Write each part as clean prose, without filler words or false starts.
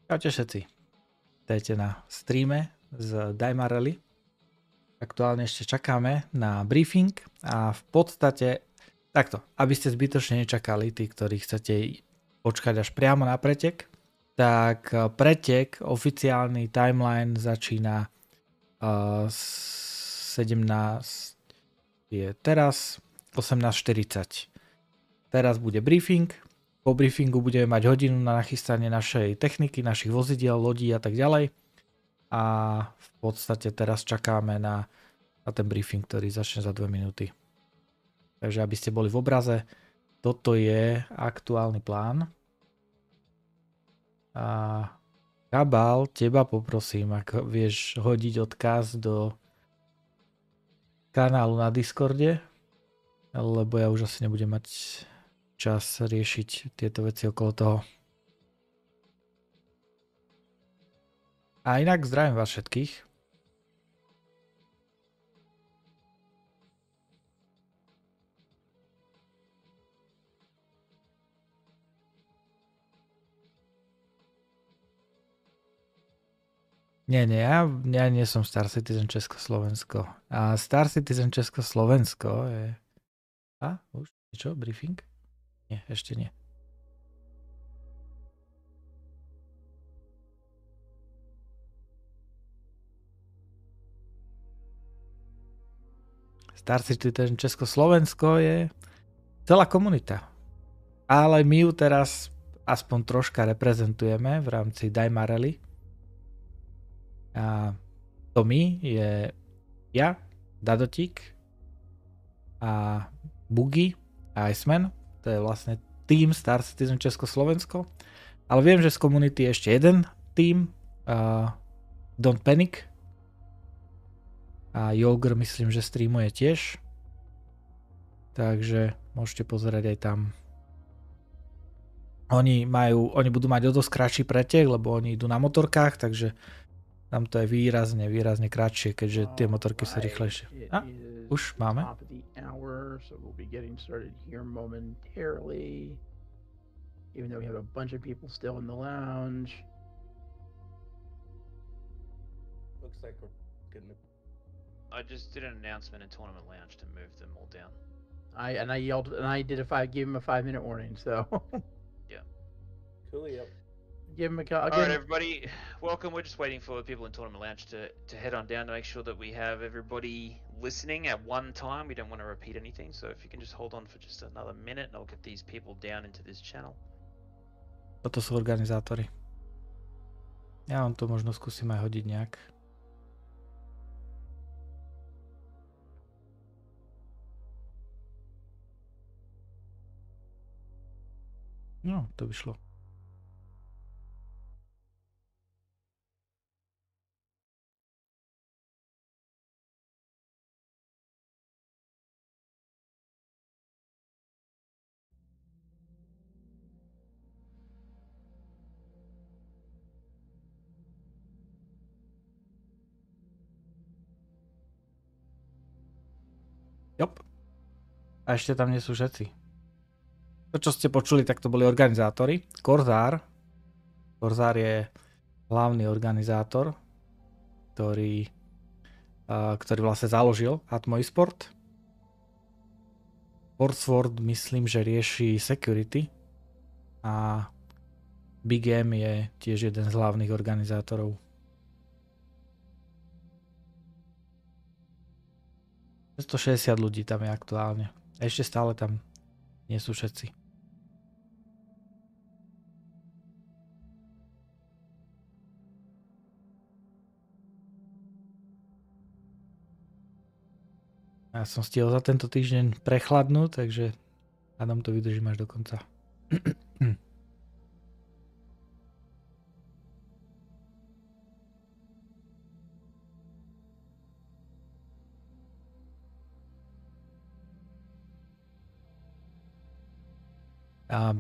Čaute všetci. Vítajte na streame z Daymar Rally. Aktuálne ešte čakáme na briefing a v podstate takto, aby ste zbytočne nečakali, tí, ktorí chcete počkať až priamo na pretek, tak pretek, oficiálny timeline začína 17 je teraz 18:40. Teraz bude briefing. Po briefingu budeme mať hodinu na nachystanie našej techniky, našich vozidiel, lodí a tak ďalej. A v podstate teraz čakáme na ten briefing, ktorý začne za 2 minúty. Takže aby ste boli v obraze, toto je aktuálny plán. A Kabal, teba poprosím, ak vieš hodiť odkaz do kanálu na Discorde, lebo ja už asi nebudem mať čas riešiť tieto veci okolo toho. A inak zdravím vás všetkých. Nie, ja nie som Star Citizen Česko, Slovensko. A Star Citizen Česko, Slovensko je... A? Už? Čo? Briefing? Nie, ešte nie. Star Citizen Česko, Slovensko je celá komunita. Ale my ju teraz aspoň troška reprezentujeme v rámci Daymar Rally. A to my je ja, Dadotík a Bugy a Iceman. To je vlastne tým Star Citizen Česko, Slovensko. Ale viem, že z komunity je ešte jeden tým. Don't Panic. A Joger myslím, že streamuje tiež. Takže môžete pozerať aj tam. Oni budú mať o dosť kratší pretek, lebo oni idú na motorkách, takže tam to je výrazne kratšie, keďže tie motorky sú rýchlejšie. A, už máme. So we'll be getting started here momentarily, even though we have a bunch of people still in the lounge. Looks like we're good. I just did an announcement in Tournament Lounge to move them all down. I yelled and I gave him a 5-minute warning, so. Yeah. Coolio. Give him a call. All right, everybody, welcome. We're just waiting for the people in Tournament Lounge to head on down to make sure that we have everybody listening at one time. We don't want to repeat anything, so if you can just hold on for just another minute, and I'll get these people down into this channel. Toto sú organizátori. Ja vám to možno skúsim aj hodiť nejak. No, to by šlo. Jop. A ešte tam nie sú všetci. To, čo ste počuli, tak to boli organizátori. Korzár je hlavný organizátor, ktorý vlastne založil Atmo eSport. Forsword myslím, že rieši security. A Big M je tiež jeden z hlavných organizátorov. – 160 ľudí tam je aktuálne. Ešte stále tam nie sú všetci. Ja som stihol za tento týždeň prechladnúť, takže hádam to vydržím až do konca. A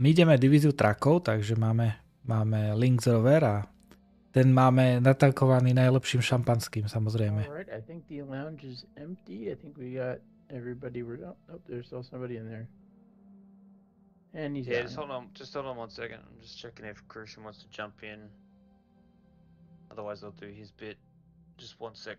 my ideme divíziu trakov, takže máme Lynx rover a ten máme natankovaný najlepším šampanským, samozrejme. Alright, I think the lounge is empty. I think we got everybody. Oh, there's still somebody in there. And he's Yeah, done. just hold on 1 second. I'm just checking if Christian wants to jump in. Otherwise, I'll do his bit. Just 1 sec.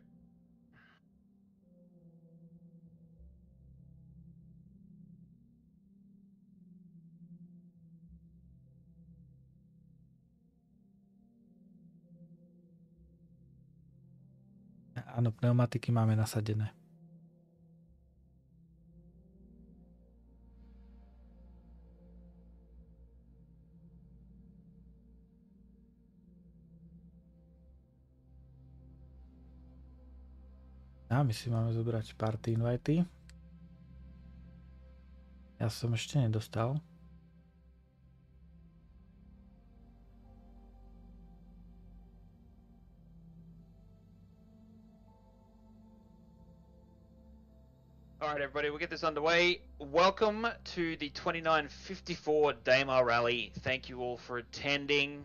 Áno, pneumatiky máme nasadené. A my si máme zobrať party invity. Ja som ešte nedostal. All right, everybody, we'll get this underway. Welcome to the 2954 Daymar Rally. Thank you all for attending.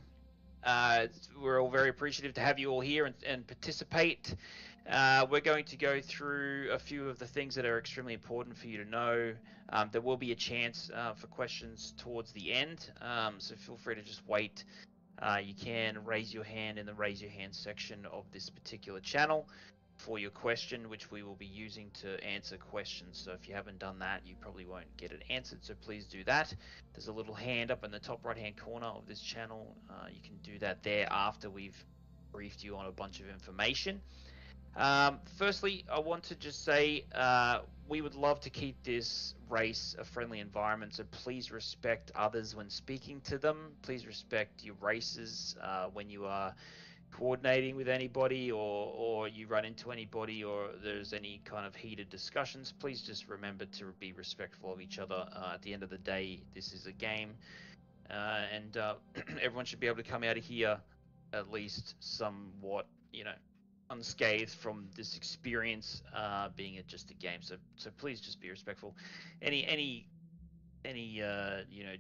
We're all very appreciative to have you all here and participate. We're going to go through a few of the things that are extremely important for you to know. There will be a chance for questions towards the end, so feel free to just wait. You can raise your hand in the raise your hand section of this particular channel for your question, which we will be using to answer questions. So if you haven't done that, you probably won't get it answered, so please do that. There's a little hand up in the top right hand corner of this channel. You can do that there after we've briefed you on a bunch of information. Firstly, I want to just say we would love to keep this race a friendly environment, so please respect others when speaking to them. Please respect your races when you are coordinating with anybody, or you run into anybody, or there's any kind of heated discussions. Please just remember to be respectful of each other. At the end of the day, this is a game, and everyone should be able to come out of here at least somewhat, unscathed from this experience, being just a game. So please just be respectful. Any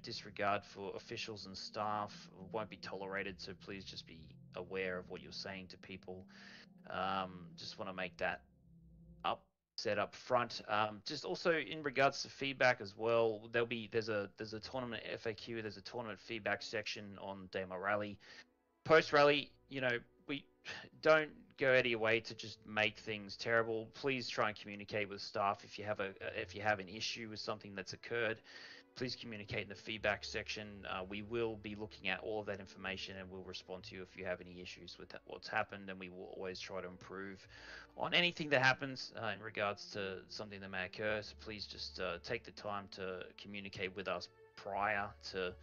disregard for officials and staff won't be tolerated, so please just be aware of what you're saying to people. Just want to make that set up front. Just also in regards to feedback as well, there's a tournament FAQ, there's a tournament feedback section on Daymar Rally. Post rally, we don't go out of your way to just make things terrible. Please try and communicate with staff if you have an issue with something that's occurred. Please communicate in the feedback section. We will be looking at all of that information, and we'll respond to you if you have any issues with what's happened, and we will always try to improve on anything that happens in regards to something that may occur. So please just take the time to communicate with us prior to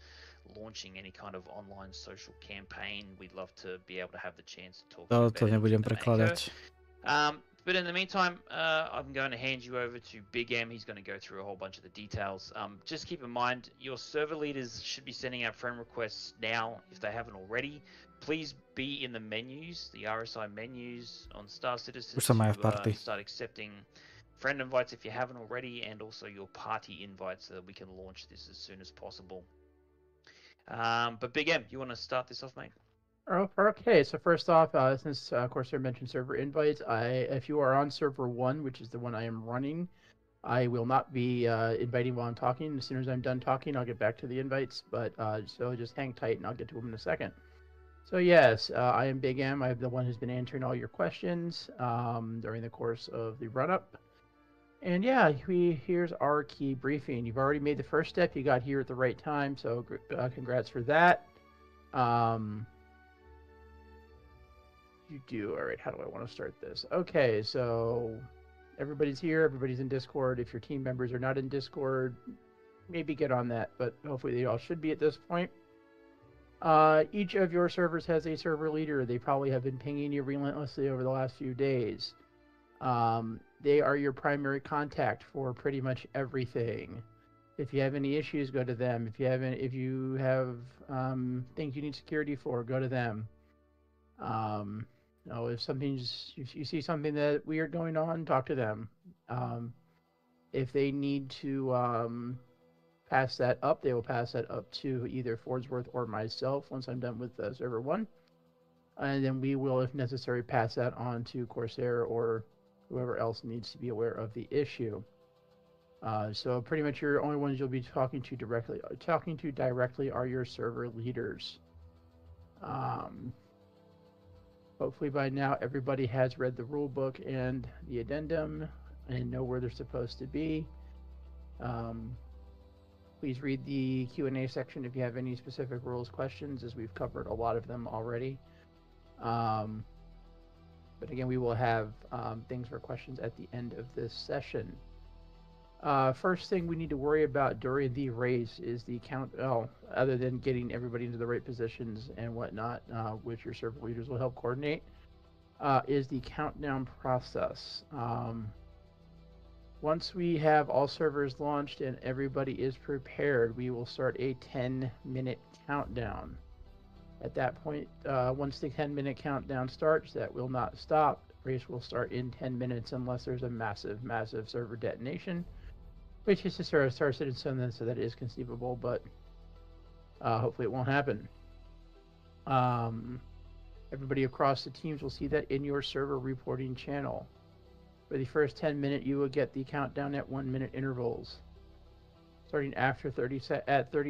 launching any kind of online social campaign. We'd love to be able to have the chance to talk to you about nebudem anything that may occur. prekladať. But in the meantime, I'm going to hand you over to Big M. He's going to go through a whole bunch of the details. Just keep in mind, your server leaders should be sending out friend requests now if they haven't already. Please be in the menus, the RSI menus on Star Citizen to start accepting friend invites if you haven't already, and also your party invites so that we can launch this as soon as possible. But Big M, you want to start this off, mate? Okay, so first off, since Corsair mentioned server invites, if you are on server 1, which is the one I am running, I will not be inviting while I'm talking. As soon as I'm done talking, I'll get back to the invites, but so just hang tight and I'll get to them in a second. So yes, I am Big M. I'm the one who's been answering all your questions during the course of the run-up. And yeah, here's our key briefing. You've already made the first step. You got here at the right time, so congrats for that. You do. All right, how do I want to start this? Okay, so everybody's here. Everybody's in Discord. If your team members are not in Discord, maybe get on that, but hopefully they all should be at this point. Each of your servers has a server leader. They probably have been pinging you relentlessly over the last few days. They are your primary contact for pretty much everything. If you have any issues, go to them. If you have things you need security for, go to them. If you see something that weird going on, talk to them. If they need to pass that up, they will pass that up to either Fordsworth or myself once I'm done with server 1. And then we will, if necessary, pass that on to Corsair or whoever else needs to be aware of the issue. So pretty much your only ones you'll be talking to directly are your server leaders. Hopefully by now everybody has read the rule book and the addendum and know where they're supposed to be. Please read the Q&A section if you have any specific rules questions, as we've covered a lot of them already. But again, we will have things for questions at the end of this session. First thing we need to worry about during the race is the count. Other than getting everybody into the right positions and whatnot, which your server leaders will help coordinate, is the countdown process. Once we have all servers launched and everybody is prepared, we will start a 10-minute countdown. At that point, once the 10-minute countdown starts, that will not stop. Race will start in 10 minutes unless there's a massive server detonation, which is Star Citizen, so that is conceivable, but hopefully it won't happen. Everybody across the teams will see that in your server reporting channel. For the first 10 minutes, you will get the countdown at 1-minute intervals. Starting after 30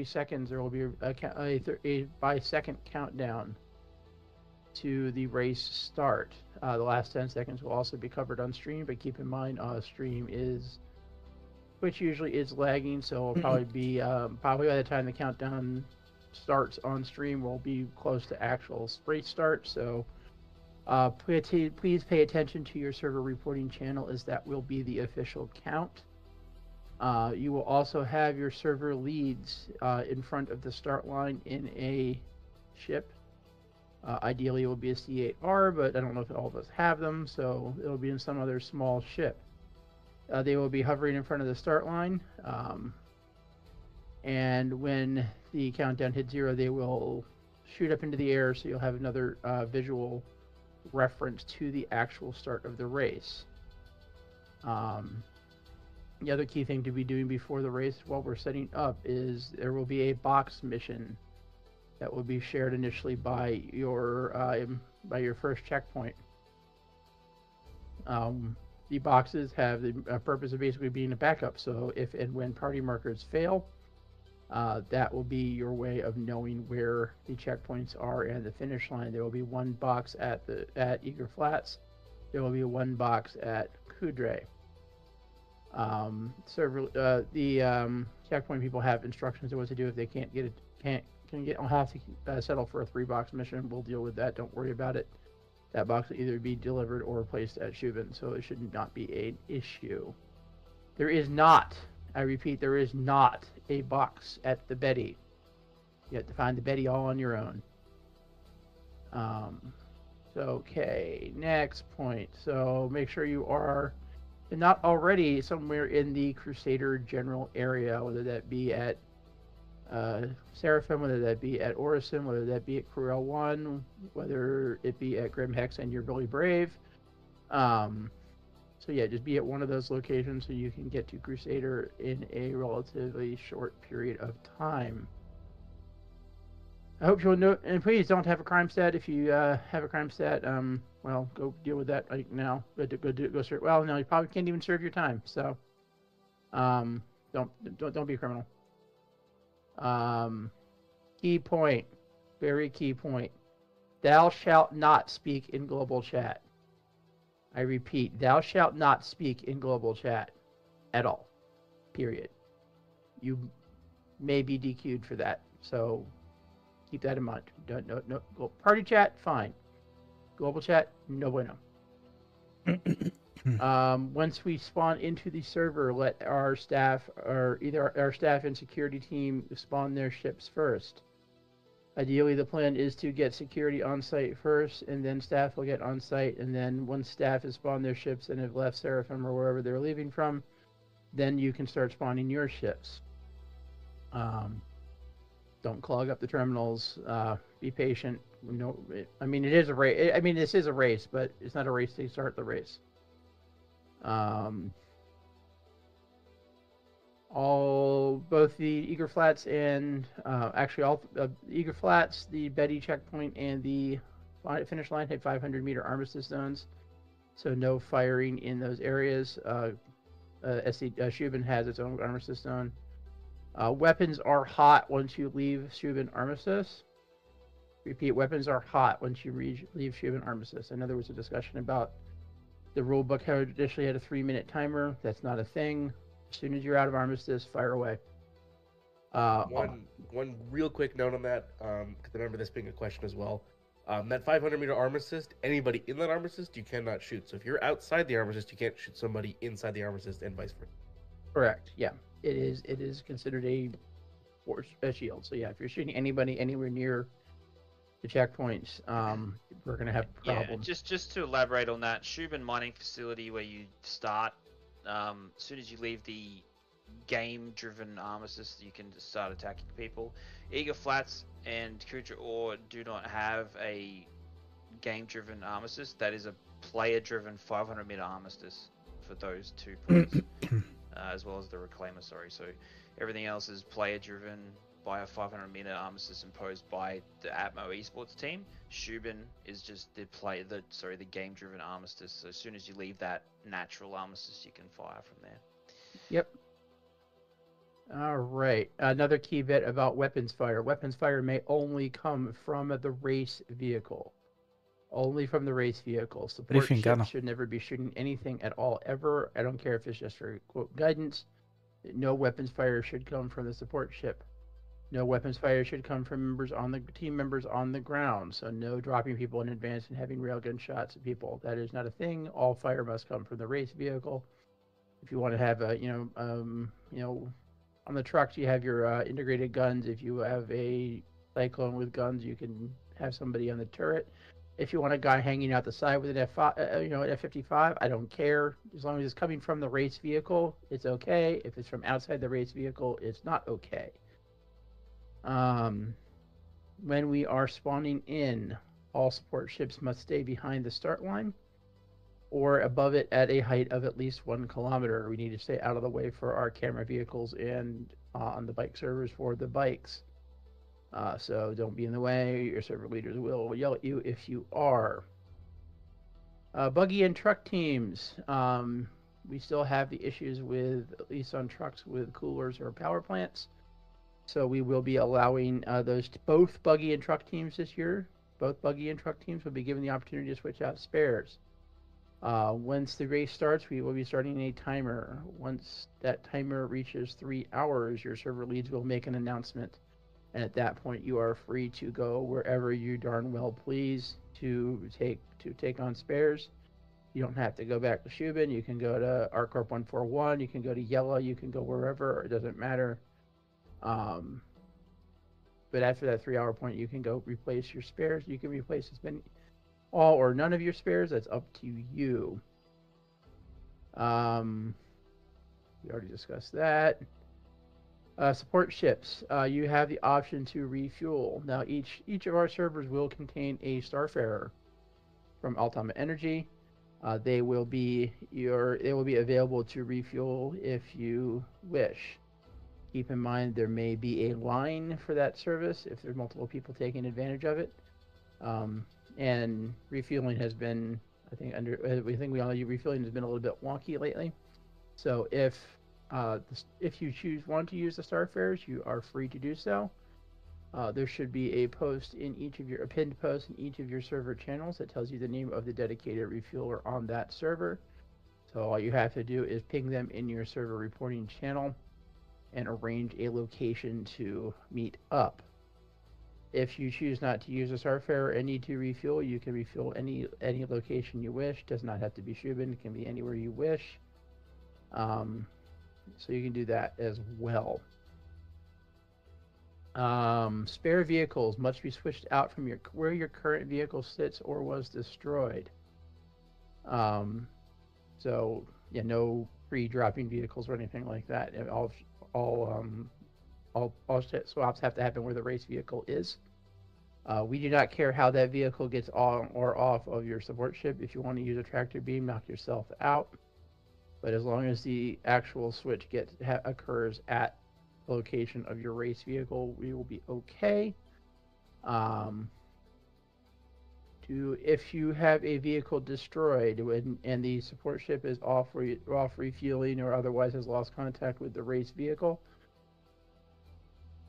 seconds, there will be a by-second countdown to the race start. The last 10 seconds will also be covered on stream, but keep in mind, Twitch usually is lagging, so it'll probably be probably by the time the countdown starts on stream, will be close to actual race start. So please pay attention to your server reporting channel, as that will be the official count. You will also have your server leads in front of the start line in a ship. Ideally, it will be a C8R, but I don't know if all of us have them, so it'll be in some other small ship. They will be hovering in front of the start line, and when the countdown hits 0, they will shoot up into the air, so you'll have another visual reference to the actual start of the race. The other key thing to be doing before the race, while we're setting up, is there will be a box mission that will be shared initially by your first checkpoint. The boxes have the purpose of basically being a backup, so if and when party markers fail, that will be your way of knowing where the checkpoints are and the finish line. There will be one box at Eager Flats. There will be one box at Kudre. The checkpoint people have instructions on what to do if they have to settle for a 3-box mission. We'll deal with that. Don't worry about it. That box will either be delivered or placed at Shubin, so it should not be an issue. There is not, I repeat, there is not a box at the Betty. You have to find the Betty all on your own. Okay, next point. So make sure you are not already somewhere in the Crusader general area, whether that be at Seraphim, whether that be at Orison, whether that be at Cruel 1, whether it be at Grim Hex and you're really brave. So yeah, just be at one of those locations so you can get to Crusader in a relatively short period of time. I hope you'll note, and please don't have a crime stat. If you have a crime stat, well, go deal with that right now. Go serve. Well, no, you probably can't even serve your time. So, don't be a criminal. Key point, very key point. Thou shalt not speak in global chat. I repeat, thou shalt not speak in global chat at all. Period. You may be DQ'd for that. So keep that in mind. No, party chat, fine. Global chat, no bueno. Once we spawn into the server, let our staff, or either our staff and security team, spawn their ships first. Ideally, the plan is to get security on site first, and then staff will get on site, and then once staff has spawned their ships and have left Seraphim or wherever they're leaving from, then you can start spawning your ships. Don't clog up the terminals. Be patient. No, I mean, it is a race. I mean, this is a race, but it's not a race to start the race. Both the Eager Flats and Eager Flats, the Betty checkpoint, and the finish line had 500-meter armistice zones, so no firing in those areas. Shubin has its own armistice zone. Weapons are hot once you leave Shubin armistice. Repeat, weapons are hot once you leave Shubin armistice. I know there was a discussion about the rulebook how traditionally had a 3-minute timer. That's not a thing. As soon as you're out of armistice, fire away. One real quick note on that, because I remember this being a question as well. That 500-meter armistice, anybody in that armistice, you cannot shoot. So if you're outside the armistice, you can't shoot somebody inside the armistice, and vice versa. Correct. Yeah, it is considered a shield. So yeah, if you're shooting anybody anywhere near the checkpoints, we're gonna have problems. Yeah, just to elaborate on that, Shubin mining facility where you start. As soon as you leave the game-driven armistice, you can just start attacking people. Eager Flats and Kuja Ore do not have a game-driven armistice. That is a player-driven 500-meter armistice for those 2 points, as well as the Reclaimer. Sorry, so everything else is player-driven by a 500-meter armistice imposed by the Atmo esports team. Shubin is just the game-driven armistice. So as soon as you leave that natural armistice, you can fire from there. Yep. All right. Another key bit about weapons fire. Weapons fire may only come from the race vehicle. Only from the race vehicle. Support ships should never be shooting anything at all, ever. I don't care if it's just for, quote, guidance. No weapons fire should come from the support ship. No weapons fire should come from team members on the ground. So no dropping people in advance and having railgun shots at people. That is not a thing. All fire must come from the race vehicle. If you want to have a, on the trucks, you have your integrated guns. If you have a cyclone with guns, you can have somebody on the turret. If you want a guy hanging out the side with an F-55, I don't care. As long as it's coming from the race vehicle, it's okay. If it's from outside the race vehicle, it's not okay. When we are spawning in, all support ships must stay behind the start line or above it at a height of at least 1 kilometer. We need to stay out of the way for our camera vehicles and on the bike servers for the bikes. So don't be in the way. Your server leaders will yell at you if you are. Buggy and truck teams. We still have the issues with, at least on trucks, with coolers or power plants. So we will be allowing both buggy and truck teams this year. Both buggy and truck teams will be given the opportunity to switch out spares. Once the race starts, we will be starting a timer. Once that timer reaches 3 hours, your server leads will make an announcement. And at that point, you are free to go wherever you darn well please to take on spares. You don't have to go back to Shubin. You can go to ArcCorp 141. You can go to Yellow. You can go wherever. It doesn't matter. But after that 3 hour point, you can go replace your spares. You can replace as many, all or none of your spares. That's up to you. We already discussed that. Support ships. You have the option to refuel. Now each of our servers will contain a Starfarer from Ultima Energy. They will be available to refuel if you wish. Keep in mind there may be a line for that service if there's multiple people taking advantage of it. And refueling has been, refueling has been a little bit wonky lately. So if you want to use the Starfarers, you are free to do so. There should be a pinned post in each of your server channels that tells you the name of the dedicated refueler on that server. So all you have to do is ping them in your server reporting channel and arrange a location to meet up. If you choose not to use a Starfarer and need to refuel, you can refuel any location you wish. Does not have to be Shubin. It can be anywhere you wish. So you can do that as well. Spare vehicles must be switched out from where your current vehicle sits or was destroyed. So yeah, no pre-dropping vehicles or anything like that. All swaps have to happen where the race vehicle is. We do not care how that vehicle gets on or off of your support ship. If you want to use a tractor beam, knock yourself out. But as long as the actual switch occurs at the location of your race vehicle, we will be okay. To if you have a vehicle destroyed and the support ship is off refueling or otherwise has lost contact with the race vehicle,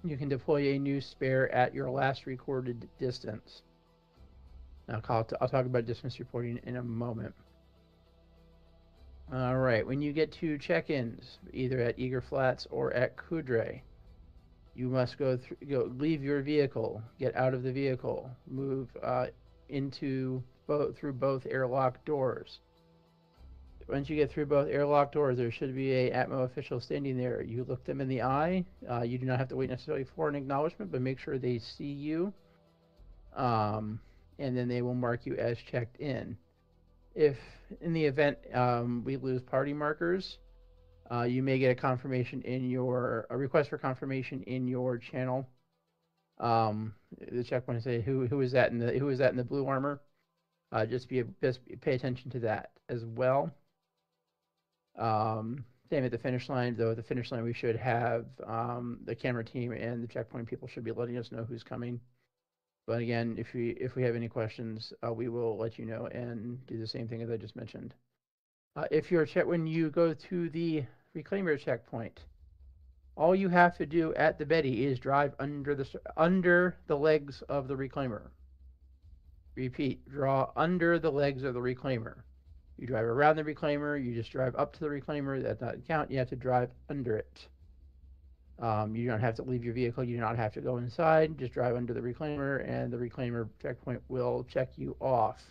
you can deploy a new spare at your last recorded distance. Now, I'll talk about distance reporting in a moment. All right, when you get to check-ins, either at Eager Flats or at Kudre, you must leave your vehicle, get out of the vehicle, move through both airlock doors. Once you get through both airlock doors, there should be a Atmo official standing there. You look them in the eye. You do not have to wait necessarily for an acknowledgement, but make sure they see you. And then they will mark you as checked in. If in the event we lose party markers, you may get a request for confirmation in your channel. The checkpoint say who is that in the blue armor. Just pay attention to that as well. Same at the finish line, though. At the finish line, we should have the camera team and the checkpoint people should be letting us know who's coming. But again, if we have any questions, we will let you know and do the same thing as I just mentioned. When you go to the reclaimer checkpoint, all you have to do at the Betty is drive under the legs of the reclaimer. Repeat, draw under the legs of the reclaimer. You drive around the reclaimer, you just drive up to the reclaimer. That doesn't count. You have to drive under it. You don't have to leave your vehicle. You do not have to go inside. Just drive under the reclaimer, and the reclaimer checkpoint will check you off.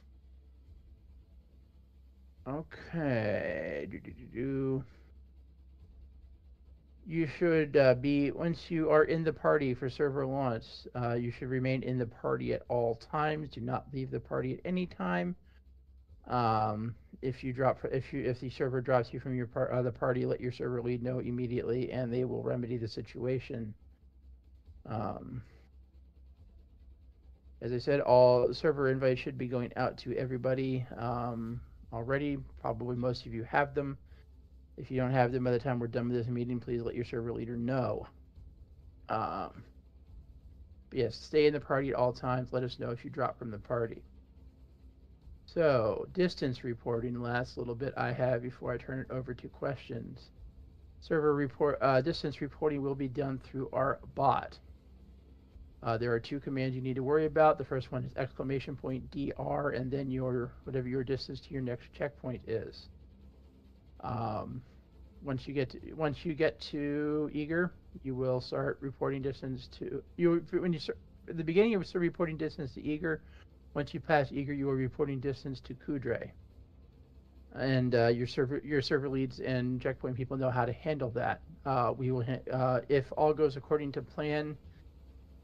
Okay. You should once you are in the party for server launch, you should remain in the party at all times. Do not leave the party at any time. If the server drops you from the party, let your server lead know immediately, and they will remedy the situation. As I said, all server invites should be going out to everybody already. Probably most of you have them. If you don't have them by the time we're done with this meeting, please let your server leader know. Yes, stay in the party at all times. Let us know if you drop from the party. So, distance reporting, last little bit I have before I turn it over to questions. Distance reporting will be done through our bot. There are two commands you need to worry about. The first one is !DR, and then whatever your distance to your next checkpoint is. Once you get to Eager, you will start reporting distance to at the beginning of reporting distance to Eager. Once you pass Eager, you are reporting distance to Kudre, and your server leads and checkpoint people know how to handle that. We will, if all goes according to plan,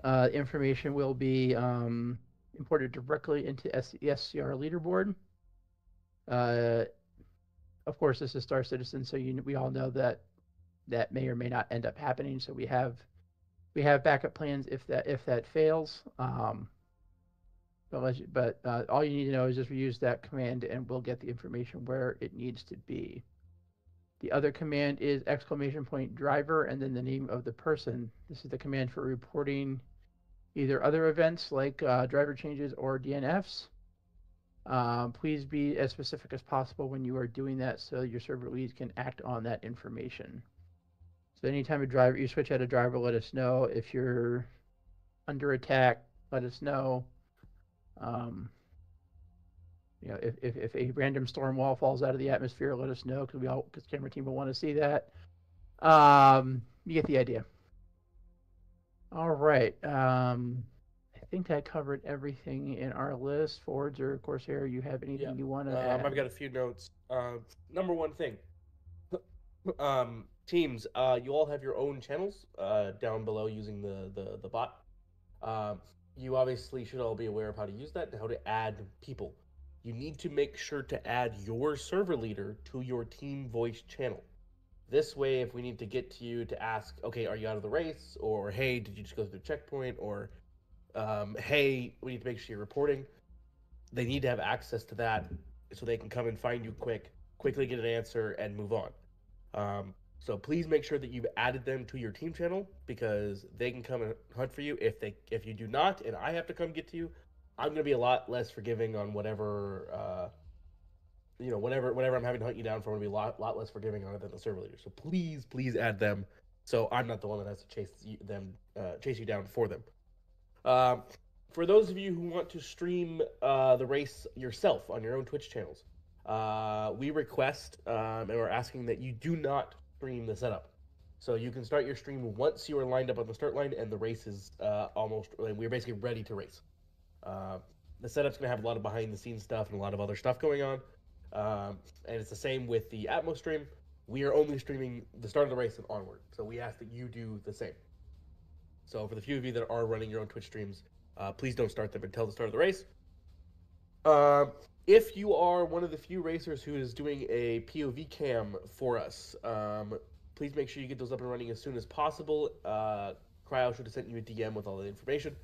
information will be imported directly into the SCR leaderboard. Of course, this is Star Citizen, so we all know that may or may not end up happening. So we have backup plans if that fails. But all you need to know is just use that command, and we'll get the information where it needs to be. The other command is !driver and then the name of the person. This is the command for reporting either other events like driver changes or DNFs. Please be as specific as possible when you are doing that so your server leads can act on that information. So anytime you switch out a driver, let us know. If you're under attack, let us know. If a random storm wall falls out of the atmosphere, let us know because camera team will want to see that. You get the idea. All right. I think I covered everything in our list. Forwards or Corsair, you have anything you want to add? I've got a few notes. Number one thing. Teams, you all have your own channels down below using the bot. You obviously should all be aware of how to use that and how to add people. You need to make sure to add your server leader to your team voice channel. This way, if we need to get to you to ask, okay, are you out of the race? Or, hey, did you just go through the checkpoint? Or, hey, we need to make sure you're reporting. They need to have access to that so they can come and find you quickly get an answer, and move on. So please make sure that you've added them to your team channel because they can come and hunt for you. If you do not, and I have to come get to you, I'm gonna be a lot less forgiving on whatever whatever I'm having to hunt you down for. I'm gonna be a lot less forgiving on it than the server leader. So please add them, so I'm not the one that has to chase you down for them. For those of you who want to stream the race yourself on your own Twitch channels, we request and we're asking that you do not stream the setup. So you can start your stream once you are lined up on the start line and the race is we're basically ready to race. The setup's going to have a lot of behind-the-scenes stuff and a lot of other stuff going on. And it's the same with the Atmos stream. We are only streaming the start of the race and onward. So we ask that you do the same. So for the few of you that are running your own Twitch streams, please don't start them until the start of the race. If you are one of the few racers who is doing a POV cam for us, please make sure you get those up and running as soon as possible. Cryo should have sent you a DM with all the information.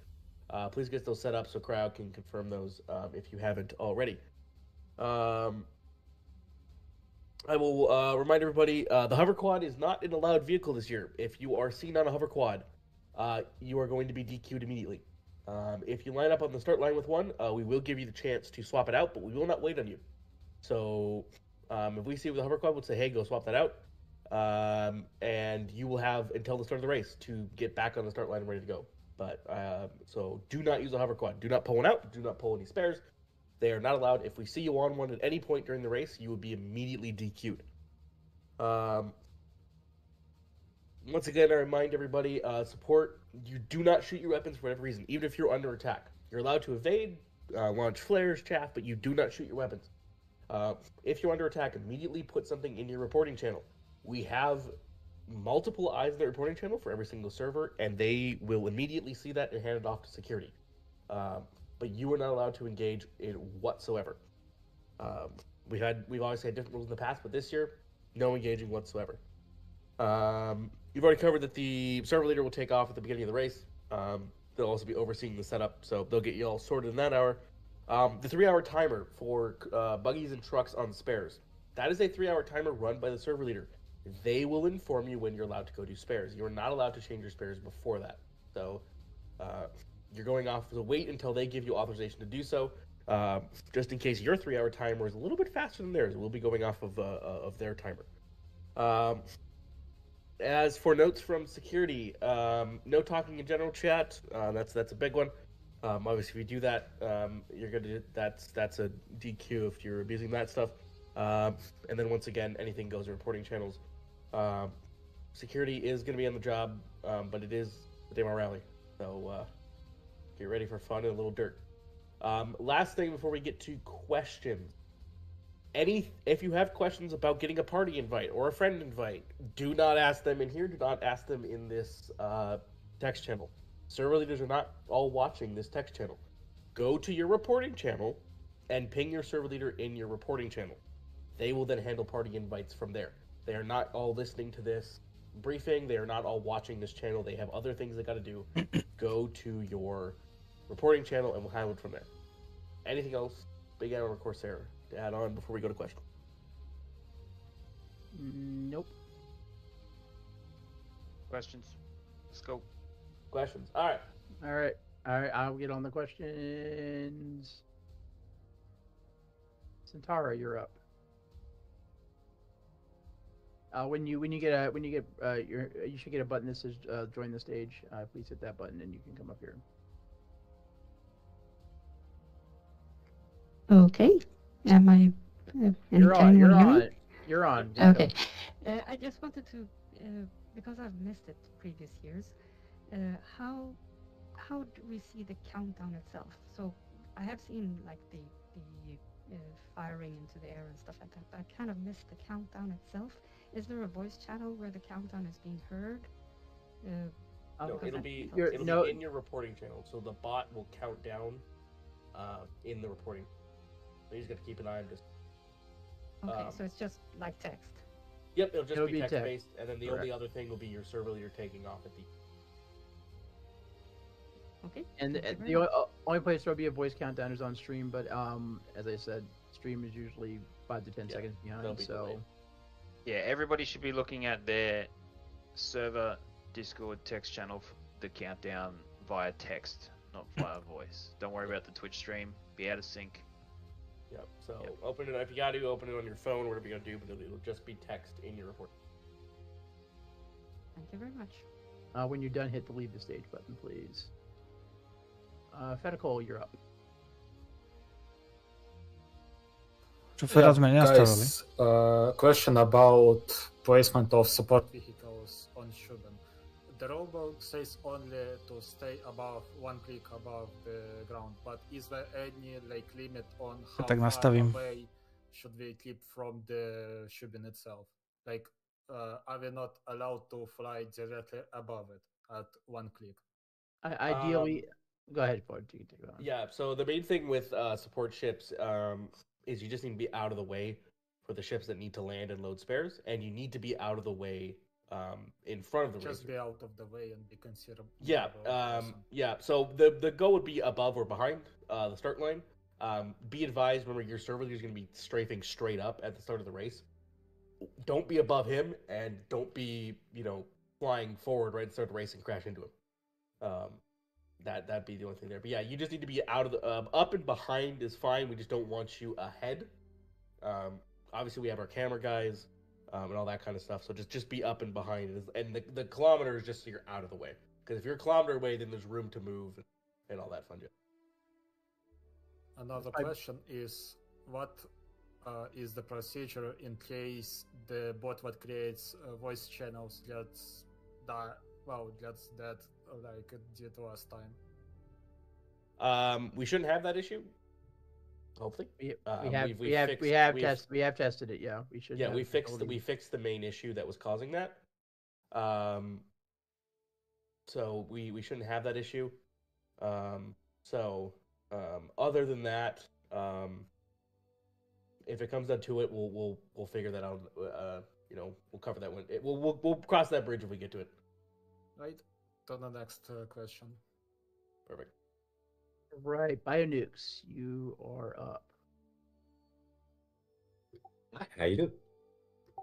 Please get those set up so Cryo can confirm those if you haven't already. I will remind everybody, the hover quad is not an allowed vehicle this year. If you are seen on a hover quad, you are going to be DQ'd immediately. If you line up on the start line with one, we will give you the chance to swap it out, but we will not wait on you. So if we see you with a hover quad, we'll say, hey, go swap that out. And you will have until the start of the race to get back on the start line and ready to go. But so do not use a hover quad. Do not pull one out. Do not pull any spares. They are not allowed. If we see you on one at any point during the race, you will be immediately DQ'd. Once again, I remind everybody, support, you do not shoot your weapons for whatever reason, even if you're under attack. You're allowed to evade, launch flares, chaff, but you do not shoot your weapons. If you're under attack, immediately put something in your reporting channel. We have multiple eyes in the reporting channel for every single server, and they will immediately see that and hand it off to security. But you are not allowed to engage in whatsoever. We've obviously had different rules in the past, but this year, no engaging whatsoever. You've already covered that the server leader will take off at the beginning of the race. They'll also be overseeing the setup, so they'll get you all sorted in that hour. The 3-hour timer for buggies and trucks on spares. That is a 3-hour timer run by the server leader. They will inform you when you're allowed to go do spares. You are not allowed to change your spares before that. So you're going off, so wait until they give you authorization to do so. Just in case your 3-hour timer is a little bit faster than theirs, we'll be going off of their timer. As for notes from security, no talking in general chat. That's a big one. Obviously, if you do that, you're gonna that's a DQ if you're abusing that stuff. And then once again, anything goes in reporting channels. Security is gonna be on the job, but it is the Daymar Rally, so get ready for fun and a little dirt. Last thing before we get to questions. If you have questions about getting a party invite or a friend invite, do not ask them in here. Do not ask them in this text channel. Server leaders are not all watching this text channel. Go to your reporting channel and ping your server leader in your reporting channel. They will then handle party invites from there. They are not all listening to this briefing. They are not all watching this channel. They have other things they got to do. Go to your reporting channel and we'll handle it from there. Anything else, Big Al or Corsair, to add on before we go to questions? Nope. Questions? Let's go. Questions. All right. I'll get on the questions. Centaura, you're up. You should get a button that says join the stage. Please hit that button and you can come up here. Okay. Am I? You're on. You're on. Okay. I just wanted to, because I've missed it previous years. How do we see the countdown itself? So I have seen like the firing into the air and stuff like that, but I kind of missed the countdown itself. Is there a voice channel where the countdown is being heard? No, it'll be in your reporting channel. So the bot will count down in the reporting. So you just got to keep an eye on just. Okay, so it's just like text. Yep, it'll be text based, and then the Correct. only other thing will be your server leader taking off at the. Okay. And the only place there'll be a voice countdown is on stream, but as I said, stream is usually 5 to 10 seconds behind. So delayed. Yeah, everybody should be looking at their server Discord text channel for the countdown via text. not via voice. Don't worry about the Twitch stream. Be out of sync. Yep. So open it if you got to open it on your phone, whatever you got to do, but it'll just be text in your report. Thank you very much. When you're done, hit the leave the stage button, please. Fetical, you're up. Guys, question about placement of support vehicles on Shuben. The rulebook says only to stay above 1 click above the ground, but is there any limit on how tak far nastavím. away should we keep from the Shuben itself? Are we not allowed to fly directly above it at 1 click? Ideally, go ahead, Floyd. You can take it on. Yeah. So the main thing with support ships is you just need to be out of the way for the ships that need to land and load spares, and you need to be out of the way in front of the Just racer. be out of the way and be considered. Yeah, yeah. So the goal would be above or behind the start line. Be advised, remember your server is going to be strafing straight up at the start of the race. Don't be above him, and don't be flying forward right at the start of the race and crash into him. That'd be the only thing there. But yeah, you just need to be out of the up and behind is fine. We just don't want you ahead. Obviously, we have our camera guys. And all that kind of stuff. So just be up and behind. And the kilometer is just so you're out of the way. Because if you're a kilometer away, then there's room to move and all that fun shit. Another question is, what is the procedure in case the bot that creates voice channels gets dead like it did last time? We shouldn't have that issue. Hopefully, we have tested it. Yeah, we should. Yeah, we fixed the main issue that was causing that. So we shouldn't have that issue. Other than that, if it comes down to it, we'll figure that out. We'll cover that one. We'll cross that bridge if we get to it. Right. To the next question. Perfect. Right, Bionukes, you are up. How you do?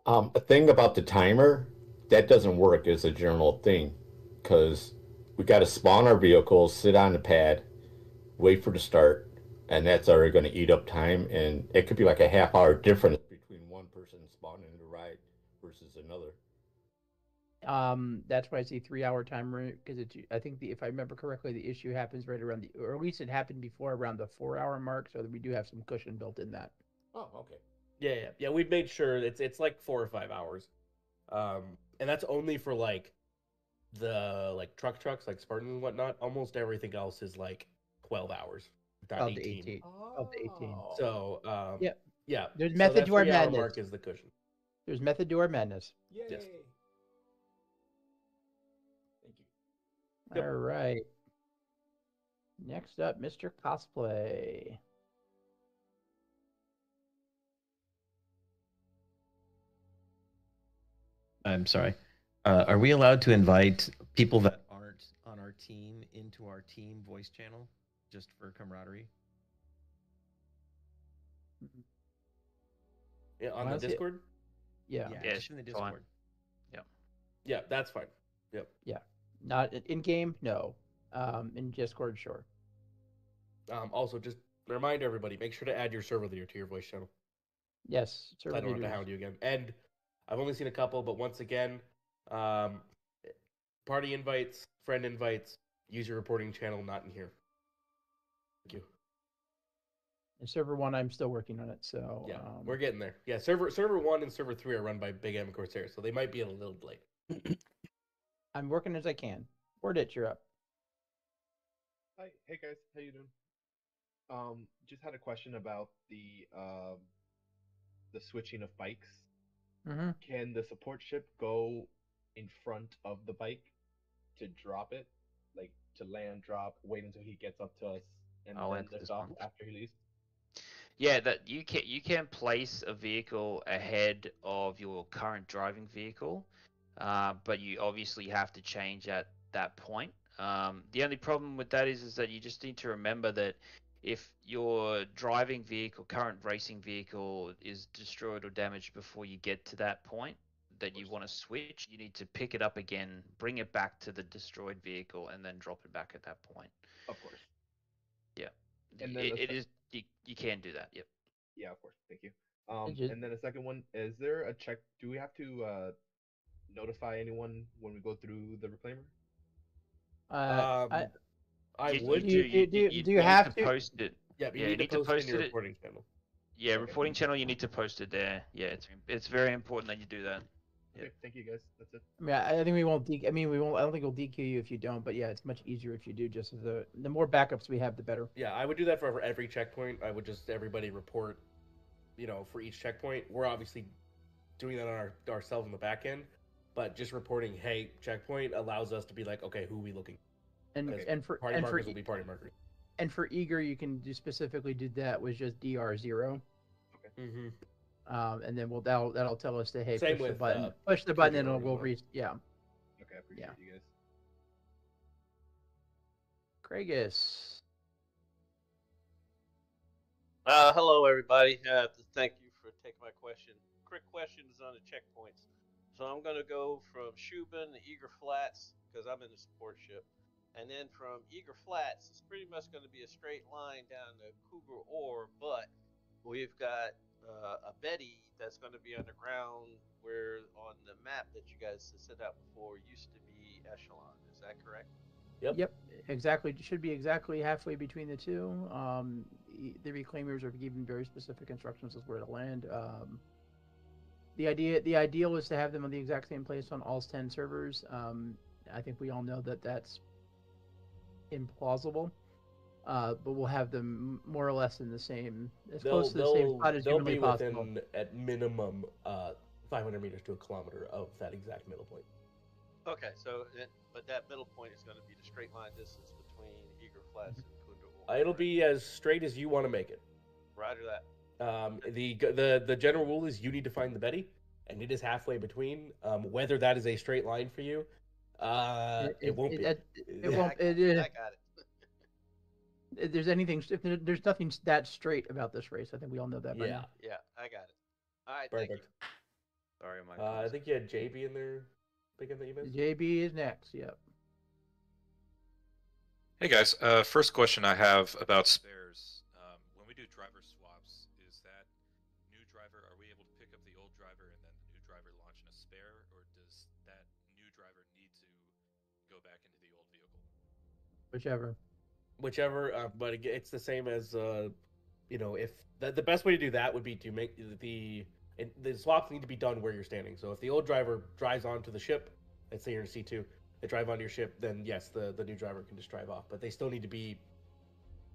A thing about the timer, that doesn't work as a general thing, because we got to spawn our vehicles, sit on the pad, wait for the start, and that's already going to eat up time, and it could be like a half-hour difference between one person spawning the ride versus another. That's why I say 3-hour timer, because I think if I remember correctly, the issue happens right around or at least it happened before around the 4-hour mark, so that we do have some cushion built in that. Oh, okay. Yeah. We've made sure it's like 4 or 5 hours, and that's only for the trucks like Spartans and whatnot. Almost everything else is like 12 hours. 12 to 18. 12 to 18. So yeah. There's method to our madness. Mark is the cushion. There's method to our madness. Yay. Yes. Thank you. All right. Next up, Mr. Cosplay. I'm sorry. Are we allowed to invite people that aren't on our team into our team voice channel just for camaraderie? Yeah, on the Discord? Yeah. Just in the Discord. Yeah, that's fine. Yep. Yeah. Not in game, no. In Discord, sure. Also, just remind everybody, make sure to add your server leader to your voice channel. Yes. So I don't have to hound you again. And I've only seen a couple, but once again, party invites, friend invites, use your reporting channel, not in here. Thank you. And server 1, I'm still working on it, so yeah, we're getting there. Yeah, server 1 and server 3 are run by Big M and Corsair, so they might be a little late. I'm working as I can. Wordit, you're up. Hi, hey guys, how you doing? Just had a question about the switching of bikes. Mm-hmm. Can the support ship go in front of the bike to drop it, like to land, drop, wait until he gets up to us, and then lift off after he leaves? Yeah, that you can place a vehicle ahead of your current driving vehicle, but you obviously have to change at that point. The only problem with that is that you just need to remember that if your driving vehicle, current racing vehicle, is destroyed or damaged before you get to that point, that you want to switch, you need to pick it up again, bring it back to the destroyed vehicle, and then drop it back at that point. Of course. Yeah, And then it is. You can do that. Yep. Yeah, of course. Thank you. just- And then the second one, is there a check? Do we have to notify anyone when we go through the reclaimer? I You would. do you have to post it? Yeah, but Yeah, you need to post it in your reporting channel. Yeah, Okay. reporting channel. You need to post it there. Yeah, it's very important that you do that. Okay, thank you guys. That's it. I mean, I think we won't. we won't. I don't think we'll DQ you if you don't. But yeah, it's much easier if you do. Just as the more backups we have, the better. Yeah, I would do that for every checkpoint. I would just everybody report, for each checkpoint. We're obviously doing that on ourselves in the back end, but just reporting, hey, checkpoint allows us to be like, okay, who are we looking? And for party markers will be party markers. And for eager, you can specifically do that with just DR0. Mm-hmm. And then that'll tell us to, hey, Same push the with, button, push the button, and Trigger we'll as well. reach. Yeah. Okay, I appreciate you guys. Craigus. Hello, everybody. Thank you for taking my question. Quick question is on the checkpoints. So I'm going to go from Shubin to Eager Flats because I'm in the support ship. And then from Eager Flats, it's pretty much going to be a straight line down to Cougar Ore, but we've got a Betty that's going to be underground where on the map that you guys sent out before used to be Echelon. Is that correct? Yep. Exactly. It should be exactly halfway between the two. The reclaimers are given very specific instructions as where to land. The ideal is to have them on the exact same place on all 10 servers. I think we all know that that's implausible. But we'll have them more or less in the same, close to the same spot as humanly possible. They'll be within, at minimum, 500 meters to a kilometer of that exact middle point. Okay, but that middle point is going to be the straight line distance between Eager Flats and Cougar Ore. It'll be as straight as you want to make it. Roger that. The general rule is you need to find the Betty, and it is halfway between. Whether that is a straight line for you, it won't be. It won't. I got it. If there's nothing that straight about this race. I think we all know that by now. Yeah, I got it. All right, Perfect. thank you. Sorry, my. I think you had JB in there. Picking that you missed. JB is next. Yep. Hey guys, first question I have about spares. When we do driver swaps, is that new driver, are we able to pick up the old driver and then the new driver launch in a spare, or does that new driver need to go back into the old vehicle? Whichever, but it's the same as if the best way to do that would be to make the swaps need to be done where you're standing. So if the old driver drives onto the ship, let's say you're in C2, they drive onto your ship, then yes, the new driver can just drive off. But they still need to be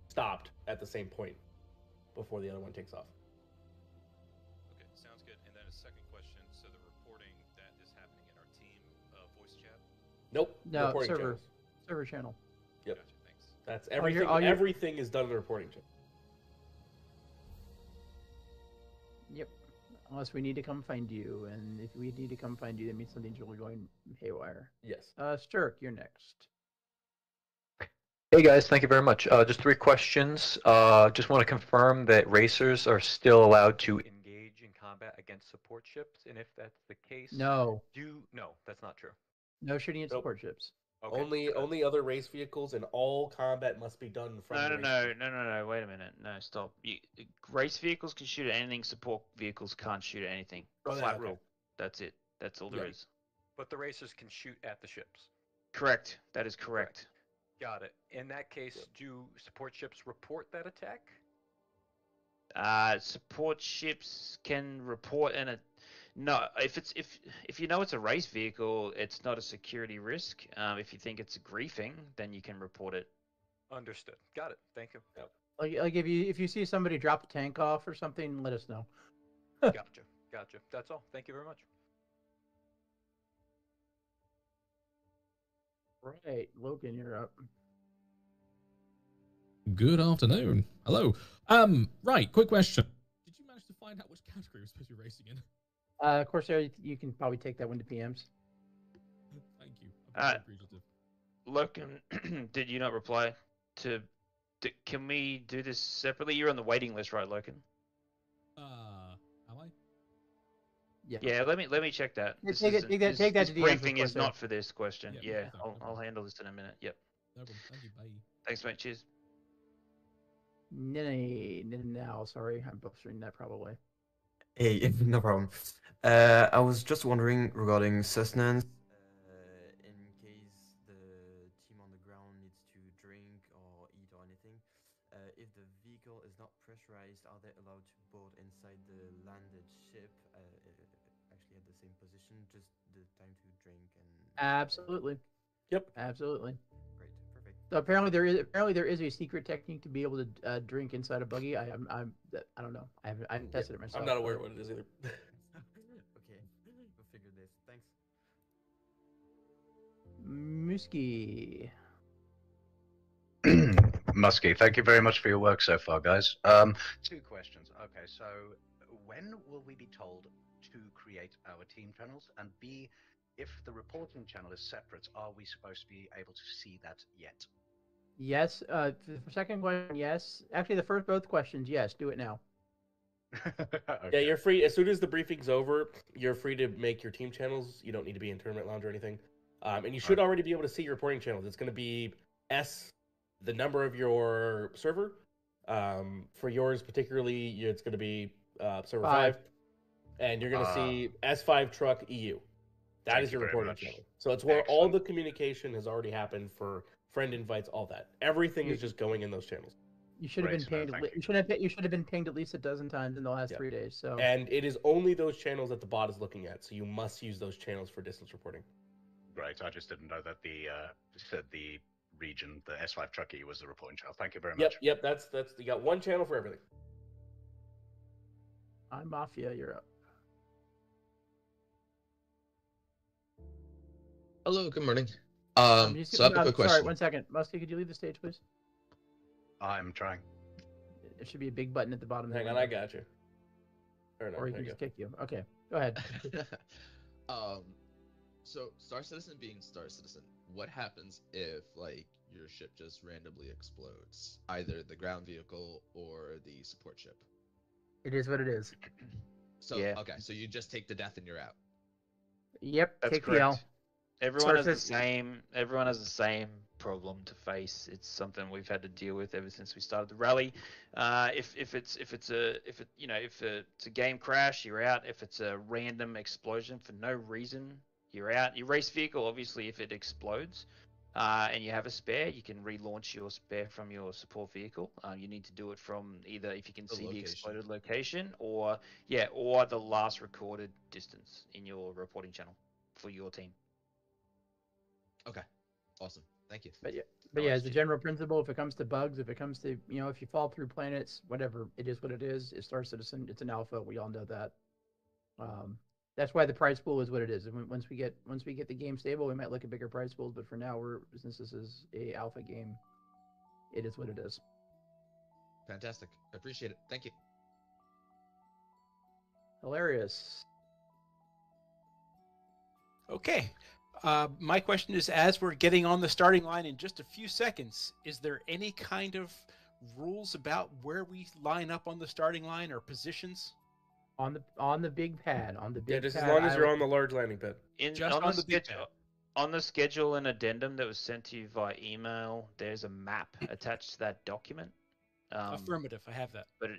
stopped at the same point before the other one takes off. Okay, sounds good. And then a second question, so the reporting that is happening in our team voice chat? Nope. no reporting channels. server channel. Yep. Gotcha, thanks. That's everything. Everything is done in the reporting channel. Yep. Unless we need to come find you, and if we need to come find you, that means something's really going haywire. Yes. Sturk, you're next. Hey guys, thank you very much. Just 3 questions. Just want to confirm that racers are still allowed to engage in combat against support ships, and if that's the case, No, no, that's not true. no shooting at Nope. support ships. Okay, Only other race vehicles, and all combat must be done from. No. Wait a minute. No, stop. Race vehicles can shoot at anything. Support vehicles can't shoot at anything. Oh, Flat okay. rule. That's it. That's all there Yeah. is. But the racers can shoot at the ships. Correct. That is correct. Got it. In that case, do support ships report that attack? Support ships can report no. If you know it's a race vehicle, it's not a security risk. If you think it's a griefing, then you can report it. Understood. Got it. Thank you. Yep. Like if you see somebody drop a tank off or something, let us know. Gotcha. That's all. Thank you very much. Right, Logan, you're up. Good afternoon. Hello. Right, quick question. Did you manage to find out which category you're supposed to be racing in? Corsair, you can probably take that one to PMs. Thank you. I'm very appreciative. Logan, did you not reply to? Can we do this separately? You're on the waiting list, right, Logan? Am I? Yeah, let me check that. Yeah, This take isn't- it- take that- this- take that this to the answer briefing is question. not for this question. Yeah, Yeah, no I'll handle this in a minute. Yep. No problem. Thank you. Bye. Thanks, mate. Cheers. Now, sorry, I'm butchering that probably. Hey, no problem. I was just wondering regarding sustenance, in case the team on the ground needs to drink or eat or anything. If the vehicle is not pressurized, are they allowed to board inside the landed ship, actually at the same position, just the time to drink and... Absolutely. Yep. Absolutely. Great, perfect. So apparently there is a secret technique to be able to drink inside a buggy. I don't know. I haven't tested it myself. I'm not aware of what it is either. Okay, we'll figure this. Thanks. Muskie. Muskie, thank you very much for your work so far, guys. Two questions. Okay, so when will we be told to create our team channels? And B, if the reporting channel is separate, are we supposed to be able to see that yet? Yes. The second question, yes. Actually, the first both questions, yes. Do it now. Yeah, you're free. As soon as the briefing's over, you're free to make your team channels. You don't need to be in Tournament Lounge or anything. And you should already be able to see your reporting channels. It's going to be S, the number of your server. For yours particularly, it's going to be server 5. And you're going to see S5 truck EU. That is your reporting channel. So it's where all the communication has already happened for friend invites, all that. Everything is just going in those channels. You should have been pinged. You should have been pinged at least a dozen times in the last 3 days. So. And it is only those channels that the bot is looking at. So you must use those channels for distance reporting. Right, I just didn't know that the region, the S5 truck EU was the reporting channel. Thank you very Yep, much. yep. That's you got one channel for everything. I'm Mafia. You're up. Hello, good morning. So I have a quick question. Sorry, 1 second. Muskie, could you leave the stage, please? I'm trying. It should be a big button at the bottom. Hang on, I got you. Or he can just kick you. Okay, go ahead. So Star Citizen being Star Citizen, what happens if like your ship just randomly explodes, either the ground vehicle or the support ship? It is what it is. So okay, so you just take the death and you're out. Yep, That's take the L. correct. Everyone has the same problem to face. It's something we've had to deal with ever since we started the rally. If it's a game crash, you're out. If it's a random explosion for no reason, you're out. Your race vehicle, obviously, if it explodes and you have a spare, you can relaunch your spare from your support vehicle. You need to do it from either if you can see the exploded location or the last recorded distance in your reporting channel for your team. Okay, awesome. Thank you. But yeah, as a general principle, if it comes to bugs, if it comes to if you fall through planets, whatever, it is what it is. It's Star Citizen. It's an alpha. We all know that. That's why the prize pool is what it is. And once we get the game stable, we might look at bigger prize pools. But for now, since this is a alpha game, it is what it is. Fantastic. I appreciate it. Thank you. Hilarious. Okay. My question is, as we're getting on the starting line in just a few seconds, is there any kind of rules about where we line up on the starting line or positions? On the big pad, just as long as you're on the large landing pad. On the schedule and addendum that was sent to you via email, there's a map attached to that document. Affirmative, I have that. But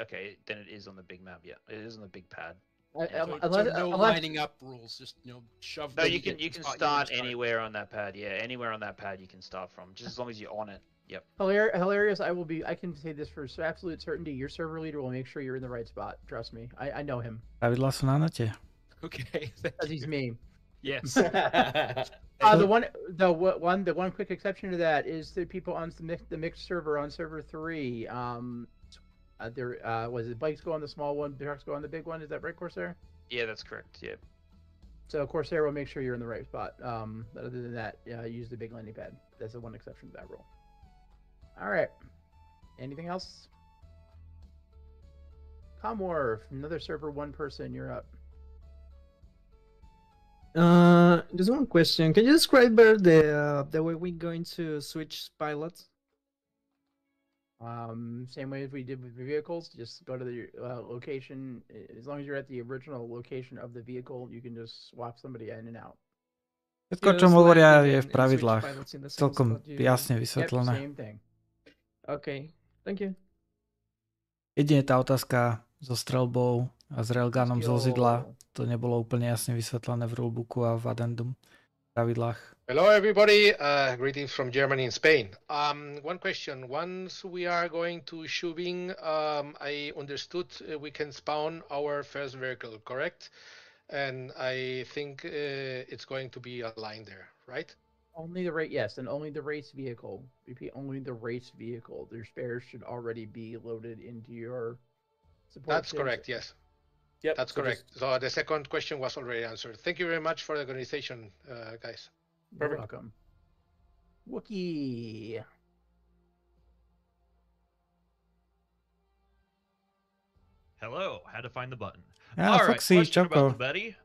okay, then it is on the big map. Yeah, it is on the big pad. No lining up rules, just shove. No, you can start anywhere on that pad. Yeah, anywhere on that pad you can start from, just as long as you're on it. Yep. Hilarious. I can say this for absolute certainty. Your server leader will make sure you're in the right spot. Trust me. I know him. Pravidla sú na nete. Okay. Because he's me. Yes. The one quick exception to that is the people on the mixed server on server 3. There was it bikes go on the small one, trucks go on the big one. Is that right, Corsair? Yeah, that's correct. Yeah. So Corsair will make sure you're in the right spot. But other than that, use the big landing pad. That's the one exception to that rule. All right. Anything else? Comorph, another server, one person. You're up. Just one question. Can you describe the way we're going to switch pilots? Same way as we did with the vehicles, just go to the location. As long as you're at the original location of the vehicle, you can just swap somebody in and out. Všetko, čo hovoria, je v pravidlách. Celkom jasne vysvetlené. Yep, same thing. Okay, thank you. Jedine tá otázka so streľbou a s railgunom z vozidla, to nebolo úplne jasne vysvetlené v rulebooku a v addendum pravidlách. Hello, everybody. Greetings from Germany and Spain. One question. Once we are going to Schubing, I understood we can spawn our first vehicle, correct? And I think it's going to be a line there, right? Only the race, yes, and only the race vehicle. Repeat, only the race vehicle. Their spares should already be loaded into your support. That's correct, yes. Yep, that's correct. So the second question was already answered. Thank you very much for the organization, guys. You're welcome. Wookie. Hello, how to find the button. Ah, All right, Foxy, question Choco. about the Betty.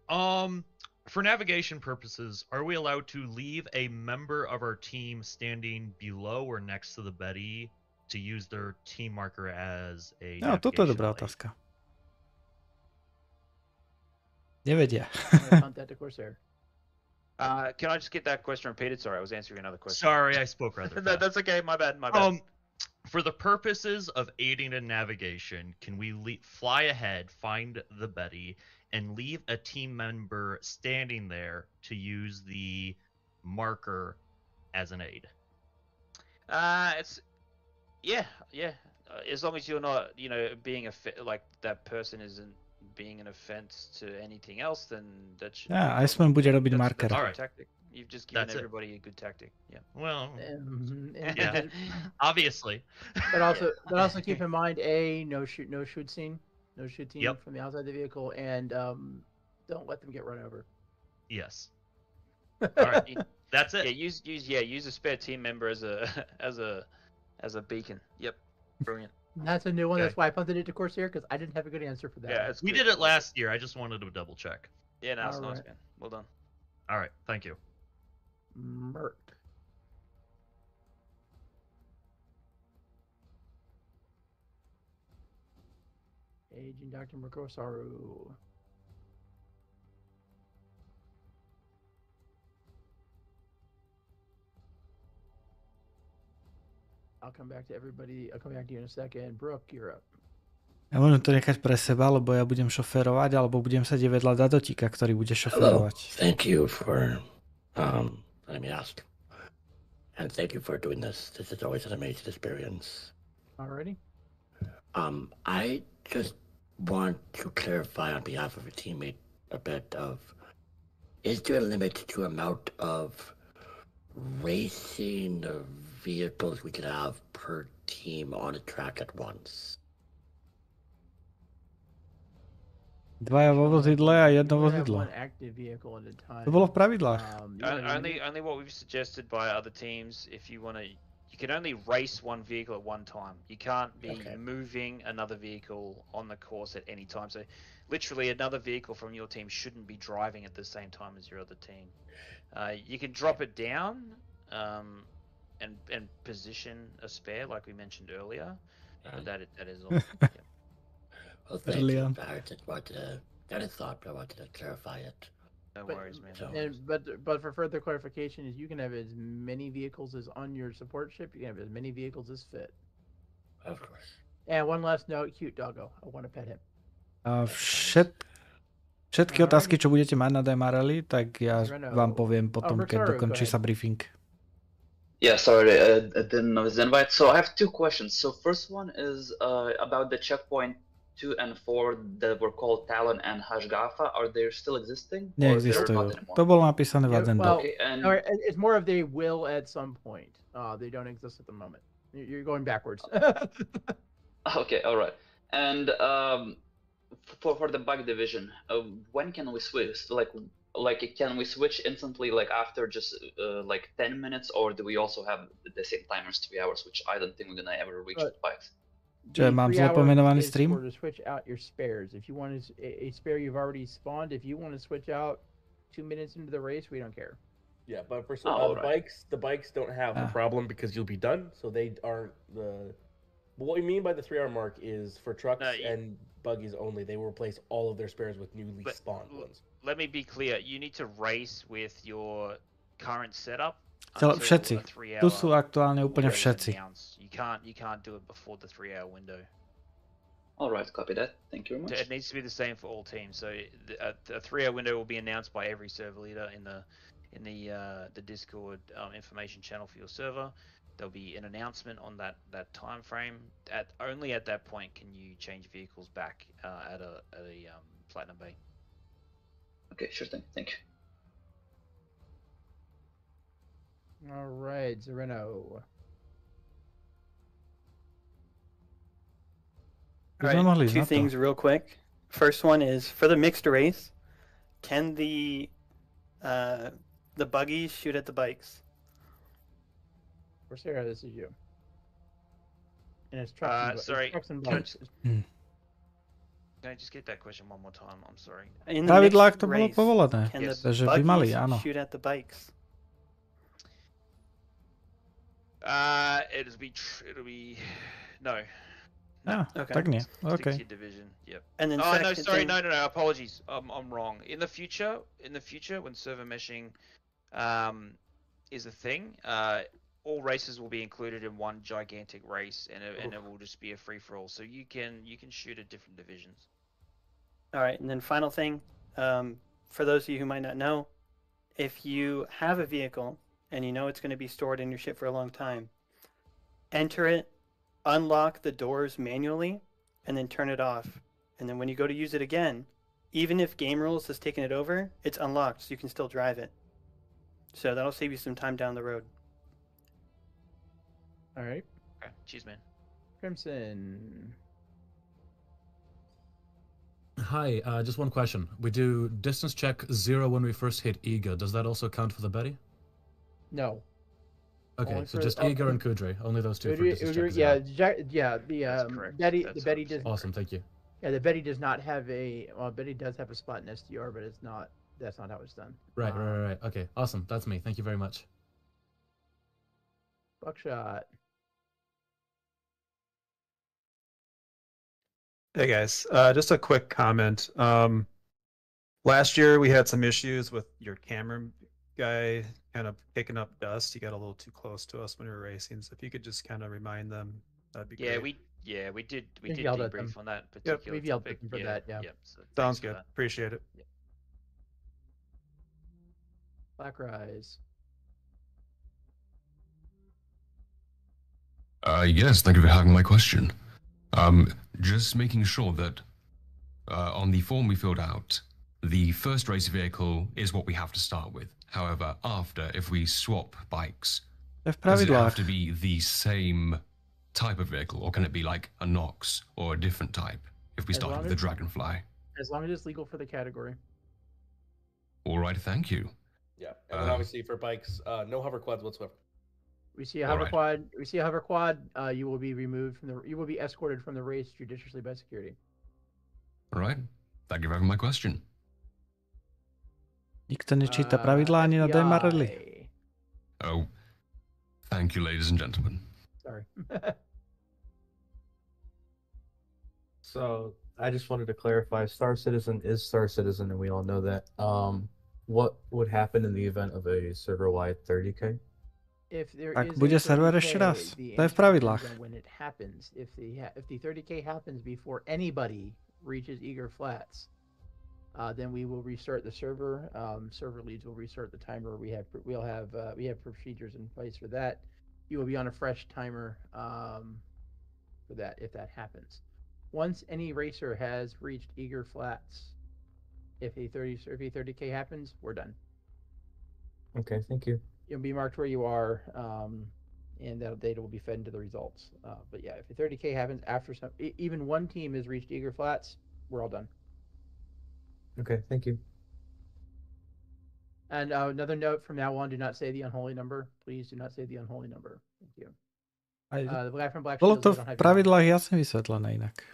For navigation purposes, are we allowed to leave a member of our team standing below or next to the Betty to use their team marker as a No, toto je navigation dobrá light? otázka. Nevedia. Can I just get that question repeated? Sorry, I was answering another question. Sorry, I spoke rather fast. That's okay. My bad. My bad. For the purposes of aiding in navigation, can we fly ahead, find the Betty, and leave a team member standing there to use the marker as an aid? It's yeah. As long as you're not, being like that person isn't being an offense to anything else, then that should. Ja, Iceman bude robiť marker. That's a good tactic. You've just given everybody a good tactic. Yeah. Well, yeah. Obviously. But also keep in mind no shoot scene from the outside of the vehicle, and don't let them get run over. Yes. All right. That's it. Yeah, use a spare team member as a beacon. Yep. Brilliant. That's a new one. That's why I punted it to Corsair, because I didn't have a good answer for that. Yeah, we did it last year. I just wanted to double check. Yeah, no, it's All nice, right. man. Well done. All right. Thank you. Merc. Aging Dr. Murkosaru. I'll come back to everybody. I'll come back to you in a second. Brooke, you're up. Ja môžem to nechať pre seba, lebo ja budem šoférovať, alebo budem sedieť vedľa Dadotika, ktorý bude šoférovať. Hello. Thank you for letting me ask. And thank you for doing this. This is always an amazing experience. Alrighty. I just want to clarify on behalf of a teammate a bit of, is there a limit to amount of racing vehicles we could have per team on a track at once? Dvaja vo vozidle a jedno vozidlo. One active vehicle at a time. To bolo v pravidlách. Only what we've suggested by other teams. If you want to, you can only race one vehicle at one time. You can't be moving another vehicle on the course at any time. So, literally, another vehicle from your team shouldn't be driving at the same time as your other team. You can drop it down and position a spare, like we mentioned earlier. But that is all. Yeah. Well, thank you. I just wanted to get a thought, but I wanted to clarify it. No worries, man. But for further clarification, is you can have as many vehicles as on your support ship. You can have as many vehicles as fit. Of course. And one last note, cute doggo. I want to pet him. Všetky otázky, čo budete mať na Daymar Rally, tak ja vám poviem potom, keď dokončí sa briefing. Yeah, sorry, I didn't know his invite. So I have two questions. So first one is about the checkpoint 2 and 4 that were called Talon and Hashgafa. Are they still existing? Neexistujú. To bolo napísané v addendum. Well, it's more of they will at some point. They don't exist at the moment. You're going backwards. Okay, all right. And for the bug division, when can we switch? Like can we switch instantly, like after just like 10 minutes, or do we also have the same timers 3 hours, which I don't think we're gonna ever reach with bikes? Čiže mám zle pomenovaný stream? To switch out your spares. If you want a spare you've already spawned, if you want to switch out 2 minutes into the race, we don't care. Yeah, but for the bikes don't have a problem because you'll be done, so they aren't But what we mean by the 3-hour mark is for trucks and buggies only. They will replace all of their spares with newly spawned ones. Let me be clear. You need to race with your current setup. Všetci. Tu sú aktuálne úplne všetci. You can't do it before the 3-hour window. All right, copy that. Thank you very much. It needs to be the same for all teams. So a 3-hour window will be announced by every server leader in the Discord information channel for your server. There'll be an announcement on that time frame. Only at that point can you change vehicles back at a Platinum Bay. Okay, sure thing. Thank you. All right, Zerino. All right, two things real quick. First one is for the mixed race, can the buggies shoot at the bikes? For Sarah, this is you. And it's trucks sorry. Trucks and bikes. Can I just get that question one more time? I'm sorry. In the Pravidlách mixed to bolo race, povolené, can the takže by mali, buggies áno. shoot at the bikes? It'll be no. Okay. Tak nie. Okay. Stick to your division. Yep. And then no, sorry, no. Apologies. I'm wrong. In the future, when server meshing is a thing, all races will be included in one gigantic race, and it will just be a free for all. So you can shoot at different divisions. All right, and then final thing, for those of you who might not know, if you have a vehicle and you know it's going to be stored in your ship for a long time, enter it, unlock the doors manually, and then turn it off. And then when you go to use it again, even if Game Rules has taken it over, it's unlocked, so you can still drive it. So that'll save you some time down the road. All right. Okay. Cheers, man. Crimson. Hi, just one question. We do distance check 0 when we first hit Eager. Does that also count for the Betty? No. Okay, Only so for- just Eager and Kudre. Only those two for distance check 0. Yeah. The Betty does. Awesome, thank you. Yeah, the Betty does not have a. Well, Betty does have a spot in SDR, but it's not. That's not how it's done. Right. Okay, awesome. That's me. Thank you very much. Buckshot. Hey guys, just a quick comment. Last year we had some issues with your camera guy kind of kicking up dust. He got a little too close to us when we were racing. So if you could just kind of remind them, that'd be great. We did We've yelled at debrief them. on that particular Yep, we've yelled topic. at them for that. Yeah. Yep, so Sounds thanks for good. that. Appreciate it. Black Rise. Yes, thank you for having my question. Just making sure that on the form we filled out, the first race vehicle is what we have to start with. However, after, if we swap bikes, does it have to be the same type of vehicle, or can it be like a Nox or a different type if we As start long with the as- Dragonfly? As long as it's legal for the category. All right, thank you. Yeah, and then obviously for bikes, no hover quads whatsoever. We see a All hover right. quad. We see a hover quad. You will be removed from the. You will be escorted from the race judiciously by security. All right, thank you for having my question. Nikto nečíta pravidlá ani na Daymar Rally. Oh, thank you, ladies and gentlemen. Sorry. So I just wanted to clarify, Star Citizen is Star Citizen, and we all know that. What would happen in the event of a server-wide 30K? If there Tak is bude a server 30K, ešte raz. the To je v answer pravidlách. depends on when it happens. If the 30K happens before anybody reaches Eager Flats, then we will restart the server. Server leads will restart the timer. We have procedures in place for that. You will be on a fresh timer for that if that happens. Once any racer has reached Eager Flats, if a 30K happens, we're done. Okay, thank you. You'll be marked where you are, and that data will be fed into the results. But yeah, if a 30K happens after even one team has reached Eager Flats, we're all done. Okay, thank you. And another note from now on: do not say the unholy number. Please do not say the unholy number. Thank you. The guy from Black Bolo Shields, to we v don't have your pravidlách jasne vysvetlené inak.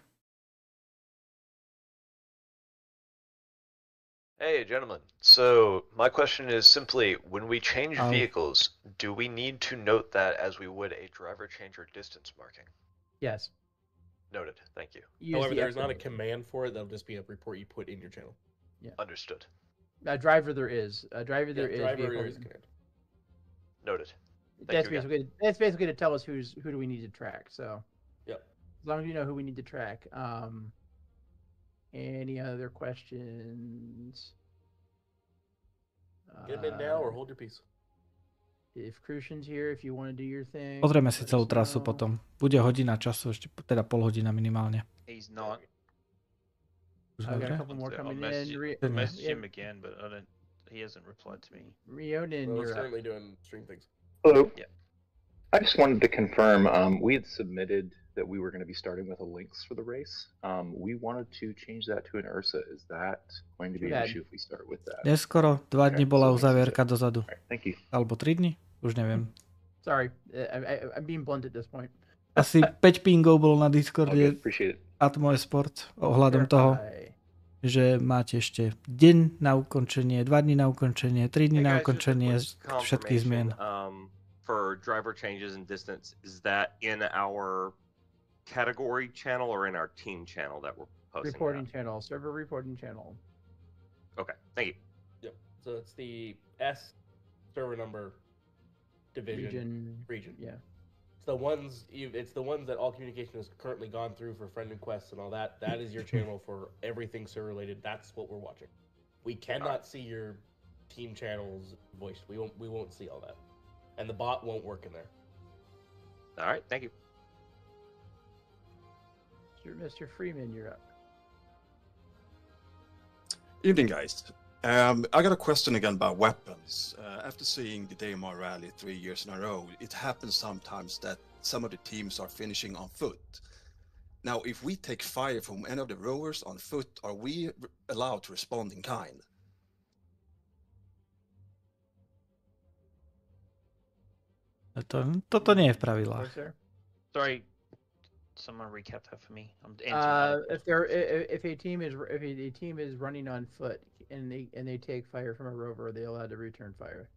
Hey, gentlemen. So, my question is simply, when we change Ow. vehicles, do we need to note that as we would a driver change or distance marking? Yes. Noted. Thank you. However, there's not a command for it. That'll just be a report you put in your channel. Yeah. Understood. Driver there is. Driver there is. Driver vehicle. is command. Noted. That's basically to tell us who do we need to track. So. Yep. As long as you know who we need to track. Any other questions? Get them in now or hold your peace. If Crucian's here, if you want to do your thing. Pozrieme si celú trasu potom. Bude hodina času, ešte teda pol hodina minimálne. He's not. I got a couple more coming in. I messaged him again, but he hasn't replied to me. Rionin, Well, you're we're up. certainly doing stream things. Hello. Yeah. I just wanted to confirm, we had submitted that we were going to be starting with a links for the race. We wanted to change that to an Ursa. Is that going to be an issue if we start with that? Neskoro, 2 dní bola uzavierka dozadu. Thank you. Alebo 3 dní? Už neviem. Sorry, I'm being blunt at this point. Asi 5 pingov bolo na Discorde Atmo Sport ohľadom toho, že máte ešte deň na ukončenie, 2 dní na ukončenie, 3 dní na ukončenie všetkých zmien. For driver changes and distance, is that in our category channel or in our team channel that we're posting? Reporting channel, server reporting channel. Okay, thank you. Yep. So it's the S server number division region. Yeah. It's the ones it's the ones that all communication has currently gone through for friend requests and all that. That is your channel for everything server related. That's what we're watching. We cannot see your team channels voiced. We won't see all that. And the bot won't work in there. All right, thank you. Mr. Freeman, you're up. Evening, guys. I got a question again about weapons. After seeing the Daymar Rally 3 years in a row, it happens sometimes that some of the teams are finishing on foot. Now, if we take fire from any of the rowers on foot, are we allowed to respond in kind? Toto nie je v pravidlách. Sorry, someone recap that for me. If a team is running on foot and they take fire from a rover, are they allowed to return fire?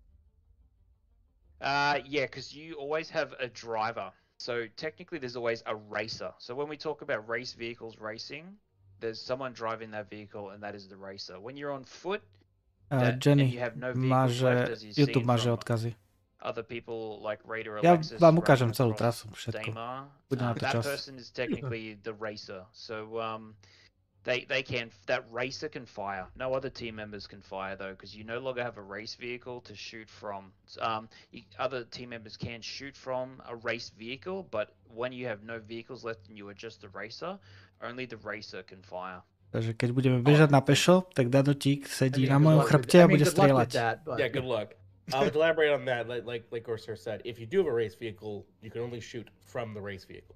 Yeah, because you always have a driver. So technically, there's always a racer. So when we talk about race vehicles racing, there's someone driving that vehicle, and that is the racer. When you're on foot, Jenny, and you have no vehicles left, as you've YouTube seen máže from odkazy. other people like Raider Ja Alexis, vám ukážem running celú across trasu, všetko. Daymar, Bude na to that čas. person is technically the racer. So that racer can fire. No other team members can fire though, because you no longer have a race vehicle to shoot from. Other team members can shoot from a race vehicle, but when you have no vehicles left and you are just the racer, only the racer can fire. Takže keď budeme bežať na pešo, tak Dadotík sedí na mojom chrbte a bude strieľať. Yeah, good luck. I would elaborate on that, like Corsair said. If you do have a race vehicle, you can only shoot from the race vehicle.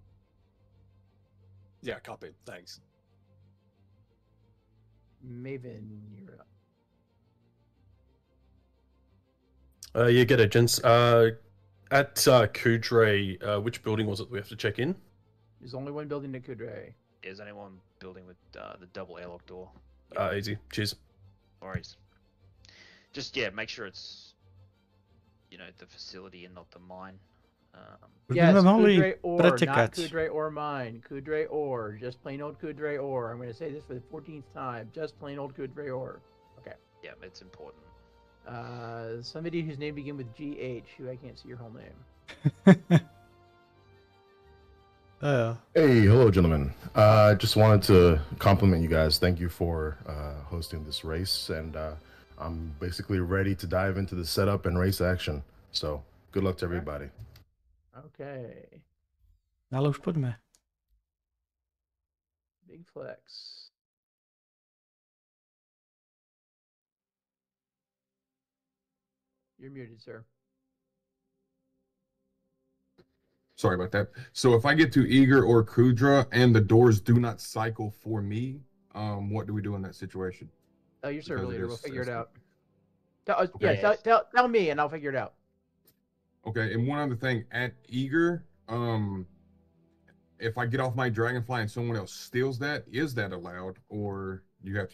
Yeah, copy. Thanks. Maven, you're up. Yeah, good day, gents. At Kudre, which building was it we have to check in? There's only one building at Kudre. Is anyone building with the double airlock door? Easy. Cheers. No worries. Just make sure it's the facility and not the mine. Yes, Kudre ore, not Kudre ore mine. Kudre ore, just plain old Kudre ore. I'm going to say this for the 14th time. Just plain old Kudre ore. Okay. Yeah, it's important. Somebody whose name begins with GH, who I can't see your whole name. Hey, hello, gentlemen. Just wanted to compliment you guys. Thank you for hosting this race, and I'm basically ready to dive into the setup and race action. So, good luck to everybody. Okay. Ale už poďme. Big flex. You're muted, sir. Sorry about that. So if I get to Eager or Kudra and the doors do not cycle for me, what do we do in that situation? Oh, your server leader. We'll figure it out. Okay. Yeah, tell me and I'll figure it out. Okay, and one other thing, at Eager, if I get off my dragonfly and someone else steals that, is that allowed, or you have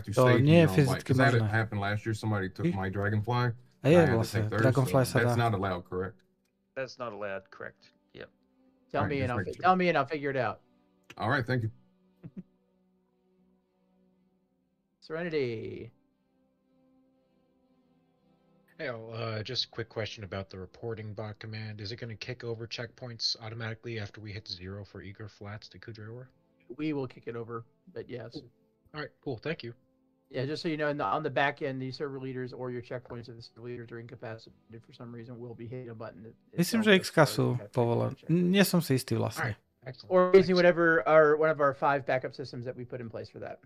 to stay nie je on fyzicky bike? Because that možné. happened last year. Somebody took my dragonfly. A je I had to vlastne, take theirs, dragonfly so sa dá. that's not allowed, correct? That's not allowed, correct? Yep. Tell me and I'll figure it out. All right, thank you. Serenity. Hey, just a quick question about the reporting bot command. Is it going to kick over checkpoints automatically after we hit 0 for eager flats to Kudrower? We will kick it over, but yes. All right, cool. Thank you. Yeah, just so you know, on the back end, these server leaders or your checkpoints if the server leaders are incapacitated for some reason will be hitting a button. Myslím, že XK sú povolené. Nie som si istý vlastne. Or using one of our 5 backup systems that we put in place for that.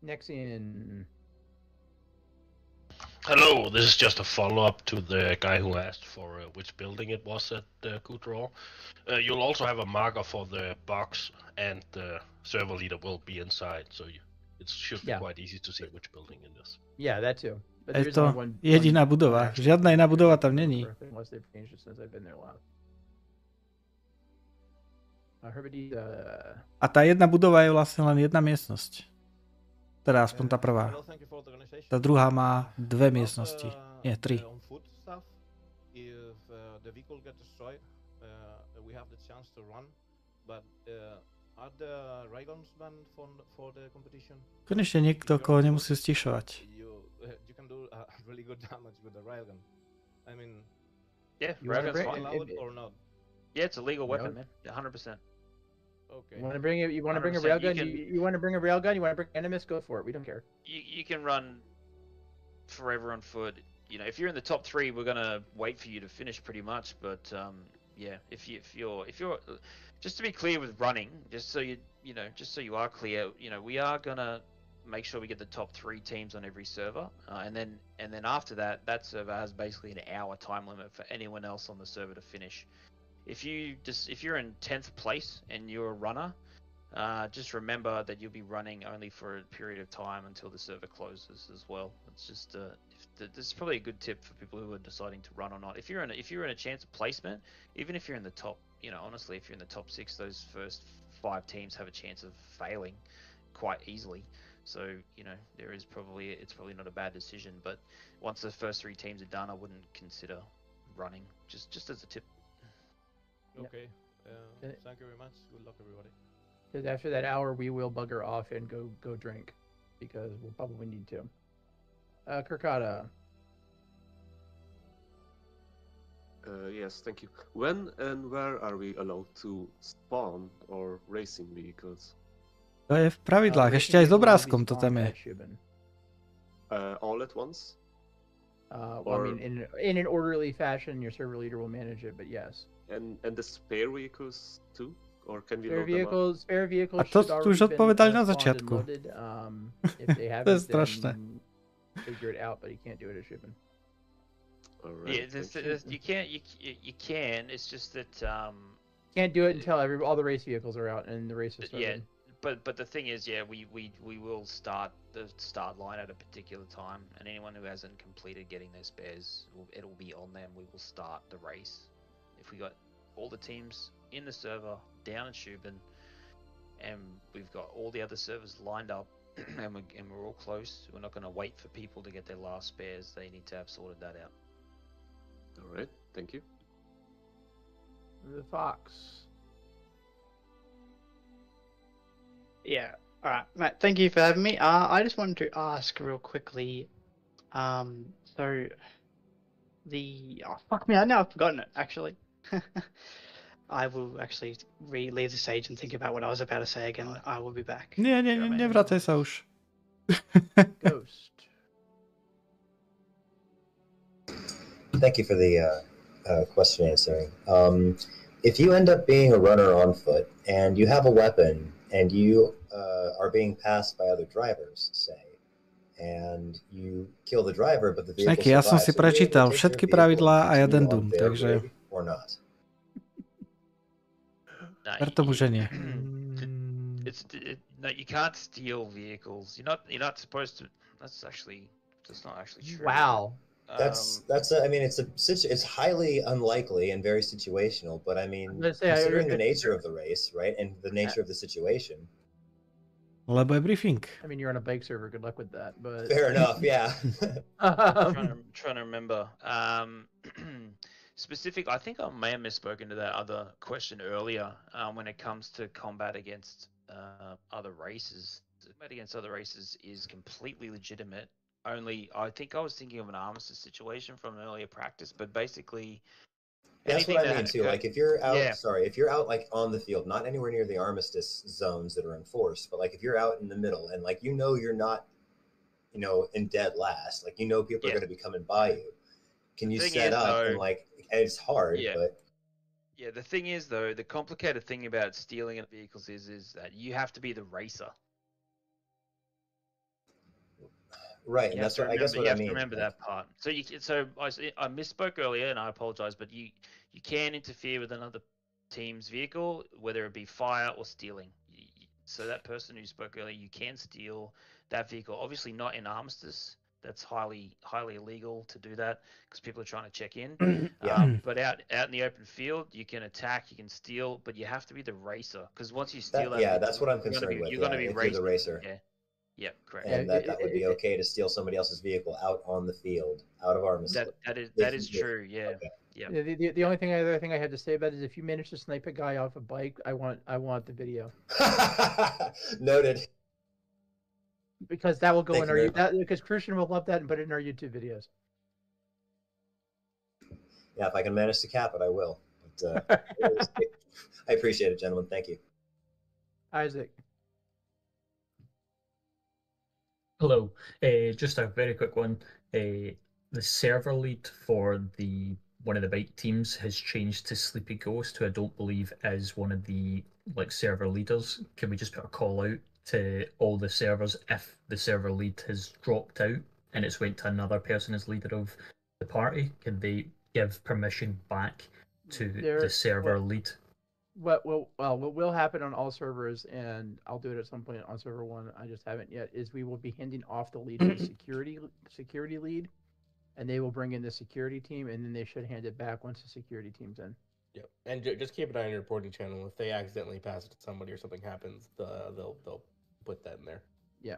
Next in. Hello, this is just a follow-up to the guy who asked for which building it was at Kudrow. You'll also have a marker for the box, and the server leader will be inside, so it should be quite easy to see which building it is. Yeah, that too. But Je to jediná budova. Žiadna iná budova tam není. Unless they've changed it since I've been there last. A tá jedna budova je vlastne len jedna miestnosť. Teda aspoň tá prvá. Tá druhá má 2 miestnosti. Nie, 3. Konečne niekto, koho nemusí stišovať. Yeah, railgun's fine. Yeah, it's a legal weapon, man. 100%. Okay. You want to bring a railgun? You want to bring a railgun? You want to bring animus? Go for it. We don't care. You can run forever on foot. You know, if you're in the top 3, we're gonna wait for you to finish pretty much. But yeah, if you're just to be clear with running, just so you are clear, we are gonna make sure we get the top 3 teams on every server, and then after that server has basically an hour time limit for anyone else on the server to finish. If you're in 10th place and you're a runner, just remember that you'll be running only for a period of time until the server closes as well. It's just this is probably a good tip for people who are deciding to run or not. If you're in a chance of placement, even if you're in the top, honestly, if you're in the top 6, those first 5 teams have a chance of failing quite easily. So it's probably not a bad decision. But once the first 3 teams are done, I wouldn't consider running. Just as a tip. Okay. Thank you very much. Good luck, everybody. Because after that hour, we will bugger off and go drink, because we'll probably need to. Kirkata. Yes, thank you. When and where are we allowed to spawn or racing vehicles? To je v pravidlách, ešte aj s obrázkom to tam je. All at once? Well, I mean, in an orderly fashion, your server leader will manage it, but yes. And the spare vehicles too? Or can we spare vehicles a to tu už odpovedali na začiatku. To je strašné. Figure it out, but you can't do it as shipping. Right, yeah, you can. It's just that can't do it until all the race vehicles are out and the race is started. Yeah, but the thing is, we will start the start line at a particular time, and anyone who hasn't completed getting their spares, it'll be on them. We will start the race. If we got all the teams in the server down in Shubin, and we've got all the other servers lined up, and we're all close, we're not going to wait for people to get their last spares. They need to have sorted that out. All right, thank you. The Fox. Yeah. All right, Matt. Thank you for having me. I just wanted to ask real quickly. So fuck me, now I've forgotten it actually. I will actually leave the stage and think about what I was about to say again. I will be back. Nie wracaj sa už. Ghost. Thank you for the question answering. If you end up being a runner on foot and you have a weapon and you are being passed by other drivers, say, and you kill the driver, but the vehicle survives, ja som si prečítal všetky pravidlá a jeden dům, takže ver tomu, že nie. No, you can't steal vehicles. You're not supposed to. That's not actually true. Wow. It's highly unlikely and very situational, but I mean, considering the nature of the race, right, and the nature of the situation. Lebo je briefing. I mean, you're on a bike server. Good luck with that. But Fair enough. Yeah. Trying to remember. Specific, I think I may have misspoken to that other question earlier. When it comes to combat against other races, combat against other races is completely legitimate. Only, I think I was thinking of an armistice situation from an earlier practice, but basically. That's what I mean too. Like if you're out, if you're out like on the field, not anywhere near the armistice zones that are enforced, but like if you're out in the middle and like you're not, in dead last, like people are going to be coming by you. Can you set up and like it's hard, but yeah. The thing is though, the complicated thing about stealing vehicles is that you have to be the racer. Right, and that's what I guess what I mean. Remember that part. So I misspoke earlier, and I apologize, but you can interfere with another team's vehicle, whether it be fire or stealing. So that person who spoke earlier, you can steal that vehicle. Obviously, not in armistice. That's highly illegal to do that because people are trying to check in. But out in the open field, you can attack, you can steal, but you have to be the racer because once you steal that's what I'm concerned with. You're going to be the racer. Yeah. Yeah, correct. And that would be okay to steal somebody else's vehicle out on the field, out of armistice. That is true. Yeah. Okay. Yeah. The only other thing I had to say about it is if you manage to snipe a guy off a bike, I want the video. Noted. Because that will go in our because Christian will love that and put it in our YouTube videos. Yeah, if I can manage to cap it, I will. But, I appreciate it, gentlemen. Thank you. Isaac. Hello. Just a very quick one. The server lead for one of the bike teams has changed to Sleepy Ghost, who I don't believe is one of the server leaders. Can we just put a call out to all the servers if the server lead has dropped out and it's went to another person as leader of the party? Can they give permission back to the server lead? What will happen on all servers, and I'll do it at some point on server 1, I just haven't yet, is we will be handing off the lead to the security lead, and they will bring in the security team, and then they should hand it back once the security team's in. Yep, and just keep an eye on your reporting channel. If they accidentally pass it to somebody or something happens, they'll put that in there. Yeah.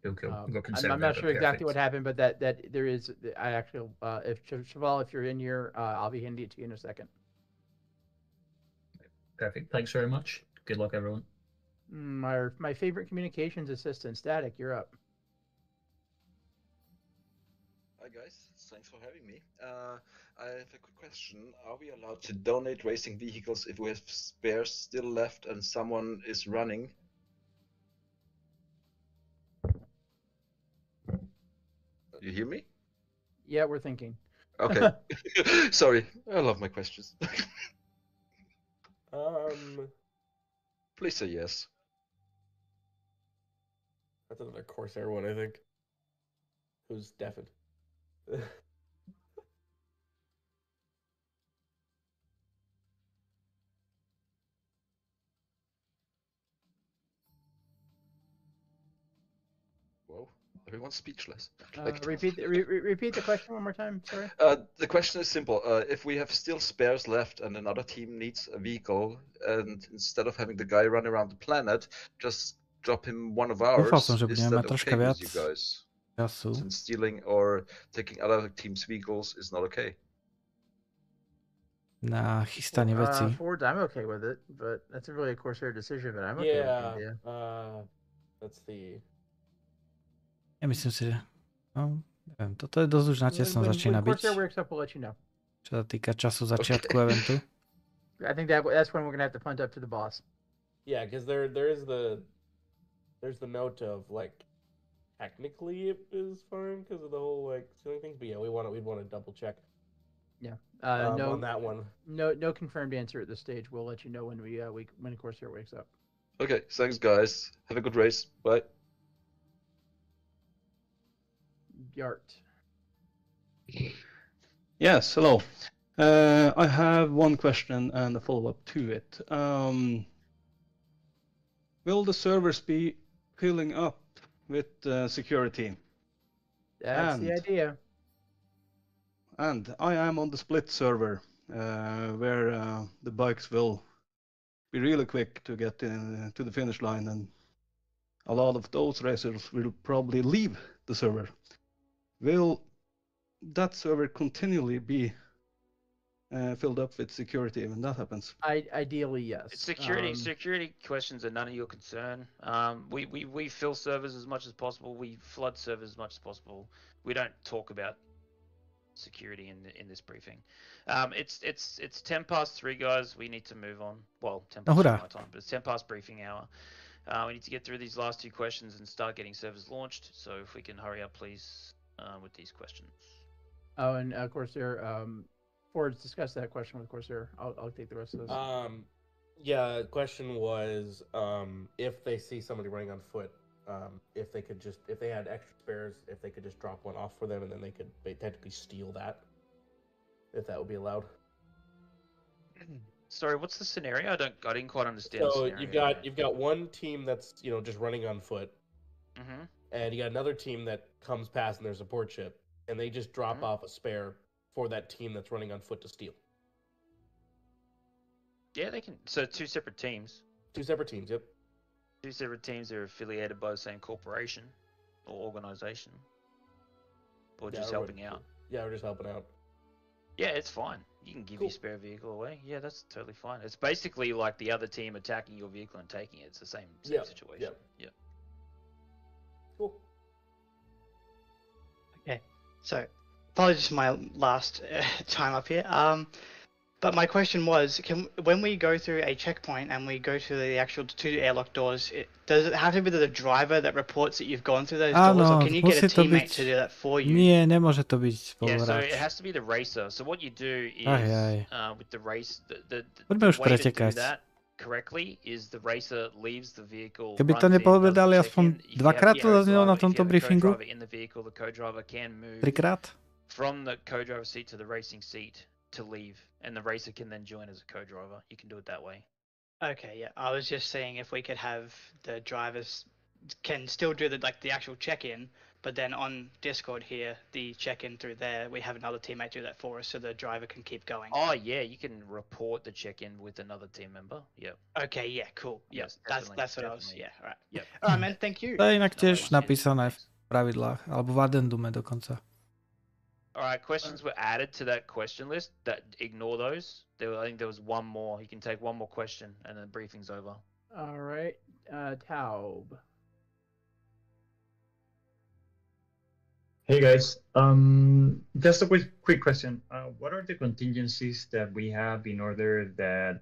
Okay. I'm not sure exactly what happened, but that there is. I actually, if Cheval, if you're in here, I'll be handing it to you in a second. Perfect. Thanks very much. Good luck, everyone. My favorite communications assistant, Static, you're up. Hi guys, thanks for having me. I have a quick question. Are we allowed to donate racing vehicles if we have spares still left and someone is running? You hear me? Yeah, we're thinking. Okay. Sorry, I love my questions. Please say yes. That's another Corsair one, I think. Who's deafened. Whoa, everyone's speechless. Repeat the question one more time. Sorry. The question is simple. If we have still spares left and another team needs a vehicle, and instead of having the guy run around the planet, just drop him one of ours, is that okay with you guys? Since stealing or taking other teams' vehicles is not okay. Na chystanie veci. Ford, I'm okay with it, but that's really a Corsair decision, but I'm okay with it. That's the... Ja myslím si, že neviem, toto je dosť už natesno začína byť. Corsair works up, we'll let you know. Čo sa týka času začiatku eventu. I think that's when we're gonna have to punt up to the boss. Yeah, because there's the note of like technically it is fine because of the whole like stealing things, but yeah, we'd want to double check. Yeah. No, on that one. No confirmed answer at this stage. We'll let you know when when Corsair wakes up. Okay, thanks guys. Have a good race. Bye. Yart. Yes, hello. I have one question and a follow-up to it. Will the servers be filling up with security? That's the idea. And I am on the split server, where the bikes will be really quick to get to the finish line, and a lot of those racers will probably leave the server. Will that server continually be filled up with security when that happens? Ideally, yes. Security questions are none of your concern. We fill servers as much as possible. We flood servers as much as possible. We don't talk about security in this briefing. It's 3:10, guys. We need to move on. Well, 10:00 my time, but it's 10 past briefing hour. We need to get through these last 2 questions and start getting servers launched. So if we can hurry up, please, with these questions. Oh, and of course, Ford's discussed that question with Corsair. I'll take the rest of those. Yeah, the question was if they see somebody running on foot, if they had extra spares, if they could just drop one off for them, and then they could technically steal that, if that would be allowed. Sorry, what's the scenario? I didn't quite understand. So the scenario. you've got one team that's just running on foot, and you got another team that comes past in their support ship, and they just drop off a spare for that team that's running on foot to steal. Yeah, they can. So 2 separate teams. 2 separate teams. Yep. 2 separate teams are affiliated by the same corporation or organization, or just helping out. Yeah, we're just helping out. Yeah, it's fine. You can give your spare vehicle away. Yeah, that's totally fine. It's basically like the other team attacking your vehicle and taking it. It's the same situation. Yeah. Cool. Okay, so apologies for my last time up here. But my question was, when we go through a checkpoint and we go to the actual 2 airlock doors, does it have to be the driver that reports that you've gone through those doors, or can you get a teammate to do that for you? Nie, nemôže to byť Yeah, so spoluhráč. it has to be the racer. So what you do is with the race, the Poďme už way to do pretekať. that correctly is the racer leaves the vehicle. Keby to nepovedali aspoň dvakrát to zaznelo na tomto briefingu? Trikrát? From the co-driver seat to the racing seat to leave, and the racer can then join as a co-driver. You can do it that way. Okay, yeah. I was just saying if we could have the drivers can still do the actual check-in, but then on Discord here, the check-in through there, we have another teammate do that for us, so the driver can keep going. Oh yeah, you can report the check-in with another team member. Yep. Okay, yeah, cool. Yep, Yes, that's definitely, what I was. Yeah, right. Yep. Alright, man. Thank you. To je inak tiež napísané v pravidlách, alebo v addendume dokonca. Alright, questions were added to that question list. That ignore those. I think there was one more. You can take one more question, and then the briefing's over. All right, Taub. Hey guys, just a quick question. What are the contingencies that we have in order that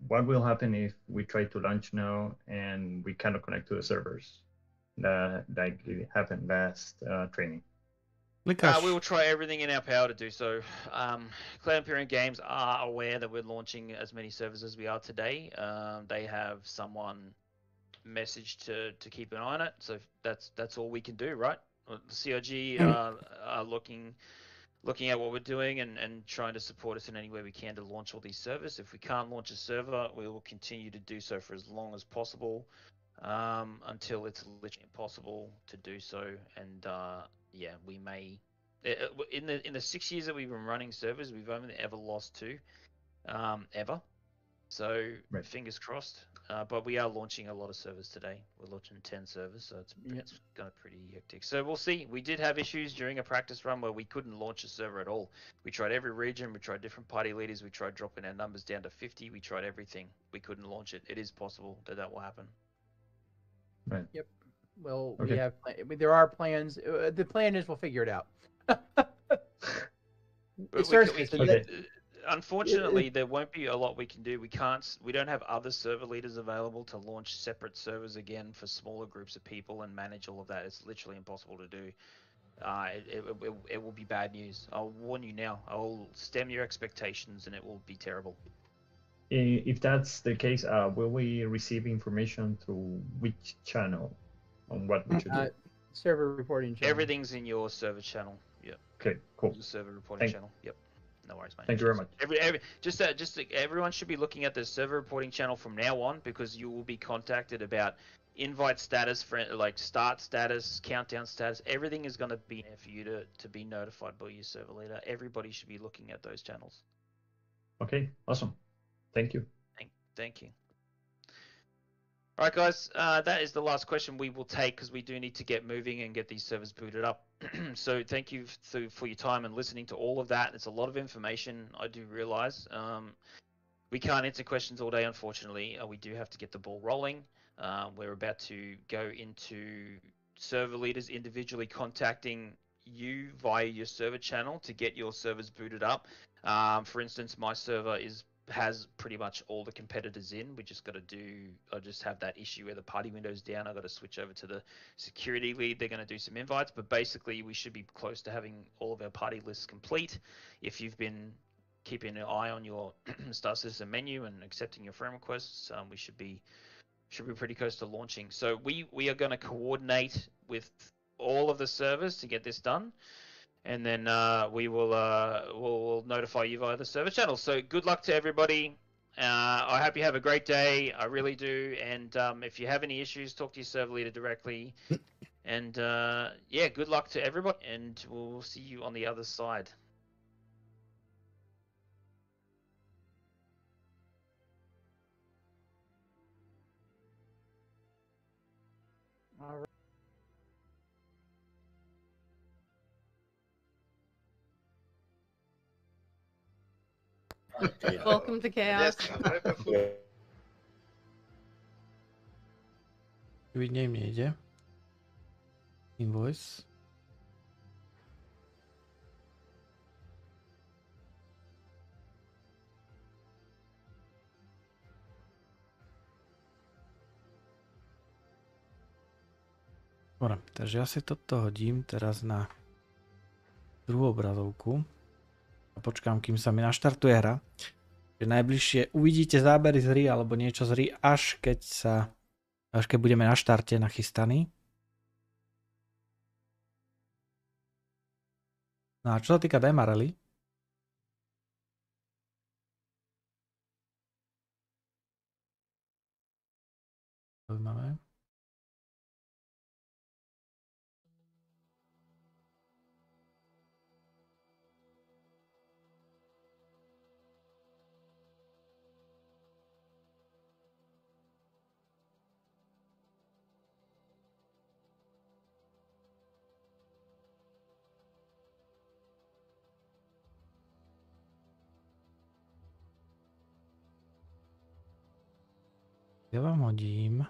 what will happen if we try to launch now and we cannot connect to the servers that happened last training? We will try everything in our power to do so. Cloud Imperium Games are aware that we're launching as many servers as we are today. They have someone messaged to keep an eye on it, so that's all we can do, right? The CRG are looking at what we're doing and trying to support us in any way we can to launch all these servers. If we can't launch a server, we will continue to do so for as long as possible, until it's literally impossible to do so. And yeah, we may in the 6 years that we've been running servers, we've only ever lost 2, ever. So fingers crossed. But we are launching a lot of servers today. We're launching 10 servers, so it's kind of pretty hectic. So we'll see. We did have issues during a practice run where we couldn't launch a server at all. We tried every region. We tried different party leaders. We tried dropping our numbers down to 50. We tried everything. We couldn't launch it. It is possible that will happen. Right. Yep. Well, we have. There are plans. The plan is we'll figure it out. Unfortunately, there won't be a lot we can do. We don't have other server leaders available to launch separate servers again for smaller groups of people and manage all of that. It's literally impossible to do. It will be bad news. I'll warn you now. I'll stem your expectations, and it will be terrible. If that's the case, will we receive information through which channel on what we should do? Server reporting channel. Everything's in your server channel. Yep. Okay, cool. The server reporting channel. Yep. No worries, mate. Thank you very much. Everyone should be looking at the server reporting channel from now on, because you will be contacted about invite status, for like start status, countdown status. Everything is going to be there for you to be notified by your server leader. Everybody should be looking at those channels. Okay, awesome. Thank you. Thank you. All right, guys, that is the last question we will take because we do need to get moving and get these servers booted up. So thank you for your time and listening to all of that. It's a lot of information, I do realize. We can't answer questions all day, unfortunately. We do have to get the ball rolling. We're about to go into server leaders individually contacting you via your server channel to get your servers booted up. For instance, my server has pretty much all the competitors in. We just got to I just have that issue where the party window's down. I got to switch over to the security lead. They're going to do some invites, but basically we should be close to having all of our party lists complete. If you've been keeping an eye on your Star Citizen menu and accepting your friend requests, we should be pretty close to launching. So we are going to coordinate with all of the servers to get this done. And then we'll notify you via the server channel. So good luck to everybody. I hope you have a great day. I really do. And if you have any issues, talk to your server leader directly. And yeah, good luck to everybody. And we'll see you on the other side. All right. Welcome to chaos. Vidnie mne ide. Invoice. Dobre, takže ja si toto hodím teraz na druhú obrazovku. A počkám, kým sa mi naštartuje hra. Že najbližšie uvidíte zábery z hry alebo niečo z hry, až keď budeme na štarte nachystaní. No a čo sa týka Daymar Rally, máme. Ja vám hodím.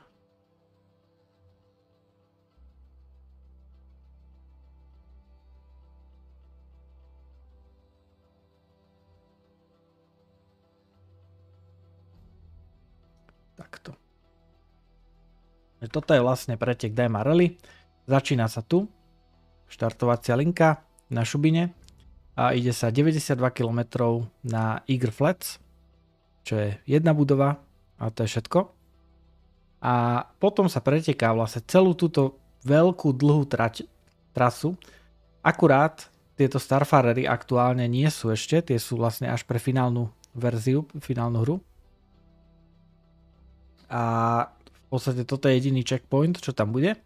Takto. Toto je vlastne pretek Daymar Rally. Začína sa tu. Štartovacia linka na Šubine. A ide sa 92 km na Eager Flats, čo je jedna budova. A to je všetko. A potom sa preteká vlastne celú túto veľkú dlhú trasu. Akurát tieto Starfarery aktuálne nie sú ešte, tie sú vlastne až pre finálnu verziu, finálnu hru. A v podstate toto je jediný checkpoint, čo tam bude.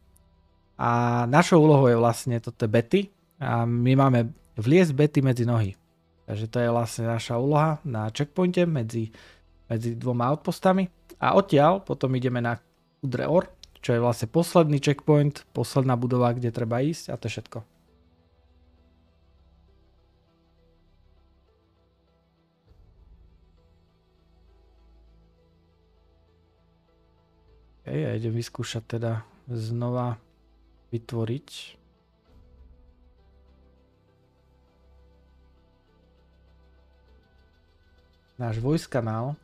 A našou úlohou je vlastne toto bety. A my máme vliesť bety medzi nohy. Takže to je vlastne naša úloha na checkpointe medzi dvoma outpostami. A odtiaľ potom ideme na Or, čo je vlastne posledný checkpoint, posledná budova, kde treba ísť a to je všetko. Ja idem vyskúšať teda znova vytvoriť náš voice kanál.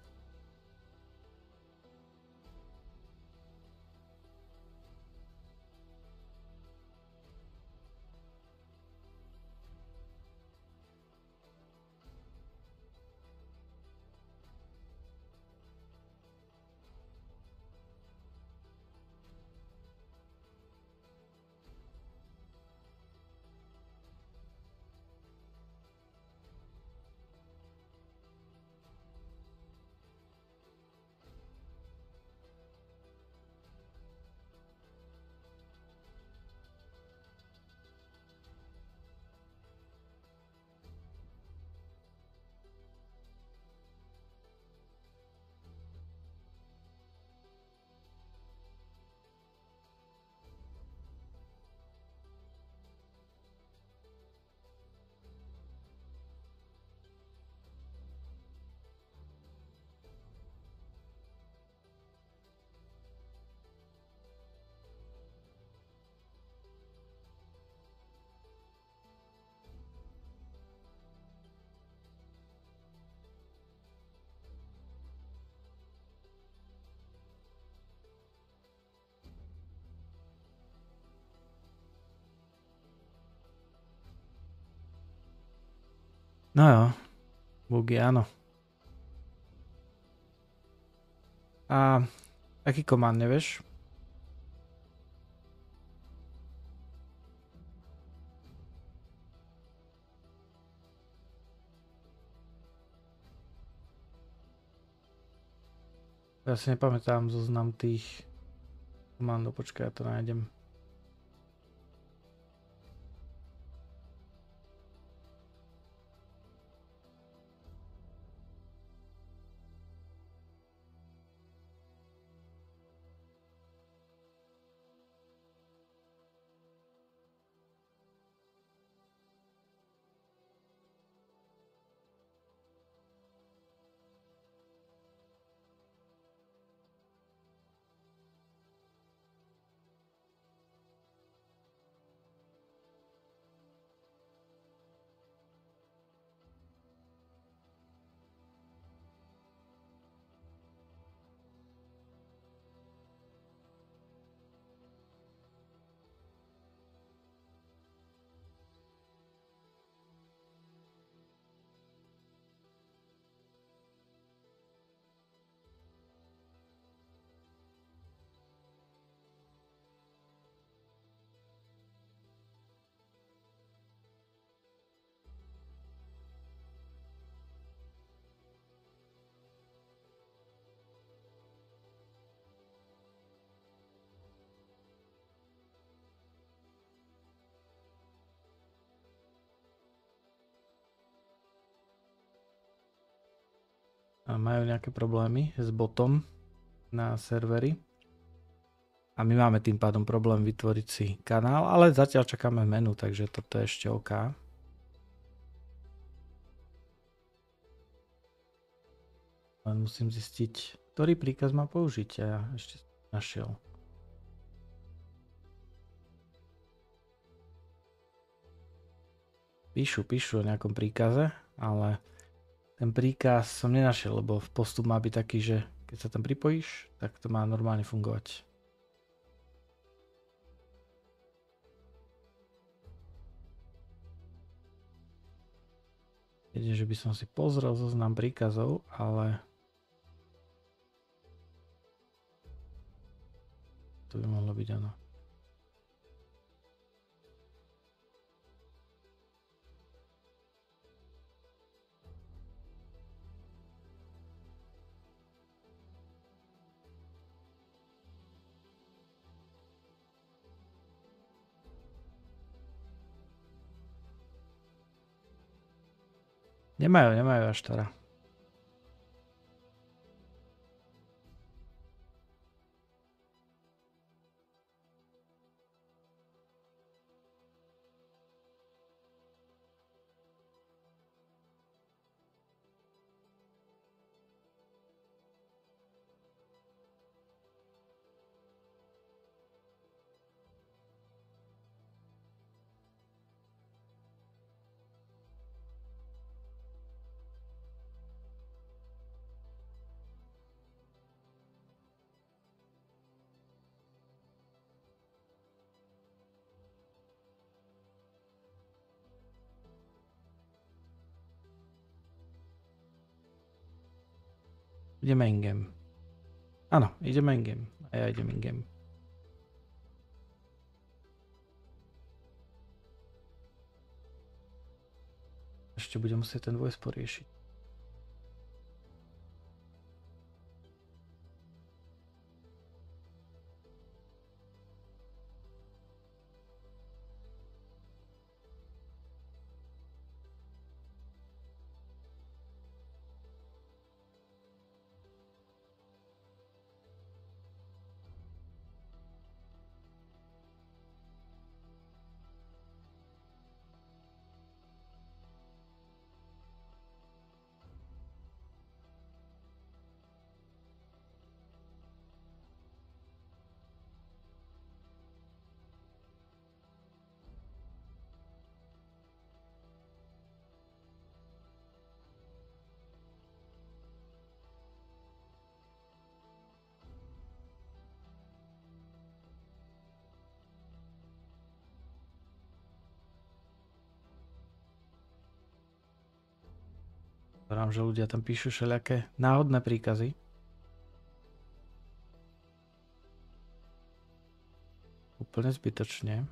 No jo, bugy áno. A aký komand nevieš? Ja si nepamätám zoznam tých komandov, počkaj, ja to nájdem. A majú nejaké problémy s botom na serveri. A my máme tým pádom problém vytvoriť si kanál, ale zatiaľ čakáme menu, takže toto je ešte OK. Len musím zistiť, ktorý príkaz má použiť a ja ešte našiel. Píšu o nejakom príkaze, ale ten príkaz som nenašiel, lebo postup má byť taký, že keď sa tam pripojíš, tak to má normálne fungovať. Jedine, že by som si pozrel zoznam príkazov, ale to by mohlo byť áno. Nemajú až teda. Ideme in-game. Áno, ideme in-game. A ja idem in-game. Ešte budem musieť ten voice poriešiť. Pozerám, že ľudia tam píšu všelijaké náhodné príkazy. Úplne zbytočne.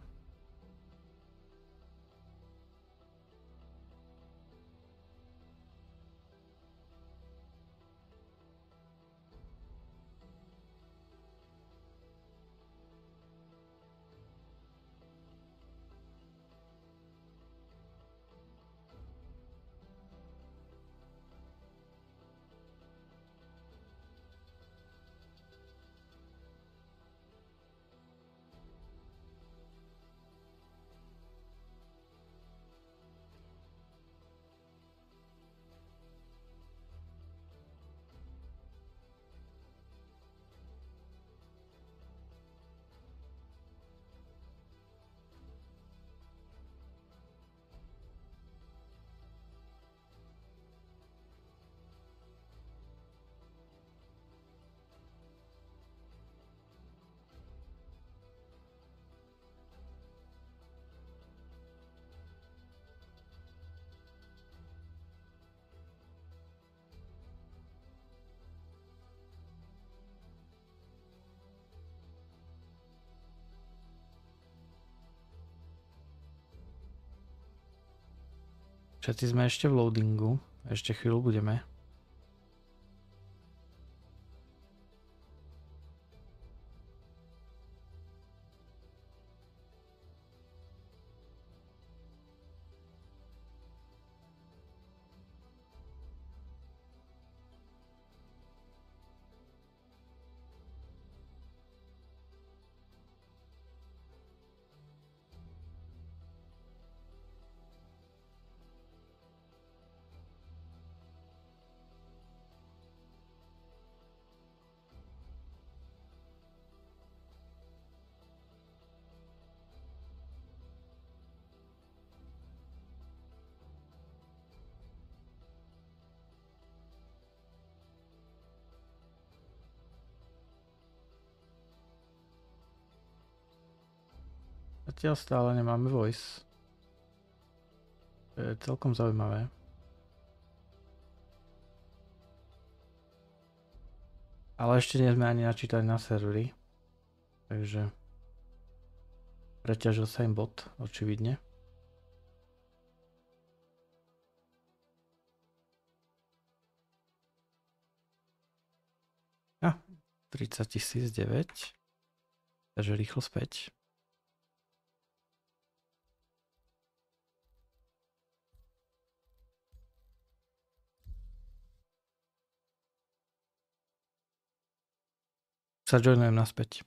Všetci sme ešte v loadingu. Ešte chvíľu budeme. Zatiaľ stále nemáme voice. To je celkom zaujímavé. Ale ešte nie sme ani načítali na serveri. Takže preťažil sa im bot, očividne. A, 30 009. Takže rýchlo späť. Sa joinujem naspäť.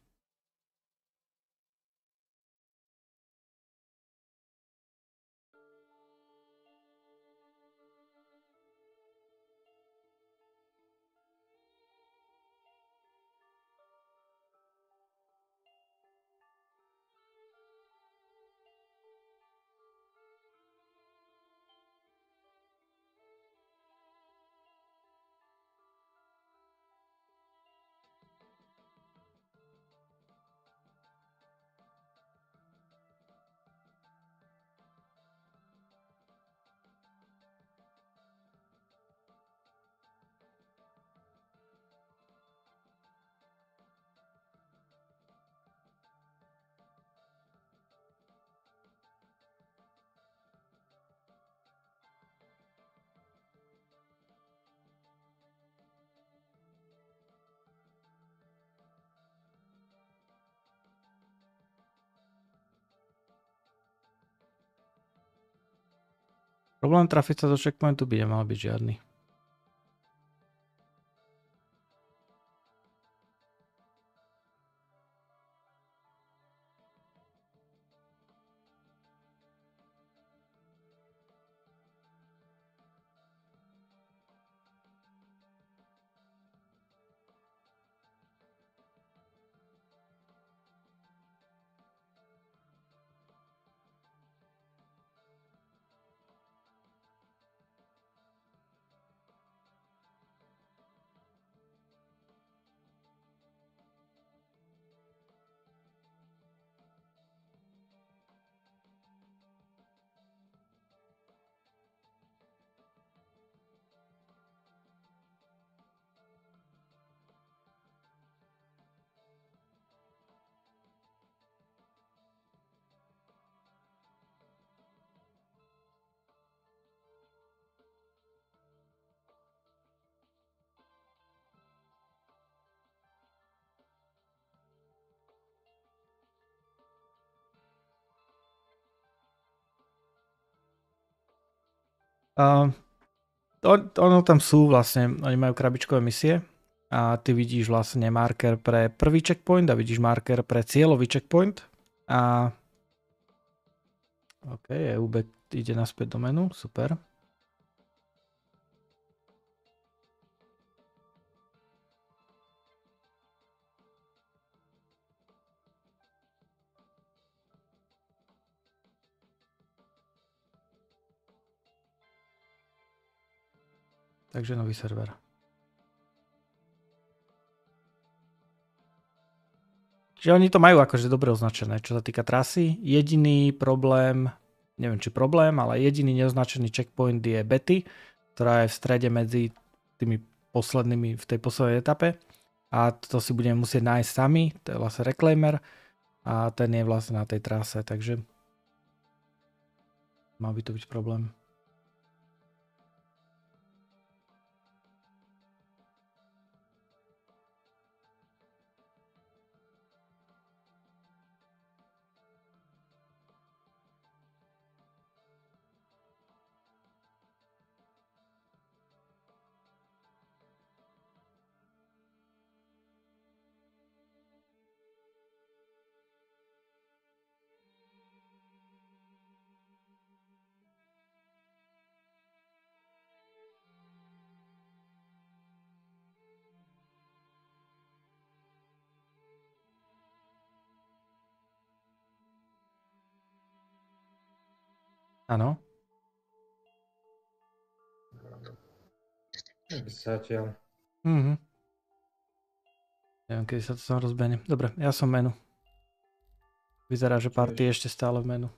Problém trafiť sa do checkpointu by nemal byť žiadny. Ono tam sú vlastne, oni majú krabičkové misie a ty vidíš vlastne marker pre prvý checkpoint a vidíš marker pre cieľový checkpoint a OK, EUB ide naspäť do menu, super. Takže nový server. Čiže oni to majú akože dobre označené, čo sa týka trasy. Jediný problém, neviem či problém, ale jediný neoznačený checkpoint je Betty, ktorá je v strede medzi tými poslednými v tej poslednej etape. A to si budeme musieť nájsť sami, to je vlastne reclaimer a ten je vlastne na tej trase, takže mal by to byť problém. Áno. Zatiaľ. Neviem, kedy sa to tam rozbehne. Dobre, ja som menu. Vyzerá, že party je ešte stále v menu.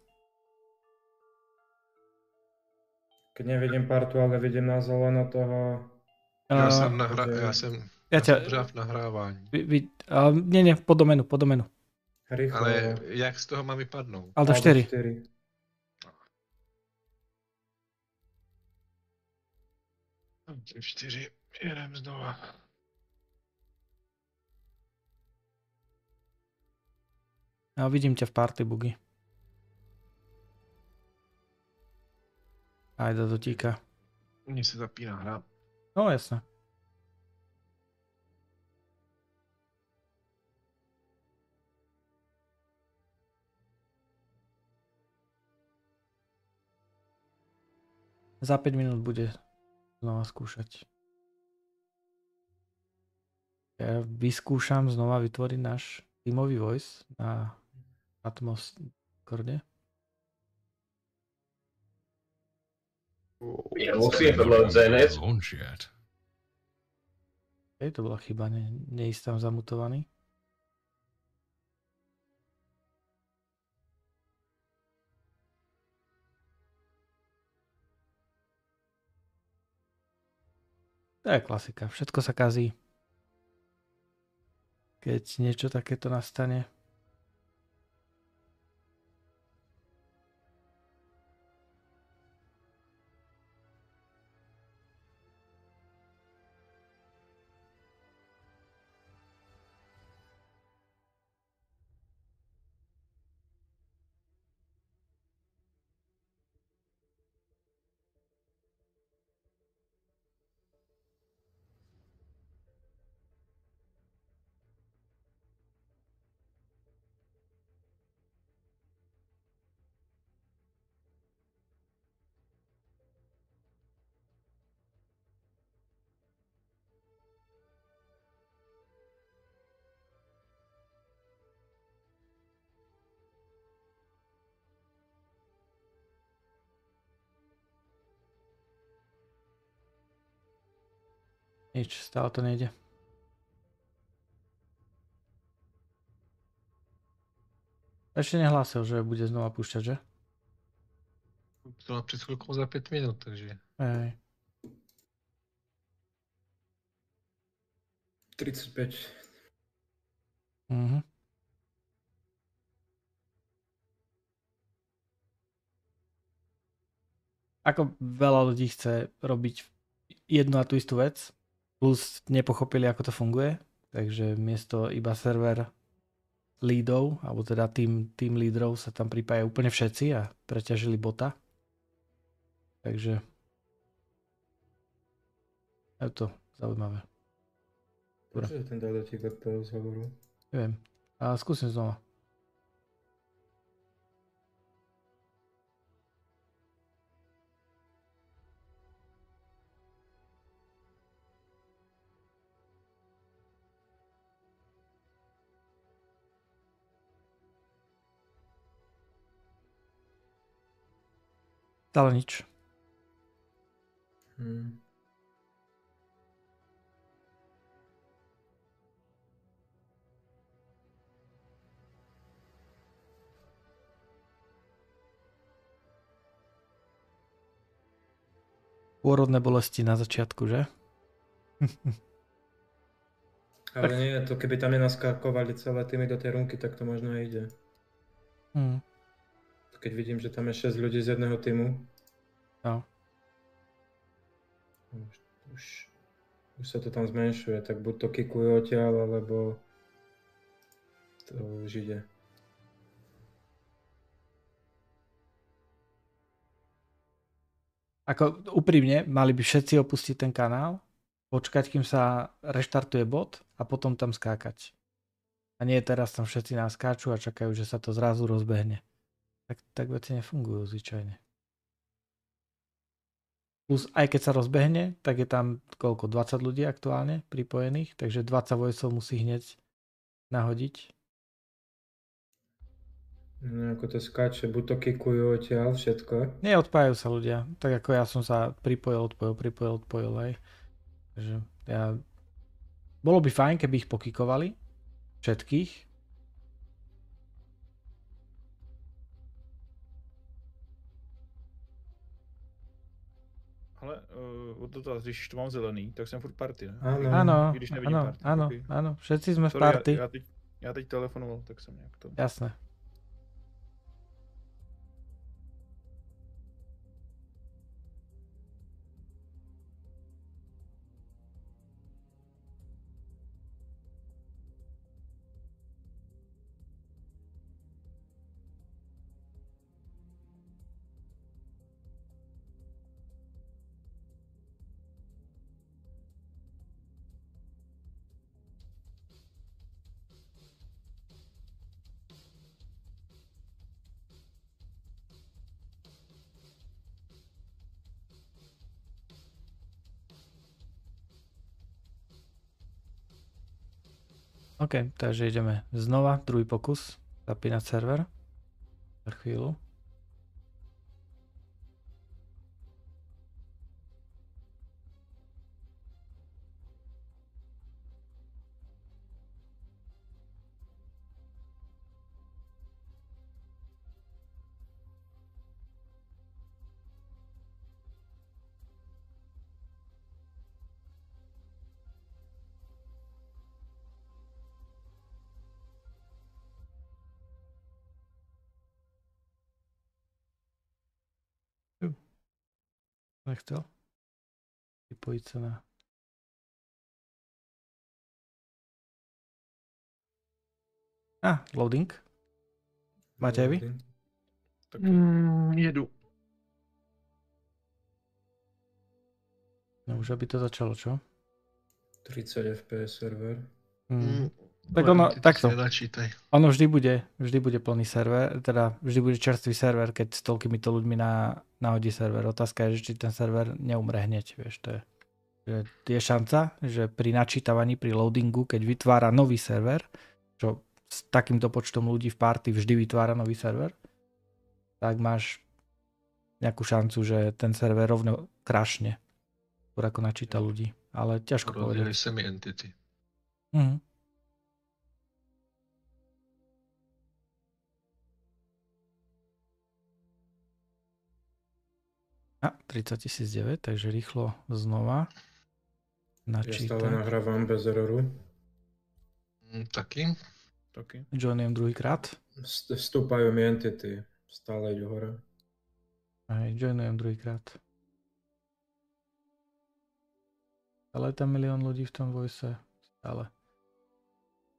Keď nevidím partu, ale vidím na zeleno toho... Já jsem v nahrávání. Nie, po domenu. Rýchlo. Ale jak z toho mám vypadnout? Ale do 4. Tím 4 jedem znova. No, vidím ťa v party, Bugy. Aj do dotíka. Mně se zapíná hra. No, jasné. Za 5 minút bude znova skúšať. Ja vyskúšam znova vytvoriť náš tímový voice na Atmos-korde. Yeah, we'll see if it loads in. To bola chyba, neísť tam zamutovaný. To je klasika, všetko sa kazí, keď niečo takéto nastane. Nič, stále to nejde. Ešte nehlásil, že bude znova púšťať, že? To má před chvíľkou za 5 minút, takže... Hej. 35. Ako veľa ľudí chce robiť jednu a tú istú vec, plus nepochopili, ako to funguje, takže miesto iba server lídov, alebo teda tým lídrov sa tam pripájajú úplne všetci a preťažili bota. Takže Je to zaujímavé. Počuť ten dodatík od toho zhovoru? Neviem. A skúsim znova. Stále nič. Pôrodné bolesti na začiatku, že? Ale nie, to keby tam nenaskákovali celé týmy do tej runky, tak to možno aj ide. Keď vidím, že tam je 6 ľudí z jedného týmu. No. Už sa to tam zmenšuje, tak buď to kikujú odtiaľ, alebo to už ide. Ako úprimne, mali by všetci opustiť ten kanál, počkať, kým sa reštartuje bot a potom tam skákať. A nie teraz tam všetci nás skáču a čakajú, že sa to zrazu rozbehne. Tak veci nefungujú zvyčajne. Plus aj keď sa rozbehne, tak je tam koľko? 20 ľudí aktuálne pripojených, takže 20 voiceov musí hneď nahodiť. No ako to skáče, buď to kikujú odtiaľ, všetko. Nie, odpájajú sa ľudia. Tak ako ja som sa pripojil, odpojil aj. Takže bolo by fajn, keby ich pokikovali. Všetkých. Ale Toto, když to mám zelený, tak jsem furt party, ne? Áno, když nevidím party. Okay. áno, všetci sme v Sorry, party. Já teď telefonoval, tak jsem nějak to... Jasné. OK, takže ideme znova, druhý pokus, zapínať server. Za chvíľu. Nechcel pripojiť sa na... Loading. Máte aj vy? Jedu. No už aby to začalo, čo? 30 fps server. Tak ono, takto. Ono vždy bude plný server, teda vždy bude čerstvý server, keď s toľkýmito ľuďmi nahodí server. Otázka je, že či ten server neumre hneď, vieš, to je. Je šanca, že pri načítavaní, pri loadingu, keď vytvára nový server, čo s takýmto počtom ľudí v party vždy vytvára nový server, tak máš nejakú šancu, že ten server rovno crashne, skôr ako načíta ľudí. Ale ťažko povedať. Semi-entity. 30 009, takže rýchlo znova načítať. Ja stále nahrávam bez erroru. Taký. Joinujem druhýkrát. Vstúpajú mi entity, stále idú hore. Aj, joinujem druhýkrát. Ale je tam milión ľudí v tom voice. Stále.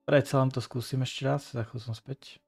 Predsa len to skúsim ešte raz, za chvíľu som späť.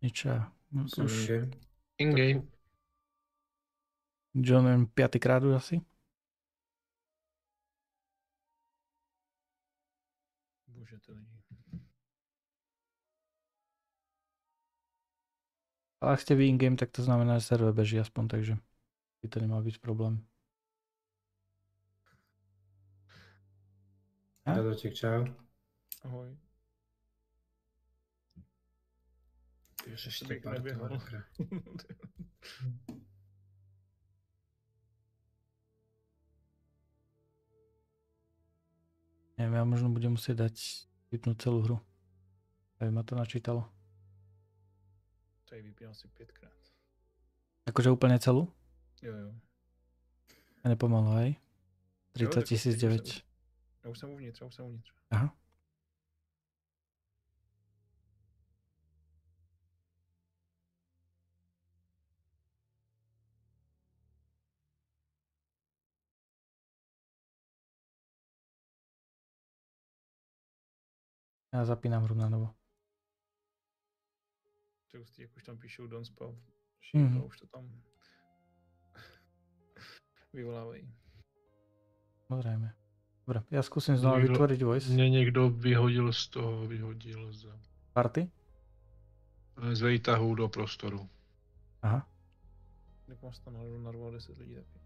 Nič. In-game. John 5. krát už asi. Bože, to lidi. Ale ak ste vy in-game, tak to znamená, že server beží aspoň, takže by to nemal byť problém. Dadoček, čau. Ahoj. Ježiš, Bych neběhal. Neviem, ja možno budem musieť dať vypnúť celú hru. Aby ma to načítalo. Tady vypínal si 5krát. Akože úplne celú? Jo. A nepomalu, hej? 30 009. Já už jsem uvnitř. Aha. Já zapínám hru na novo. To jak už tam píšou don't spell. Už to tam vyvolávají. Samozrejme. Dobre, ja skúsim znova vytvoriť voice. Mne niekto vyhodil z Party? Z výtahu do prostoru. Aha. Tak máš tam narval 10 lidí taky.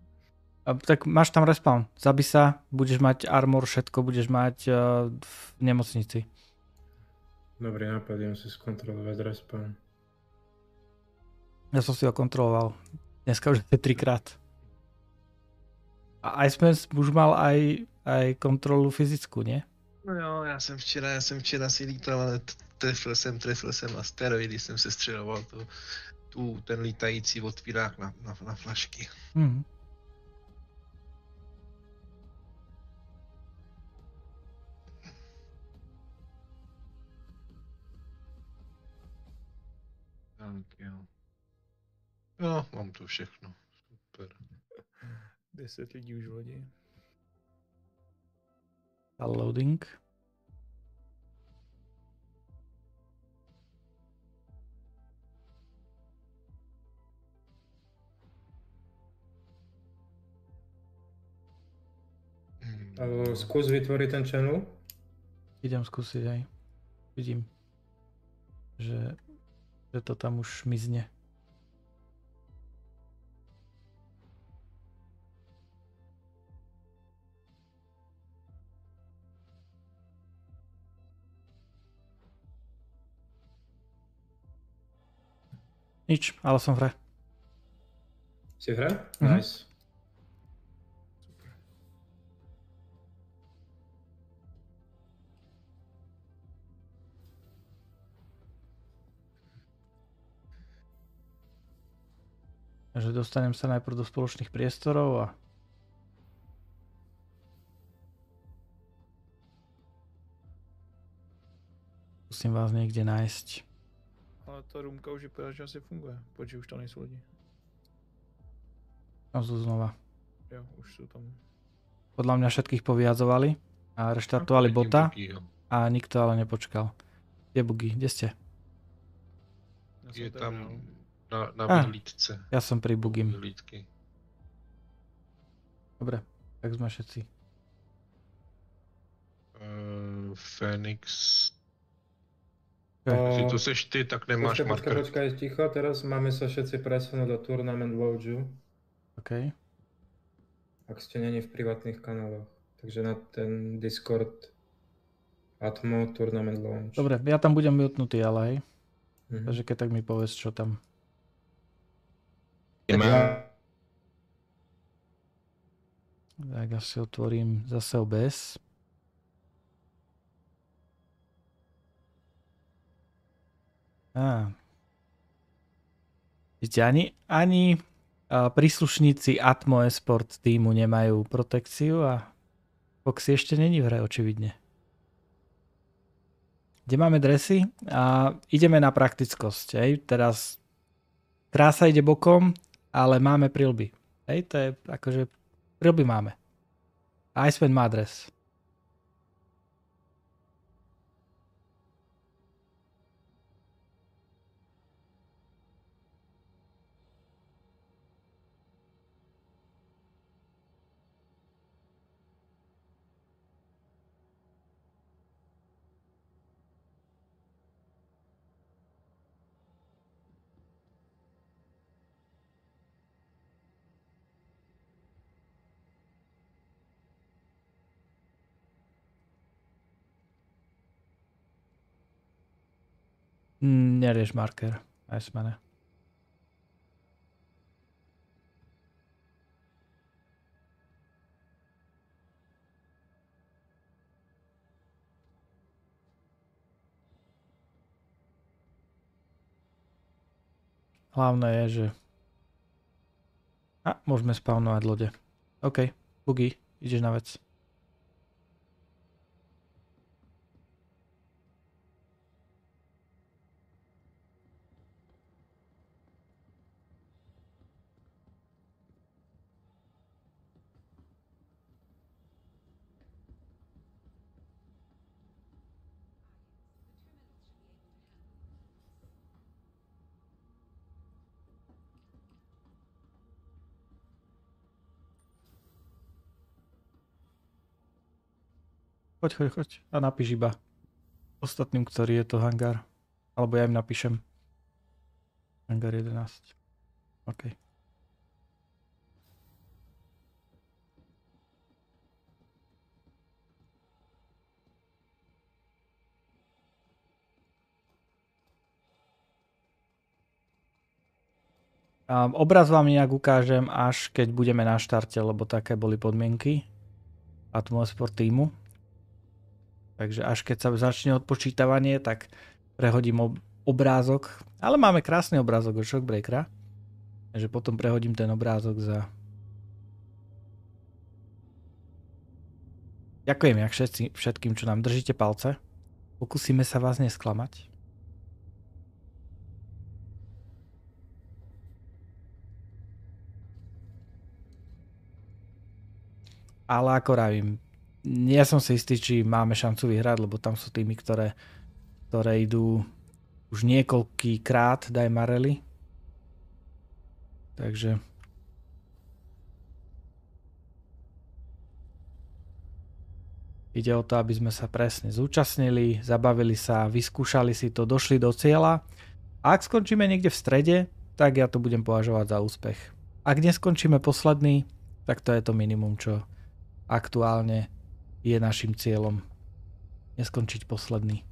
Tak máš tam respawn. Zabij sa, budeš mať armor, všetko budeš mať v nemocnici. Dobrý nápad, idem si skontrolovať respawn. Ja som si ho kontroloval. Dneska už je 3-krát. A Iceman už mal aj kontrolu fyzickú, nie? No jo, já jsem včera si lítal, ale trefil jsem a steroidy jsem se střeloval ten lítající otvírák na flašky. Tak jo. Jo, mám to všechno. Super. 10 lidí už v lodi. Loading. Skús vytvoriť ten channel. Idem skúsiť aj. Vidím, že to tam už mizne. Nič, ale som v hre. Si v hre? Nice. Super. Takže dostanem sa najprv do spoločných priestorov a musím vás niekde nájsť. Ale ta roomka už vypadá, že asi funguje, protože už tam nejsou lidi. Tam sú znova. Jo, už sú tam. Podľa mňa všetkých povyjadzovali a reštartovali bota a nikto ale nepočkal. Kde bugy? Kde ste? Je tam na vyhlídce. Ja som pri bugim. Dobre, tak sme všetci. Phoenix. Si tu seš ty, tak nemáš marker. Počkaj, ticho, teraz máme sa všetci presunúť do Tournament Lounge. OK. Ak ste není v privátnych kanáloch. Takže na ten Discord Atmo Tournament Lounge. Dobre, ja tam budem mutnutý, ale hej. Takže keď tak mi povedz, čo tam. Tak asi otvorím zase OBS. Víte, ani príslušníci Atmo Esport týmu nemajú protekciu a Foxy ešte není v hre, očividne. Kde máme dresy? A ideme na praktickosť. Hej. Teraz krása ide bokom, ale máme prilby. Hej, to je akože prilby máme. Iceman má dres. Nerieš marker. Iceman. Hlavné je, že... môžeme spawnovať lode. OK, Bugi, ideš na vec. Choď. A napíš iba ostatným, ktorý je to hangár. Alebo ja im napíšem. Hangár 11. OK. Obraz vám nejak ukážem, až keď budeme na štarte, lebo také boli podmienky Atmosport týmu. Takže až keď sa začne odpočítavanie, tak prehodím obrázok. Ale máme krásny obrázok od Shockbreakera. Takže potom prehodím ten obrázok za... Ďakujem jak všetkým, čo nám držíte palce. Pokúsime sa vás nesklamať. Ale ako vravím, nie som si istý, či máme šancu vyhrať, lebo tam sú týmy, ktoré idú už niekoľkýkrát Daymar Rally. Takže... Ide o to, aby sme sa presne zúčastnili, zabavili sa, vyskúšali si to, došli do cieľa. A ak skončíme niekde v strede, tak ja to budem považovať za úspech. Ak neskončíme posledný, tak to je to minimum, čo aktuálne je našim cieľom. Neskončiť posledný.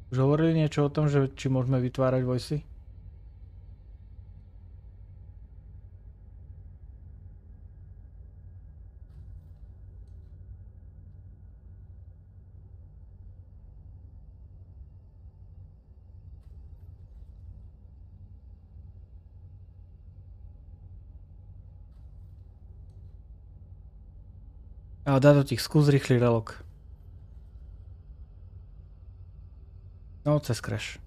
Už hovorili niečo o tom, že či môžeme vytvárať voicy? Dá to ti, skús rýchly relog. No, cez crash.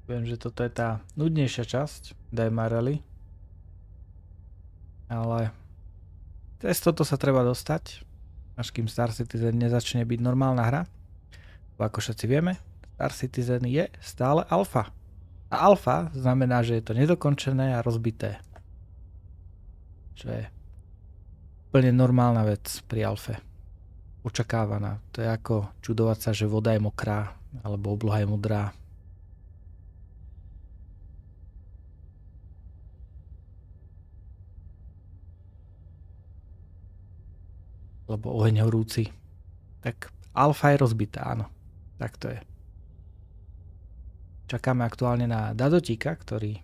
Viem, že toto je tá nudnejšia časť Daymar Rally. Ale cez toto sa treba dostať, až kým Star Citizen nezačne byť normálna hra. Ako všetci vieme, Star Citizen je stále alfa. A alfa znamená, že je to nedokončené a rozbité. Čo je úplne normálna vec pri alfe. očakávaná. To je ako čudovať sa, že voda je mokrá, alebo obloha je modrá. Alebo oheň horúci. Tak alfa je rozbitá, áno. Tak to je. Čakáme aktuálne na Dadotíka, ktorému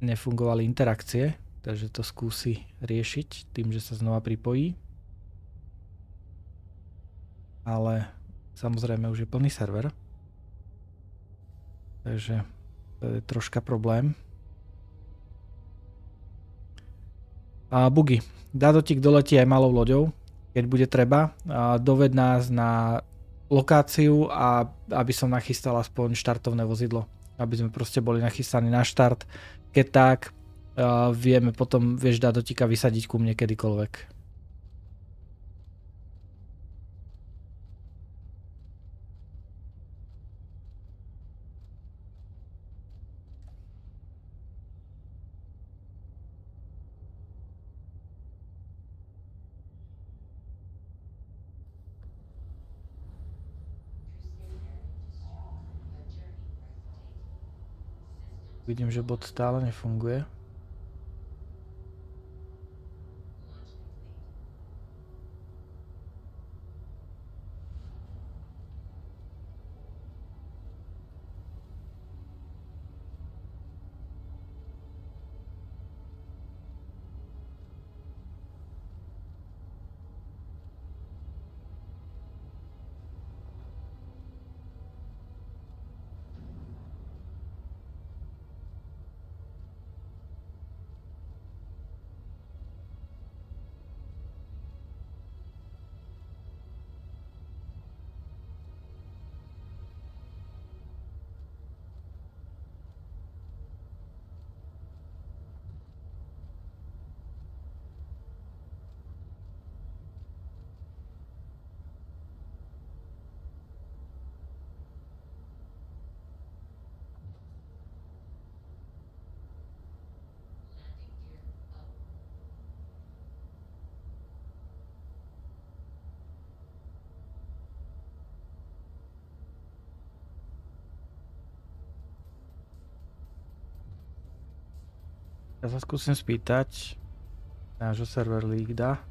nefungovali interakcie, takže to skúsi riešiť tým, že sa znova pripojí. Ale samozrejme už je plný server. Takže to je troška problém. A bugy. Dadotík doletí aj malou loďou, keď bude treba. Doved nás na lokáciu a aby som nachystal aspoň štartovné vozidlo. Aby sme proste boli nachystaní na štart. Keď tak, vieme potom, vieš, Dadotíka vysadiť ku mne kedykoľvek. Vidím, že bot stále nefunguje. Ja sa skúsim spýtať nášho server lída.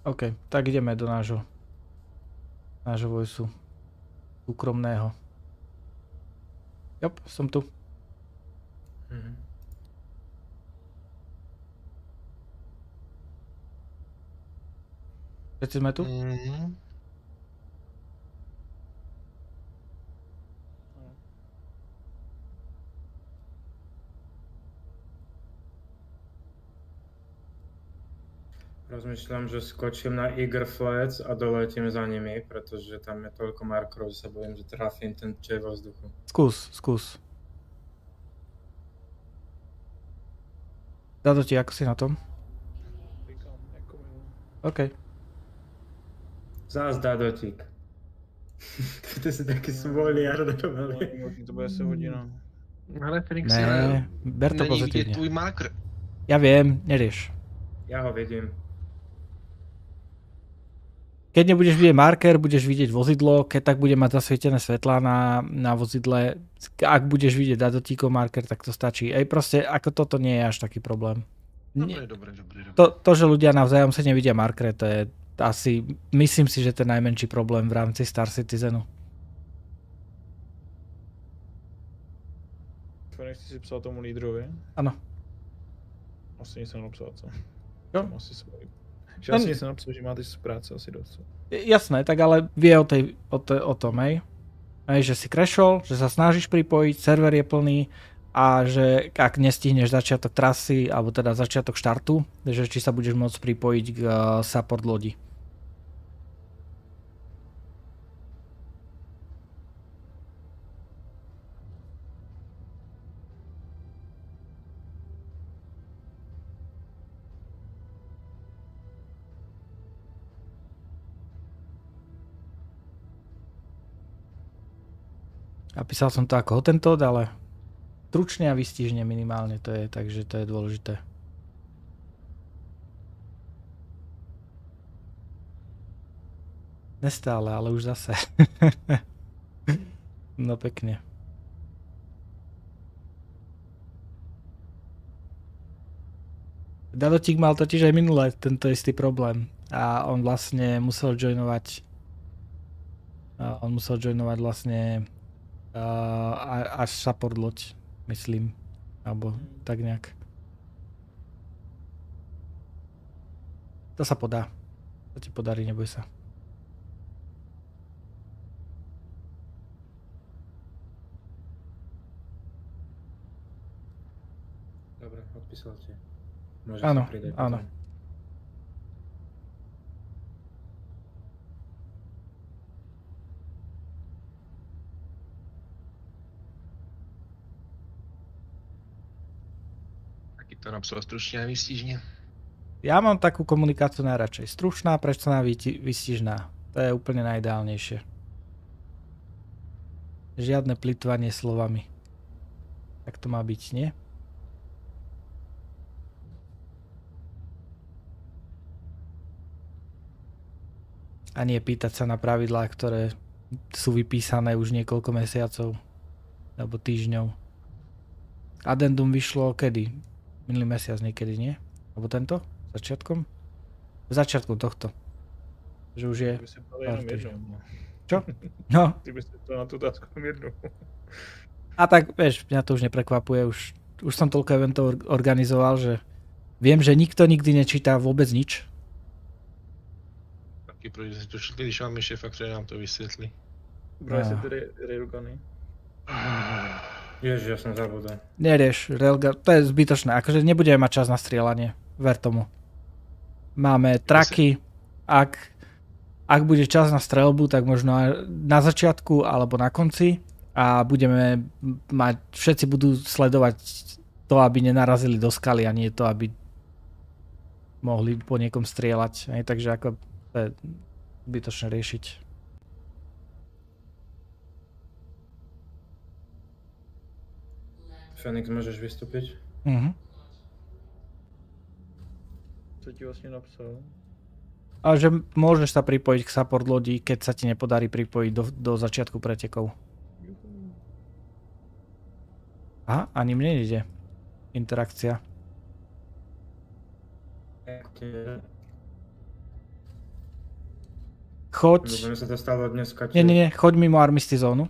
OK, tak ideme do nášho voisu súkromného. Jop, som tu. Všetci sme tu? Rozmýšľam, že skočím na Eager Flats a doletím za nimi, pretože tam je toľko markerov, že sa bojím, že trafím ten čej vo vzduchu. Skús. Dadoti, ako si na tom? OK. Zás Dadotík. Ty si taký svoliar. To bude asi hodina. Ale Felix, ne, ber to není pozitívne. vidět tvůj marker. Ja viem, nerieš. Ja ho vidím. Keď nebudeš vidieť marker, budeš vidieť vozidlo, keď tak bude mať zasvietené svetlá na vozidle. Ak budeš vidieť Dadotíkov marker, tak to stačí. Ej, proste, ako toto nie je až taký problém. Dobre. To, že ľudia navzájom sa nevidia markere, to je asi, myslím si, že to je najmenší problém v rámci Star Citizenu. Fenix, ty si psal tomu lídrovi? Áno. Asi nic nenapsal, co? Čo? Asi asi nic nenapsal, že máte práce asi dosť. Jasné, tak ale vie o tom, hej. Hej, že si crashol, že sa snažíš pripojiť, server je plný a že ak nestihneš začiatok trasy, alebo teda začiatok štartu, že či sa budeš môcť pripojiť k support lodi. A písal som to ako Hottentot, ale stručne a výstižne minimálne to je, takže to je dôležité. Nestále, ale už zase. No pekne. Dadotík mal totiž aj minulé tento istý problém a on vlastne musel joinovať vlastne až support loď, myslím, alebo tak nejak. To sa podá. To ti podarí, neboj sa. Dobre, odpísal ti. Môžeš áno, sa pridať. Áno. To napsal stručne a výstižne. Ja mám takú komunikáciu najradšej. Stručná, prečná, výstižná. To je úplne najideálnejšie. Žiadne plytvanie slovami. Tak to má byť, nie? A nie pýtať sa na pravidlá, ktoré sú vypísané už niekoľko mesiacov. Alebo týždňov. Addendum vyšlo kedy? Minulý mesiac niekedy, nie? Alebo tento? Začiatkom? Začiatkom tohto. Že už je... Čo? No. Ty by si to na tú otázku jednu. A tak, vieš, mňa to už neprekvapuje. Už som toľko eventov organizoval, že viem, že nikto nikdy nečíta vôbec nič. Taký prvý si to šli, když máme šéfa, ktorý nám to vysvetlí. Braj si tedy railguny. Ježiš, ja som zabudol. Nerieš, railgun, to je zbytočné, akože nebudeme mať čas na strieľanie, ver tomu. Máme traky, ak bude čas na streľbu, tak možno na začiatku alebo na konci a budeme mať, všetci budú sledovať to, aby nenarazili do skaly a nie to, aby mohli po niekom strieľať, takže ako to je zbytočné riešiť. Fenix, môžeš vystúpiť? Co ti vlastne napsal? A že môžeš sa pripojiť k support lodi, keď sa ti nepodarí pripojiť do začiatku pretekov. Aha, ani mne nejde interakcia. Choď... Sa to stalo dneska, Nie, choď mimo armistizónu.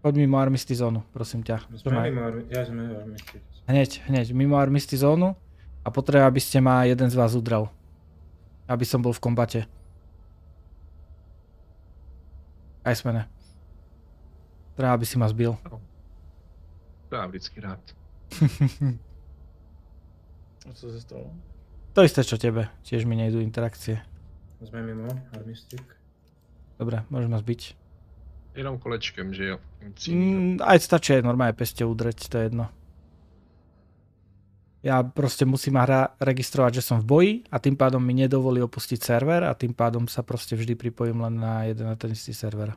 Choď mimo armistizónu, prosím ťa. Ja sme mimo armistizónu. Hneď, mimo armistizónu a potrebujem, aby ste ma jeden z vás udrel. Aby som bol v kombate. Aj smene. Treba, aby si ma zbil. Ja vždycky rád. A co sa stalo? To isté, čo tebe. Tiež mi nejdú interakcie. Sme mimo armistik. Dobre, môžeš ma zbiť. Jenom kolečkem, že jo? Aj stačí normálne peste udreť, to je jedno. Ja proste musím hra registrovať, že som v boji a tým pádom mi nedovolí opustiť server a tým pádom sa proste vždy pripojím len na jeden a ten istý server.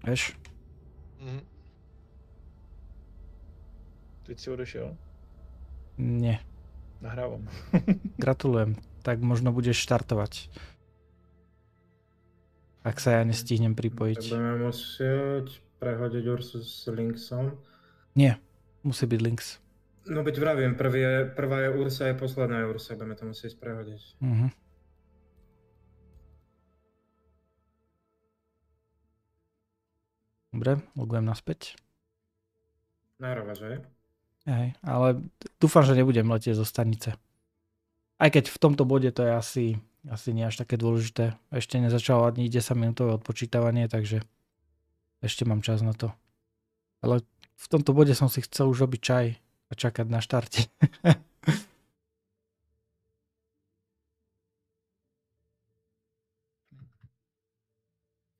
Vieš? Teď si odešiel? Nie. Nahrávam. Gratulujem. Tak možno budeš štartovať. Ak sa ja nestihnem pripojiť. Tak budeme musieť prehodiť Ursu s Linksom. Nie, musí byť Links. No byť vravím, prvá je Ursa a posledná je Ursa, budeme to musieť prehodiť. Dobre, logujem naspäť. Nárova, že? Hej, ale dúfam, že nebudem letieť zo stanice. Aj keď v tomto bode to je asi nie až také dôležité. Ešte nezačalo ani 10 minútové odpočítavanie, takže ešte mám čas na to. Ale v tomto bode som si chcel už robiť čaj a čakať na štarte.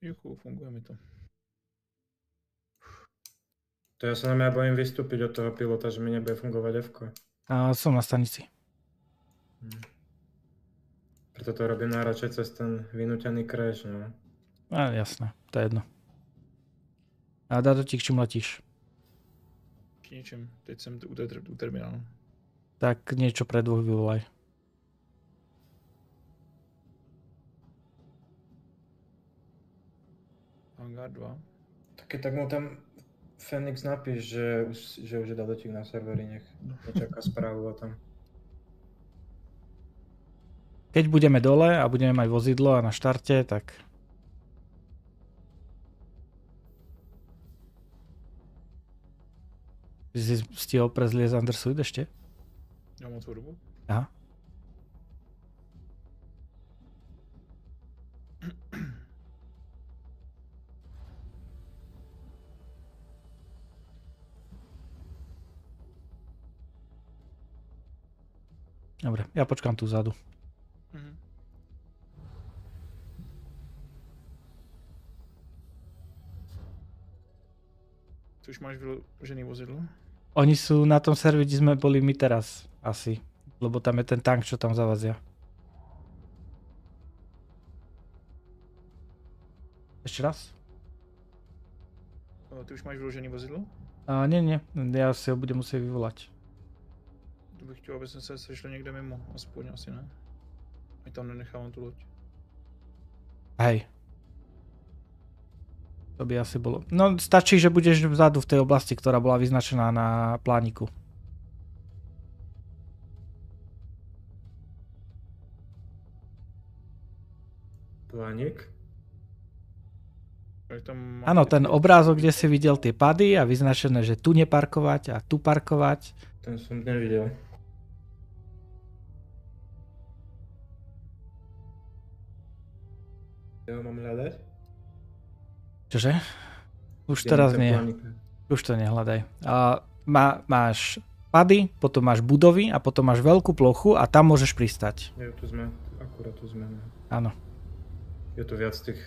Juchu, funguje mi to. To ja sa na mňa bojím vystúpiť od toho pilota, že mi nebude fungovať F-ko. Som na stanici. Preto to robím najradšej cez ten vynútený crash, no. Jasné, to je jedno. A Dadotík, čím letíš? Ničím, teď som u terminálu. Tak niečo pre dvoch vyvolaj. Hangár 2. Tak mu tam Fenix napíš, že už je Dadotík na serveri, nech nečaká správu o tom. Keď budeme dole a budeme mať vozidlo a na štarte, tak... Si stihol prezliezť Undersuit ešte? Ja mám turbo. Aha. Dobre, ja počkám tu vzadu. Tu už máš vyložený vozidlo? Oni sú na tom serveri, kde sme boli my teraz, asi. Lebo tam je ten tank, čo tam zavazia. Ešte raz? Ty už máš vyložený vozidlo? Nie, ja si ho budem musieť vyvolať. To bych chtěl, aby jsme se sešli někde mimo, aspoň asi ne. Ať tam nenechávám tu loď. Hej. To by asi bolo. No stačí, že budeš vzadu v tej oblasti, ktorá bola vyznačená na plániku. Plánik? Áno, ten obrázok, kde si videl tie pady a vyznačené, že tu neparkovať a tu parkovať. Ten som nevidel. Ja mám hľadať? Čože? Už teraz nie. Už to nehľadaj. Máš pady, potom máš budovy a potom máš veľkú plochu a tam môžeš pristať. Jo, tu sme, akurát tu sme. Áno. Je tu viac tých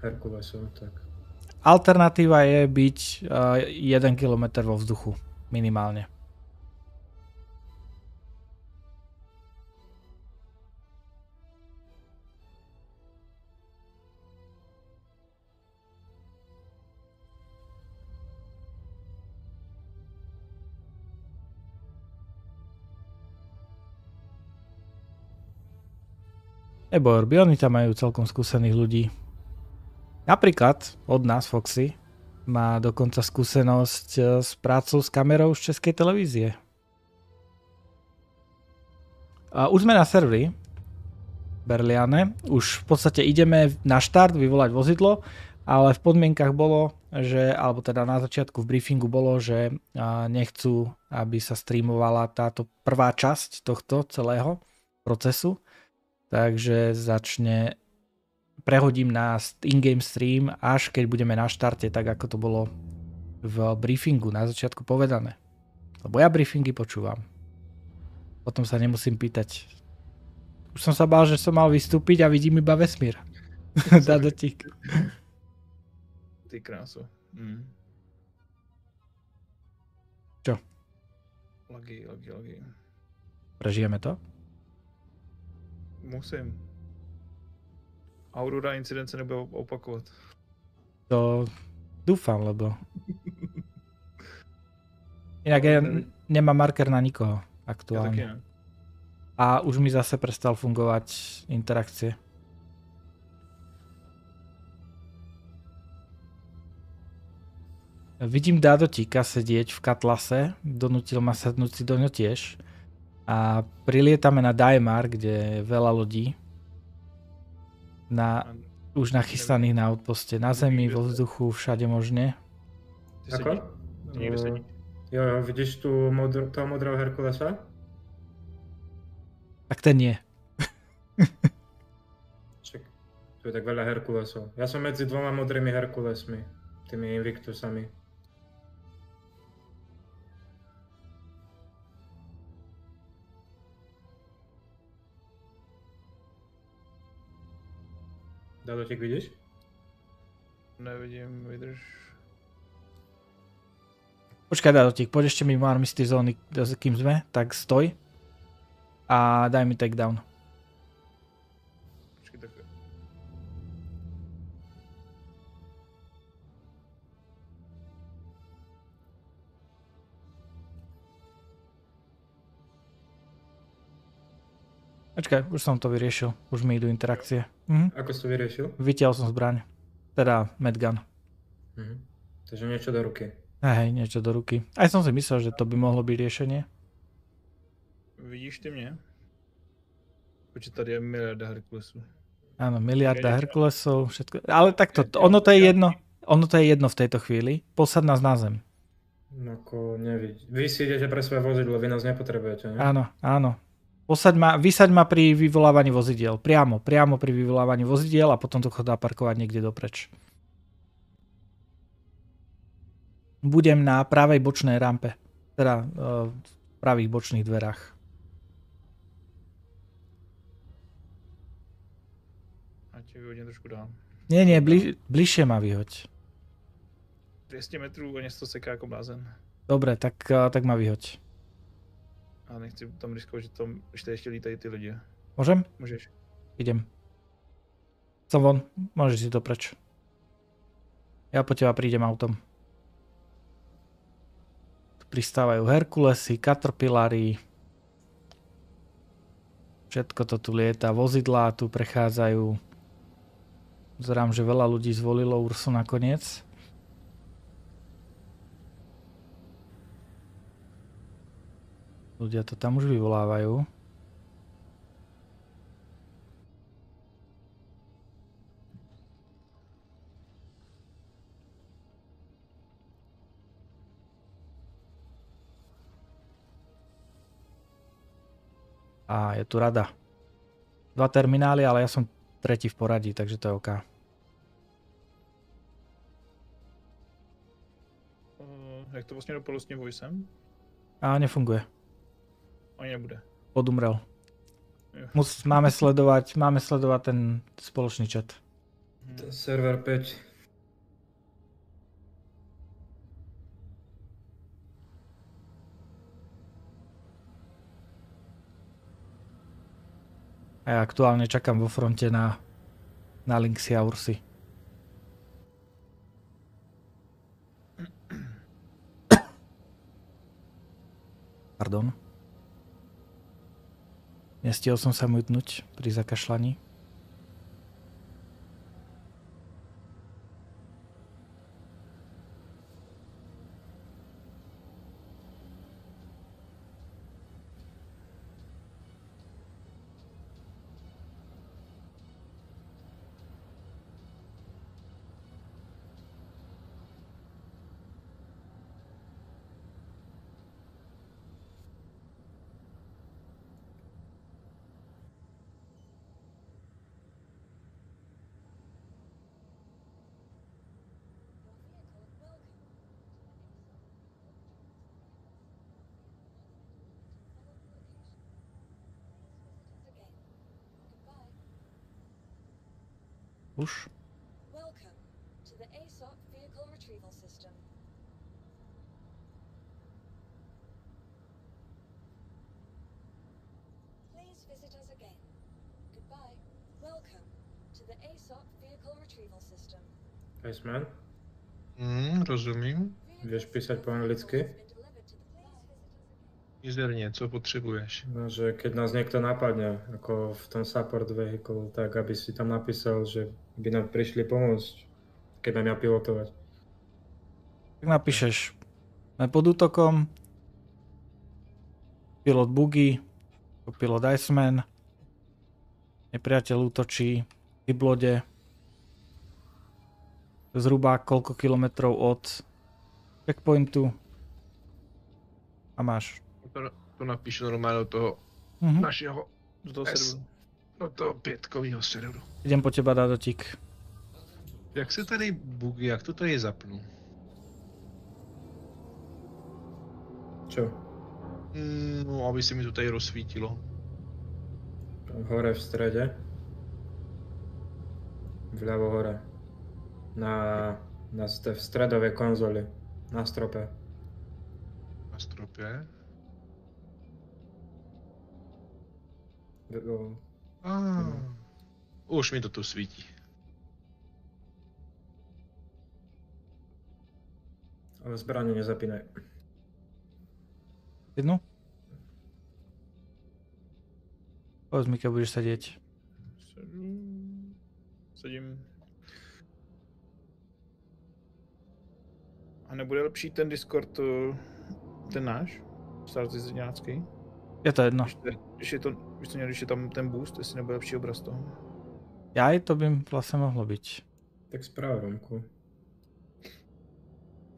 Herkulesov, tak. Alternatíva je byť 1 km vo vzduchu, minimálne. Neboj, oni tam majú celkom skúsených ľudí. Napríklad od nás, Foxy, má dokonca skúsenosť s prácou s kamerou z Českej televízie. A už sme na serveri Berliane, už v podstate ideme na štart vyvolať vozidlo, ale v podmienkach bolo, že, alebo teda na začiatku v briefingu bolo, že nechcú, aby sa streamovala táto prvá časť tohto celého procesu. Takže prehodím na in-game stream, až keď budeme na štarte, tak ako to bolo v briefingu na začiatku povedané. Lebo ja briefingy počúvam. Potom sa nemusím pýtať. Už som sa bál, že som mal vystúpiť a vidím iba vesmír. Dadotík. Ty krásu. Čo? Lagy. Prežijeme to? Musím. Aurora incident se nebude opakovat. To dúfam, lebo... Inak ja nemám marker na nikoho aktuálne. Ja taky ne. A už mi zase prestal fungovať interakcie. Vidím Dadotíka sedieť v Katlase, donútil ma sednúť si do ňo tiež. A prilietame na Daymar, kde je veľa ľudí. Už nachystaných na outposte. Na zemi, vo vzduchu, všade možne. Ako? Ty niekde sedí. Jo, vidíš toho modrého Herkulesa? Tak ten nie. Čak, tu je tak veľa Herkulesov. Ja som medzi dvoma modrými Herkulesmi, tými Invictusami. Dadotík, vidíš? Nevidím, vydrž. Počkaj, Dadotík, poď ešte mimo armisty zóny, kým sme, tak stoj. A daj mi takedown. Počkaj, tak... Počkaj, už som to vyriešil. Už mi idú interakcie. Ako si to vyriešil? Vytiahol som zbraň. Teda medgun. Takže niečo do ruky. Hej, niečo do ruky. Aj som si myslel, že to by mohlo byť riešenie. Vidíš ty mě? Počkej, tady je miliarda Herkulesů. Áno, miliarda Herkulesov, všetko. Ale takto, ono to je jedno. Ono to je jedno v tejto chvíli. Posad nás na zem. No ako nevidí. Vy si idete pre svoje vozidlo, vy nás nepotrebujete, ne? Áno, áno. Vysaď ma pri vyvolávaní vozidiel. Priamo pri vyvolávaní vozidiel a potom to chodá parkovať niekde dopreč. Budem na pravej bočnej rampe. Teda v pravých bočných dverách. A tě vyhodím trošku dál. Nie, bližšie ma vyhoď. 200 metrů a něco seká jako blázen. Dobre, tak ma vyhoď. A nechci tam riskovat, že tam ještě lítají ty lidi. Môžem? Můžeš. Idem. Som von, môžeš si to preč. Ja po teba prídem autom. Tu pristávajú Herkulesy, Caterpillary. Všetko to tu lieta, vozidlá tu prechádzajú. Zerám, že veľa ľudí zvolilo Ursu nakoniec. Ľudia to tam už vyvolávajú. A je tu rada. 2 terminály, ale ja som tretí v poradí, takže to je OK. Jak to vlastně dopadlo s tím voicem? A nefunguje. Ani nebude. Odumrel. Máme sledovať ten spoločný chat. Server 5. A ja aktuálne čakám vo fronte na Lynxy a Ursy. Pardon. Nestihol som sa mutnúť pri zakašľaní. Už? Iceman? Rozumím. Vieš písať po anglicky? Mizerně, co potřebuješ? No, že keď nás niekto napadne, ako v tom support vehicle, tak aby si tam napísal, že by nám prišli pomôcť, keď mám ja pilotovať. Tak napíšeš, sme pod útokom, pilot buggy, pilot Iceman, nepriateľ útočí, v lode, zhruba koľko kilometrov od... checkpointu. A máš. To napíšu normálne do toho našeho do toho pětkového serveru. Idem po teba, Dadotík. Jak se tady bugy, jak to tady zapnu? Čo? No, aby si mi to tady rozsvítilo. Hore v strede. Vľavo hore. V stredovej konzoli. Na strope. Na stropě? Už mi to tu svítí. Ale zbraně nezapínaj. Jednu? Povedz mi, keď budeš sedieť. Sedím. A nebude lepší ten Discord, ten náš? Star Citizen Český? Je to jedno. Když je tam ten boost, jestli nebude lepší obraz toho. Jaj, to by vlastne mohlo byť. Tak správa vonku.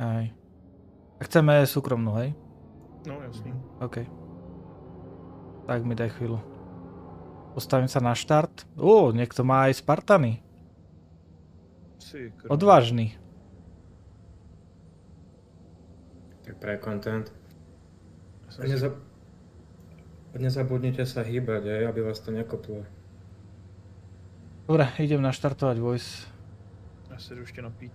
Aj. A chceme súkromnú, hej? No, jasný. OK. Tak mi daj chvíľu. Postavím sa na štart. Niekto má aj Spartany. Odvážny. Tak pre content. Nezabudnite sa hýbať, aby vás to nekoplo. Dobre, idem naštartovať voice. Ja sa jdu ešte napít.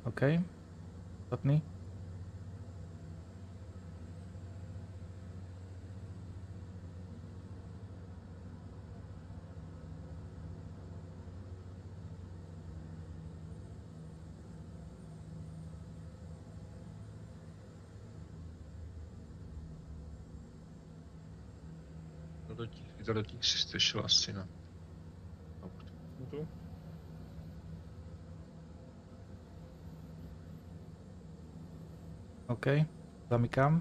OK. Ostatný. Dadotík si stešil asi na... OK, zamykám.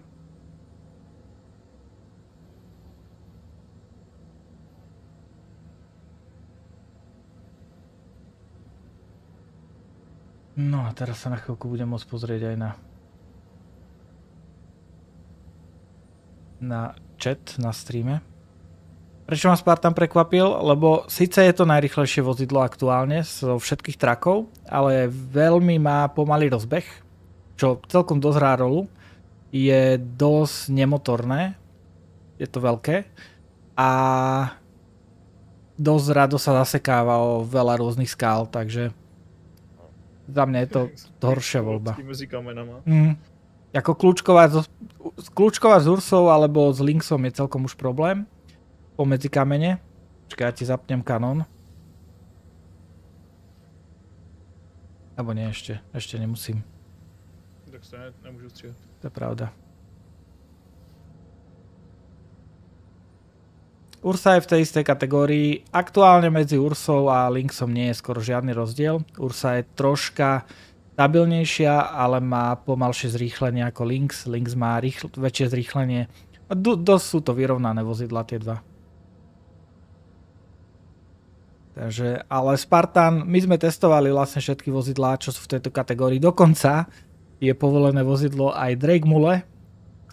No a teraz sa na chvíľku budem môcť pozrieť aj na chat na streame. Prečo ma Spartan prekvapil? Lebo síce je to najrýchlejšie vozidlo aktuálne zo všetkých trakov, ale veľmi má pomalý rozbeh, čo celkom dosť hrá rolu. Je dosť nemotorné, je to veľké a dosť rado sa zasekáva o veľa rôznych skál, takže za mňa je to horšia voľba. Ako kľúčkovať s Ursou alebo s Lynxom je celkom už problém. Pomedzi kamene. Počkaj, ja ti zapnem kanón. Alebo nie, ešte nemusím. Tak sa nemôžu strieľať. To je pravda. Ursa je v tej istej kategórii. Aktuálne medzi Ursou a Lynxom nie je skoro žiadny rozdiel. Ursa je troška stabilnejšia, ale má pomalšie zrýchlenie ako Lynx. Lynx má väčšie zrýchlenie. Dosť sú to vyrovnané vozidlá tie dva. Takže, ale Spartan, my sme testovali vlastne všetky vozidlá, čo sú v tejto kategórii. Dokonca je povolené vozidlo aj Drake Mule,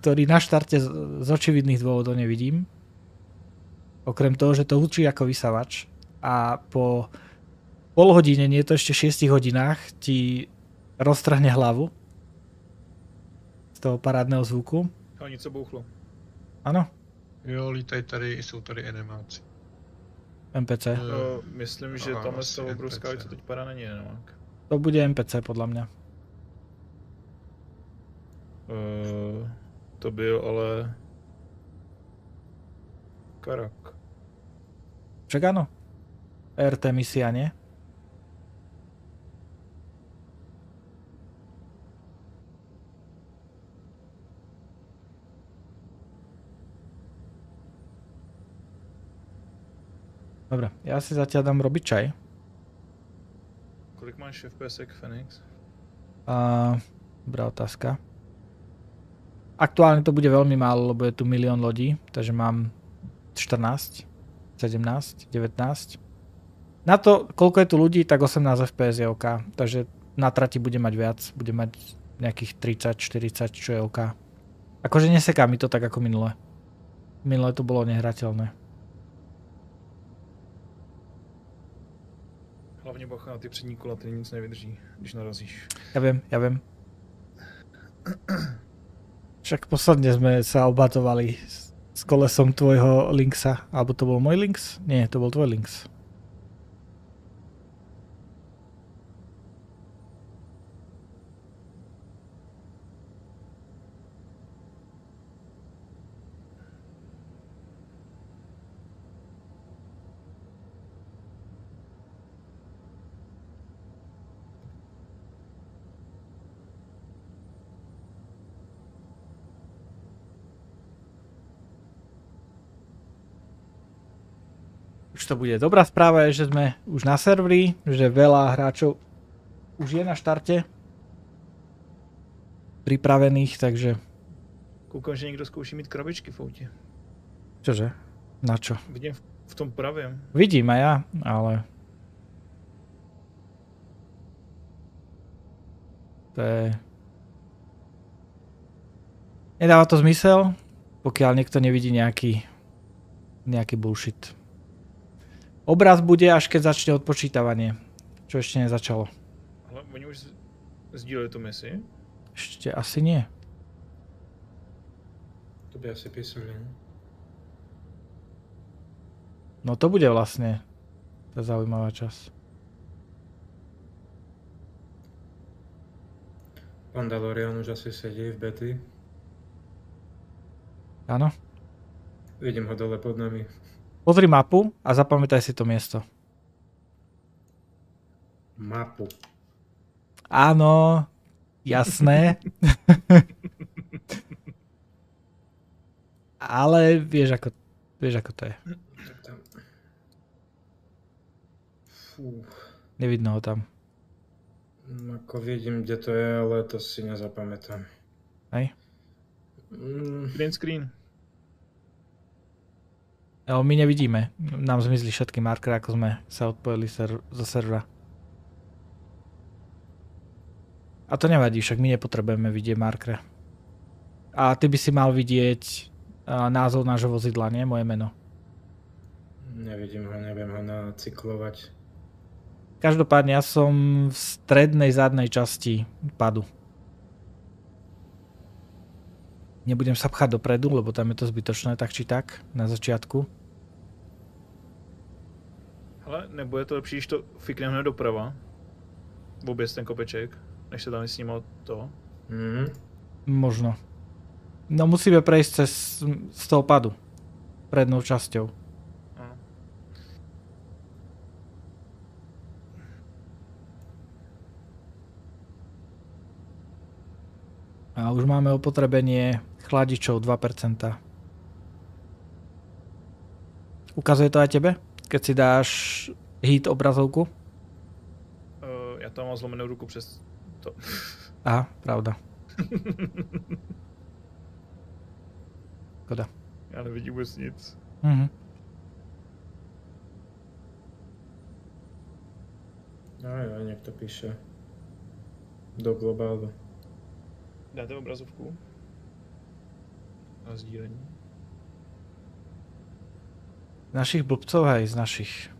ktorý na štarte z očividných dôvodov nevidím. Okrem toho, že to hučí ako vysavač. A po pol hodine, nie to ešte 6 hodinách, ti roztrhne hlavu z toho parádneho zvuku. A něco bouchlo. Ano. Jo, lítají tady, jsou tady animáci. NPC. Myslím, že tamhle z toho obrovská, co teď padá, není animák. To bude NPC podľa mňa. To byl ale... Karak. Však áno. RT misia, nie? Dobre, ja si zatiaľ dám robiť čaj. Kolik máš FPS-ek, Fenix? Dobrá otázka. Aktuálne to bude veľmi málo, lebo je tu 1 000 000 lodí, takže mám 14, 17, 19. Na to, koľko je tu ľudí, tak 18 FPS je OK. Takže na trati bude mať viac, bude mať nejakých 30, 40, čo je OK. Akože neseká mi to tak ako minule. Minule to bolo nehrateľné. Hlavně bacha na ty přední kola, ty nic nevydrží, když narazíš. Ja viem. Však posledne sme sa obatovali s kolesom tvojho Linksa. Alebo to bol môj Lynx? Nie, to bol tvoj Lynx. To bude dobrá správa, je, že sme už na serveri, že veľa hráčov už je na štarte pripravených, takže... Koukám, že niekto skúši mít krabičky v autě. Čože? Na čo? Vidím v tom pravém. Vidím aj ja, ale... To je... Nedáva to zmysel, pokiaľ niekto nevidí nejaký bullshit. Obraz bude, až keď začne odpočítavanie, čo ešte nezačalo. Ale oni už sdíleli tu misi? Ešte asi nie. To by asi písali. No to bude vlastne tá zaujímavá časť. Mandalorian už asi sedí v bety. Áno. Vidím ho dole pod nami. Pozri mapu a zapamätaj si to miesto. Mapu. Áno, jasné. Ale vieš ako to je. Fú. Nevidno ho tam. Ako vidím, kde to je, ale to si nezapamätám. Hej? Green screen. My nevidíme. Nám zmizli všetky markery, ako sme sa odpojili zo servera. A to nevadí, však my nepotrebujeme vidieť markery. A ty by si mal vidieť názov nášho vozidla, nie? Moje meno. Nevidím ho, neviem ho nacyklovať. Každopádne ja som v strednej zadnej časti padu. Nebudem sa pchať dopredu, lebo tam je to zbytočné tak či tak na začiatku. Ale nebude to lepší, když to fikneme hned doprava? Vůbec ten kopeček, než se tam s ním to? Možno. No musíme prejsť z toho padu. Prednou časťou. A už máme opotrebenie chladičov 2%. Ukazuje to aj tebe? Keď si dáš hit obrazovku? Já tam mám zlomenou ruku přes to. Aha, pravda. Škoda. Já nevidím vůbec nic. Jo, niekto píše do globálu. Dáte obrazovku? Na sdílení. Z našich blbcov, hej, z našich.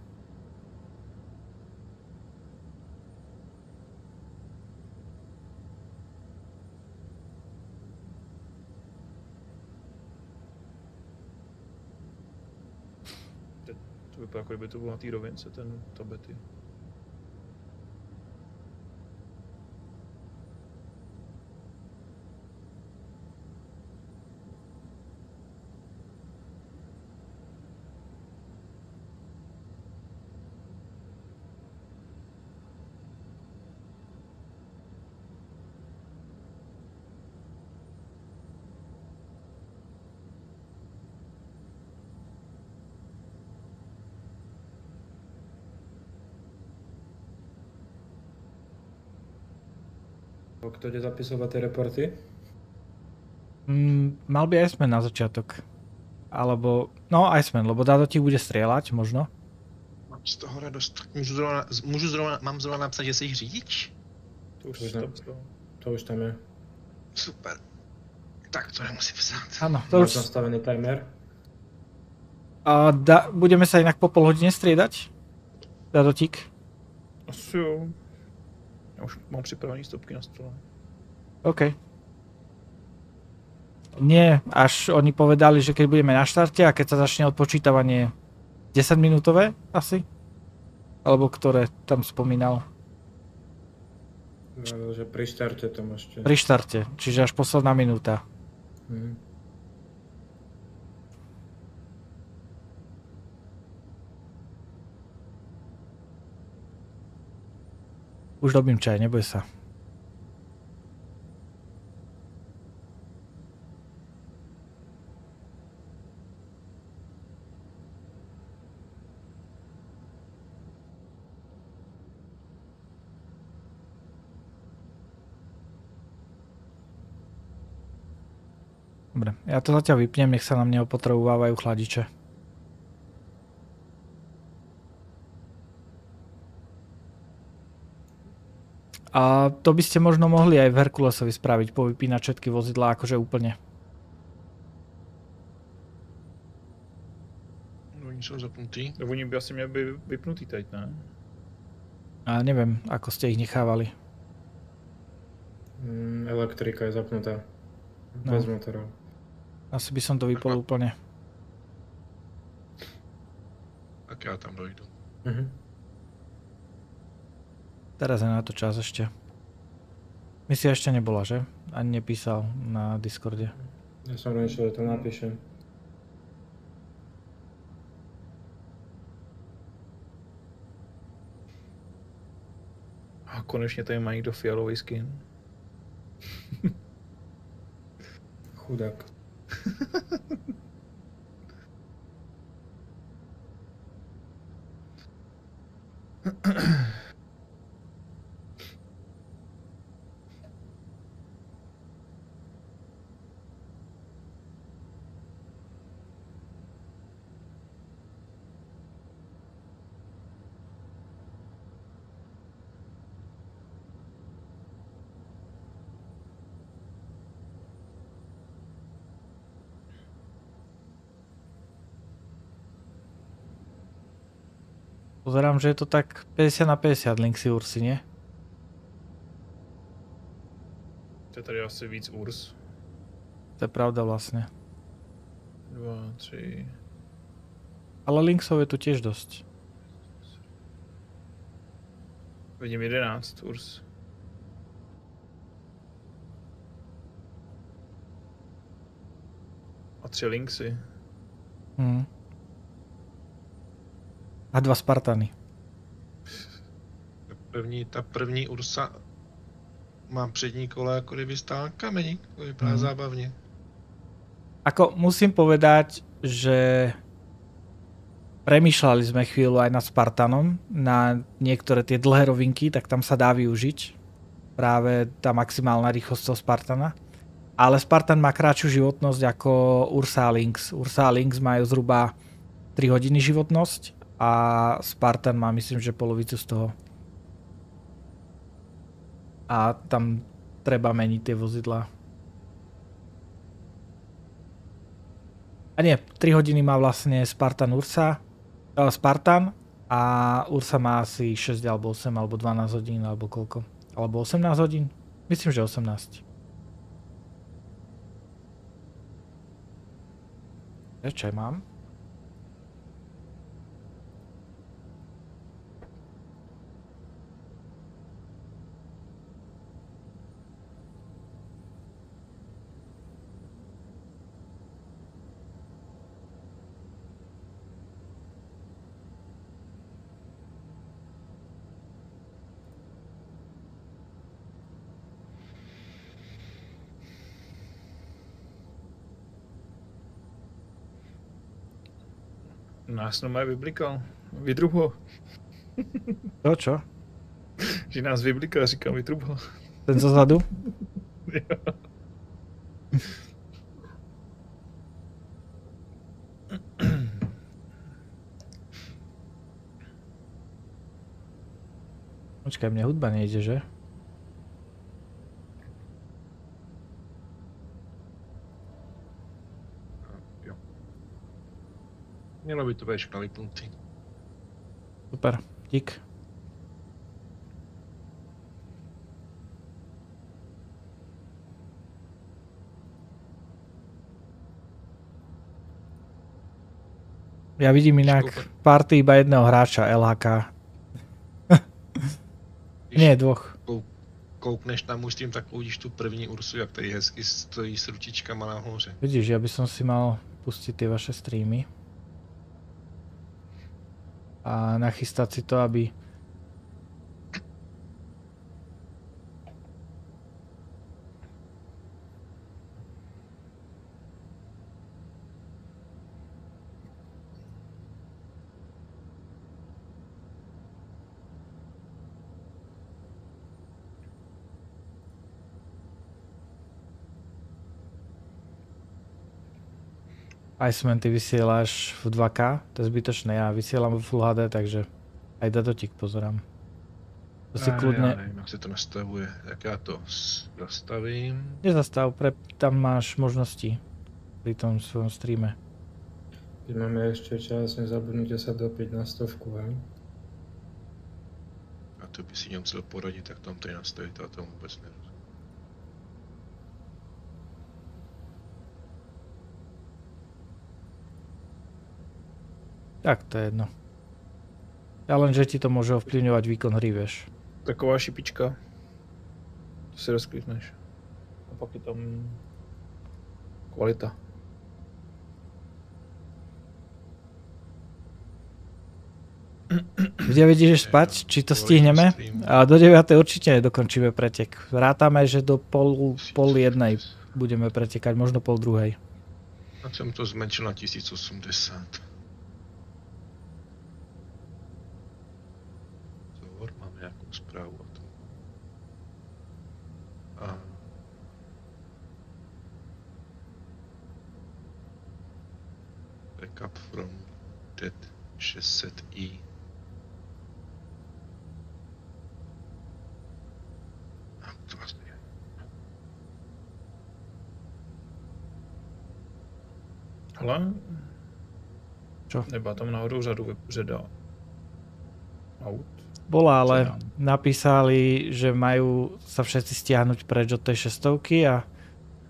To vypadá, jako kdyby to bylo na té rovince, ta Betty. kto ide zapisovať tie reporty? Mal by Iceman na začiatok. Alebo, no Iceman, lebo Dado ti bude strieľať, možno. Mám z toho radost. Mám zrovna napsat, že jsi řidič? To už tam je. Super. Tak to nemusím psát. Áno, to už... Máš nastavený timer? Budeme sa inak po pol hodine striedať? Dadotík? Asi jo. Já už mám připravený stopky na stole. OK. Nie, až oni povedali, že keď budeme na štarte a keď sa začne odpočítavanie 10 minútové asi? Alebo ktoré tam spomínal? No, že pri štarte to môžete. Pri štarte, čiže až posledná minúta. Už dobím čaj, neboj sa. Dobre, ja to zatiaľ vypnem, nech sa na mne opotrebovávajú chladiče. A to by ste možno mohli aj v Herkulesovi spraviť, povypínať všetky vozidlá akože úplne. Oni sú zapnutí. Oni by asi měli být vypnutý teď, ne? A neviem, ako ste ich nechávali. Elektrika je zapnutá. No. Bez motorov. Asi by som to vypol úplne. Tak já tam dojdu. Teraz je na to čas ešte. Misia ešte nebola, že? Ani nepísal na Discorde. Ja som rozmýšľal, že to napíšem. A konečně tady má někdo fialový skin. Chudák. Pozerám, že je to tak 50 na 50 Linksy Ursy, nie? To je tady asi víc Urs. To je pravda vlastne. 2, 3... Ale Linksov je tu tiež dosť. Vidím 11 Urs. A 3 Linksy. A 2 Spartany. Ta první Ursa má přední kolo, jako kdyby stál na kameni. To vypadá zábavně. Ako musím povedať, že premýšľali sme chvíľu aj nad Spartanom, na niektoré tie dlhé rovinky, tak tam sa dá využiť práve tá maximálna rýchlosť toho Spartana. Ale Spartan má kratšiu životnosť ako Ursa a Lynx. Ursa a Lynx majú zhruba 3 hodiny životnosť a Spartan má myslím, že polovicu z toho. A tam treba meniť tie vozidlá. A nie, 3 hodiny má vlastne Spartan a Ursa má asi 6 alebo 8 alebo 12 hodín alebo koľko. Alebo 18 hodín? Myslím, že 18. Čo mám? Nás normálně vyblikal. Vytrub ho. To čo? Že nás vyblikal, říkám, vytrub ho. To Ten zozadu? Počkaj, mne hudba nejde, že? Jo. Mělo by to být všechno vypnutý. Super, dík. Ja vidím inak party iba jedného hráča, LHK. Nie, dvoch. Koukneš tam už tím, tak uvidíš tu první Ursu, jak tady hezky stojí s ručičkama nahoře. Vidíš, ja by som si mal pustiť tie vaše streamy. A nachystať si to, aby... Iceman, ty vysielaš v 2K, to je zbytočné, ja vysielam v Full HD, takže aj Dadotík pozerám. To si kľudne... Já nevím, jak se to nastavuje, jak já to zastavím. Nezastav, tam máš možnosti pri tom svojom streame. Keď máme ešte čas, nezabudnite sa dopiť na 100, hej? A to by si nemusel poradit, tak tam tady nastavit, a to vůbec nerozumím. Tak, to je jedno. Ja len, že ti to môže ovplyvňovať výkon hry, vieš. Taková šipička. To si rozklikneš. A pak je tam kvalita. Kde vidíš spať? Či to stihneme? A do 9. určite nedokončíme pretek. Rátame, že do pol jednej budeme pretekať, možno pol druhej. Tak jsem to zmenšil na 1080. Mám nějakou zprávu o tom. Backup from dead 600i. To vlastně je. Hele? Čo? Nebyla tam náhodou řada aut? Bola, ale napísali, že majú sa všetci stiahnuť preč od tej 600-ky a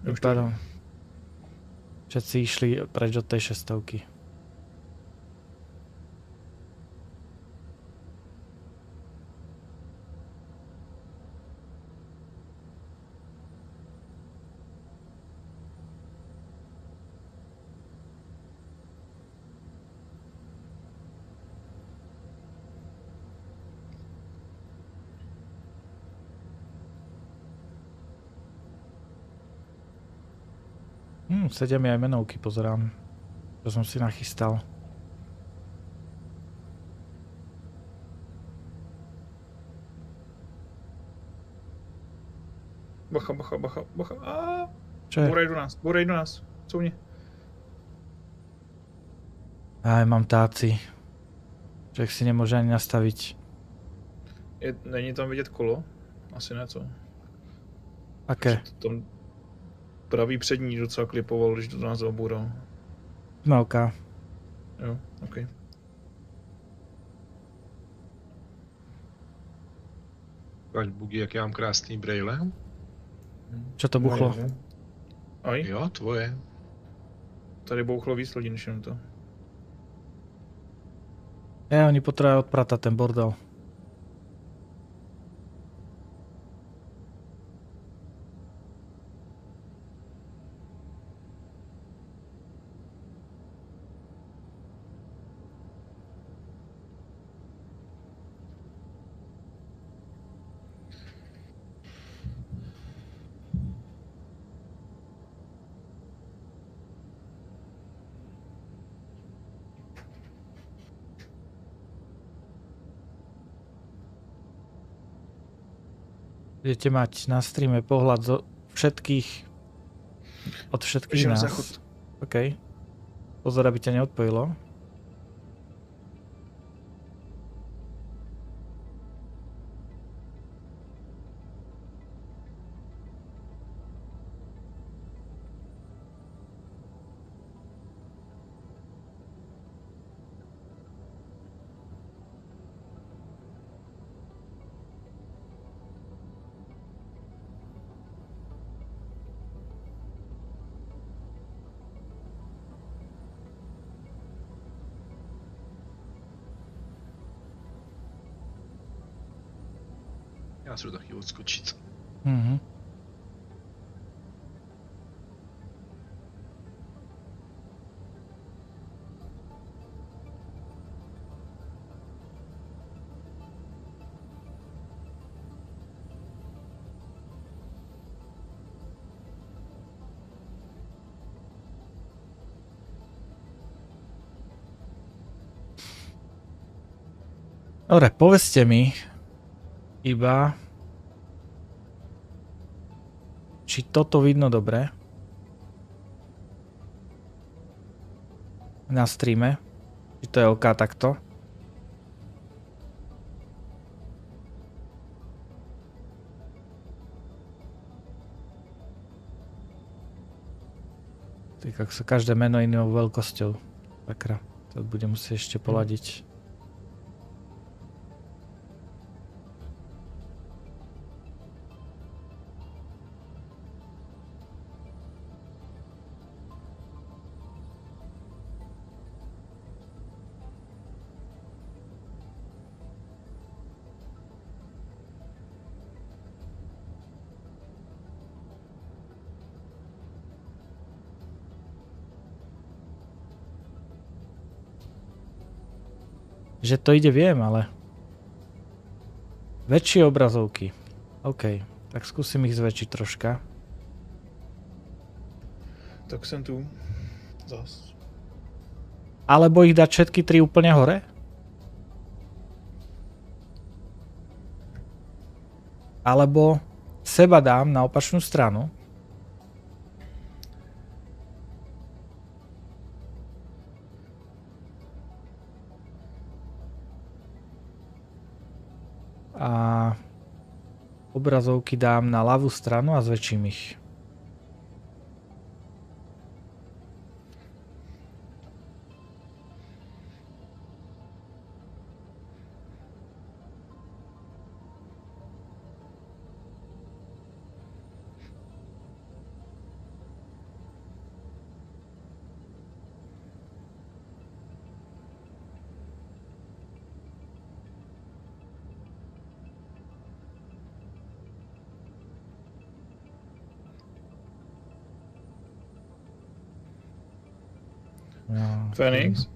vypadom všetci išli preč od tej 600-ky. Sedia mi aj menovky, pozerám, čo som si nachystal. Bacha, bacha, bacha, bacha. Čo je? Búrej do nás, couvni. Aj, mám táci. Človek si nemôže ani nastaviť. Není tam vidět kolo? Asi ne, co? Aké? Tam pravý přední docela klipoval, když to do nás zaboural. No, OK. Jo, OK. Váš bugy, jak já mám krásný brejle. Čo to buchlo? Aj? Jo, tvoje. Tady bouchlo víc lidí, než jenom to. Oni potrebujú odpratať ten bordel. Budete mať na streame pohľad zo všetkých, od všetkých nás. OK. Pozor, aby ťa neodpojilo. Já se taky odskočit. Dobre, povedzte mi iba, či toto vidno dobre na streame, či to je OK takto. Tak ak sa každé meno inou veľkosťou. Sakra, to budem musieť ešte poladiť. Že to ide, viem, ale väčšie obrazovky. OK, tak skúsim ich zväčšiť troška. Tak som tu. Zas. Alebo ich dať všetky tri úplne hore? Alebo seba dám na opačnú stranu. A obrazovky dám na ľavú stranu a zväčším ich. Fenix?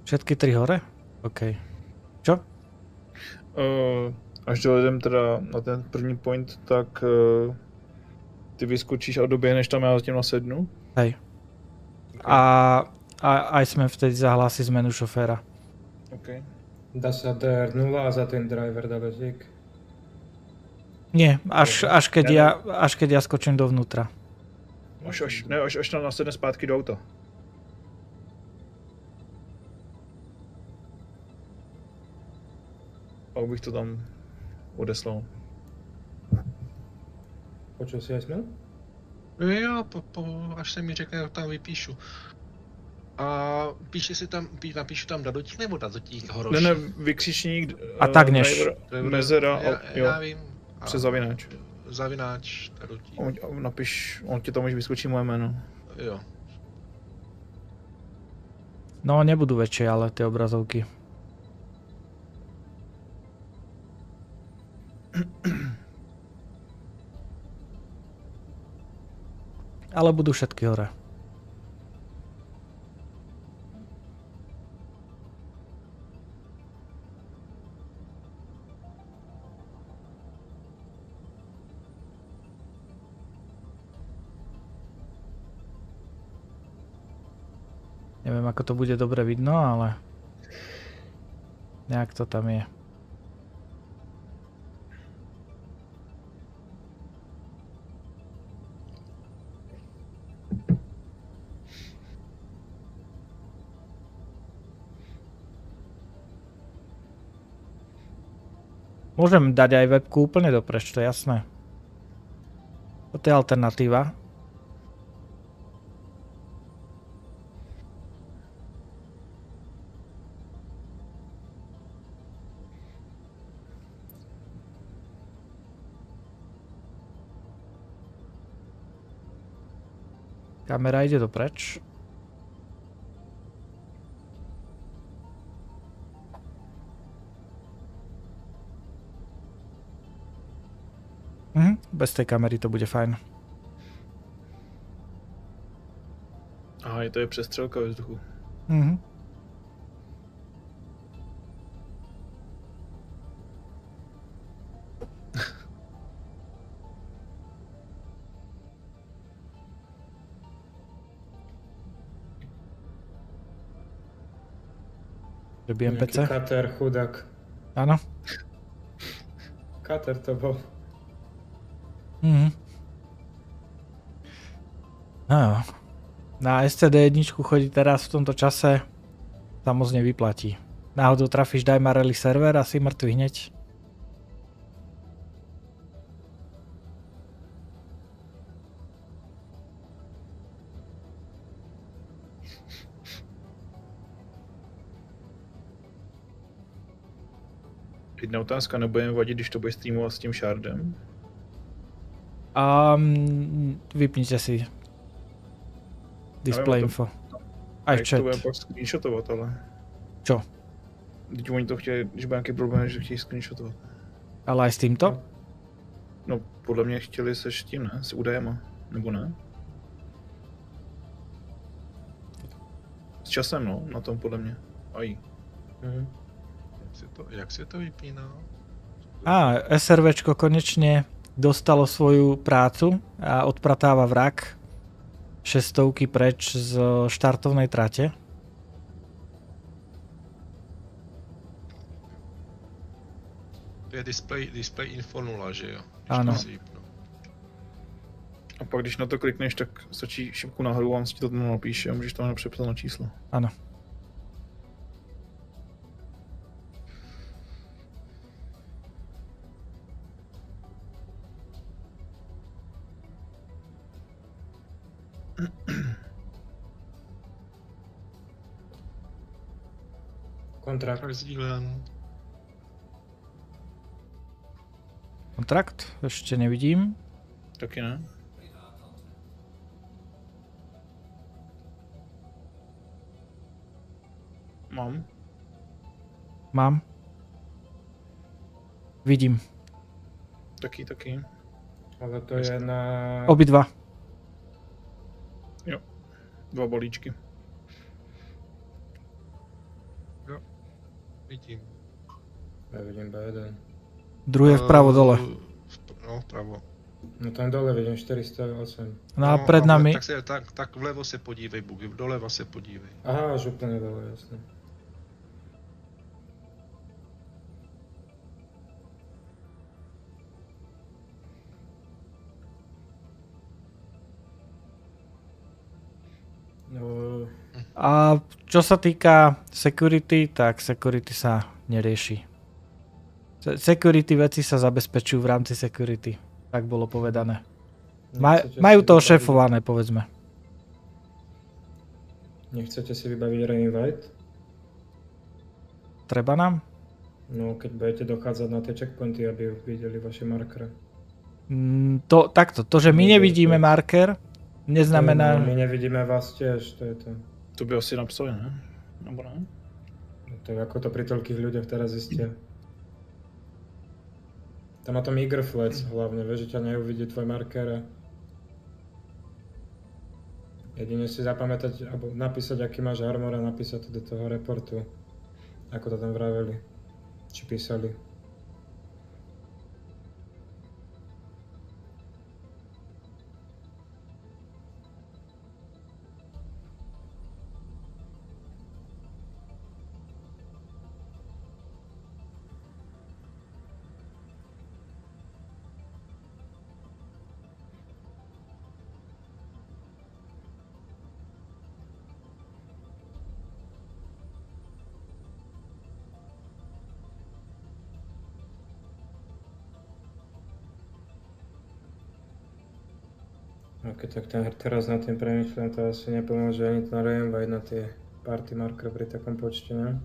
Všetky tri hore? OK. Čo? Až dojdem teda na ten první point, tak ty vyskočíš a doběhneš tam, já zatím nasednu? Hej. Okay. A aj sme vtedy zahlási zmenu šoféra. OK. Dá sa DR0 a za ten driver dá ležík? Nie, až keď ja skočím dovnútra. Až tam nasedne zpátky do auta. Pak bych to tam odeslal. Počul si aj smil? Jo, až se mi řekne, jak tam vypíšu. A napíšu tam dadotík nebo dadotík horoš? Ne, vykřičník, a tak než. Mezera, já vím. Přes zavináč. Zavináč, dadotík. On ti tam už vyskočí moje jméno. Jo. No, nebudú väčšie, ale tie obrazovky. Ale budú všetky hore. Neviem, ako to bude dobre vidno, ale nejak to tam je. Môžem dať aj webku úplne dopreč, to je jasné. Toto je alternatíva. Kamera ide dopreč. Bez tej kamery to bude fajn. Aha, to je přestřelka ve vzduchu. Dobijem PC. Kater, chudák. Áno. Kater to bol. No, na SCD jedničku chodí teraz v tomto čase sa moc nevyplatí. Náhodou trafíš Daymar Rally server a si mŕtvy hneď. Jedna otázka, nebudeme vadit, když to bude streamovat s tím shardem? Vypnite si display info. Aj chat. To budeme pak screenshotovat, ale... Čo? Teď oni to chtějí, když bude nějaký problém, že chtějí screenshotovat. Ale aj s týmto? No, podle mě chtěli se s tím, ne? S údajema, nebo ne? S časem, no, na tom podle mě. Aj. Jak se to vypíná? SRVčko konečne dostalo svoju prácu a odpratáva vrak 600 preč z štartovnej trate. To je display info 0, že jo? Áno. A pak když na to klikneš, tak stačí šipku nahoru a on si to tam napíše a můžeš tam přepsat na číslo. Áno. Kontrakt. Kontrakt? Ešte nevidím. Taky ne. Mám. Vidím. Taky. Ale to je na... Obidva. Jo. 2 balíčky. Jo. Vidím. Ja vidím B1. Druhé vpravo dole. No, vpravo. No tam dole vidím 408. No a pred nami... Tak vlevo se podívej, Bugy, doleva se podívej. Aha, až úplne dole, jasne. No. A čo sa týka security, tak security sa nerieši. Security veci sa zabezpečujú v rámci security, tak bolo povedané. Majú to ošéfované, povedzme. Nechcete si vybaviť reinvite? Treba nám? No, keď budete dochádzať na tie checkpointy, aby videli vaše markery. Takto, to, že my nevidíme marker, neznamená... My nevidíme vás tiež, to je to. To by asi napsali, ne? Nebo ne? No to je ako to pri toľkých ľuďoch teraz zistia. Tam na tom Eager Flats hlavne, vieš, že ťa neuvidí tvoj marker. Jedine si zapamätať, alebo napísať, aký máš armor a napísať to do toho reportu. Ako to tam vraveli. Či písali. Keď tak teraz nad tým premýšľam, to asi nepomôže ani ten reinvite na tie party marker pri takom počte, ne?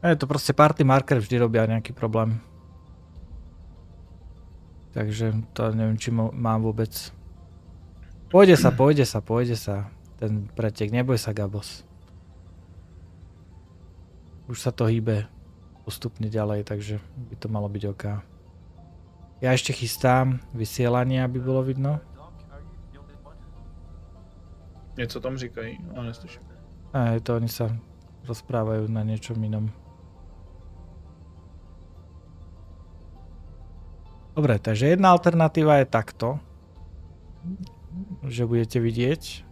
Je to proste party marker vždy robia nejaký problém. Takže to neviem, či mám vôbec. Pôjde sa. Ten pretek, neboj sa, Gabos. Už sa to hýbe postupne ďalej, takže by to malo byť OK. Ja ešte chystám vysielanie, aby bolo vidno. Něco tam říkají, ale neslyším. To oni sa rozprávajú na niečom inom. Dobre, takže jedna alternatíva je takto, že budete vidieť.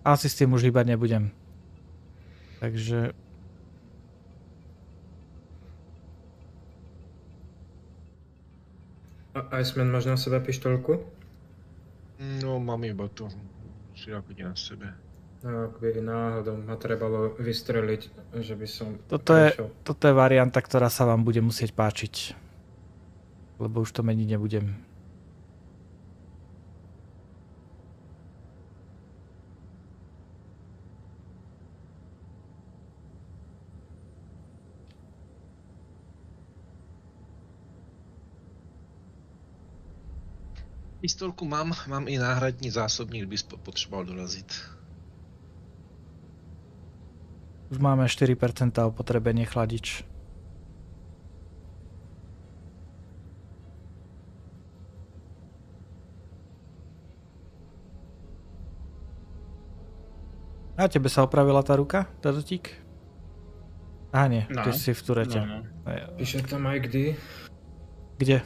Asi s tým už hýbať nebudem. Takže... Iceman, máš na sebe pištolku? No, mám iba to. Široko na sebe. No, ak by náhodou ma trebalo vystreliť, že by som... Toto je varianta, ktorá sa vám bude musieť páčiť. Lebo už to meniť nebudem. Pistolku mám i náhradní zásobník, by potřeboval dorazit. Už máme 4% opotrebenie chladič. A tebe sa opravila tá ruka, Dotík? Aha, nie, ty si v turete. Píše tam aj kdy. Kde?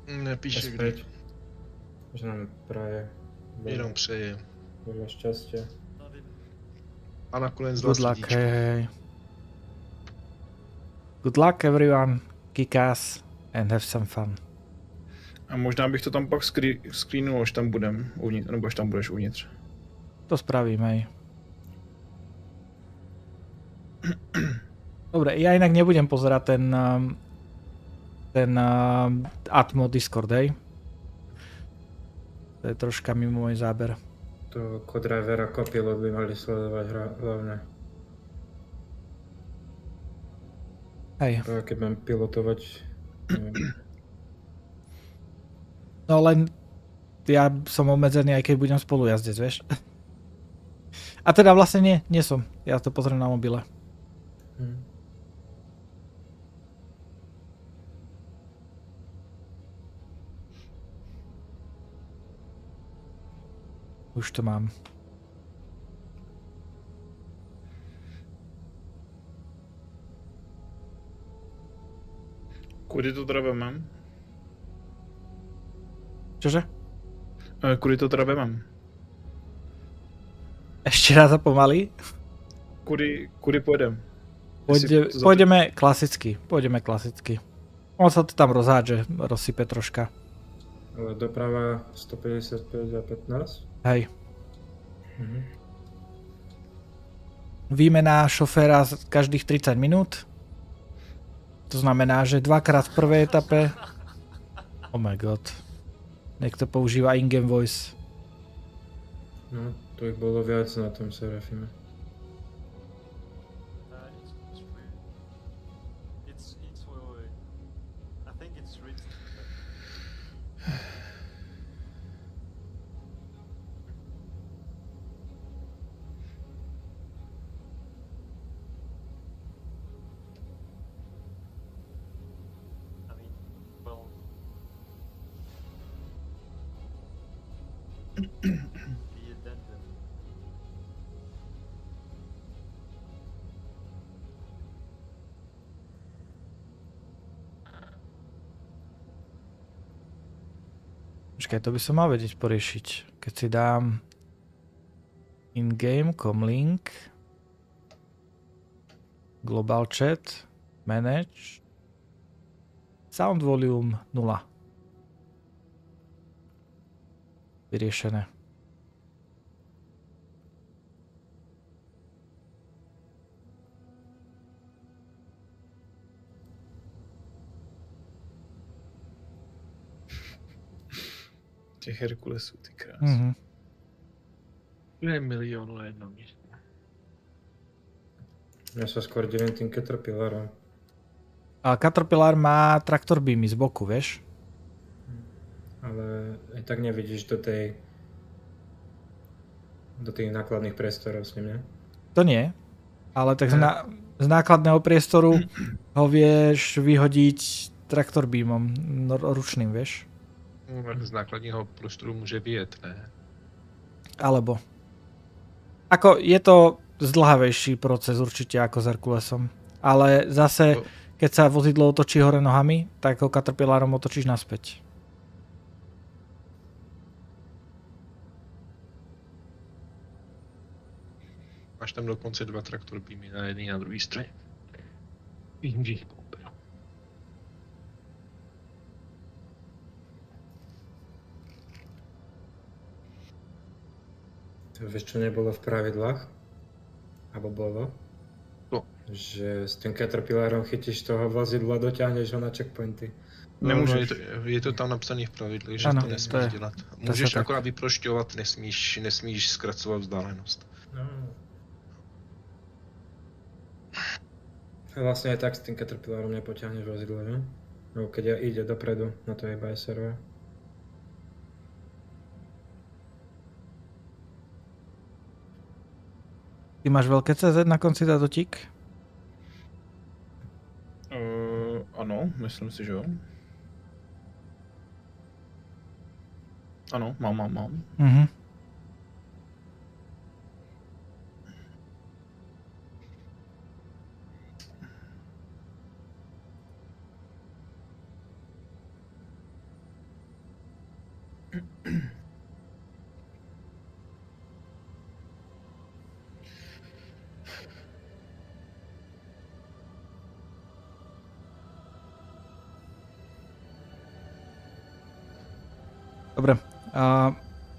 Nepíše kdy. Že nám praje. Jenom přeje. Veľa šťastia. A nakonec Good luck, hey. Good luck everyone, kick ass and have some fun. A možná bych to tam pak screenul, až tam budem uvnitř, nebo až tam budeš uvnitř. To spravím, hej. Dobre, ja inak nebudem pozerať ten Atmo Discord, hej. To je troška mimo môj záber. To co-driver a copilot by mali sledovať hlavne. Hej. Keď mám pilotovať, neviem. No len ja som obmedzený, aj keď budem spolu jazdec, vieš. A teda vlastne nie som. Ja to pozriem na mobile. Už to mám. Kudy to teda mám? Čože? Kudy to teda mám? Ešte raz a pomaly? Kudy pôjdem? Pôjdeme klasicky. On sa to tam rozhádže, rozsype troška. Ale doprava 155 a 15? Hej. Výmena šoféra každých 30 minút. To znamená, že dvakrát v prvej etape. Oh my god. Niekto používa in-game voice. No, to ich bolo viac na tom Serafime. Počkaj, to by som mal vedieť poriešiť. Keď si dám in-game, comlink, global chat, manage, sound volume 0. Vyriešené. Těch Herkulesů, ty krásy. Je miliónu na jednom místě. Ja sa skôr delím tým Caterpillarom. A Caterpillar má traktor beamy z boku, vieš? Ale aj tak nevidíš do tých nákladných priestorov s ním, ne? To nie, ale tak z nákladného priestoru ho vieš vyhodiť traktor beamom ručným, vieš? Z nákladního prostoru může vyjet, ne? Alebo. Ako je to zdĺhavejší proces určite ako s Herkulesom. Ale zase, keď sa vozidlo otočí hore nohami, tak ho Caterpillarom otočíš naspäť. Máš tam dokonce 2 traktor beamy na jedné a na druhé straně. Vím, že jich koupil. Vieš, čo nebolo v pravidlách? Alebo bolo? No. Že s tým Caterpillarom chytíš toho vozidla a dotáhneš ho na checkpointy. Nemůžeš. Je to tam napsané v pravidlech, že ano, to nesmíš dělat. Můžeš tak. akorát vyprošťovat, nesmíš zkracovat vzdálenost. No. A vlastne aj tak s tým Caterpillarom nepoťahneš vozidlo, ne? No, keď ide dopredu, na to je iba SRV. Ty máš veľké CZ na konci dotík? Ano, myslím si, že jo. Ano, mám. Mhm. Dobre,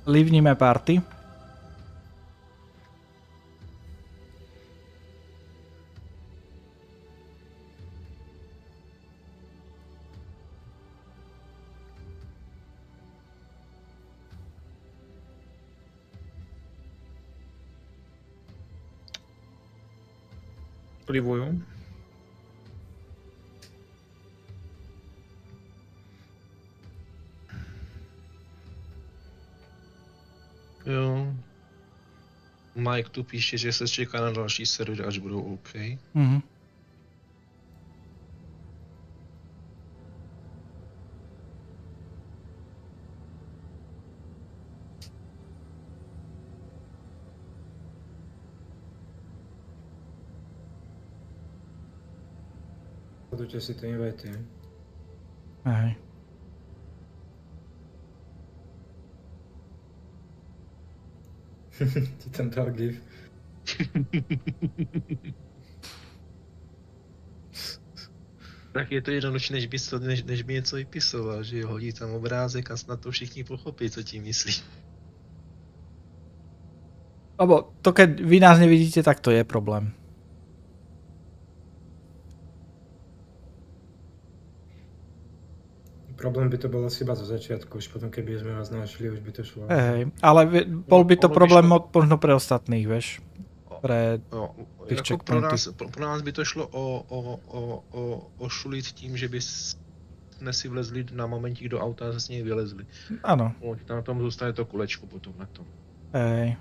leavnime party. Livuju. Jo. Mike tu píše, že se čeká na další server, až budou OK. Mhm. Sledujte si to invite. Hej. Ti tam dal gif. Tak je to jednodušší, než by něco vypisoval, že jo? Hodí tam obrázek a snad to všichni pochopí, co tím myslí. Lebo to, keď vy nás nevidíte, tak to je problém. Problém by to bol asi iba zo začiatku, už potom keby sme vás našli, už by to šlo. Hej, ale bol by to problém možno pre ostatných, vieš. Pre tých jako pro nás by to šlo ošulit tím, že by jsme si vlezli na momentík do auta a z něj vylezli. Ano. Na tom zůstane to kolečko potom na tom. Hej.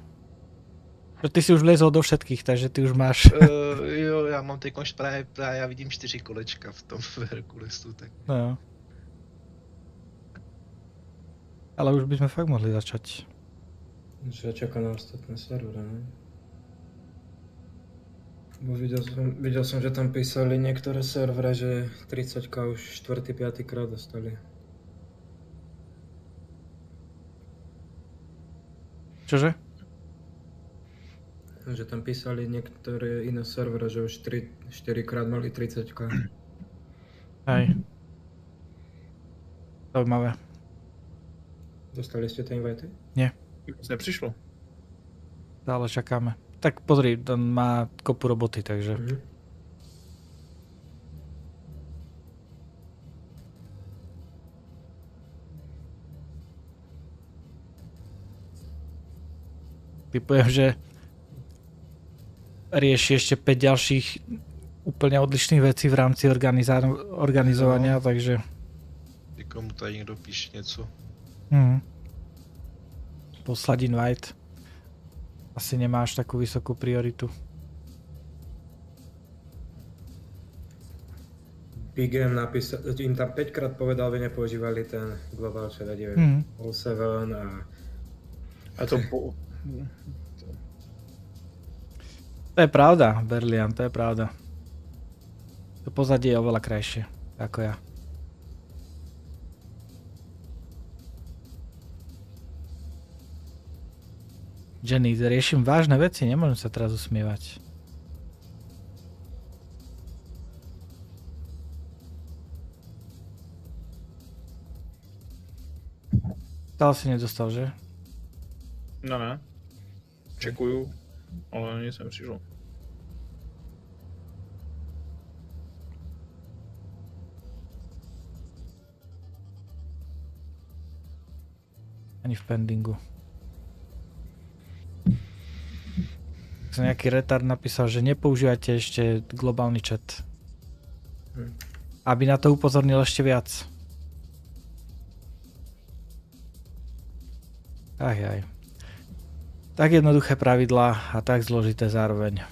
Ty si už vlezol do všetkých, takže ty už máš... Jo, já mám teď právě já vidím 4 kolečka v tom Herkulesu, tak... No jo. Ale už by sme fakt mohli začať. Že čaká na ostatné servery, ne? Bo videl som, že tam písali niektoré servery, že 30k už 4-5 krát dostali. Čože? Že tam písali niektoré iné servery, že už 4 krát mali 30k. Hej. Zaujímavé. Dostali ste tie invity? Nie. Neprišlo. Stále čakáme. Tak pozri, on má kopu roboty, takže... Typujem, že rieši ešte 5 ďalších úplne odlišných vecí v rámci organizovania, takže... Někomu tady někdo píše něco. Poslať invite. Asi nemáš takú vysokú prioritu. Big M napísal, im tam 5 krát povedal, aby nepoužívali ten global chat, neviem, all 7 A to... To je pravda, Berlian, to je pravda. To pozadie je oveľa krajšie, ako ja. Jenny, riešim vážne veci, nemôžem sa teraz usmievať. Stále si nedostal, že? No ne. Čekujú, ale nic nepřišlo. Ani v pendingu. Nejaký retard napísal, že nepoužívajte ešte globálny chat. Aby na to upozornil ešte viac. Aj. Tak jednoduché pravidlá a tak zložité zároveň.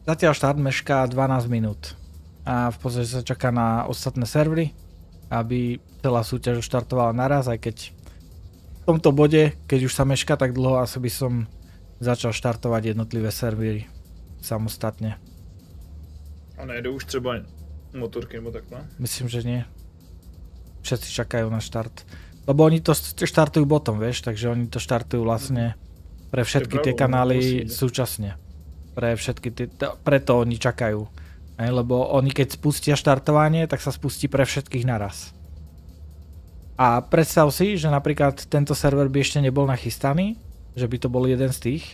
Zatiaľ štart mešká 12 minút a v podstate sa čaká na ostatné servery, aby celá súťaž štartovala naraz, aj keď v tomto bode, keď už sa mešká tak dlho, asi by som začal štartovať jednotlivé servery samostatne. A nejde už třeba motorky nebo takhle? Myslím, že nie. Všetci čakajú na štart. Lebo oni to štartujú botom, vieš, takže oni to štartujú vlastne pre všetky tie kanály súčasne. Preto oni čakajú. Lebo oni keď spustia štartovanie, tak sa spustí pre všetkých naraz. A predstav si, že napríklad tento server by ešte nebol nachystaný, že by to bol jeden z tých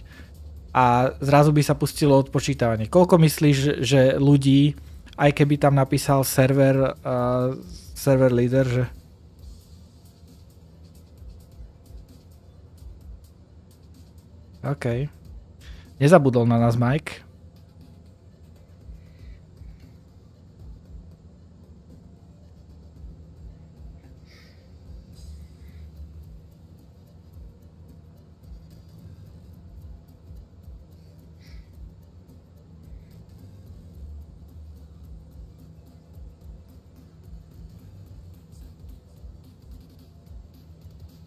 a zrazu by sa pustilo odpočítavanie. Koľko myslíš, že ľudí, aj keby tam napísal server leader, že... OK. Nezabudol na nás Mike.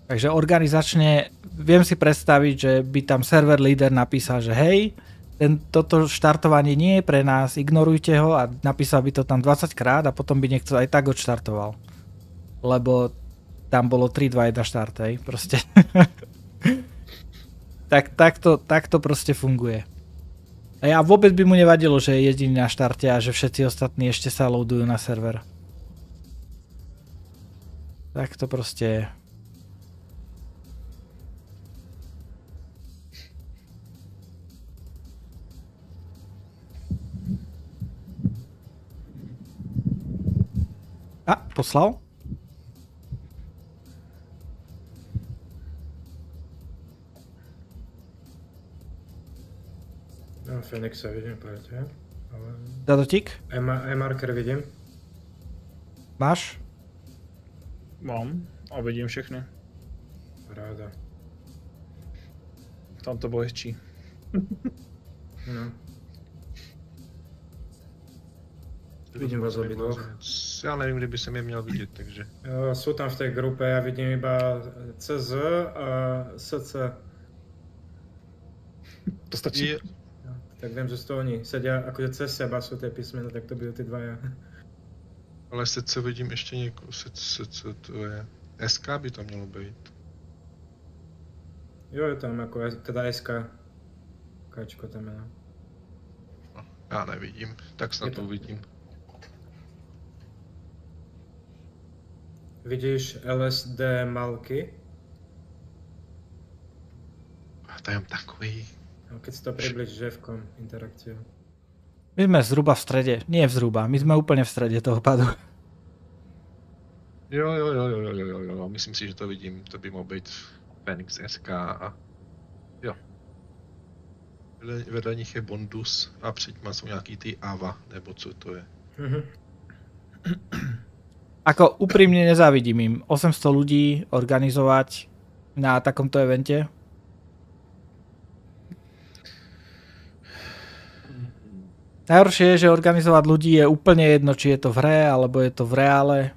Takže organizačne viem si predstaviť, že by tam server leader napísal, že hej, toto štartovanie nie je pre nás, ignorujte ho a napísal by to tam 20 krát a potom by niekto aj tak odštartoval. Lebo tam bolo 3-2-1 štart, hej, proste. Takto proste funguje. A vôbec by mu nevadilo, že je jediný na štarte a že všetci ostatní ešte sa loadujú na server. Tak to proste je. A, poslal? No, Fenixa vidím, ale... Dadotík? E-marker vidím. Máš? Mám a vidím všechny. Ráda. Tam to bylo hezčí. No. Vidím vás obidvoch. Já nevím, kde by jsem je měl vidět, takže... Jo, jsou tam v té grupe, já vidím iba CZ a SC. To stačí. Jo, tak vím, že to oni sedia akože cez seba sú tie písmena, tak to budú tí dvaja. Ale SC vidím ještě někoho, SC to je... SK by to mělo být. Jo, je tam ako, teda SK. Kačko tam je, no. Já nevidím, tak snad to uvidím. Vidíš LSD Malky? A to je takový... No, keď si to približíš ževkom, interakciu. My sme zhruba v strede, nie zhruba, my sme úplne v strede toho padu. Jo, myslím si, že to vidím, to by mohl být Phoenix SK a... Jo. Vedle nich je Bondus a před nimi jsou nějaký ty Ava, nebo co to je. Ako úprimne nezávidím im 800 ľudí organizovať na takomto evente. Najhoršie je, že organizovať ľudí je úplne jedno, či je to v hre, alebo je to v reále.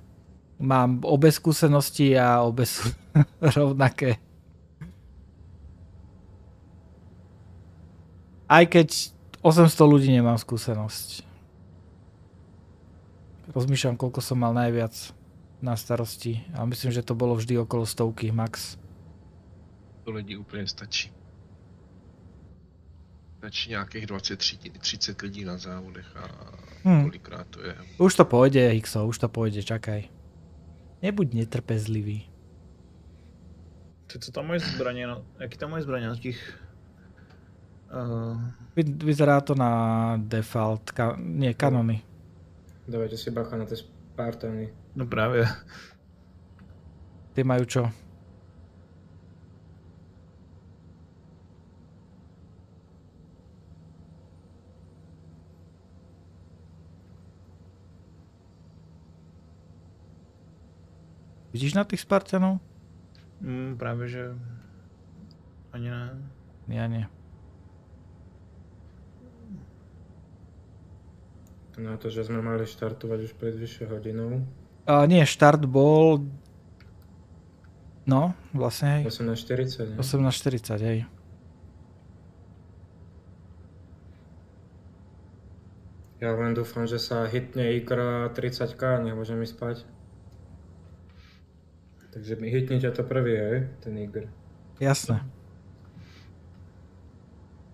Mám obe skúsenosti a obe sú rovnaké. Aj keď 800 ľudí nemám skúsenosť. Rozmýšľam, koľko som mal najviac na starosti. A myslím, že to bolo vždy okolo 100 max. To lidí úplně stačí. Stačí nějakých 20-30 lidí na závodech a kolikrát to je. Už to pôjde, Hixo, už to pôjde, čakaj. Nebuď netrpezlivý. Ty co tam mají zbraně? Jaký tam mají zbraně na těch? Vyzerá to na default, nie, kanony. Dávajte si bacha na tie Spartany. No právě. Ty majú čo? Vidíš na tých Spartanov? Právě, že ani ne. Ja nie. Na to, že sme mali štartovať už pred vyššie hodinou. Nie, štart bol... No, vlastne hej. 18:40, ne? 18:40, hej. Ja len dúfam, že sa hitne ikra 30k, nemôžem ísť spať. Takže mi hitnite to prvý, hej, ten igr. Jasné.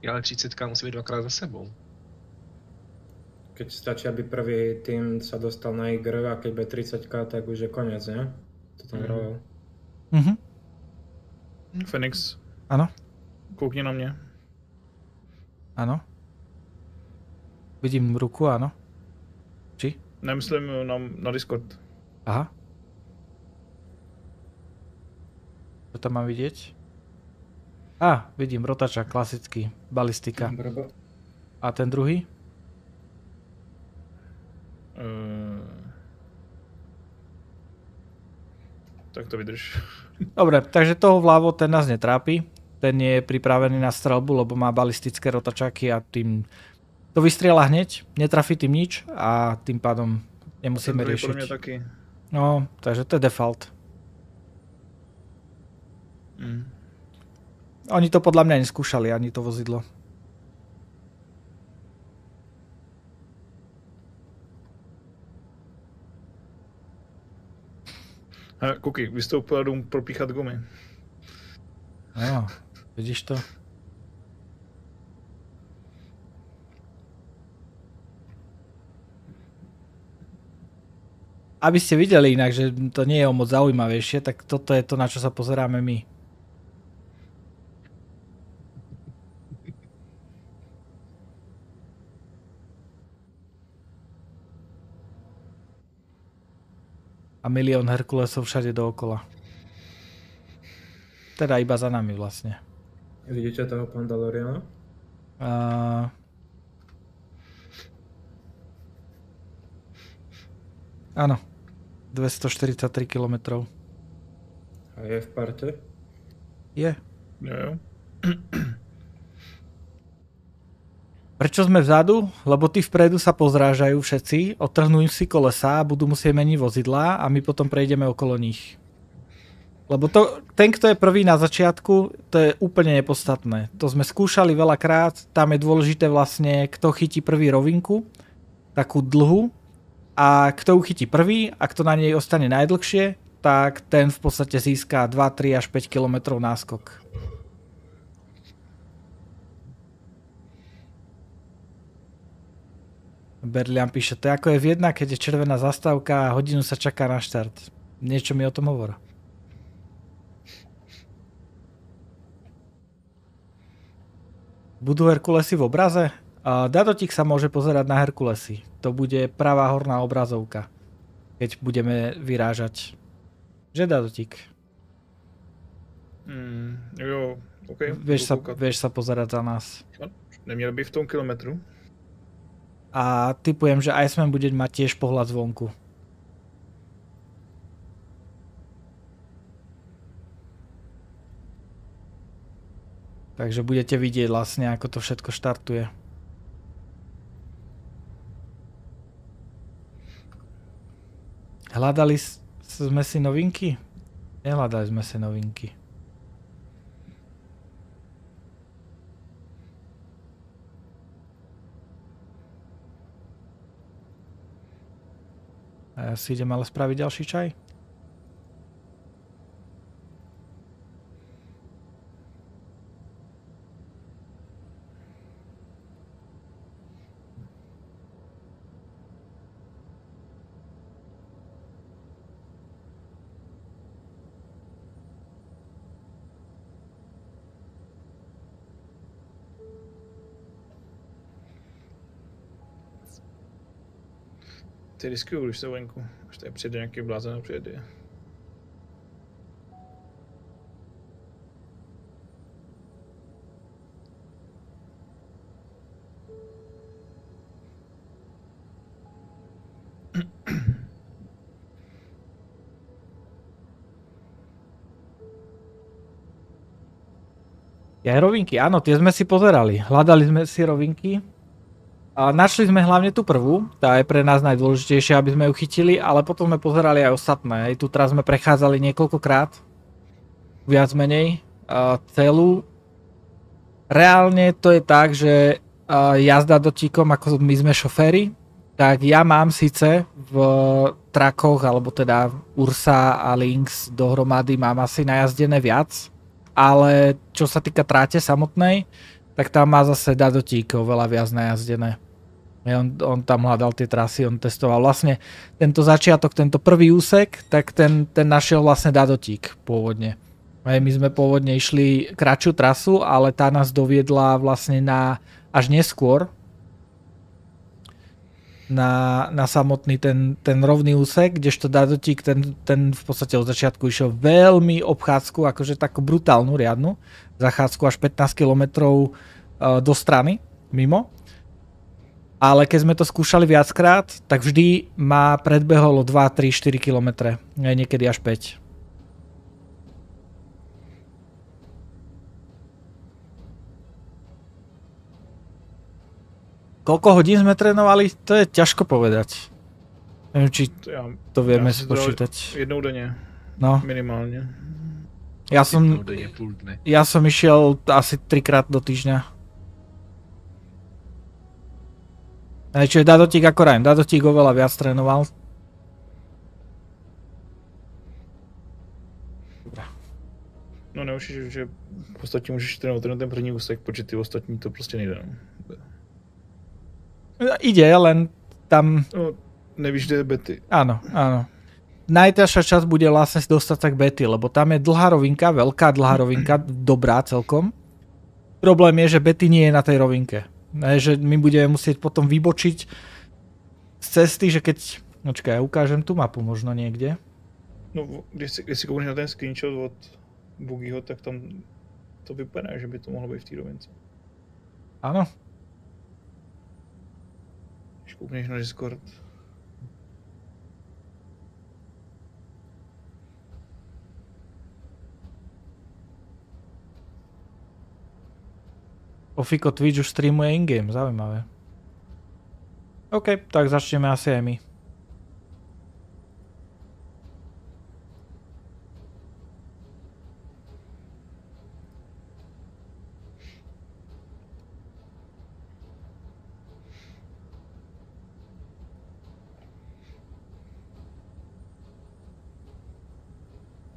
Ale 30k musí být dvakrát za sebou. Keď stačí, aby prvý tým sa dostal na igr a keď bude 30k, tak už je koniec, ne? To tam hral. Phoenix. Ano. Koukni na mě. Ano. Vidím ruku, ano. Či? Nemyslím na Discord. Aha. Čo tam mám vidieť? Vidím rotača, klasický, balistika. A ten druhý? Tak to vydrž. Dobre, takže toho vľavo, ten nás netrápi. Ten je pripravený na strelbu, lebo má balistické rotačáky a tým to vystrieľa hneď, netrafí tým nič a tým pádom nemusíme riešiť. Podľa mňa taký. No, takže to je default. Oni to podľa mňa neskúšali, ani to vozidlo. Kuky, vystoupil a jdou propíchat gumy. No, vidíš to? Aby ste videli inak, že to nie je o moc zaujímavejšie, tak toto je to, na čo sa pozeráme my. A milión Herkulesov všade dookola. Teda iba za nami vlastne. Vidíte toho Pandaloriana? Áno. 243 km. A je v parte? Je. Jo. Prečo sme vzadu? Lebo tí vpredu sa pozrážajú všetci, odtrhnú im si kolesá, budú musieť meniť vozidlá a my potom prejdeme okolo nich. Lebo ten, kto je prvý na začiatku, to je úplne nepodstatné. To sme skúšali veľakrát, tam je dôležité vlastne, kto chytí prvý rovinku, takú dlhú, a kto ju chytí prvý a kto na nej ostane najdlhšie, tak ten v podstate získa 2, 3 až 5 km náskok. Berlian píše, to je ako je v jedna, keď je červená zastávka a hodinu sa čaká na štart. Niečo mi o tom hovor. Budú Herkulesy v obraze? Dadotík sa môže pozerať na Herkulesy. To bude pravá horná obrazovka, keď budeme vyrážať. Že Dadotík? Jo, OK. Vieš sa pozerať za nás. Neměl by v tom kilometru. A typujem, že Iceman bude mať tiež pohľad zvonku. Takže budete vidieť vlastne, ako to všetko štartuje. Hľadali sme si novinky? Nehľadali sme si novinky. A ja si idem ale spraviť ďalší čaj. Ty riskuju, když se venku, až tady přijde nějaký blázen a přijede. Ja rovinky, áno, tie sme si pozerali. Hľadali sme si rovinky. A našli sme hlavne tú prvú, tá je pre nás najdôležitejšia, aby sme ju chytili, ale potom sme pozerali aj ostatné. Aj tu teraz sme prechádzali niekoľkokrát, viac menej, celú. Reálne to je tak, že jazda dotíkom, ako my sme šoféri, tak ja mám síce v trakoch, alebo teda Ursa a Lynx dohromady mám asi najazdené viac, ale čo sa týka tráte samotnej, tak tam má zase Dadotík oveľa viac najazdené. On tam hľadal tie trasy, on testoval vlastne tento začiatok, tento prvý úsek, tak ten našiel vlastne Dadotík pôvodne. My sme pôvodne išli kratšiu trasu, ale tá nás doviedla vlastne až neskôr na samotný ten rovný úsek, kdežto Dadotík ten v podstate od začiatku išiel veľmi obchádzku, akože takú brutálnu riadnu zachádzku až 15 km do strany, mimo. Ale keď sme to skúšali viackrát, tak vždy ma predbehol 2, 3, 4 km, niekedy až 5. Koľko hodín sme trénovali, to je ťažko povedať. Neviem, či to vieme spočítať. Jednou denne. No. Minimálne. Ja som išiel asi 3-krát do týždňa. Čiže Dadotík ako Ryan. Dadotík oveľa viac trénoval. No neučíš, že v podstatě můžeš trénovat ten první úsek, protože ty ostatní to prostě nejde. Ide, len tam... No, nevíš, kde je Betty. Áno, áno. Najťažšia časť bude vlastne dostať sa k Betty, lebo tam je dlhá rovinka, veľká dlhá rovinka, dobrá celkom. Problém je, že Betty nie je na tej rovinke. Že my budeme musieť potom vybočiť z cesty, že keď... Počkaj, ja ukážem tú mapu možno niekde. No, když si koukneš na ten screenshot od Buggyho, tak tam to vypadá, že by to mohlo být v té rovince. Áno. Když koukneš na Discord. Ofiko Twitch už streamuje in-game, zaujímavé. OK, tak začneme asi aj my.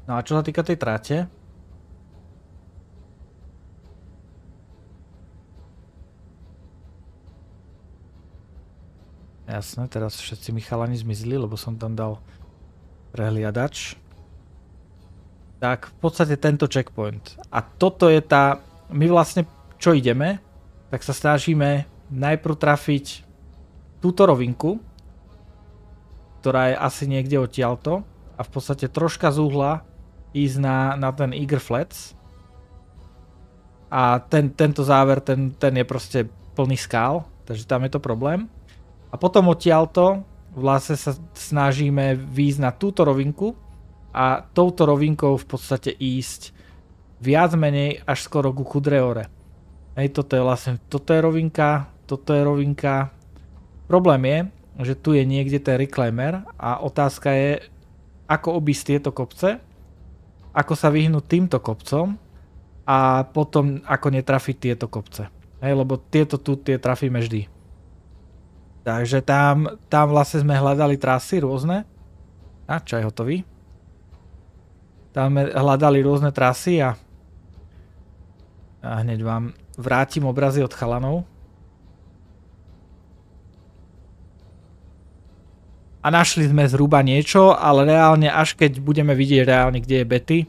No a čo sa týka tej trate? Jasné, teraz všetci mi chalani zmizli, lebo som tam dal prehliadač. Tak, v podstate tento checkpoint. A toto je tá... My vlastne, čo ideme, tak sa snažíme najprv trafiť túto rovinku, ktorá je asi niekde odtiaľto, a v podstate troška z uhla ísť na ten Eager Flats. A tento záver, ten je proste plný skál, takže tam je to problém. A potom odtiaľto vlastne sa snažíme výjsť na túto rovinku a touto rovinkou v podstate ísť viac menej až skoro ku Kudreore. Hej, toto je rovinka. Problém je, že tu je niekde ten reclaimer a otázka je, ako obísť tieto kopce, ako sa vyhnúť týmto kopcom a potom ako netrafiť tieto kopce. Hej, lebo tie trafíme vždy. Takže tam vlastne sme hľadali trasy rôzne. A čaj hotový. Tam sme hľadali rôzne trasy a hneď vám vrátim obrazy od chalanov. A našli sme zhruba niečo, ale reálne až keď budeme vidieť reálne, kde je Betty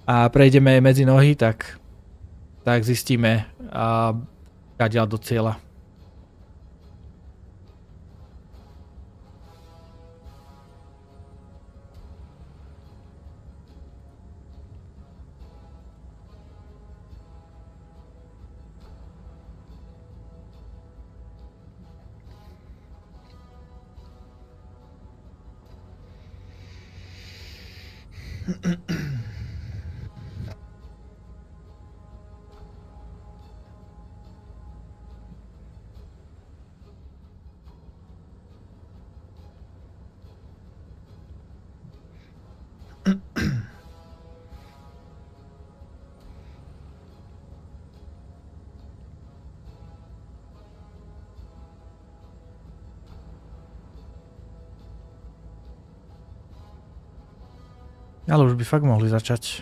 a prejdeme jej medzi nohy, tak zistíme, kadiaľ do cieľa. Ale už by fakt mohli začať.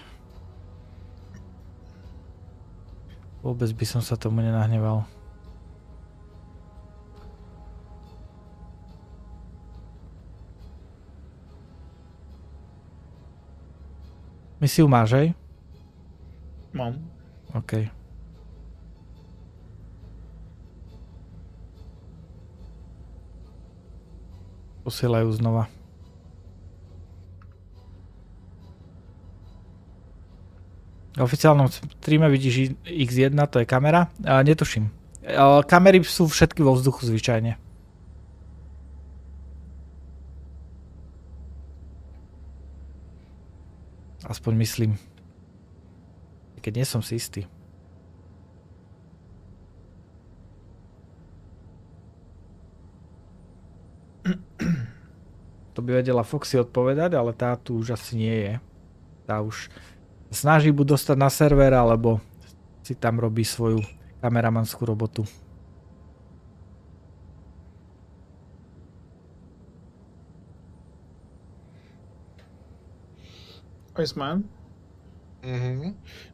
Vôbec by som sa tomu nenahneval. Misiu máš, hej? Mám. OK. Posielajú znova. V oficiálnom streame vidíš X1, to je kamera. Netuším. Kamery sú všetky vo vzduchu zvyčajne. Aspoň myslím. Keď nie som si istý. To by vedela Foxy odpovedať, ale tá tu už asi nie je. Tá už snaží buď dostať na server, alebo si tam robí svoju kameramanskú robotu. Iceman?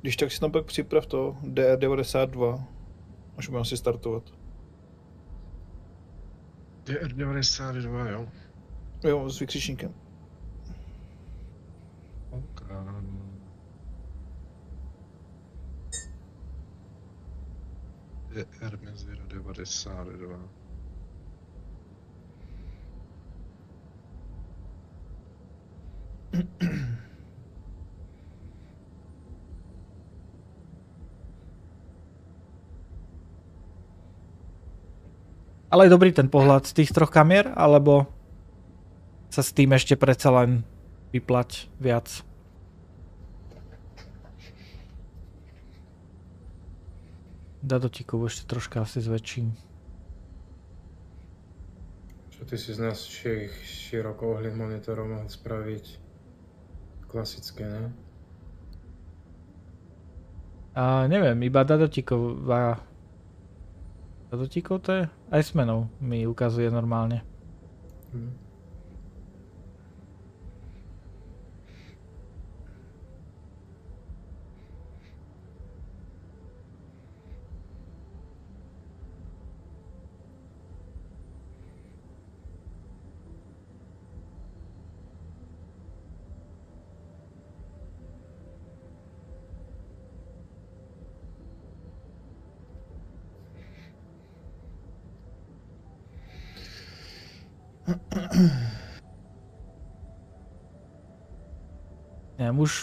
Když tak si tam pak připrav to DR92. Můžeme asi startovat. DR92, jo? Jo, s vykřičníkem. DR92. Ale je dobrý ten pohľad z tých troch kamier, alebo sa s tým ešte predsa len vyplať viac? Dadotíkov ešte troška asi zväčším. Čo ty si z nás širokouhlý monitorov mohol spraviť klasické, ne? Neviem, iba dadotíkov to je? Aj smenou mi ukazuje normálne.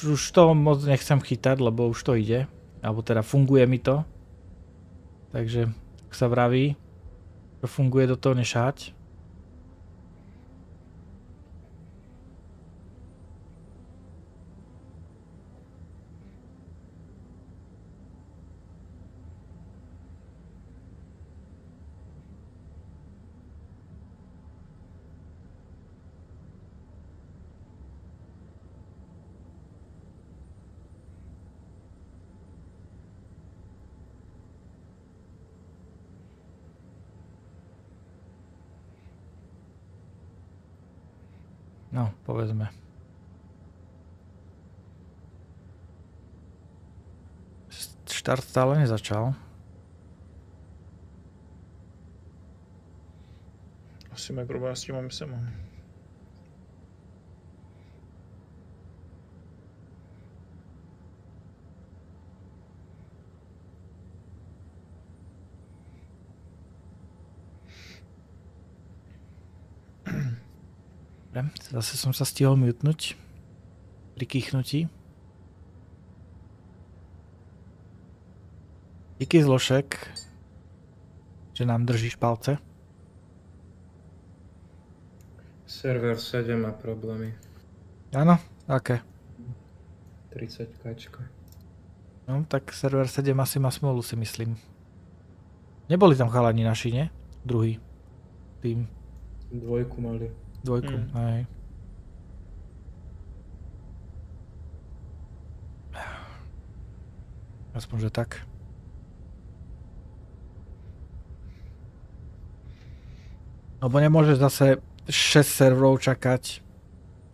Už to moc nechcem chytať, lebo už to ide. Alebo teda funguje mi to. Takže, ak sa vraví, to funguje, do toho nešať. No, povedzme. Štart stále nezačal. Asi mají problém s tím misema. Zase som sa stihol mutnúť pri kýchnutí. Díky Zlošek, že nám držíš palce. Server 7 má problémy. Áno, aké? 30 kačka. No, tak server 7 asi má smolu, si myslím. Neboli tam chalani naši, nie? Druhý tým. Dvojku mali. Dvojku, aj. Aspoň, že tak. Lebo nemôžeš zase 6 serverov čakať.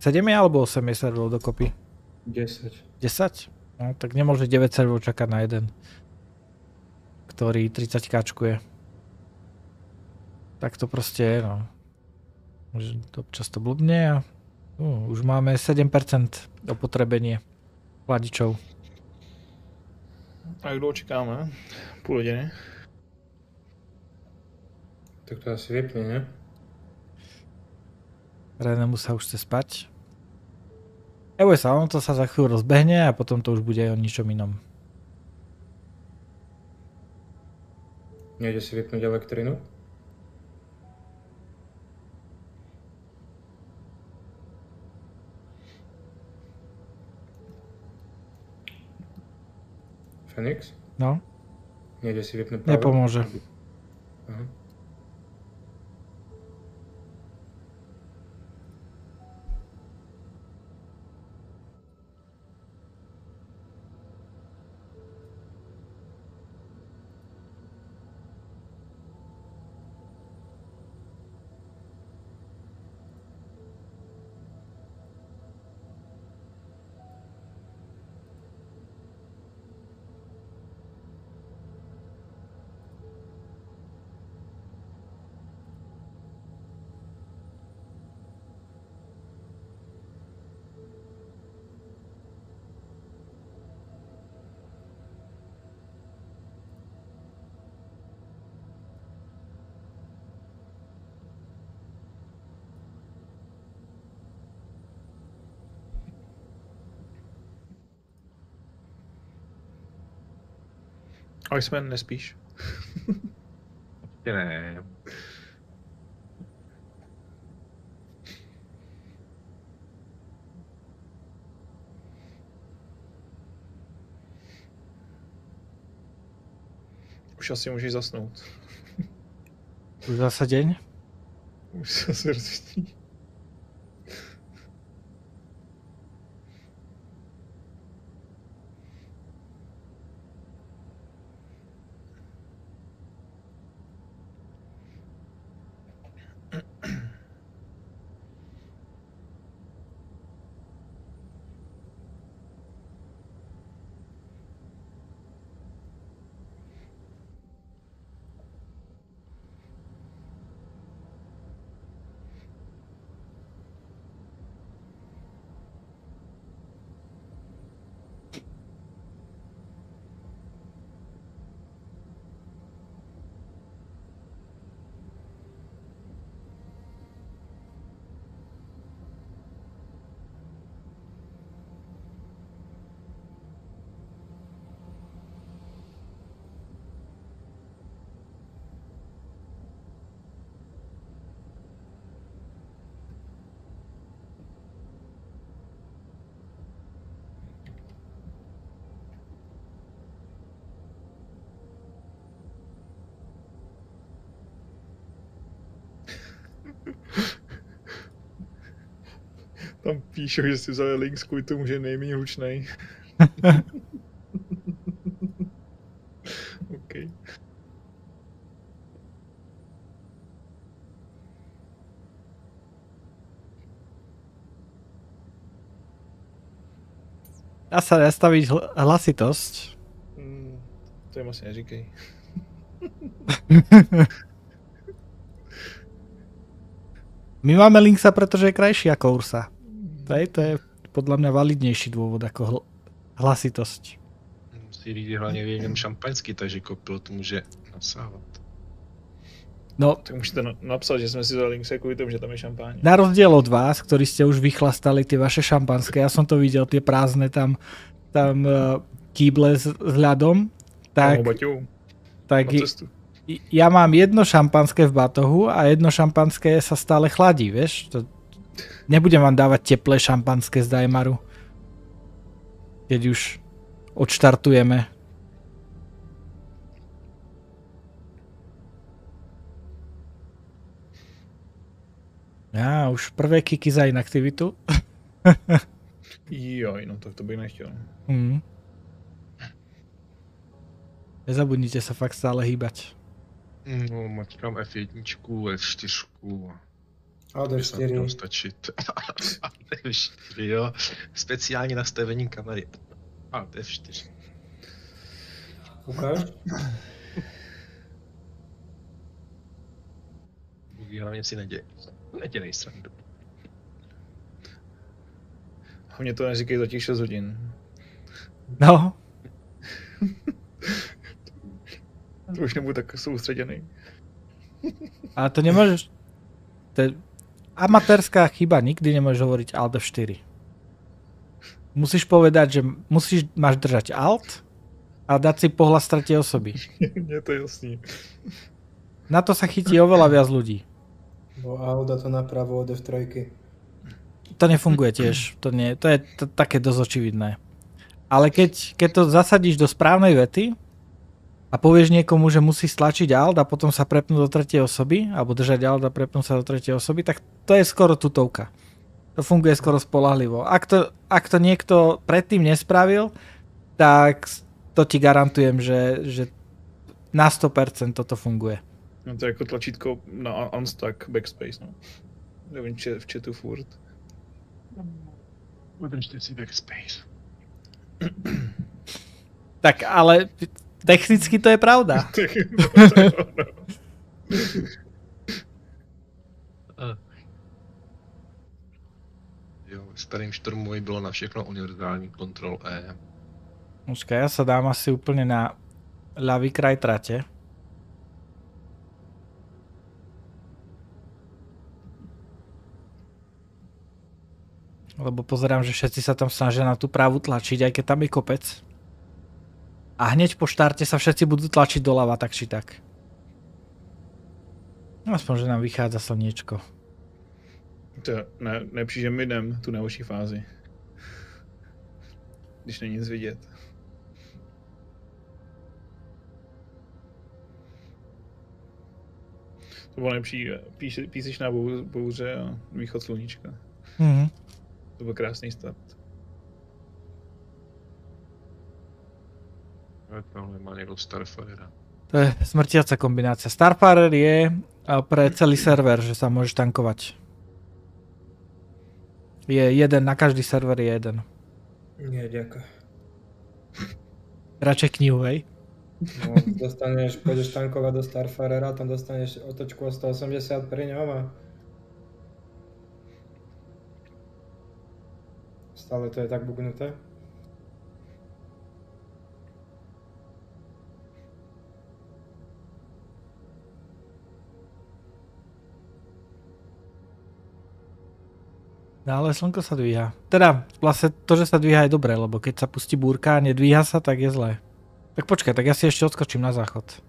7 je alebo 8 je serverov dokopy? 10. 10? No, tak nemôže 9 serverov čakať na jeden, ktorý 30 káčkuje. Tak to proste je, no. Občas to blbne a už máme 7% opotrebenie chladičov. A jak dlouho čekáme? Půl hodiny? Tak to asi vypne, ne? Renemu sa už chce spať. Neboj sa, ono to sa za chvíľu rozbehne a potom to už bude o ničom inom. Nejde si vypnúť elektrinu? Fenix? No? Nejde si vypnúť power? Nepomôže. Aha. Iceman, nespíš? Ne. Už asi můžeš zasnout. Už zase deň? Už zase rozsvítí. Tam píšou, že si vzali link kvůli tomu, že je nejméně hlučnej. OK. Dá sa nastaviť hlasitosť. To jim asi neříkej. My máme Linksa, pretože je krajší ako Ursa. To je podľa mňa validnejší dôvod ako hlasitosť. Musí říct, hlavně věděm šampaňský, takže kopilot může nasávat. No, tak můžete napsat, že jsme si vzali Linksa kvůli tomu, že tam je šampáň. Na rozdiel od vás, ktorí ste už vychlastali tie vaše šampanské, ja som to videl, tie prázdne tam kýble s ľadom, tak ja mám jedno šampanské v batohu a jedno šampanské sa stále chladí, vieš? Nebudem vám dávať teplé šampanské z Daymaru, keď už odštartujeme. Už prvé kiky za inaktivitu. Joj, no tak to bych nechtěl. Nezabudnite sa fakt stále hýbať. No, mačkám F1, F4. A D4. Stačit. A D4, jo. Speciální nastavení kamery. A D4. Ukáž? Hlavně si nedělej srandu. Mně to neříkej za těch 6 hodin. No. To už nebudu tak soustředěný. Ale to nemôžeš... To je amatérská chyba, nikdy nemôžeš hovoriť Alt F4. Musíš povedať, že máš držať Alt a dať si pohľad z tretej osoby. Mne to je jasný. Na to sa chytí oveľa viac ľudí. Bo Alt a to napravo od F3. To nefunguje tiež. To je také dosť očividné. Ale keď to zasadíš do správnej vety a povieš niekomu, že musí stlačiť Alt a potom sa prepnúť do tretej osoby, alebo držať Alt a prepnúť sa do tretej osoby, tak to je skoro tutovka. To funguje skoro spoľahlivo. Ak to niekto predtým nespravil, tak to ti garantujem, že na 100% toto funguje. No to je jako tlačítko na unstack backspace, no. Nevím, v chatu furt. Udržte si backspace. Tak ale technicky to je pravda. Jo, v starým štormovi bylo na všechno univerzální Ctrl E. Počkaj, ja sa dám asi úplne na ľavý kraj trate. Lebo pozerám, že všetci sa tam snažia na tú právu tlačiť, aj keď tam je kopec. A hneď po štarte sa všetci budú tlačiť doľava, tak či tak. Aspoň, že nám vychádza slniečko. Nepřijde mi jdem tu nejhorší fázi. Když není nic vidět. To bylo lepší, písečná bouře a východ sluníčka. To byl krásný start. Tohle má někdo Starfarera. To je smrtiaca kombinácia. Starfarer je pre celý server, že sa môžeš tankovať. Je jeden, na každý server je jeden. Nie, ďakujem. Radšej knihu, hej? No, pôjdeš tankovať do Starfarera, tam dostaneš otočku o 180 pri ňom a stále to je tak bugnuté. No ale slnko sa dvíha. Teda vlastne to, že sa dvíha je dobré, lebo keď sa pustí búrka a nedvíha sa, tak je zlé. Tak počkaj, tak ja si ešte odskočím na záchod.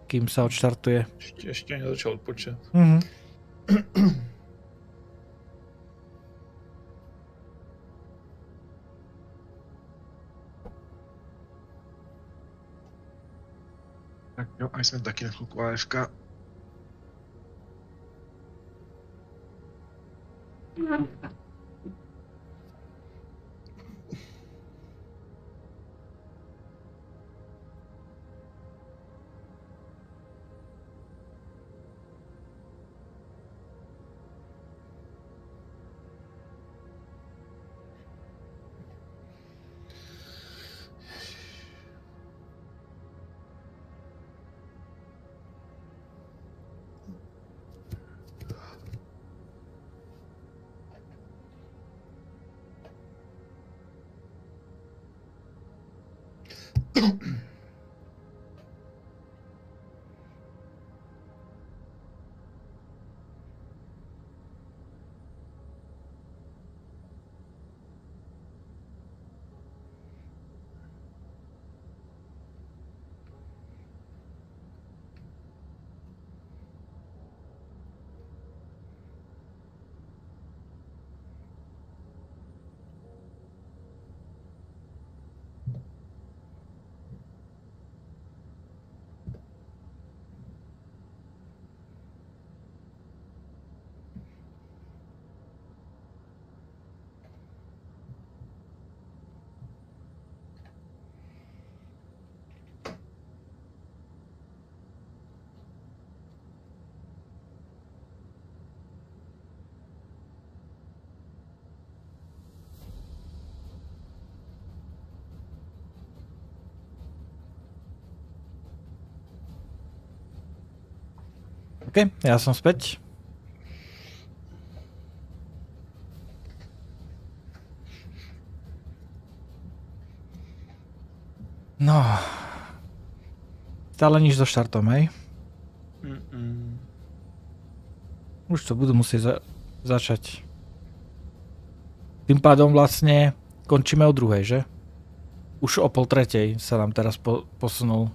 Kým sa odštartuje. Ešte nezačal odpočať. Tak jo, a jsme taky na chvilku AFK. OK, ja som späť. No. Stále nič so štartom, hej? Už to budú musieť začať. Tým pádom vlastne končíme o 2:00, že? Už o 2:30 sa nám teraz posunul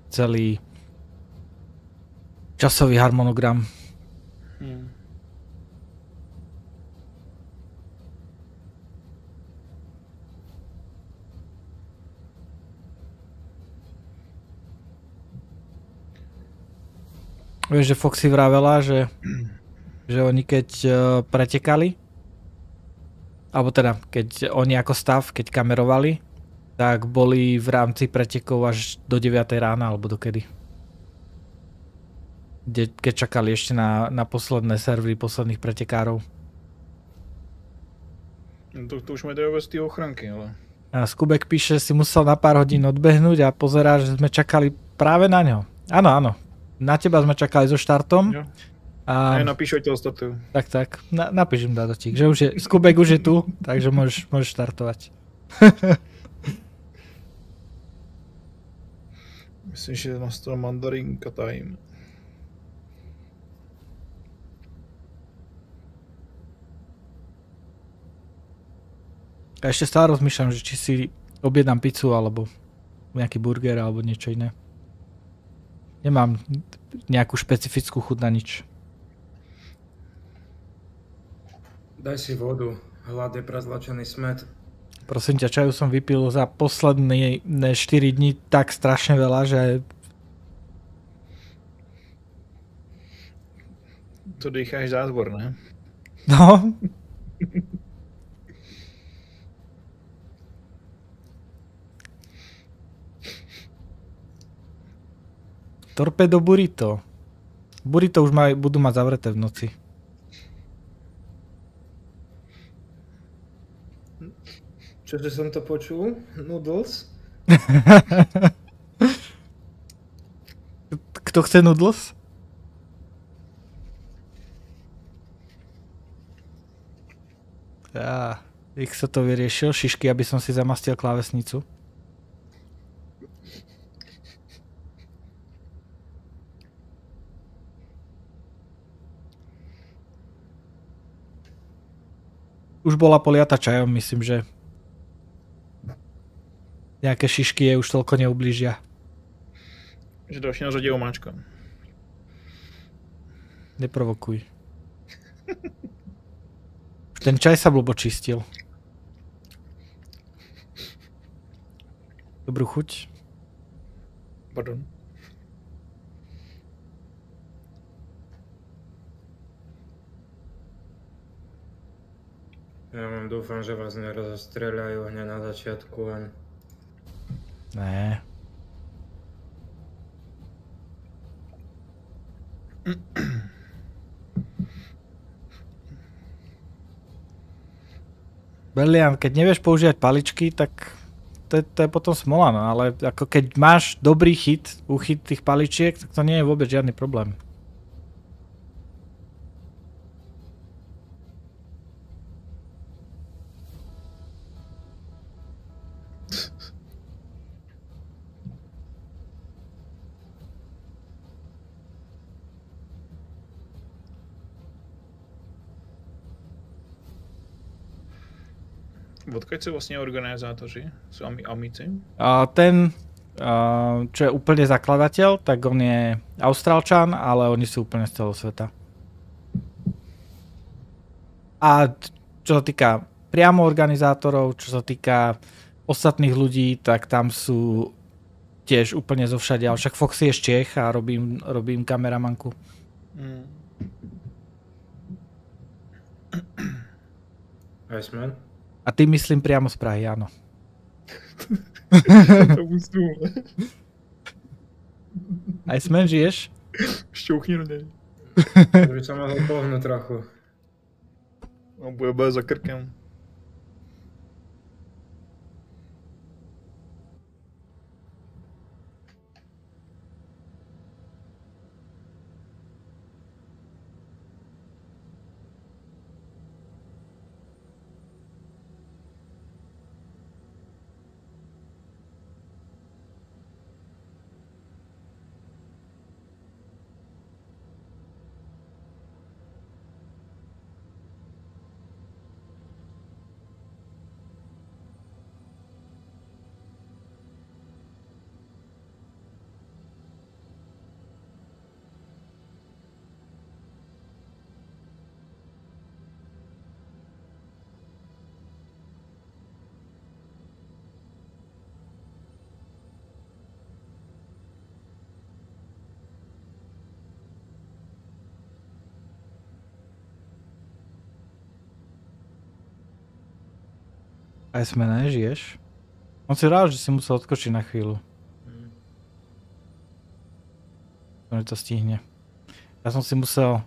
celý časový harmonogram. Vieš, že Foxy vravela, že oni keď pretekali, alebo teda keď oni ako stav, keď kamerovali, tak boli v rámci pretekov až do 9 rána, alebo dokedy. Keď čakali ešte na posledné servery posledných pretekárov. No to už majú bez tie ochranky, ale... A Skubek píše, si musel na pár hodín odbehnúť a pozerá, že sme čakali práve na ňo. Áno, áno. Na teba sme čakali so štartom. Jo. A napíšu ti ostatú. Tak. Napíš im dátotík, že už je, Skubek už je tu, takže môžeš štartovať. Myslím, že nastal mandarinka time. A ešte stále rozmýšľam, že či si objednám pizzu, alebo nejaký burger, alebo niečo iné. Nemám nejakú špecifickú chuť na nič. Daj si vodu, hlad je prezlačený smet. Prosím ťa, čaju som vypil za posledné 4 dní tak strašne veľa, že To dýcháš zázvor, ne? No. Torpedo burrito. Burrito už budú mať zavreté v noci. Čože som to počul? Noodles? Kto chce noodles? Jak sa to vyriešil? Šišky, aby som si zamastil klávesnicu. Už bola poliata čajom, myslím, že nejaké šišky jej už toľko neublížia. Že další na řadě omáčka. Neprovokuj. Ten čaj sa blbo čistil. Dobrú chuť. Pardon. Ja mám dúfam, že vás nerozstrieľajú hneď na začiatku len. Né. Belian, keď nevieš používať paličky, tak to je potom smola, no, ale ako keď máš dobrý uchyt tých paličiek, tak to nie je vôbec žiadny problém. Odkiaľ sú vlastne organizátori? Sú amici? Ten, čo je úplne zakladateľ, tak on je Austrálčan, ale oni sú úplne z celého sveta. A čo sa týka priamo organizátorov, čo sa týka ostatných ľudí, tak tam sú tiež úplne zo všade. Ale však Foxy je z Čech a robím kameramanku. Iceman? A ty myslím priamo z Prahy, áno. Iceman, žiješ? Šťouchni do nej. By sa mohol pohnúť trochu. On bude za krkem. Iceman, nežiješ? On si rád, že si musel odskočiť na chvíľu. To to stihne. Ja som si musel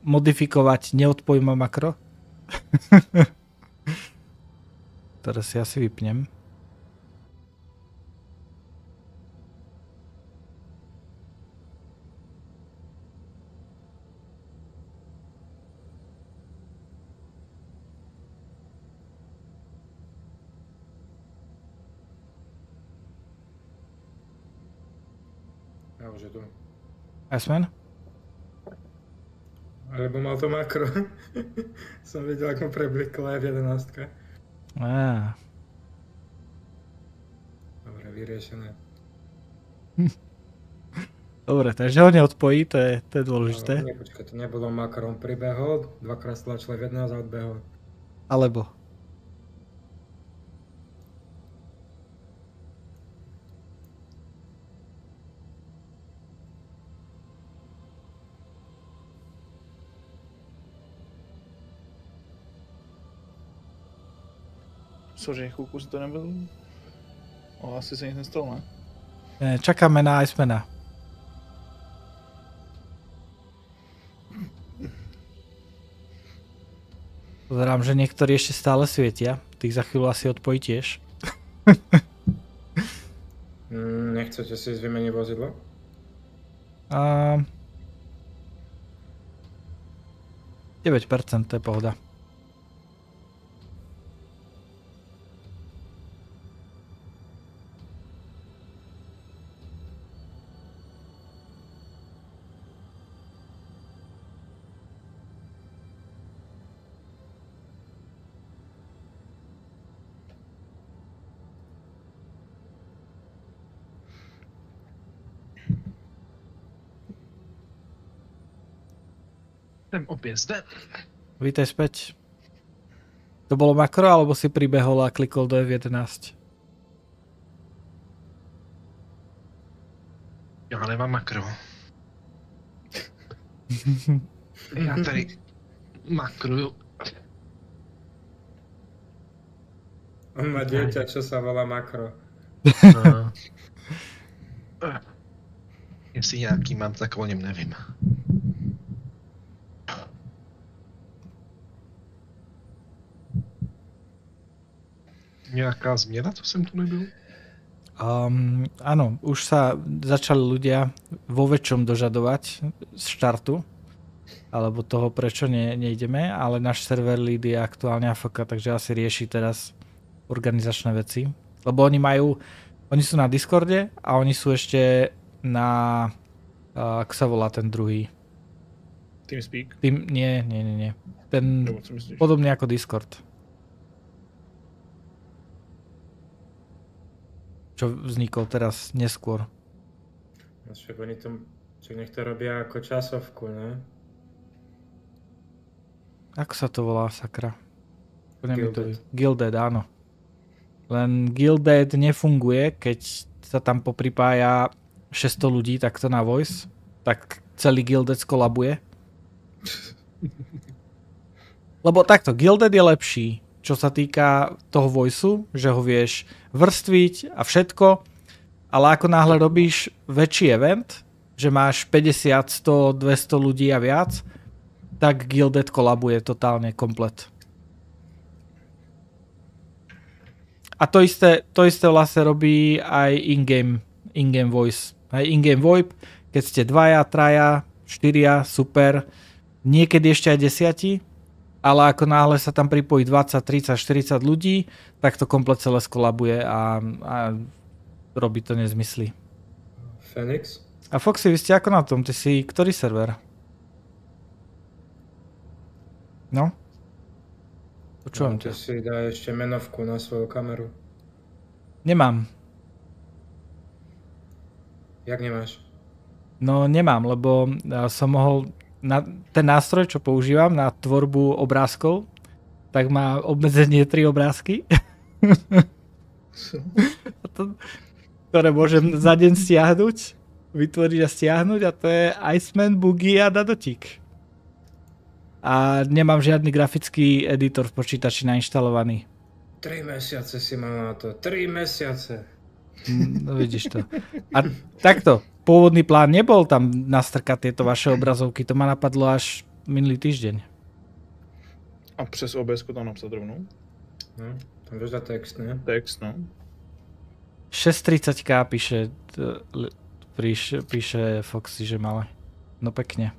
modifikovať neodpojma makro. Teraz si asi vypnem. Ja už je tu. Iceman? Alebo mal to makro. Som videl, ako preblikla F11. Dobre, vyriešené. Dobre, takže ho neodpojí, to je dôležité. Nie, počkaj, to nebolo makro, on pribehol, dvakrát stlačil F11 a odbehol. Alebo? Sorry, chvilku si to nebyl. O, asi se nic nestalo, ne? Čakáme na Icemana. Pozerám, že niektorí ešte stále svietia. Tých za chvíľu asi odpojí tiež. Nechcete si vymeniť vozidlo? 9%, to je pohoda. Jsem opět zde. Vítaj späť. To bolo makro, alebo si pribehol a klikol do F11? Já nemám makro. Já tady makruju. On má dieťa, čo sa volá makro. Jestli nějaký mám, tak o něm nevím. Nejaká zmena, to som tu nebyl? Áno, už sa začali ľudia vo väčšom dožadovať z štartu, alebo toho, prečo nejdeme, ale náš server lead je aktuálne AFK, takže asi rieši teraz organizačné veci. Lebo oni sú na Discorde a oni sú ešte na, ako sa volá ten druhý? TeamSpeak? Nie. Ten podobný ako Discord. Čo vznikol teraz neskôr. Však oni to, nech to robia ako časovku, ne? Ako sa to volá, sakra? Gilded, áno. Len Gilded nefunguje, keď sa tam popripája 600 ľudí takto na voice, tak celý Gilded skolabuje. Lebo takto, Gilded je lepší, čo sa týka toho voiceu, že ho vieš vrstviť a všetko, ale ako náhle robíš väčší event, že máš 50, 100, 200 ľudí a viac, tak Gilded kolabuje totálne komplet. A to isté vlastne robí aj in-game voice. Aj in-game VoIP, keď ste 2, 3, 4, super, niekedy ešte aj 10, ale ako náhle sa tam pripojí 20, 30, 40 ľudí, tak to komplet celé skolabuje a robí to nezmysly. Phoenix? A Foxy, vy ste ako na tom? Ty si ktorý server? No? Počúvam ťa. Ty si dá ešte menovku na svoju kameru. Nemám. Jak nemáš? No nemám, lebo som mohol... ten nástroj, čo používam na tvorbu obrázkov, tak má obmedzenie 3 obrázky. Ktoré môžem za deň stiahnuť, vytvoriť a stiahnuť, a to je Iceman, Boogie a Dadotík. A nemám žiadny grafický editor v počítači nainštalovaný. 3 mesiace si mal na to. 3 mesiace. No vidíš to. A takto. Pôvodný plán nebol tam nastrkať tieto vaše obrazovky, to ma napadlo až minulý týždeň. A přes OBS tam napsat rovnou? No, tam vieš za text, ne? Text, no. 630k píše Foxy, že malé. No pekne.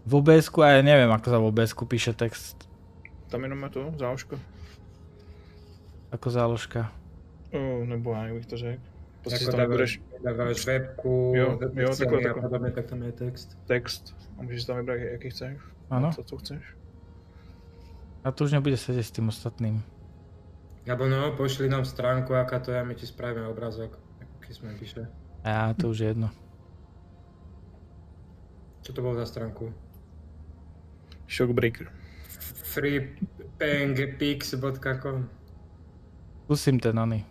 V OBS-ku, a ja neviem, ako sa v OBS-ku píše text. Tam jenom je to záložka. Ako záložka? Nebo já bych to řekl. Jako dáváš webku, takhle. A podobně, tak tam je text. Text. A můžeš tam vybrat, jaký chceš. Ano. Co chceš. A to už nebude sedieť s tým ostatným. Alebo no, pošli nám stránku, aká to je, a my ti spravíme obrázok. Aký sme píše. A to už je jedno. Čo to bolo za stránku? Shockbreaker. freepengpix.com. Skúsim ten oný.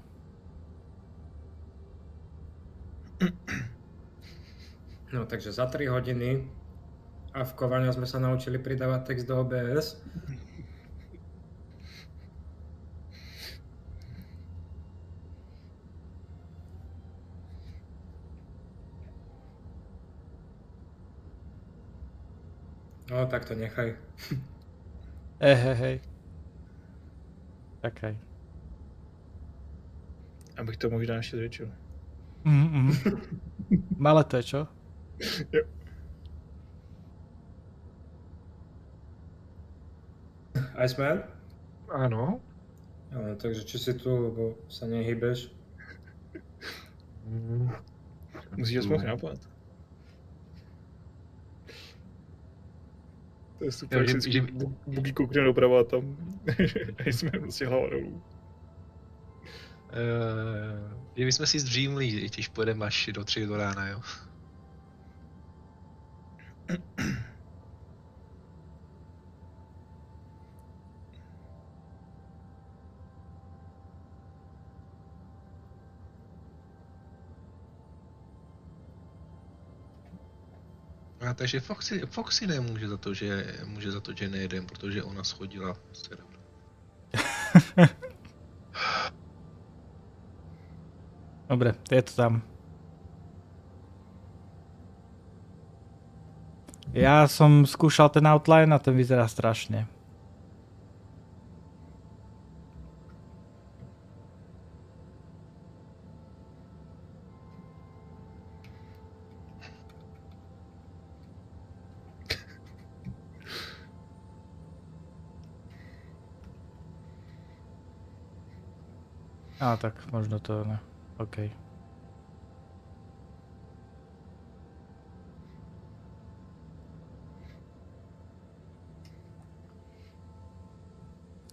No takže za 3 hodiny A v Kovania sme sa naučili pridávať text do OBS. No, tak to nechaj. Hej. Čakaj. Abych to možná ještě zvětšil. Malé to je, čo? Jo. Iceman? Áno. Takže či si tu, lebo sa nehybeš? Musíš aspoň chápat. To je super, jak si Bugy koukne doprava a tam jsme prostě hlava dolů. My jsme si zdřímli, když pojedeme až do 3 do rána, jo. A takže Foxy nemůže za to, že nejedem, protože ona schodila server. Dobre, je to tam. Ja som skúšal ten outline a ten vyzerá strašne. Tak možno to ne. OK.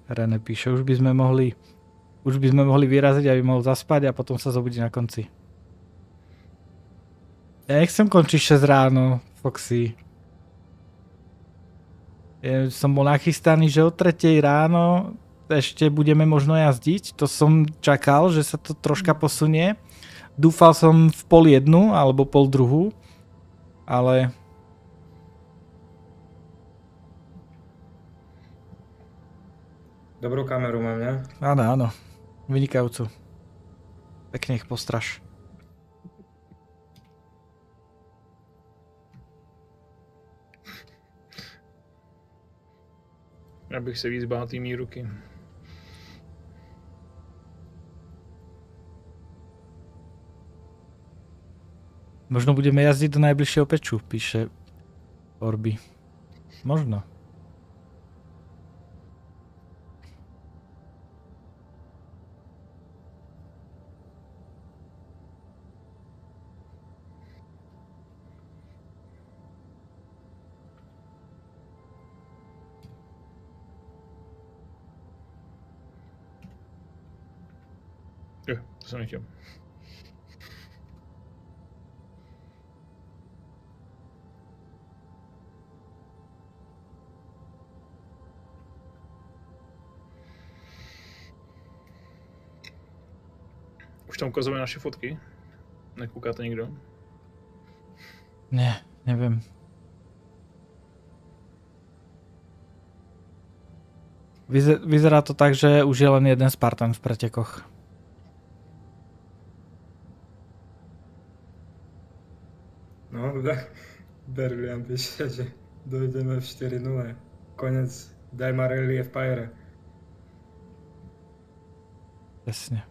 René píše, už by sme mohli vyraziť, aby mohol zaspať a potom sa zobudiť na konci. Ja nechcem končiť 6 ráno, Foxy. Ja som bol nachystaný, že o 3 ráno ešte budeme možno jazdiť. To som čakal, že sa to troška posunie. Dúfal som v 12:30 alebo 12:30, ale... Dobrú kameru mám, ne? Áno. Vynikajúcu. Pekne ich postraž. Já bych se víc bál tý ruky. Možno budeme jazdiť do najbližšieho peču, píše Orby. Možno. Jo, to jsem nechtěl. Už tam ukazuje naše fotky? Nekoukáte nikdo? Ne, neviem. Vyzerá to tak, že už je len jeden Spartan v pretekoch. No, Berlian píše, že dojdeme v 4:0. Konec Daymar Rally je v Pyre. Jasne.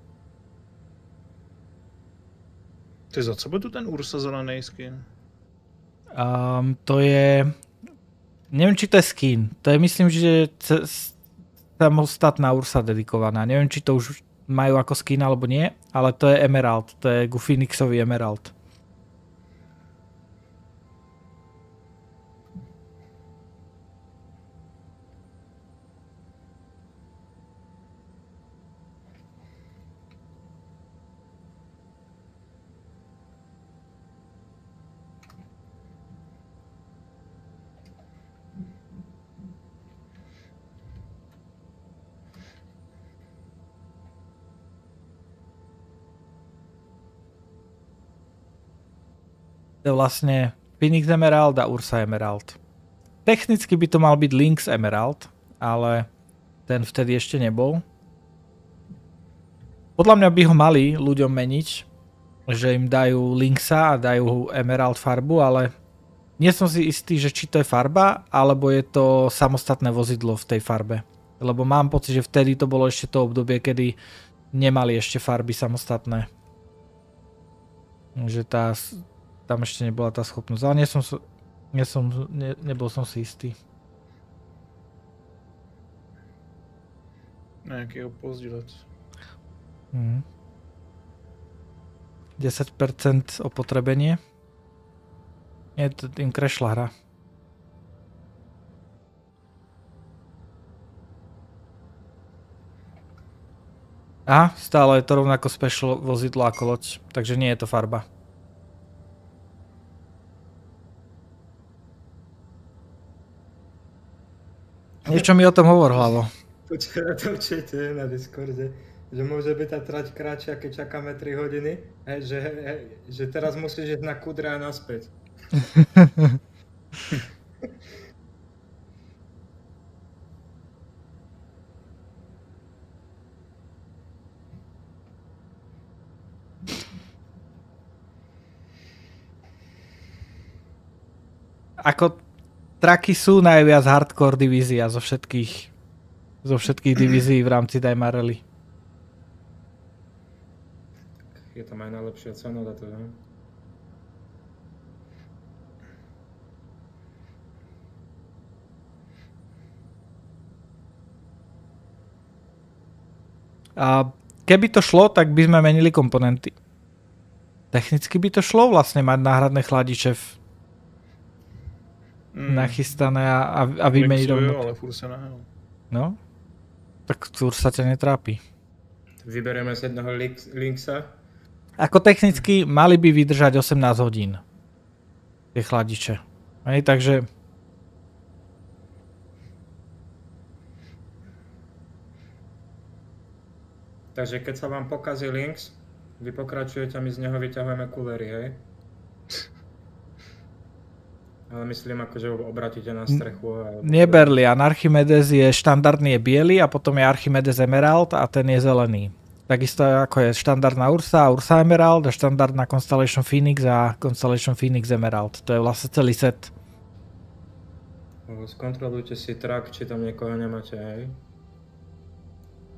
Ty za co byl tu ten Ursa zelený skin? To je... Neviem, či to je skin. To je, myslím, že samostatná Ursa dedikovaná. Neviem, či to už majú ako skin alebo nie, ale to je Emerald. To je Phoenixový Emerald. To je vlastne Phoenix Emerald a Ursa Emerald. technicky by to mal byť Lynx Emerald, ale ten vtedy ešte nebol. Podľa mňa by ho mali ľuďom meniť, že im dajú Lynxa a dajú Emerald farbu, ale nie som si istý, že či to je farba, alebo je to samostatné vozidlo v tej farbe. Lebo mám pocit, že vtedy to bolo ešte to obdobie, kedy nemali ešte farby samostatné. Že tam ešte nebola tá schopnosť, ale nebol som si istý. Nejaký pozdieľač. 10% opotrebenie. Je to tým crashla hra. Aha, stále je to rovnako special vozidlo ako loď, takže nie je to farba. Niečo mi o tom hovor, hlavo. Včera to určite na Discorde, že môže byť tá trať kratšia, keď čakáme 3 hodiny, že teraz musíš ísť na kudre a naspäť. Ako traky sú najviac hardcore divízia zo všetkých divízií v rámci Daymar Rally. Je tam aj najlepšia cena za to, ne? A keby to šlo, tak by sme menili komponenty. Technicky by to šlo vlastne mať náhradné chladiče nachystané a vymeniť rovno. Ale furt sa nahal. No, tak furt sa ťa netrápi. Vyberieme z jedného Lynxa. Ako technicky mali by vydržať 18 hodín. Tie chladiče. Hej, takže... Takže keď sa vám pokazí Lynx, vy pokračujete a my z neho vyťahujeme kulery, hej? Ale myslím ako, že obratíte na strechu. Nie Berlian, Archimedes je štandardný, je biely a potom je Archimedes Emerald a ten je zelený. Takisto ako je štandardná Ursa Emerald a štandardná Constellation Phoenix a Constellation Phoenix Emerald. To je vlastne celý set. Skontrolujte si track, či tam niekoho nemáte, hej?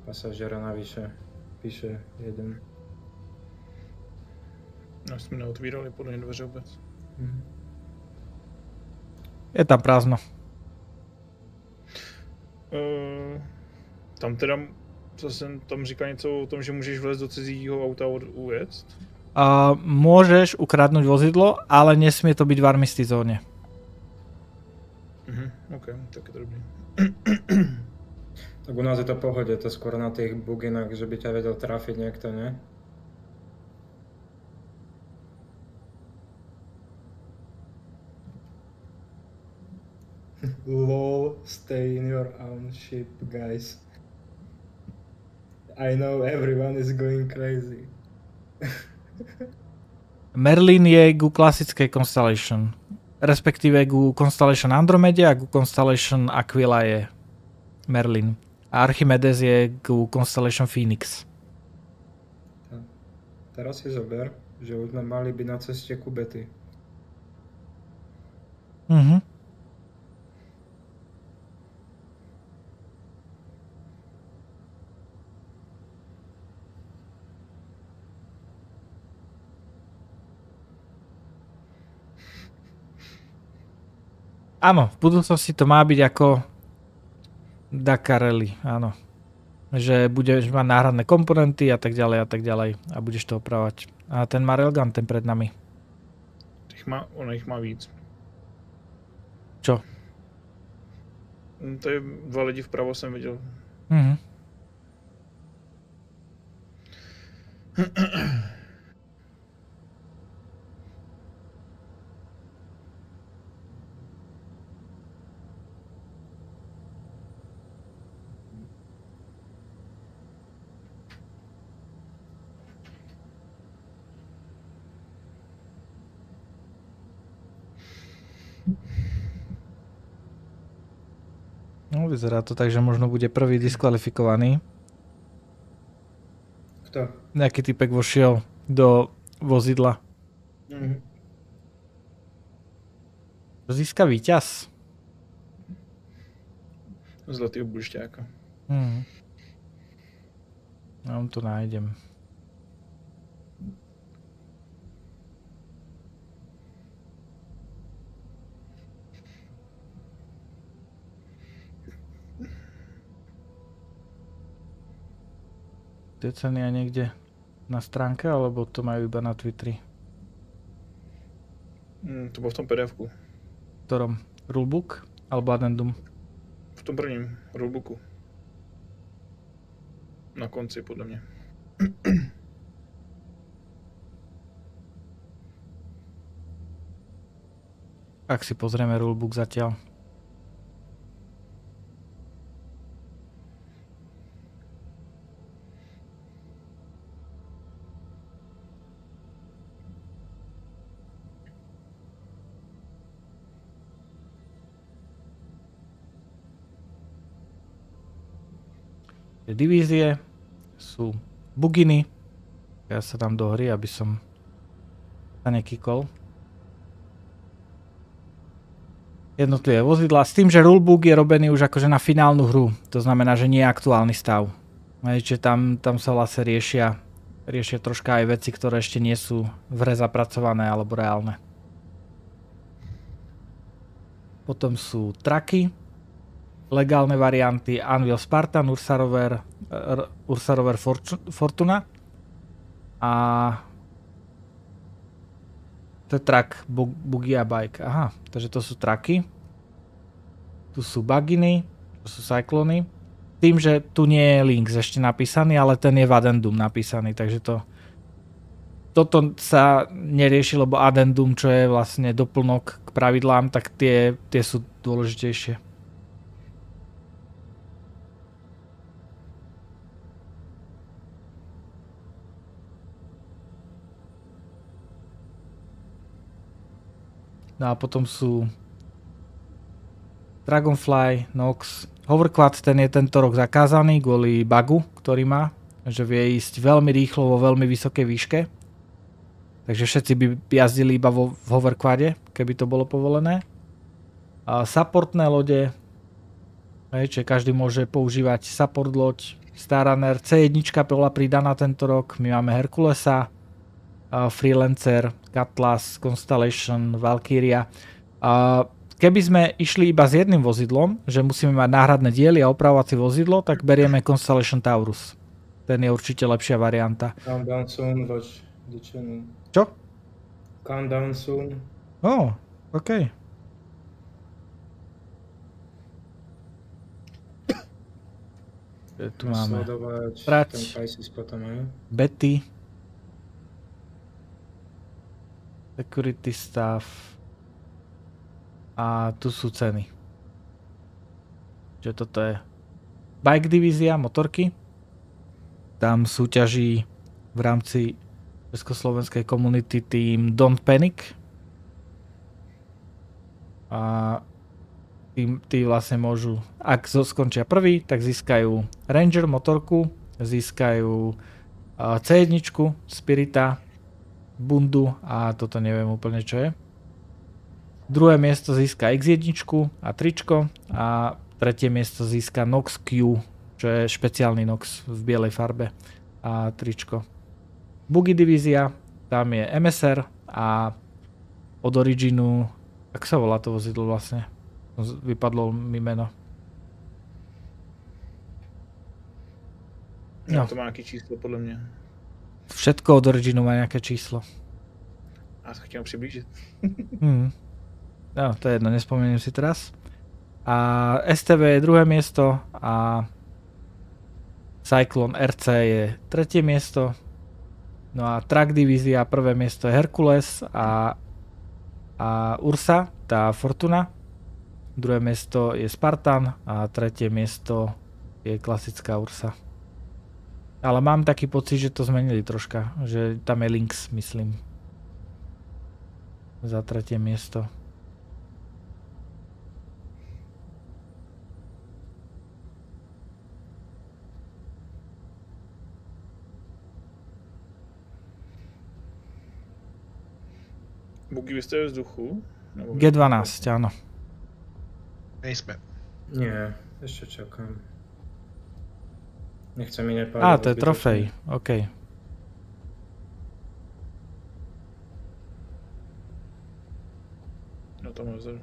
Pasažiera navyše. Píše jeden. No sme neotvírali podľa dveře vôbec. Je tam prázdno. Tam teda zase tam říká něco o tom, že můžeš vlézt do cizího auta a ujet? Môžeš ukradnúť vozidlo, ale nesmie to byť v armistý zóne. OK, tak je to dobrý. Tak u nás je to pohode, to skôr na tých buginách, že by ťa vedel trafiť niekto, ne? LOL, stay in your own ship, guys. I know everyone is going crazy. Merlin je ku klasickej Constellation. Respektíve ku Constellation Andromede a ku Constellation Aquila je Merlin. A Archimedes je ku Constellation Phoenix. Teraz si zober, že už sme mali byť na ceste ku Betty. Áno, v budúcnosti to má byť ako Dakar Rally, áno. Že budeš mať náhradné komponenty a tak ďalej a budeš to opravovať. A ten má railgun, ten pred nami. Ono ich má víc. Čo? To je 2 lidi vpravo jsem viděl. No, vyzerá to tak, že možno bude prvý diskvalifikovaný. Kto? Nejaký typek vošiel do vozidla. Získa víťaz. Zlatý obušťák. Ja on tu nájdem. Tie ceny aj niekde na stránke, alebo to majú iba na Twitteri? To bolo v tom PDF-ku. V ktorom? Rulebook? Alebo addendum? V tom prvním rulebooku. Na konci, podľa mňa. Ak si pozrieme rulebook zatiaľ. Divízie sú buginy. Ja sa dám do hry, aby som sa nekýkol. Jednotlivé vozidlá s tým, že rulebook je robený už akože na finálnu hru. To znamená, že nie je aktuálny stav. Čiže tam sa vlastne riešia troška aj veci, ktoré ešte nie sú v hre zapracované alebo reálne. Potom sú traky, legálne varianty Anvil Spartan, Ursa Rover Fortuna a to je track Buggy a Bike. Aha, takže to sú traky. Tu sú buginy, tu sú cyklony. Tým, že tu nie je link ešte napísaný, ale ten je v addendum napísaný, takže toto sa nerieši, lebo addendum, čo je vlastne doplnok k pravidlám, tak tie sú dôležitejšie. No a potom sú Dragonfly, Nox, Hoverquad, ten je tento rok zakázaný kvôli bugu, ktorý má, že vie ísť veľmi rýchlo vo veľmi vysokej výške. Takže všetci by jazdili iba v Hoverquade, keby to bolo povolené. A supportné lode, čiže každý môže používať support loď, Star Runner, C1 bola pridaná tento rok, my máme Herkulesa, Freelancer, Cutlass, Constellation, Valkyria. Keby sme išli iba s jedným vozidlom, že musíme mať náhradné diely a opravovacie vozidlo, tak berieme Constellation Taurus. Ten je určite lepšia varianta. Countdown soon, watch the channel. Čo? Countdown soon. OK. Tu máme Trať, Betty, Security Staff a tu sú ceny. Čiže toto je Bike divízia, motorky. Tam súťaží v rámci Československej komunity tým Don't Panic. A tí vlastne môžu, ak skončia prvý, tak získajú Ranger motorku, získajú C1, Spirita, bundu a toto neviem úplne čo je. Druhé miesto získa X1 a tričko a tretie miesto získa Nox Q, čo je špeciálny Nox v bielej farbe a tričko. Buggy divízia, tam je MSR a od Originu, ak sa volá to vozidlo vlastne, vypadlo mi meno. No. To má nejaké číslo podľa mňa. Všetko od Originu má nejaké číslo. A sa chcem priblížiť. No, to je jedno, nespomeniem si teraz. A STV je druhé miesto a Cyclone RC je tretie miesto. No a Track divízia, prvé miesto je Herkules a Ursa, tá Fortuna. Druhé miesto je Spartan a tretie miesto je klasická Ursa. Ale mám taký pocit, že to zmenili troška, že tam je Lynx, myslím. Za tretie miesto. Bugy, vy jste ve vzduchu? G12, áno. Nejsme. Nie, ešte čakám. Nechcem mi nepáliť. To je trofej, OK. No to môže.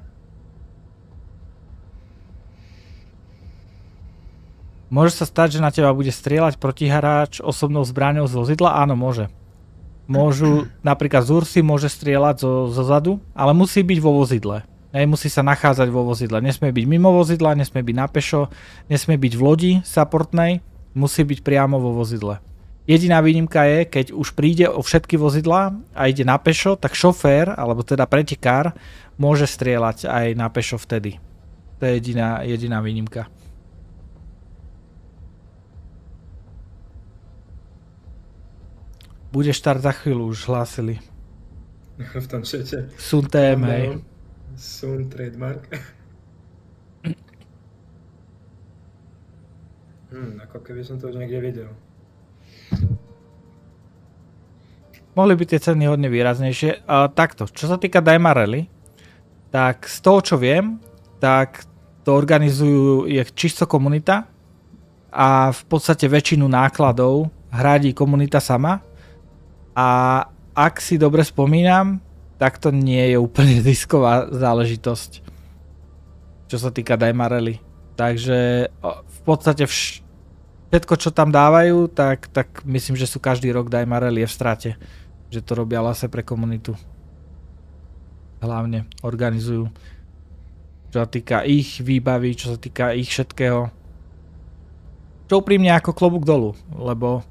Môže sa stať, že na teba bude strieľať protihráč osobnou zbraňou z vozidla? Áno, môže. Môžu, napríklad z Ursy môže strieľať zo zadu, ale musí byť vo vozidle. Musí sa nachádzať vo vozidle. Nesmie byť mimo vozidla, nesmie byť na pešo, nesmie byť v lodi supportnej, musí byť priamo vo vozidle. Jediná výnimka je, keď už príde o všetky vozidlá a ide na pešo, tak šofér, alebo teda pretekár, môže strieľať aj na pešo vtedy. To je jediná výnimka. Bude štart za chvíľu, už hlásili. V tom čete. Sun TM, hej. Sun trademark. Ako keby som to už niekde videl. Mohli by tie ceny hodne výraznejšie. Takto, čo sa týka Daymar Rally, tak z toho, čo viem, tak to organizujú je čisto komunita a v podstate väčšinu nákladov hradí komunita sama. A ak si dobre spomínam, tak to nie je úplne zisková záležitosť, čo sa týka Daymar Rally. Takže v podstate všetko, čo tam dávajú, tak myslím, že sú každý rok Daymar Rally je v strate. Že to robia zase pre komunitu. Hlavne organizujú. Čo sa týka ich výbavy, čo sa týka ich všetkého. Čo úprimne ako klobúk dolu, lebo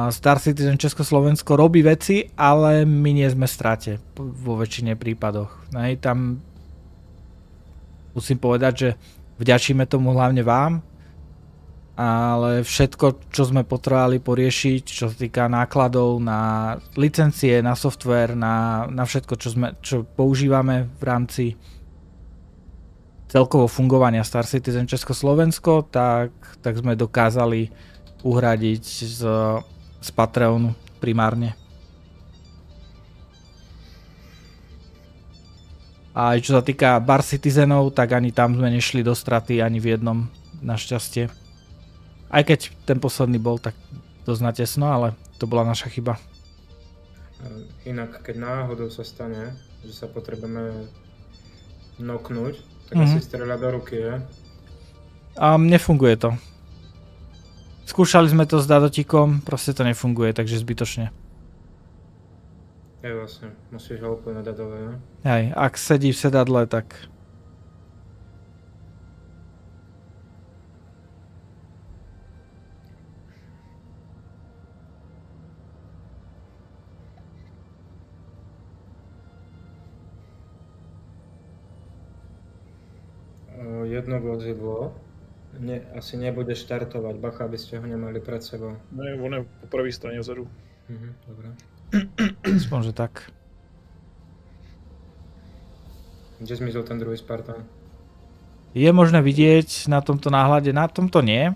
Star Citizen Česko, Slovensko robí veci, ale my nie sme v strate vo väčšine prípadoch. Tam musím povedať, že vďačíme tomu hlavne vám, ale všetko, čo sme potrebovali poriešiť, čo sa týka nákladov na licencie, na software, na všetko, čo používame v rámci celkovo fungovania Star Citizen Česko, Slovensko, tak sme dokázali uhradiť z Patreonu primárne. A čo sa týka Bar Citizenov, tak ani tam sme nešli do straty ani v jednom, našťastie. Aj keď ten posledný bol tak dosť natesno, ale to bola naša chyba. Inak, keď náhodou sa stane, že sa potrebujeme noknúť, tak asi strieľa do ruky, je? Nefunguje to. Skúšali sme to s dadotikom, proste to nefunguje, takže zbytočne. Vlastne, musíš ho úplne dať dole, ne? Hej, ak sedí v sedadle, tak... Jedno vozidlo asi nebude štartovať, bacha, aby ste ho nemali pred sebou. Ne, on je po pravej strane vzadu. Dobre. Aspoň, že tak. Kde zmizol ten druhý Spartan? Je možné vidieť na tomto náhľade, na tomto nie,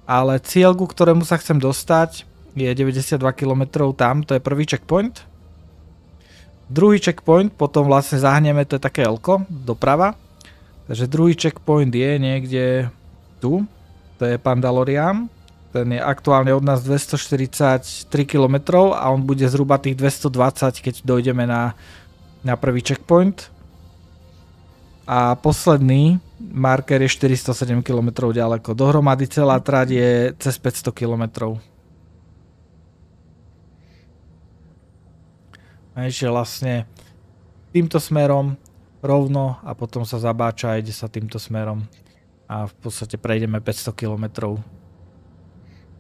ale cieľ, ku ktorému sa chcem dostať, je 92 km tam, to je prvý checkpoint. Druhý checkpoint, potom vlastne zahneme, to je také L-ko, doprava. Takže druhý checkpoint je niekde tu, to je Pandalorian. Ten je aktuálne od nás 243 km a on bude zhruba tých 220, keď dojdeme na prvý checkpoint. A posledný marker je 407 km ďaleko. Dohromady celá trať je cez 500 km. A ešte vlastne týmto smerom rovno a potom sa zabáča a ide sa týmto smerom. A v podstate prejdeme 500 km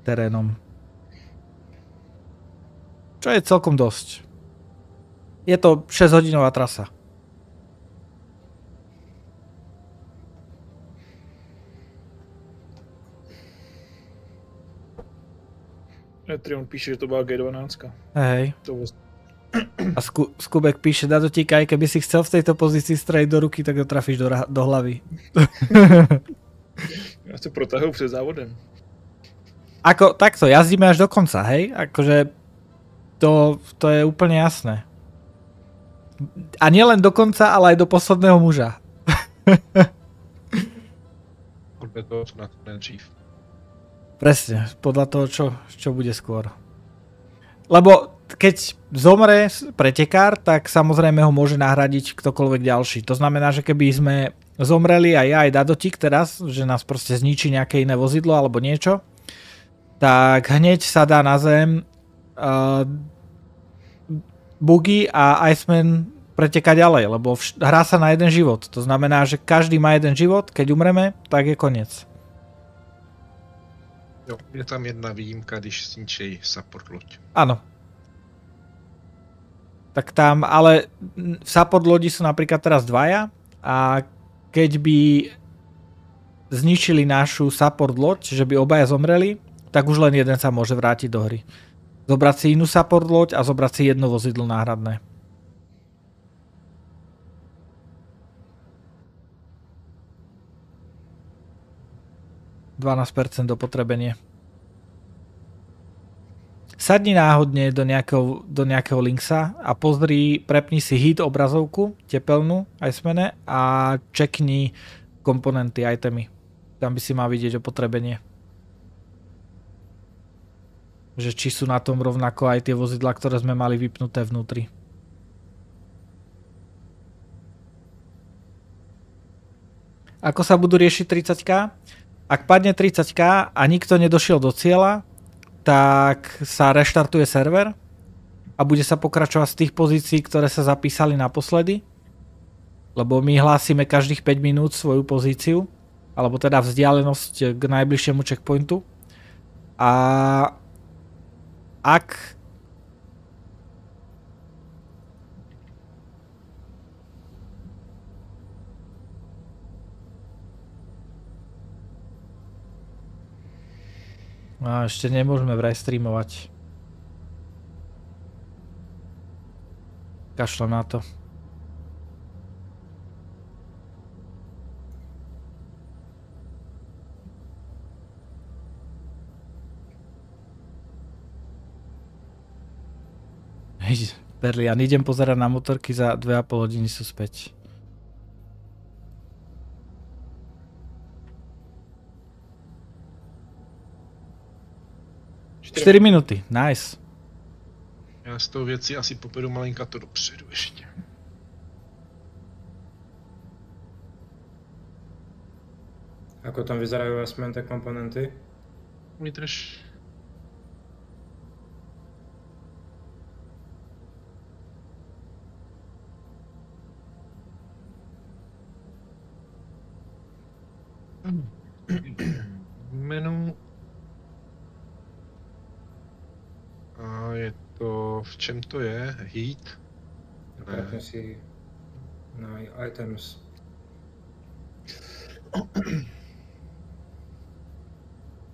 terénom. Čo je celkom dosť. Je to 6-hodinová trasa. Trion píše, že to bola G12. Hej. A Skubek píše, Dadotík, aj keby si chcel v tejto pozícii streliť do ruky, tak ho trafíš do hlavy. Ja sa protahujú před závodem. Ako, takto, jazdíme až do konca, hej? Akože to je úplne jasné. A nielen do konca, ale aj do posledného muža. Podľa toho, čo na dřív. Presne, podľa toho, čo bude skôr. Lebo keď zomre pretekár, tak samozrejme ho môže nahradiť ktokoľvek ďalší. To znamená, že keby sme zomreli aj ja, aj Dadotik teraz, že nás proste zničí nejaké iné vozidlo alebo niečo, tak hneď sa dá na zem Buggy a Iceman preteká ďalej, lebo hrá sa na jeden život. To znamená, že každý má jeden život, keď umreme, tak je koniec. Jo, je tam jedna výjimka, když zničí support loď. Áno. Tak tam, ale v support lodi sú napríklad teraz dvaja a keď by zničili našu support loď, že by obaja zomreli, tak už len jeden sa môže vrátiť do hry. Zobrať si inú support loď a zobrať si jedno vozidlo náhradné. %, dopotrebenie. Sadni náhodne do nejakého linksa a pozri, prepni si hit obrazovku, tepelnú, Icemane, a čekni komponenty, itemy. Tam by si mal vidieť opotrebenie. Že či sú na tom rovnako aj tie vozidlá, ktoré sme mali vypnuté vnútri. Ako sa budú riešiť 30k? Ak padne 30k a nikto nedošiel do cieľa, tak sa reštartuje server a bude sa pokračovať z tých pozícií, ktoré sa zapísali naposledy. Lebo my hlásime každých 5 minút svoju pozíciu, alebo teda vzdialenosť k najbližšiemu checkpointu. A ak ešte nemôžeme vraj streamovať. Kašlem na to. Berlian, idem pozerať na motorky, za 2,5 hodiny sú späť. Čtyři minuty, nice. Já z toho věci asi popedu malinka to dopředu ještě. Ako tam vyzerajú asmente komponenty? Vydrž. Menu. A je to, v čem to je? Heat? Prepni si na items.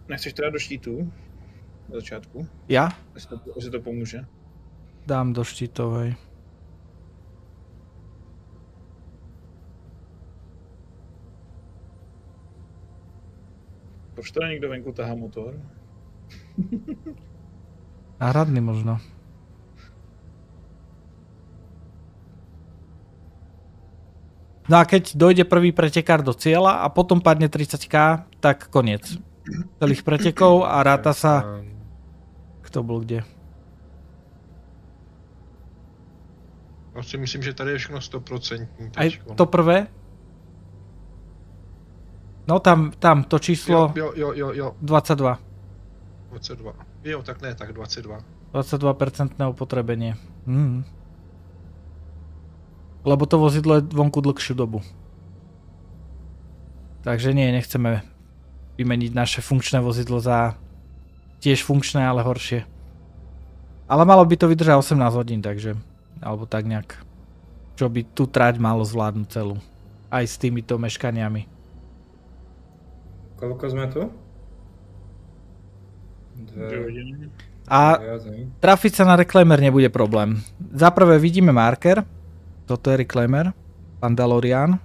Nechceš teda do štítu? Na začátku? Ja? Jestli to pomůže. Dám do štítovej. Proč teda někdo venku tahá motor? Náhradný možno. No a keď dojde prvý pretekár do cieľa a potom padne 30k, tak koniec. Celých pretekov a ráta sa, kto bol kde. Já si myslím, že tady je všechno 100%. Aj to prvé? No tam to číslo jo. 22. 22. Jo, tak ne, tak 22. 22% opotrebenie. Lebo to vozidlo je vonku dlhšiu dobu. Takže nie, nechceme vymeniť naše funkčné vozidlo za tiež funkčné, ale horšie. Ale malo by to vydržať 18 hodín, takže alebo tak nejak. Čo by tu trať malo zvládnuť celú. Aj s týmito meškaniami. Koľko sme tu? A trafiť sa na reclaimer nebude problém. Za prvé vidíme marker. Toto je reclaimer. Pandalorian.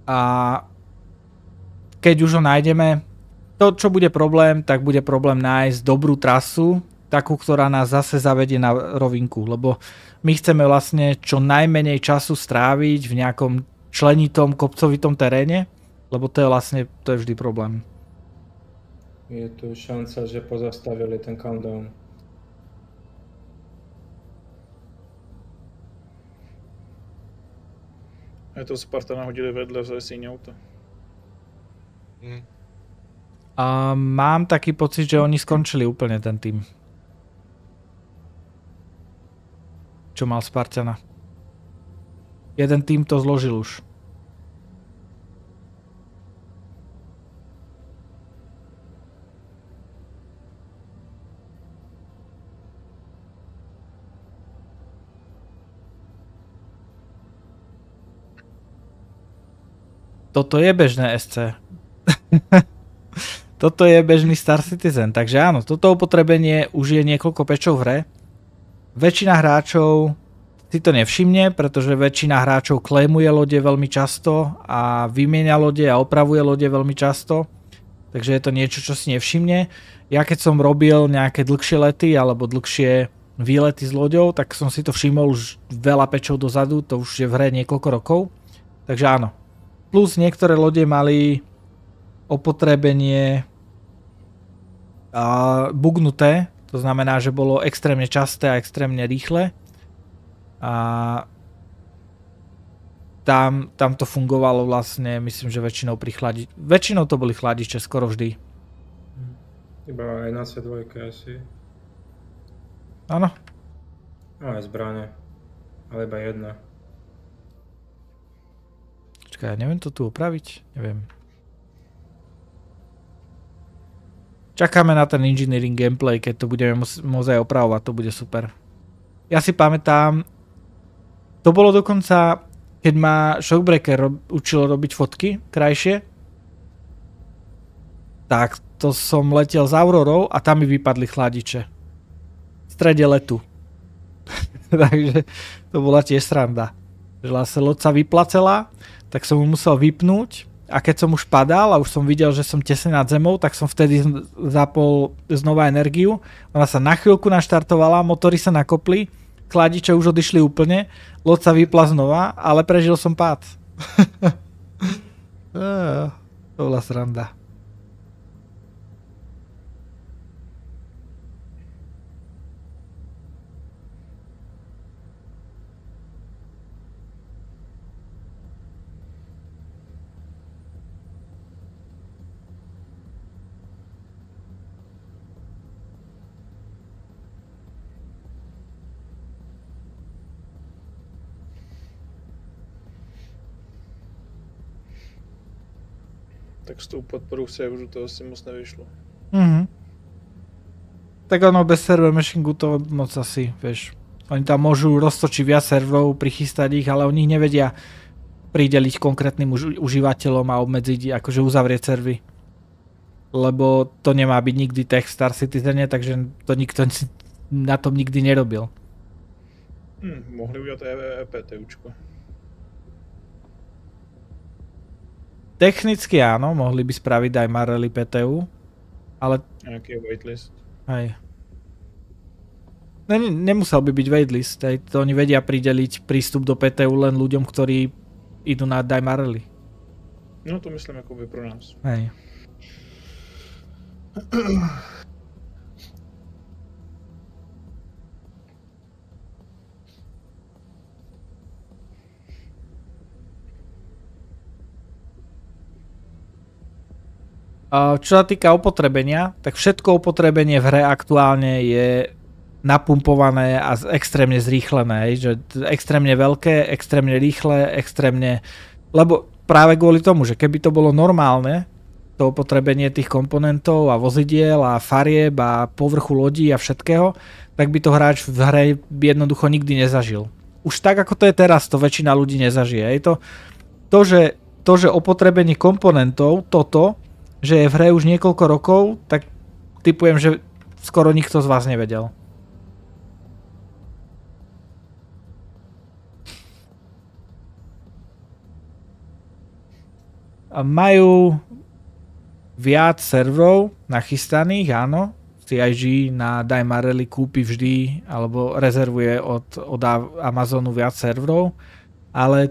A keď už ho nájdeme, to čo bude problém, tak bude problém nájsť dobrú trasu takú, ktorá nás zase zavedie na rovinku, lebo my chceme vlastne čo najmenej času stráviť v nejakom členitom, kopcovitom teréne, lebo to je vždy problém. Je tu šanca, že pozastavili ten countdown. Je to Spartana hodili vedľa za síň auto. A mám taký pocit, že oni skončili úplne ten tým. Čo mal Spartana. Jeden tým to zložil už. Toto je bežné SC. Toto je bežný Star Citizen, takže áno, toto opotrebenie už je niekoľko pečov v hre. Väčšina hráčov si to nevšimne, pretože väčšina hráčov claimuje lode veľmi často a vymieňa lode a opravuje lode veľmi často. Takže je to niečo, čo si nevšimne. Ja keď som robil nejaké dlhšie lety alebo dlhšie výlety s loďou, tak som si to všimol už veľa pečov dozadu, to už je v hre niekoľko rokov. Takže áno. Plus niektoré lode mali opotrebenie bugnuté, to znamená, že bolo extrémne časté a extrémne rýchle. A tam to fungovalo vlastne, myslím, že väčšinou to boli chladiče, skoro vždy. Iba aj na C2 asi. Áno. No aj zbrane, ale iba jedna. Počkaj, ja neviem to tu opraviť? Neviem. Čakáme na ten engineering gameplay, keď to budeme môcť aj opravovať, to bude super. Ja si pamätám, to bolo dokonca, keď ma Shockbreaker učil robiť fotky krajšie, tak to som letel s Aurorou a tam mi vypadli chladiče. V strede letu. Takže to bola tiež sranda. Že vlastne loď sa vyplacela, tak som mu musel vypnúť. A keď som už padal a už som videl, že som tesne nad zemou, tak som vtedy zapol znova energiu. Ona sa na chvíľku naštartovala, motory sa nakopli, chladiče už odišli úplne, loď sa vypla znova, ale prežil som pád. To bola sranda. Tak s tou podporou serveru to asi moc nevyšlo. Tak ono bez server mashingu to moc asi, vieš. Oni tam môžu roztočiť viac serverov, prichystať ich, ale oni ich nevedia prideliť konkrétnym užívateľom a obmedziť, akože uzavrieť servery. Lebo to nemá byť nikdy tech v Star Citizene, takže to nikto na tom nikdy nerobil. Mohli udělat EPTUčko. Technicky áno, mohli by spraviť Daymar Rally PTU, ale... Nejaký waitlist. Hej. Nemusel by byť waitlist, to oni vedia prideliť prístup do PTU len ľuďom, ktorí idú na Daymar Rally. No to myslím akoby pro nás. Hej. Čo sa týka opotrebenia, tak všetko opotrebenie v hre aktuálne je napumpované a extrémne zrýchlené, že extrémne veľké, extrémne rýchle, extrémne... Lebo práve kvôli tomu, že keby to bolo normálne, to opotrebenie tých komponentov a vozidiel a farieb a povrchu lodí a všetkého, tak by to hráč v hre jednoducho nikdy nezažil. Už tak, ako to je teraz, to väčšina ľudí nezažije. Je to, že opotrebenie komponentov, toto, že je v hre už niekoľko rokov, tak tipujem, že skoro nikto z vás nevedel. A majú viac serverov nachystaných, áno. CIG na Daymar Rally kúpi vždy alebo rezervuje od Amazonu viac serverov, ale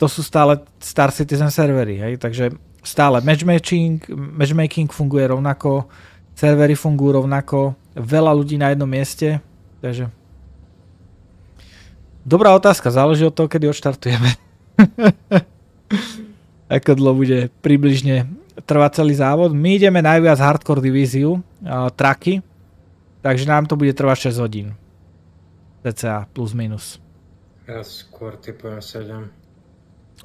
to sú stále Star Citizen servery, hej, takže stále matchmaking funguje rovnako, servery fungujú rovnako, veľa ľudí na jednom mieste, takže dobrá otázka, záleží od toho, kedy odštartujeme. Ako dlho bude približne trvať celý závod. My ideme najviac hardcore divíziu, traky, takže nám to bude trvať 6 hodín. CCA plus minus. Ja skôr typujem 7.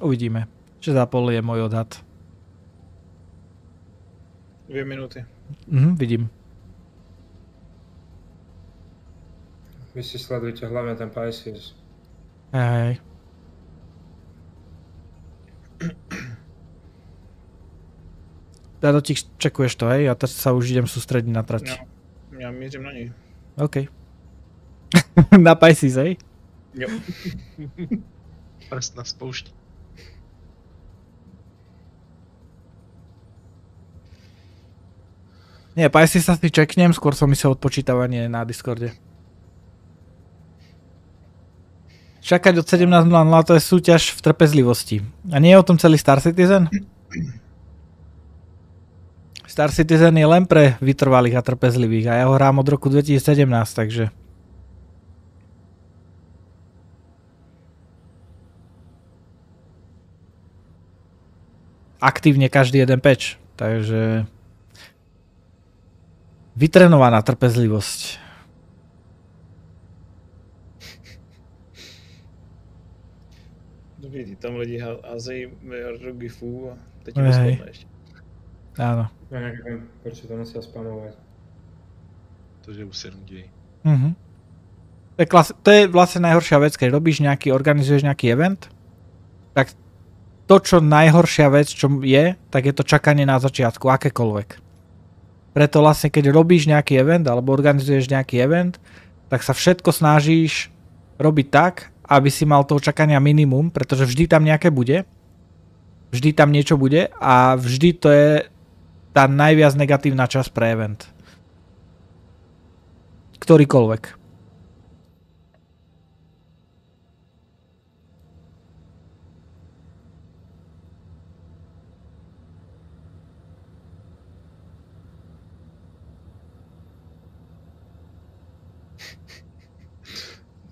Uvidíme. 6,5 je môj odhad. 2 minúty. Vidím. Vy si sledujte hlavne ten Pisces. Hej. Dado, ti čekuješ to, hej? Ja teraz sa už idem sústrediť na trať. Ja mierim na nej. OK. Na Pisces, hej? Jo. Prst na spoušti. Nie, Pisces sa si čeknem, skôr som myslel odpočítavanie na Discorde. Čakať od 17.00 to je súťaž v trpezlivosti. A nie je o tom celý Star Citizen? Star Citizen je len pre vytrvalých a trpezlivých a ja ho hrám od roku 2017, takže... Aktívne každý jeden patch, takže... Vytrenovaná trpezlivosť. Dobrý, ty tam lidi házejí miliardu gifů a teď ti nespadne ešte. Áno. Ja neviem, prečo to musia spamovať. To, že už sa nudí. To je vlastne najhoršia vec, keď organizuješ nejaký event, tak to, čo najhoršia vec, čo je, tak je to čakanie na začiatku, akékoľvek. Preto vlastne, keď robíš nejaký event, alebo organizuješ nejaký event, tak sa všetko snažíš robiť tak, aby si mal toho čakania minimum, pretože vždy tam nejaké bude. Vždy tam niečo bude a vždy to je tá najviac negatívna časť pre event. Ktorýkoľvek.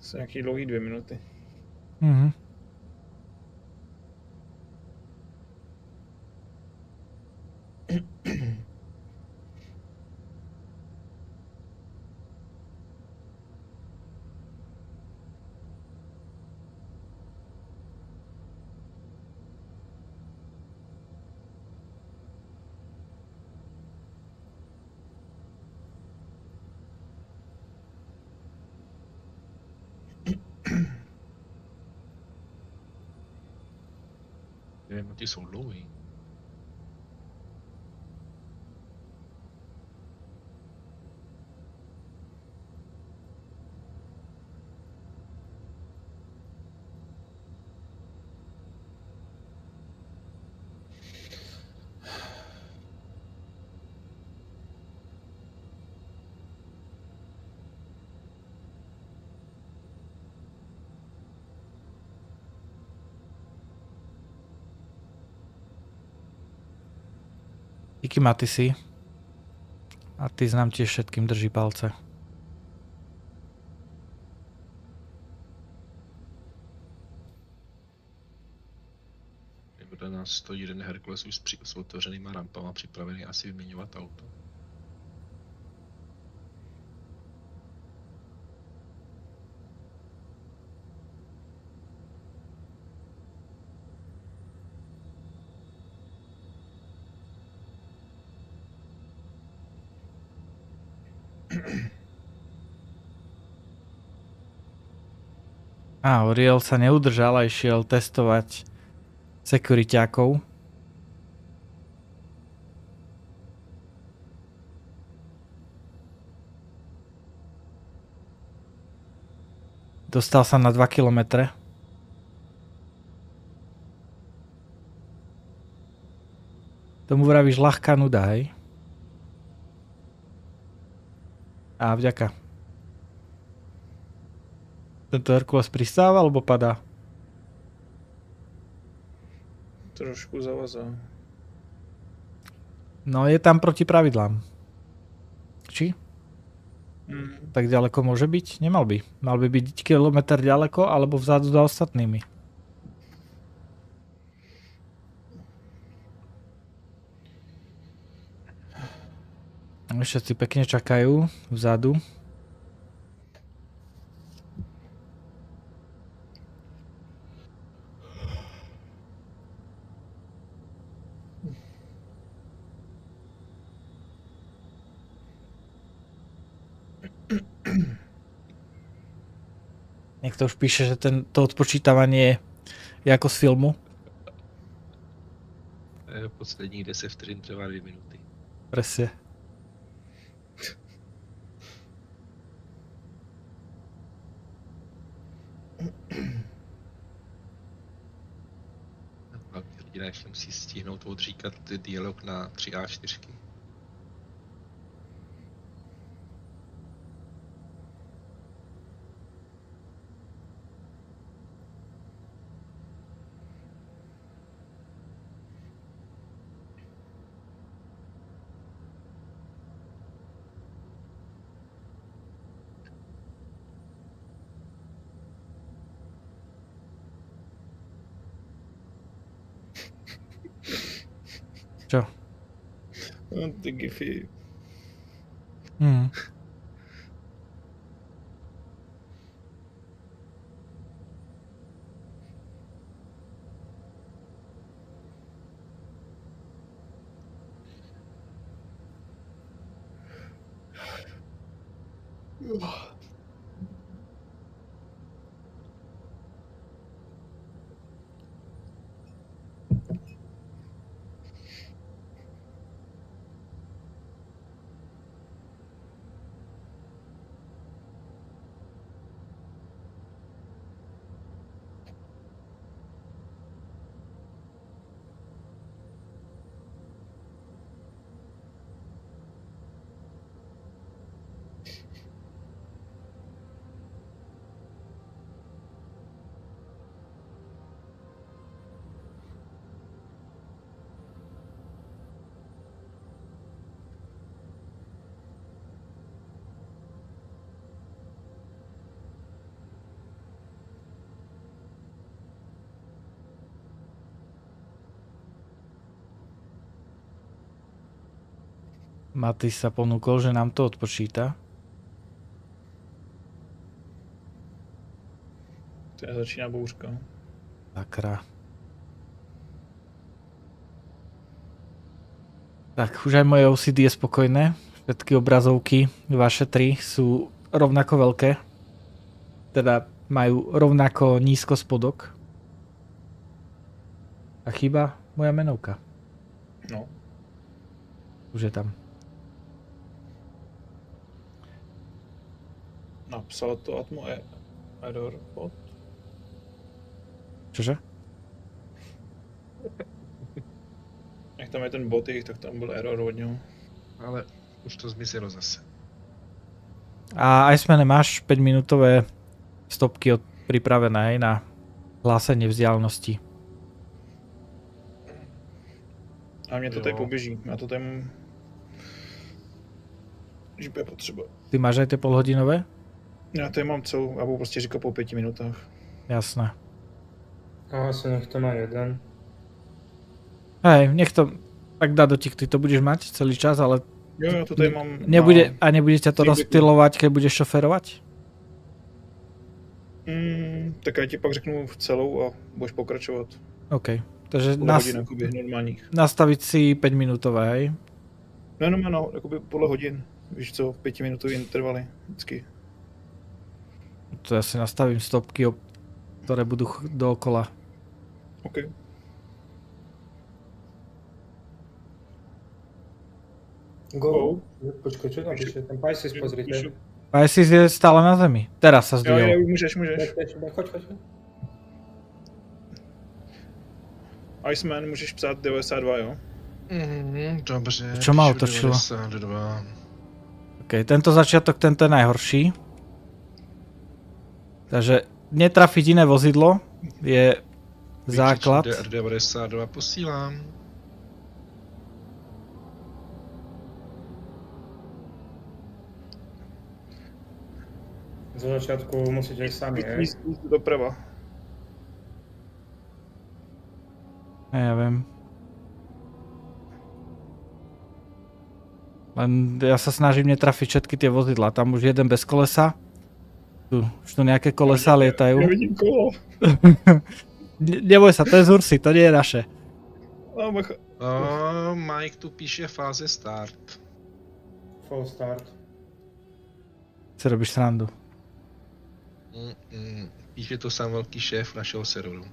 Sú nejaký dlouhý 2 minúty. Ty jsou dlouhý. Díky Matisi. A ty nám tiež všetkým drží palce. Vedle nás stojí jeden Herkules už s otevřenýma rampama, připravený asi vyměňovat auto. Oriel sa neudržal a išiel testovať sekuriťákov. Dostal sa na 2 kilometre. Tomu vravíš ľahká nuda, hej? A vďaka. Tento Herkules pristáva alebo padá? Trošku zavazá. No je tam proti pravidlám. Či? Tak ďaleko môže byť? Nemal by. Mal by byť kilometr ďaleko alebo vzadu za ostatnými. Všetci pekne čakajú vzadu. Niekto už píše, že to odpočítavanie je ako z filmu. Posledních 10 vteřin trvá 2 minuty. Presne. Jediné, ještě musí stihnout odříkat dialog na 3 A4. Čo? No, ty gify. Matý sa ponúkol, že nám to odpočíta. Teda začíná bouřka. Sakra. Tak, už aj moje OCD je spokojné. Všetky obrazovky, vaše 3, sú rovnako veľké. Teda majú rovnako nízko spodok. A chýba moja menovka. No. Už je tam. Napsal to Atmo error bot. Čože? Jak tam je ten bot, tak tam byl error od něho. Ale už to zmizelo zase. A aj smene máš 5-minútové stopky pripravené na hlásenie vzdialenosti. A mě to tady poběží. Já to tady mám... Že bude potřeba. Ty máš aj tie polhodinové? Já tady mám celou, já budu prostě říkat po 5 minutách. Jasné. Asi nech to má jeden. Hej, nech to tak dá do TikToku, to budeš mať celý čas, ale Jo, to tady mám... nebude ťa to rozptylovať, keď budeš šoferovať? Tak já ti pak řeknu celou a budeš pokračovat. OK. Takže nastavit si 5-minútové, hej? No, jakoby podle hodin. Víš co, 5-minutový intervaly vždycky. To ja si nastavím stopky, ktoré budú dookola. OK. Go. Počkaj, čo tam píše? Ten Pisces, pozrite. Pisces je stále na zemi. Teraz sa zdvihol. Jo, môžeš. Choď. Iceman, můžeš psát 92, jo? Dobře. Čo ma otočilo? 92. OK, tento začiatok, tento je najhorší. Takže netrafiť iné vozidlo je základ. DR92 posílám. Zo začiatku musíte ísť sami, hej? Doprava. Ja viem. Len ja sa snažím netrafiť všetky tie vozidlá. Tam už jeden bez kolesa. Už tu nejaké kolesa lietajú. Ja vidím kolo. Neboj sa, to je z Ursy, to nie je naše. Mike tu píše fáze start. Full start. Si robíš srandu. Píše to sám velký šéf našeho serveru.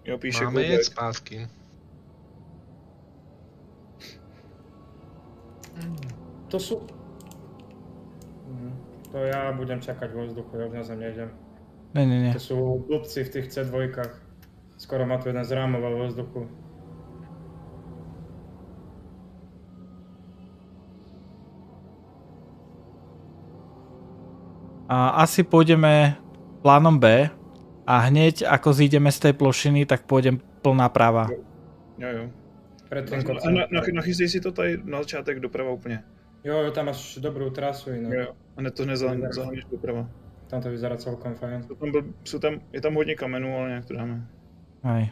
Jo, píše máme jet zpátky. To sú... To ja budem čakať vo vzduchu, ja už na zem nejdem. Nie. To sú blbci v tých C2-kách. Skoro ma tu jeden zrámoval vo vzduchu. A asi pôjdeme plánom B a hneď ako zídeme z tej plošiny, tak pôjdem plná práva. Jo. Nachystej si to tady na začátek doprava úplně. Jo, tam máš dobrou trasu inak. Jo, a ne to nezaháníš doprava. Tam to vyzerá celkom fajn. Je tam hodně kamenů, ale nějak to dáme. Hej.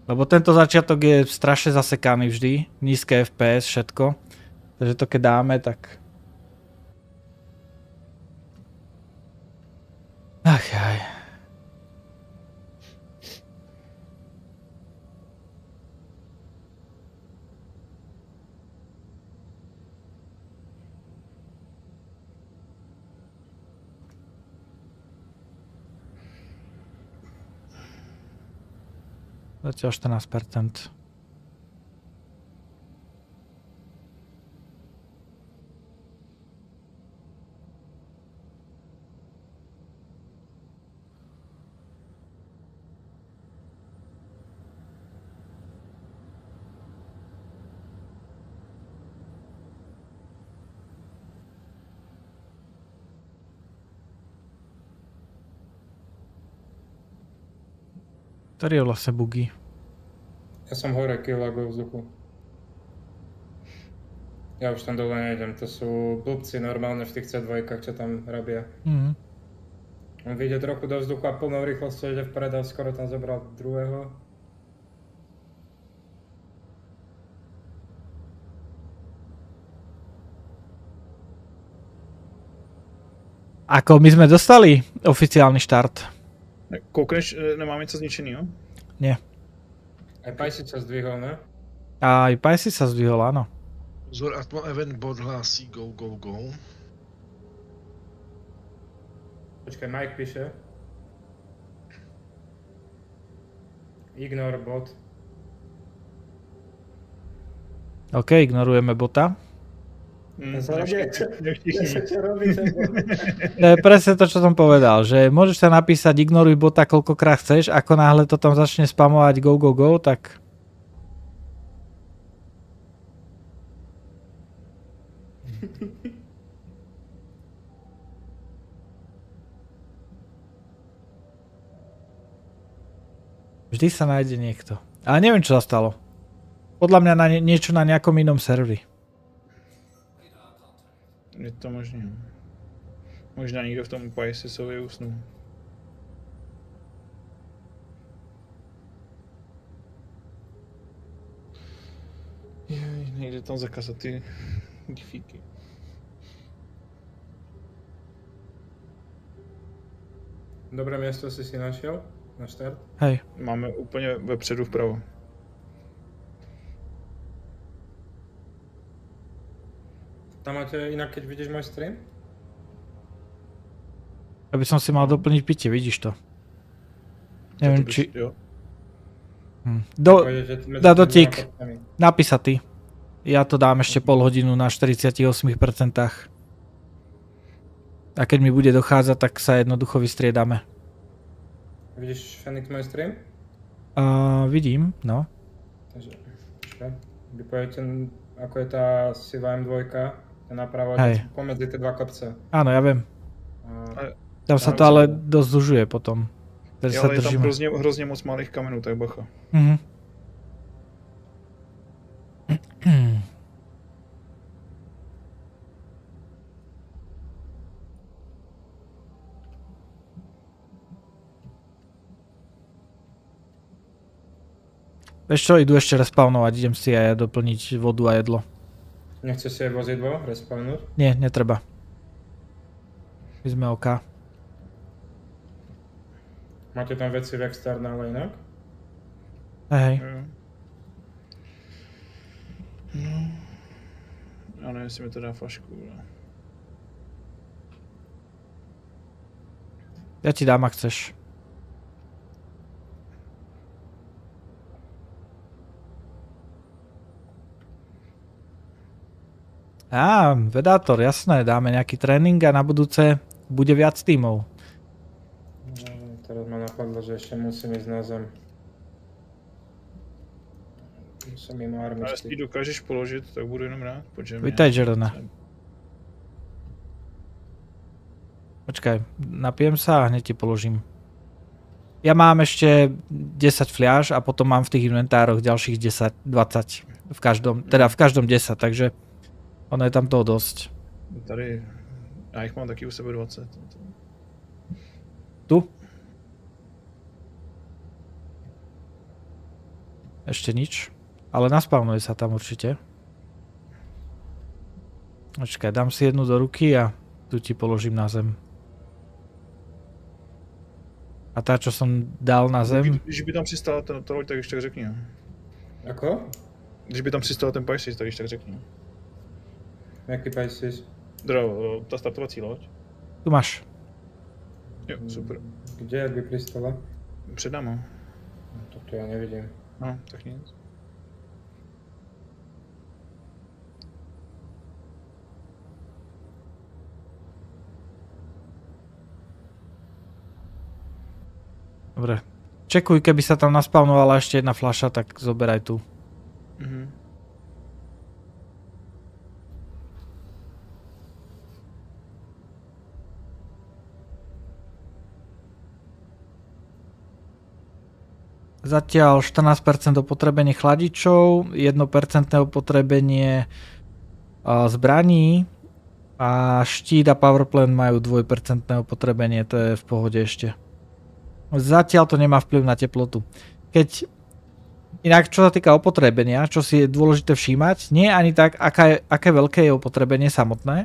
Lebo tento začiatok je strašne zasekaný vždy, nízke FPS, všetko. Takže to keď dáme, tak... Ach jaj. Zatiaľ 14%. Ktorý je vlastne bugy? Ja som hore kilák vo vzduchu. Ja už tam dole nejdem, to sú blbci normálne v tých C2-kách, čo tam robia. On vyjde trochu do vzduchu a plnou rýchlosťou ide vpred a skoro tam zobral druhého. Ako my sme dostali oficiálny štart. Koukneš, nemám něco zničenýho? Nie. Aj Pajsi sa zdvihol, ne? Aj Pajsi sa zdvihol, áno. Pozor, Atmo Event bot hlásí go. Počkaj, Mike píše. Ignore bot. OK, ignorujeme bota. To je presne to, čo som povedal, že môžeš sa napísať ignoruj bota koľkokrát chceš, ako náhle to tam začne spamovať go, tak... Vždy sa nájde niekto. Ale neviem, čo sa stalo. Podľa mňa niečo na nejakom inom serveri. Je to možné. Možná někdo v tom Pajsisovi usnul. Nejde tam zakázat ty gifíky. Dobré město jsi si našel na štart? Hej. Máme úplně vepředu vpravo. Tam máte inak, keď vidíš môj stream? Aby som si mal doplniť pitie, vidíš to. Neviem, či... Dá dotík. Napísa ty. Ja to dám ešte pol hodinu na 48%. A keď mi bude dochádzať, tak sa jednoducho vystriedame. Vidíš Fenix môj stream? Vidím, no. Takže, počkaj. Vy poviete, ako je tá sivá M2, napravo pomedzi tie dva kopce. Áno, ja viem. Tam sa to ale dosť zužuje potom. Ale je tam hrozne moc malých kamenů, tak bacha. Vieš čo, idú ešte respawnovať, idem si aj doplniť vodu a jedlo. Nechceš si aj vozidlo respawnúť? Nie, netreba. My sme OK. Máte tam veci v externe, ale inak? Hej. No. Ja neviem, si mi to dá flašku. Ja ti dám, ak chceš. Vedátor, jasné, dáme nejaký tréning a na budúce bude viac tímov. Teraz ma napadlo, že ešte musím ísť na zem. Som mimo armičky. Ale si dokážeš položiť, tak budu jenom rád. Vítaj, Jerona. Počkaj, napijem sa a hneď ti položím. Ja mám ešte 10 fľaš a potom mám v tých inventároch ďalších 10, 20. V každom 10, takže ono je tam toho dosť. Tady, já ich mám taky u sebe 20. Tu? Ešte nič. Ale naspavnuje sa tam určite. Počkaj, dám si jednu do ruky a tu ti položím na zem. A tá, čo som dal na zem... Když by tam přistal ten loď, tak ještě tak řekni. Ako? Když by tam přistal ten pajsis, tak ještě tak řekni. Jaký pajsis? Ta startovací loď. Tu máš. Jo, super. Kde, jak by pristala? Před náma. To ja nevidím. No, tak nic. Dobre. Čekuj, keby sa tam naspavnovala ešte jedna fľaša, tak zoberaj tu. Zatiaľ 14% opotrebenie chladičov, 1% opotrebenie zbraní a štít a powerplant majú 2% opotrebenie, to je v pohode ešte. Zatiaľ to nemá vplyv na teplotu. Inak čo sa týka opotrebenia, čo si je dôležité všímať, nie je ani tak, aké veľké je opotrebenie samotné,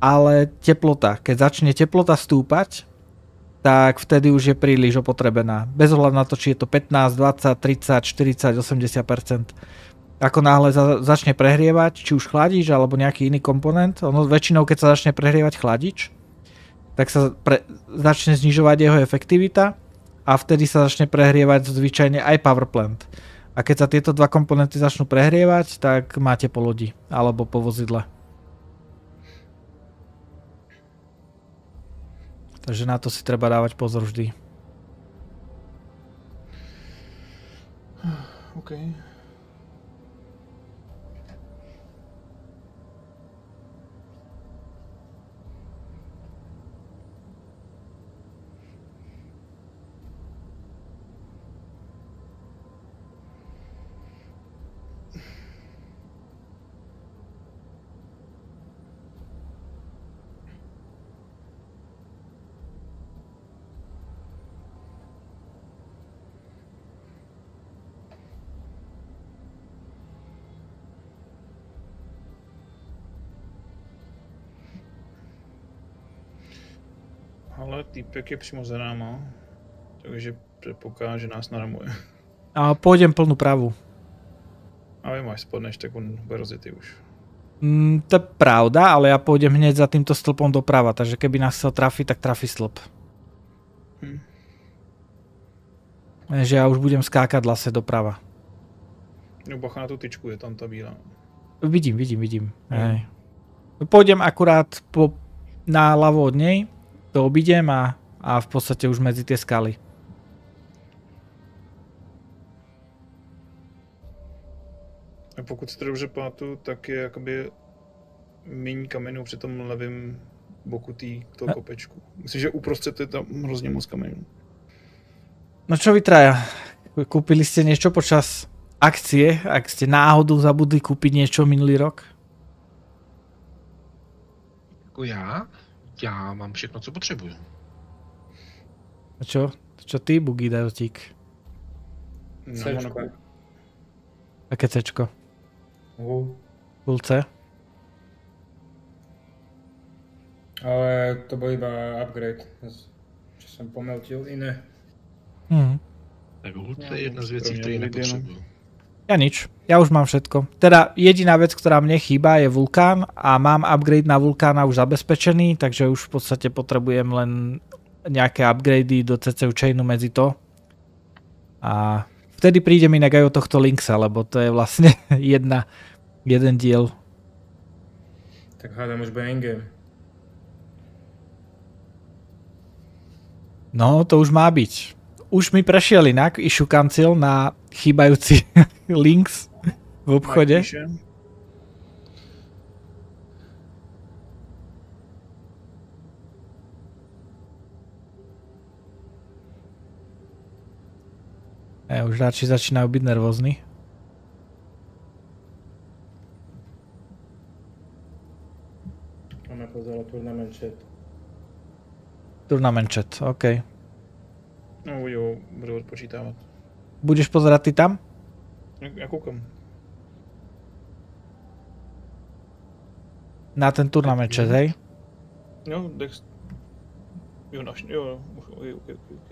ale teplota. Keď začne teplota stúpať, tak vtedy už je príliš opotrebená. Bez ohľadu na to, či je to 15, 20, 30, 40, 80%. Ako náhle začne prehrievať, či už chladič alebo nejaký iný komponent, ono väčšinou keď sa začne prehrievať chladič, tak sa začne znižovať jeho efektivita a vtedy sa začne prehrievať zvyčajne aj powerplant. A keď sa tieto dva komponenty začnú prehrievať, tak máte po lodi alebo po vozidle. Takže na to si treba dávať pozor vždy. OK. Ale týpek je přímo za náma, takže předpokládám, že nás naramuje. A pôjdem plnú pravu. A vy máš spodneš, tak on bude rozjetý už. To je pravda, ale ja pôjdem hneď za týmto stĺpom doprava, takže keby nás chcel trafiť, tak trafi stĺp. Že ja už budem skákať lase doprava. No bacha na tú tyčku, je tam tá bílá. Vidím. Hej. Pôjdem akurát na ľavo od nej, to obidem a v podstate už medzi tie skaly. A pokud si to dobře pamatuju, tak je jakoby méně kamenů při tom levém boku toho kopečku. Myslím, že uprostřed je tam hrozně moc kamenů. No čo vy traja? Kúpili ste niečo počas akcie? Ak ste náhodou zabudli kúpiť niečo minulý rok? Jako já mám všechno, co potřebuju. A čo? Čo ty, Bugy Dajotík? Cčko. Aké Cčko? Full C? Ale to bol iba upgrade. Čo som pomeltil iné. Tak to je jedna z věcí, které nepotřebuju. Ja nič. Ja už mám všetko. Teda jediná vec, ktorá mne chýba, je vulkán a mám upgrade na vulkána už zabezpečený, takže už v podstate potrebujem len nejaké upgrady do CCU chainu medzi to. A vtedy príde mi inak aj o tohto Linksa, lebo to je vlastne jeden diel. Tak hádam, už bude endgame. No, to už má byť. Už mi prešiel inak issue cancel na chýbajúci links v obchode. Už radši začínajú byť nervózni. Máme pozerať tournament chat. Tournament chat, OK. No, jo, budu odpočítávat. Budeš pozerať ty tam? Ja koukám. Na ten tournament chat, hej? Jo, Dex. Jo, OK.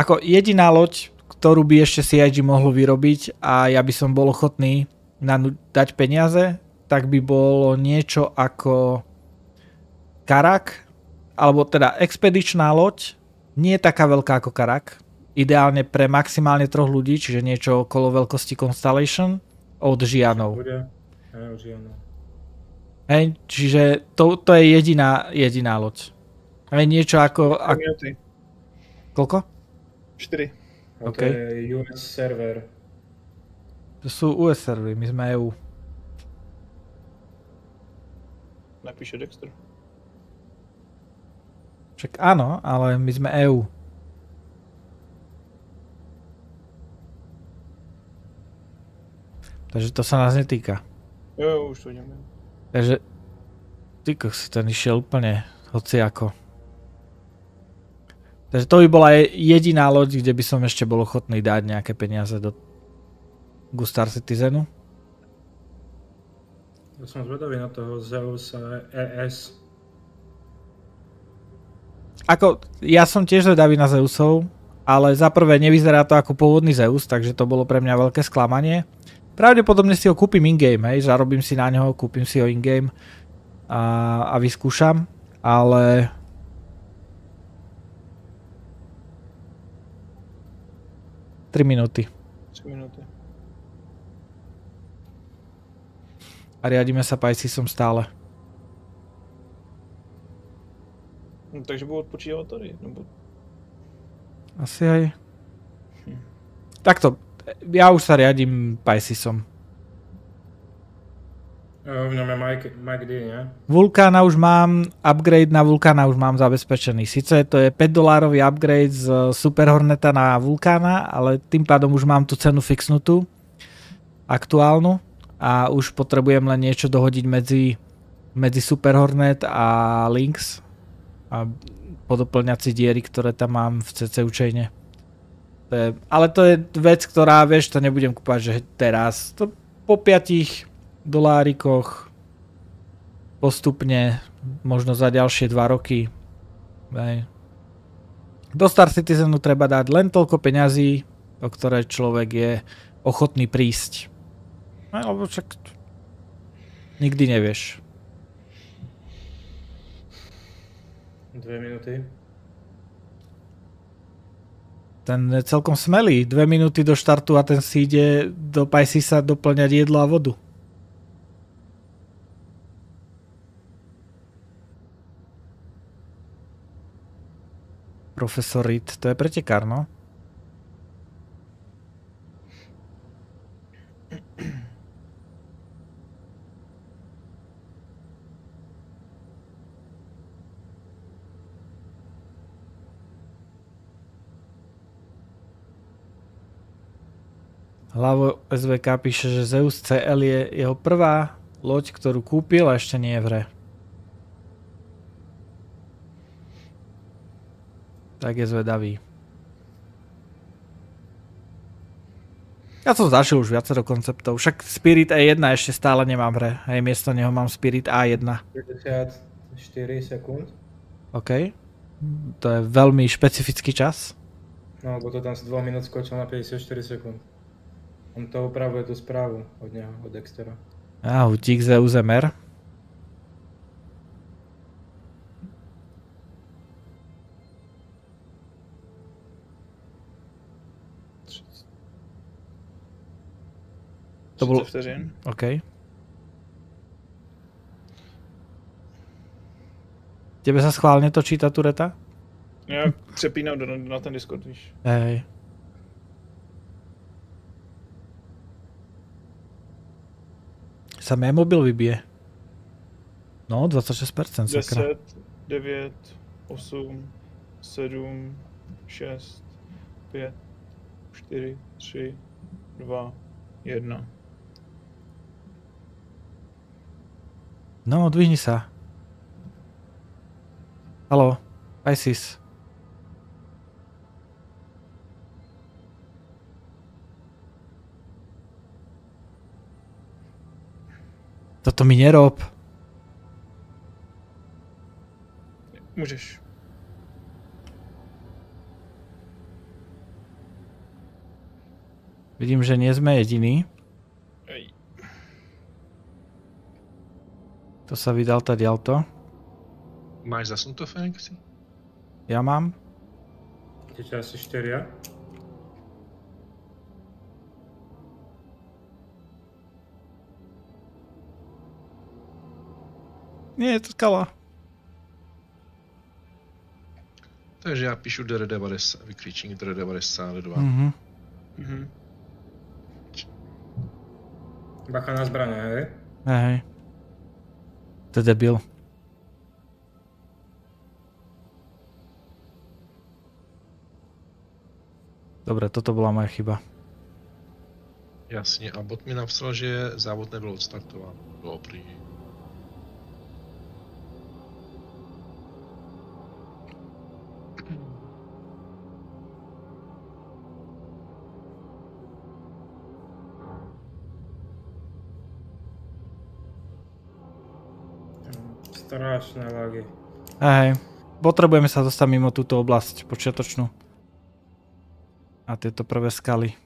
Ako jediná loď, ktorú by ešte CIG mohlo vyrobiť a ja by som bol ochotný dať peniaze, tak by bolo niečo ako Karak, alebo teda expedičná loď, nie je taká veľká ako Karak, ideálne pre maximálne 3 ľudí, čiže niečo okolo veľkosti Constellation od Žianov. Hej, čiže to je jediná loď. Hej, niečo ako... Koľko? 4. Okay. To je US server. To sú US servery, my sme EU. Napíše Dexter. Však áno, ale my sme EU. Takže to sa nás netýka. Jo, už to idem. Takže si ten išiel úplne hociako. Takže to by bola jediná loď, kde by som ešte bol ochotný dať nejaké peniaze do Star Citizenu. Ja som zvedavý na toho Zeusa ES. Ako, ja som tiež zvedavý na Zeusov, ale za prvé nevyzerá to ako pôvodný Zeus, takže to bolo pre mňa veľké sklamanie. Pravdepodobne si ho kúpim in-game, hej, zarobím si na neho, kúpim si ho in-game a vyskúšam, ale... Tri minúty. A riadíme sa Piscesom stále. No, takže budú odpočívať tady, nebo... Asi aj. Takto, ja už sa riadím Piscesom. V ňom je Mike D, nie? Vulkána už mám, upgrade na Vulkána už mám zabezpečený. Sice to je $5 upgrade z Super Horneta na Vulkána, ale tým pádom už mám tú cenu fixnutú, aktuálnu. A už potrebujem len niečo dohodiť medzi Super Hornet a Lynx a podoplňať si diery, ktoré tam mám v CCU chaine. Ale to je vec, ktorá, vieš, to nebudem kúpať, že teraz. To po $5 postupne, možno za ďalšie 2 roky. Hej. Do Star Citizenu treba dať len toľko peňazí, o ktoré človek je ochotný prísť. Alebo však nikdy nevieš. 2 minúty. Ten je celkom smelý. 2 minúty do štartu a ten si ide do Piscesa doplňať jedlo a vodu. Profesor Reed, to je pretekár, no? Hlavo SVK píše, že Zeus CL je jeho prvá loď, ktorú kúpil a ešte nie je v hre. Tak je zvedavý. Ja som zažil už viacero konceptov. Však Spirit E1 ešte stále nemám v hre. Hej, miesto neho mám Spirit A1. 54 sekúnd. OK. To je veľmi špecifický čas. No, lebo to tam z 2 minút skočil na 54 sekúnd. On to upravuje tú správu od neho, od Dextera. Hutík Zeus MR. To bolo... vteřin. OK. Tebe sa schválne točí tá tureta? Já přepínám na ten Discord, víš. Hej. Sa mi aj mobil vybije. No, 26%, sakra. 10, 9, 8, 7, 6, 5, 4, 3, 2, 1. No, odvihni sa. Haló, ISIS. Toto mi nerob. Můžeš. Vidím, že nie sme jediní. To sa vydal tadiaľto. Máš zasunuto, Fenixi? Ja mám. Idete asi 4. Nie, je to skala. Takže já píšu DD90, vykričník DD92. Mhm. Mhm. Bacha na zbraně, hej? Hej. To je debil. Dobre, toto bola moja chyba. Jasně, a bot mi napsal, že závod nebyl odstartován. Dobrý. Strašné lagy. Hej, potrebujeme sa dostať mimo túto oblasť počiatočnú. A tieto prvé skaly.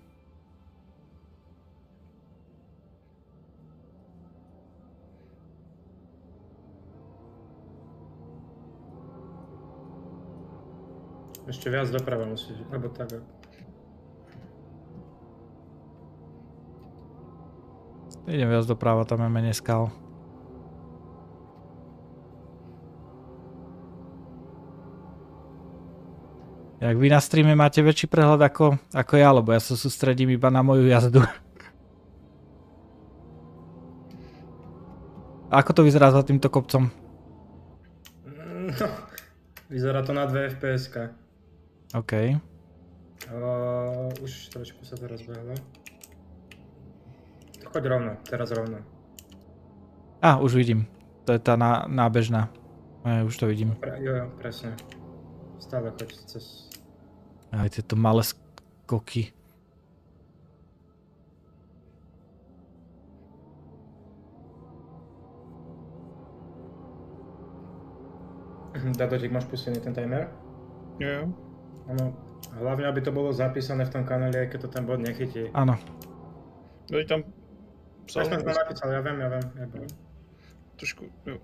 Ešte viac doprava musíš, alebo tak. Idem viac doprava, tam je menej skal. Jak vy na streame máte väčší prehľad ako ja, lebo ja sa sústredím iba na moju jazdu. Ako to vyzerá za týmto kopcom? No, vyzerá to na 2 FPS-ka. OK. Už trošku sa to rozbehlo. Choď rovno, teraz rovno. Už vidím. To je tá nábežná. Už to vidím. Jo, presne. Stále choď cez... Aj tieto malé skoky. Datočík, máš pustený ten timer? Jo. Áno. Hlavne, aby to bolo zapísané v tom kanáli, aj keď to ten bod nechytí. Áno. Daj tam... Ja som to napísal, ja viem. Trošku, jo.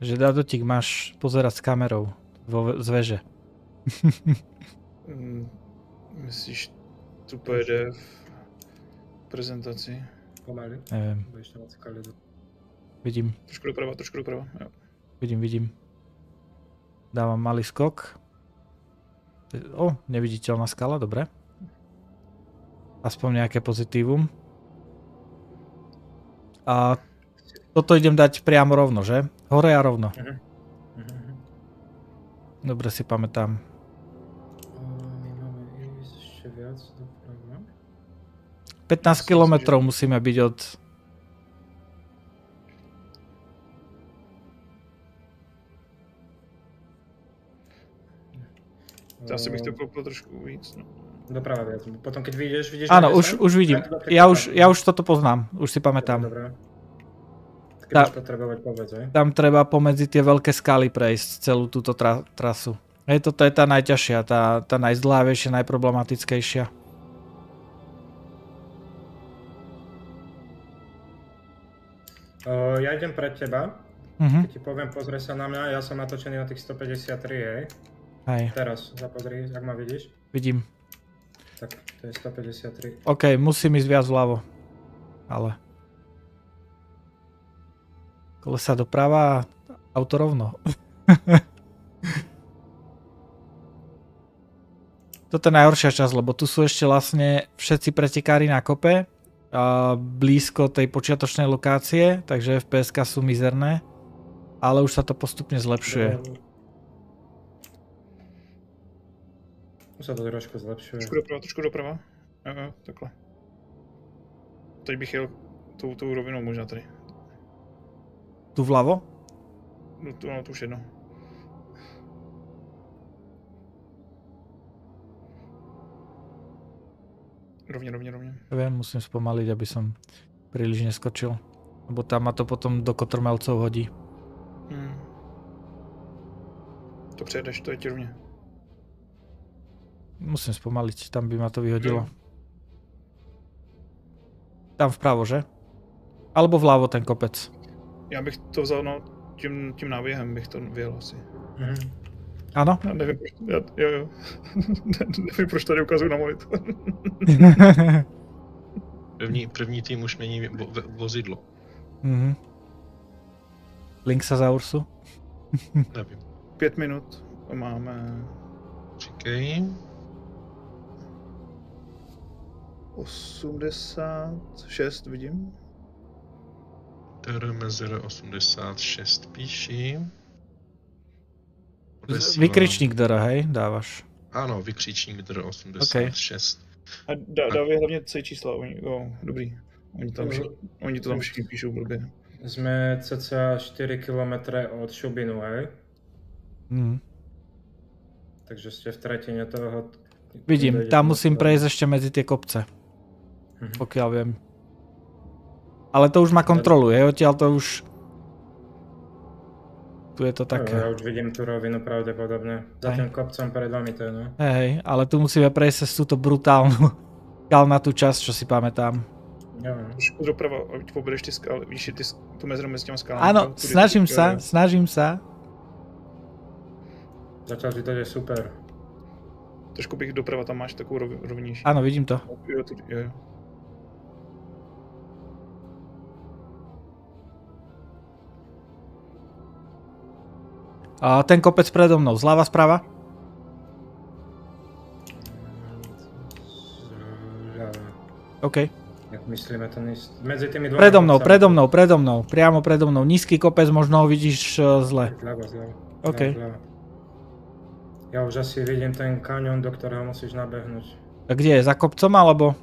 Že Dadotík máš pozerať s kamerou z veže. Myslíš tu PDF prezentaci? Pomaly. Neviem. Vidím. Trošku doprava, jo. Vidím. Dávam malý skok. Neviditeľná skala, dobre. Aspoň nejaké pozitívum. A toto idem dať priamo rovno, že? Hore a rovno. Dobre si pamätám. My máme ísť ešte viac doprava. 15 kilometrov musíme byť od... Asi bych to koupil trošku víc, no. Doprava viac. Potom keď vidíš... Áno, už vidím. Ja už toto poznám. Už si pamätám. Dobre. Keď budeš potrebovať povedz, hej? Tam treba pomedzi tie veľké skaly prejsť celú túto trasu. Toto je tá najťažšia, tá najzdlávejšia, najproblematickejšia. Ja idem pred teba. Keď ti poviem, pozrie sa na mňa, ja som natočený na tých 153, hej? Hej. Teraz zapozri, ak ma vidíš. Vidím. Tak, to je 153. OK, musím ísť viac vľavo. Ale... Kolesa doprava a auto rovno. Toto je najhoršia časť, lebo tu sú ešte vlastne všetci pretekári na kope. Blízko tej počiatočnej lokácie, takže FPS-ka sú mizerné. Ale už sa to postupne zlepšuje. Už sa to trošku zlepšuje. Trošku doprava. Jo, takhle. Teď bych jel tou rovinou možná tady. Tu vľavo? No tu už jedno. Rovne. Viem, musím spomaliť, aby som príliš neskočil. Lebo tam ma to potom do kotrmelcov hodí. To přejedeš, to je ti rovne. Musím spomaliť, tam by ma to vyhodilo. Tam vpravo, že? Alebo vľavo ten kopec. Já bych to vzal, no, tím náběhem bych to vyjel asi. Ano? Já nevím, jo. Nevím, proč tady ukazuju na monitor. První tým už mění vozidlo. Link sa za Ursu? Nevím. 5 minut máme... Čekej. 86 vidím. Mezera 86 píši. Vykričník DR, hej, dávaš. Ano, vykričník DR 86. A dávě hlavně C čísla, dobrý. Oni to tam všichni píšou blbě. Sme cca 4 km od Šubinu, hej? Takže ste v tretine toho... Vidím, tam musím prejsť ešte medzi tie kopce. Pokiaľ viem. Ale to už ma kontroluje, odtiaľ to už... Tu je to také. Ja už vidím tú rovinu pravdepodobne. Za tým kopcom pred vami to je, no. Hej, ale tu musíme prejsť cez túto brutálnu skalnatú časť, čo si pamätám. Trošku doprava, ať pobudeš ty skaly, víš, tu mezeru mezi těma skalami. Áno, snažím sa. Začal ti to je super. Trošku bych doprava, tam máš takovou rovnější. Áno, vidím to. Jo. A ten kopec predo mnou, zľava, sprava? OK. Jak myslíme to medzi tými dvoma... Predo mnou, priamo predo mnou. Nízky kopec, možno ho vidíš zle. Zľava. OK. Ja už asi vidím ten kaňon, do ktorého musíš nabehnúť. A kde je? Za kopcom, alebo?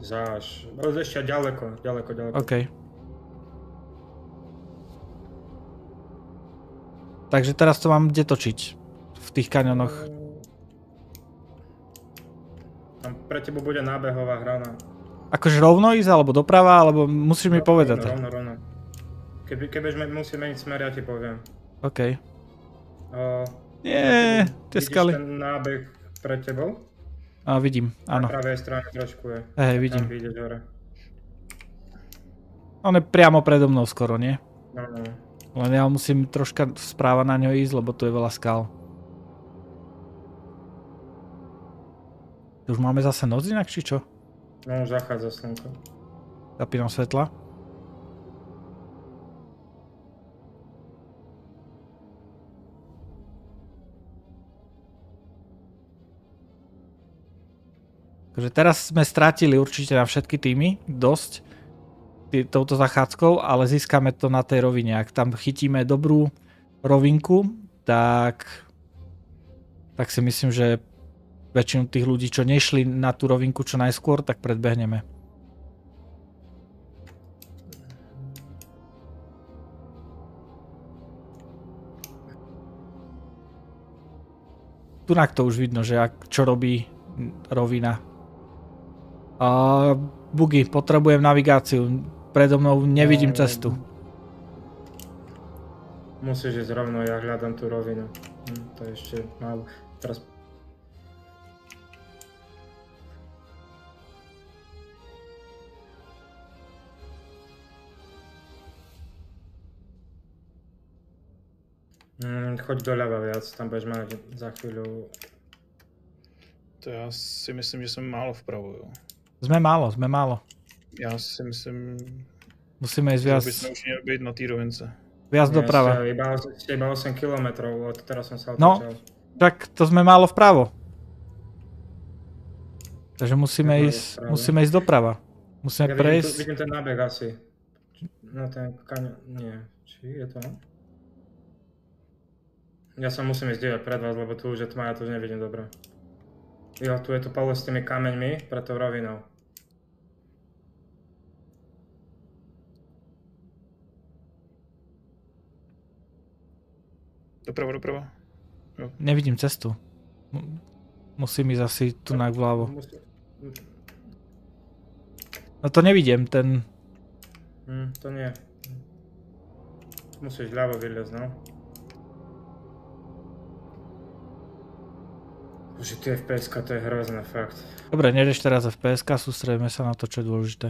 Záš. Ešte ďaleko. OK. Takže teraz to mám kde točiť? V tých kaňonoch. Tam pre teba bude nábehová hrana. Akože rovno ísť, alebo doprava, alebo musíš mi povedať. Rovno. Kebyž musí meniť smer, ja ti poviem. OK. Nie, tie skaly. Vidíš ten nábeh pred tebou? Vidím, áno. Na pravej strane trošku je. Hej, vidím. Tam vyjdeš hore. On je priamo predo mnou skoro, nie? No. Len ja musím troška správa na ňo ísť, lebo tu je veľa skál. Už máme zase noc inak, či čo? No, už zachádza slnko. Zapínam svetla. Takže teraz sme strátili určite na všetky týmy, dosť, touto zachádzkou, ale získame to na tej rovine. Ak tam chytíme dobrú rovinku, tak si myslím, že väčšinu tých ľudí, čo nešli na tú rovinku čo najskôr, tak predbehneme. Tunak to už vidno, že čo robí rovina. Bugy, potrebujem navigáciu. Predo mnou nevidím cestu. Musíš ísť rovno, ja hľadám tú rovinu. To je ešte málo. Teraz... choď doľava viac, tam budeš mať za chvíľu... To ja si myslím, že sme málo vpravo, jo. Sme málo. Ja si myslím... Musíme ísť viac... Že by sme už měli byť na té rovince. Viac doprava. Iba 8 km, od teraz som sa otočil. No, tak to sme málo vpravo. Takže musíme ísť doprava. Musíme prejsť... Vidím ten nábeh asi. No ten kaňo... Nie. Či je to? Ja sa musím ísť dívať pred vás, lebo tu už je tma, ja to už nevidím dobre. Jo, tu je to pole s tými kameňmi, pred tou rovinou. Doprava. Jo. Nevidím cestu. Musím ísť asi tunak vľavo. No to nevidím, ten... To nie. Musíš ľavo vyliezť, no. Bože, ty FPS-ka, to je hrozné, fakt. Dobre, nejdeš teraz FPS-ka, sústredíme sa na to, čo je dôležité.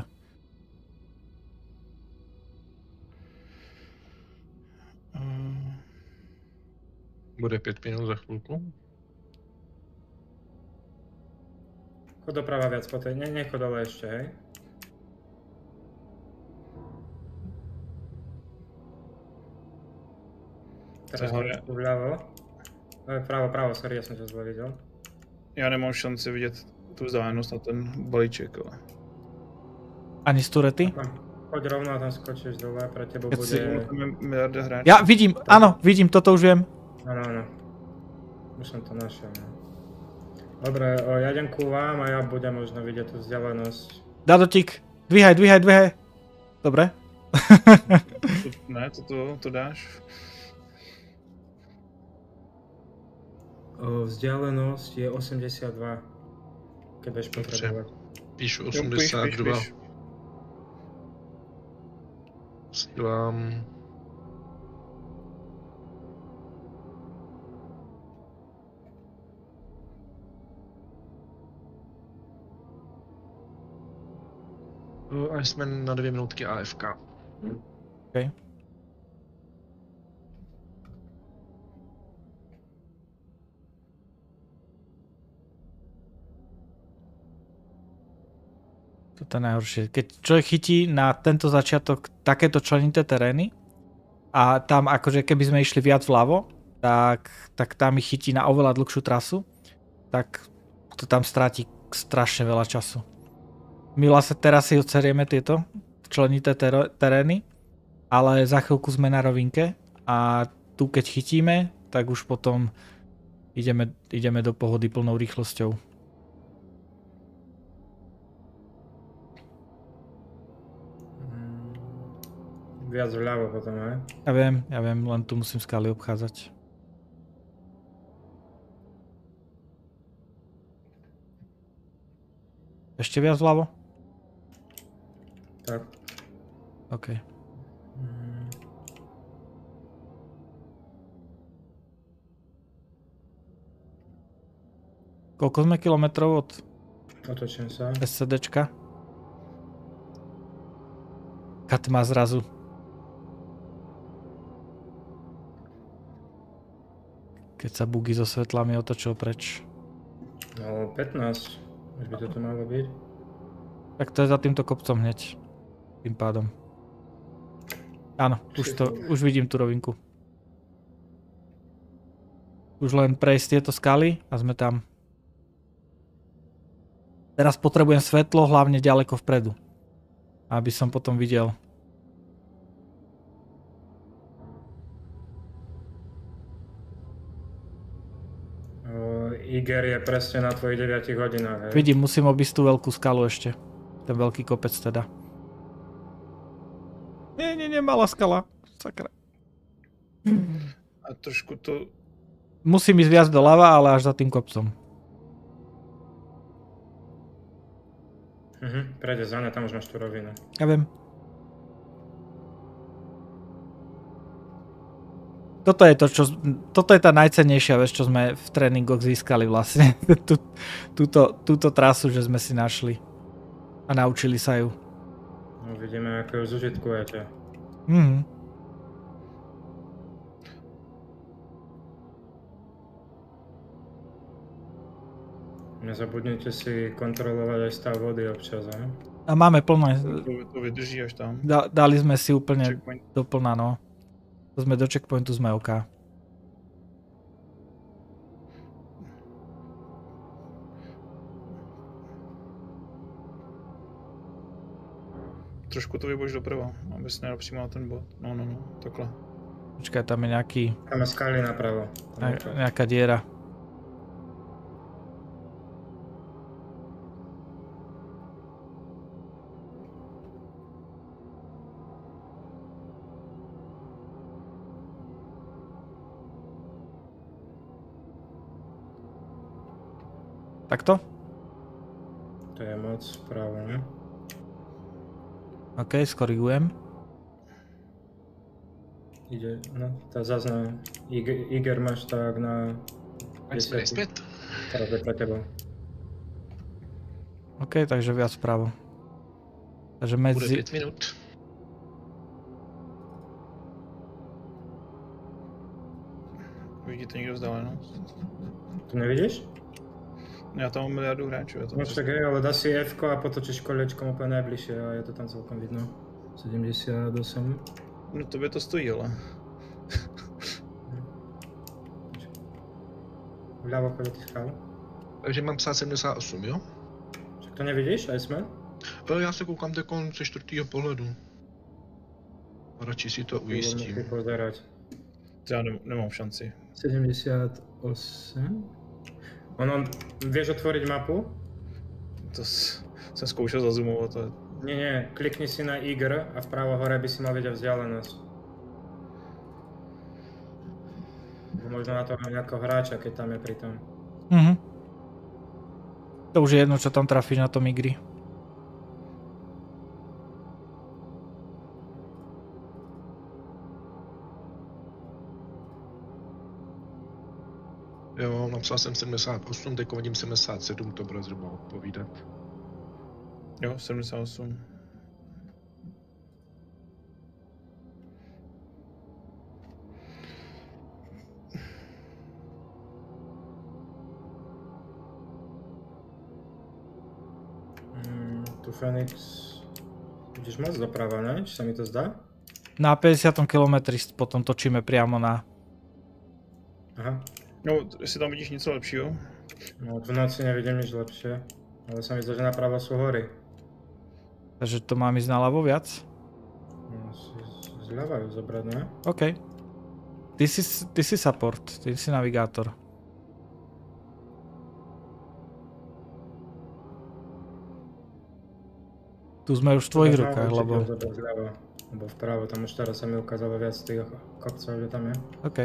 Bude 5 minút za chvíľku. Chod doprava viac po tej, nechod dole ešte, hej. Teraz tu vľavo. Pravo, sorry, ja som ťa zle videl. Já nemám šanci vidět tu vzdálenost na ten balíček, ale... Ani z turety? Choď rovno a tam skočíš dole, pre teba bude... Miliarda hráčů. Ja vidím, áno, vidím, toto už viem. Áno. Už som to našiel, no. Dobre, ja idem ku vám a ja budem možno vidieť tú vzdialenosť. Dadotík, dvíhaj. Dobre. Ne, to dáš. Vzdialenosť je 82, keď budeš potrebovať. Píšu 82. Posílám. A jsme na 2 minutky AFK. Okay. Toto je najhoršie. Keď človek chytí na tento začiatok takéto členité terény a tam akože keby sme išli viac vľavo, tak tam ich chytí na oveľa dlhšiu trasu, tak to tam stráti strašne veľa času. My vlastne teraz si odserieme tieto členité terény, ale za chvíľku sme na rovinke a tu keď chytíme, tak už potom ideme do pohody plnou rýchlosťou. Viac vľavo potom, hej? Ja viem, len tu musím skaly obchádzať. Ešte viac vľavo? Tak. OK. Koľko sme kilometrov od Otočím sa. SCDčka? Kat má zrazu. Keď sa bugy so svetlami otočil preč. No 15. Už by to malo byť. Tak to je za týmto kopcom hneď. Tým pádom. Áno, už vidím tú rovinku. Už len prejsť tieto skaly a sme tam. Teraz potrebujem svetlo, hlavne ďaleko vpredu. Aby som potom videl. Iger je presne na tvojich 9 hodinách, hej? Vidím, musím obísť tú veľkú skalu ešte. Ten veľký kopec teda. Nie, malá skala. Sakra. A trošku to... Musím ísť viac doľava, ale až za tým kopcom. Prejde za ne, tam už máš tú rovinu. Ja viem. Toto je tá najcennejšia vec, čo sme v tréningoch získali vlastne. Túto trasu, že sme si našli. A naučili sa ju. No, vidíme, ako ju zužitkujete. Nezabudnite si kontrolovať aj stav vody občas, ne? A máme plné. To vydrží až tam. Dali sme si úplne doplná, no. To sme do checkpointu, sme OK. Trošku to vybož doprava, aby si nejel přímo na ten bod. No, takhle. Počkaj, tam je nejaký... Tam je skaly napravo. Nejaká diera. Takto? To je moc právo, ne? OK, skorigujem. Ide, no, tá zazná. Iger máš tak na... 10. Teraz je pre teba. OK, takže viac vpravo. Takže medzi... Bude 5 minút. Vidíte někdo vzdálenost? Tu nevidíš? Ja tam mám miliardu hráčov. No však hej, ale dá si F-ko a potočíš kolečkom úplne najbližšie a je to tam celkom vidno. 78. No tobě to stojí, ale. Vľavo podľa tých skal. Takže mám psát 78, jo? Však to nevidíš, aj jsme? Já se koukám tekon ze čtvrtýho pohledu. Radši si to ujistím. Musím pozerať. Já nemám šanci. 78. Ono, vieš otvoriť mapu? To som skúšal zazoomovať. To je... Nie, klikni si na Iger a vpravo hore by si mal vidieť vzdialenosť. Možno na toho nejakého hráča, keď tam je pri tom. To už je jedno, čo tam trafíš na tom Igri. Jo, napsal jsem 78, teď vidím 77, to bude zhruba odpovídat. Jo, 78. Tu Fenix... Vidíš moc doprava, ne? Či sa mi to zdá? Na 50 km potom točíme priamo na... Aha. No, jestli tam vidíš něco lepšího? No, v noci nevidím nič lepšie. Ale sa mi zdá, že napravo sú hory. Takže to mám ísť naľavo viac? No, zľava ju zobrať, ne? OK. Ty si support, ty si navigátor. Tu sme už v tvojich rukách, lebo... Lebo vpravo, tam už teraz sa mi ukázalo viac tých kopcov, že tam je. OK.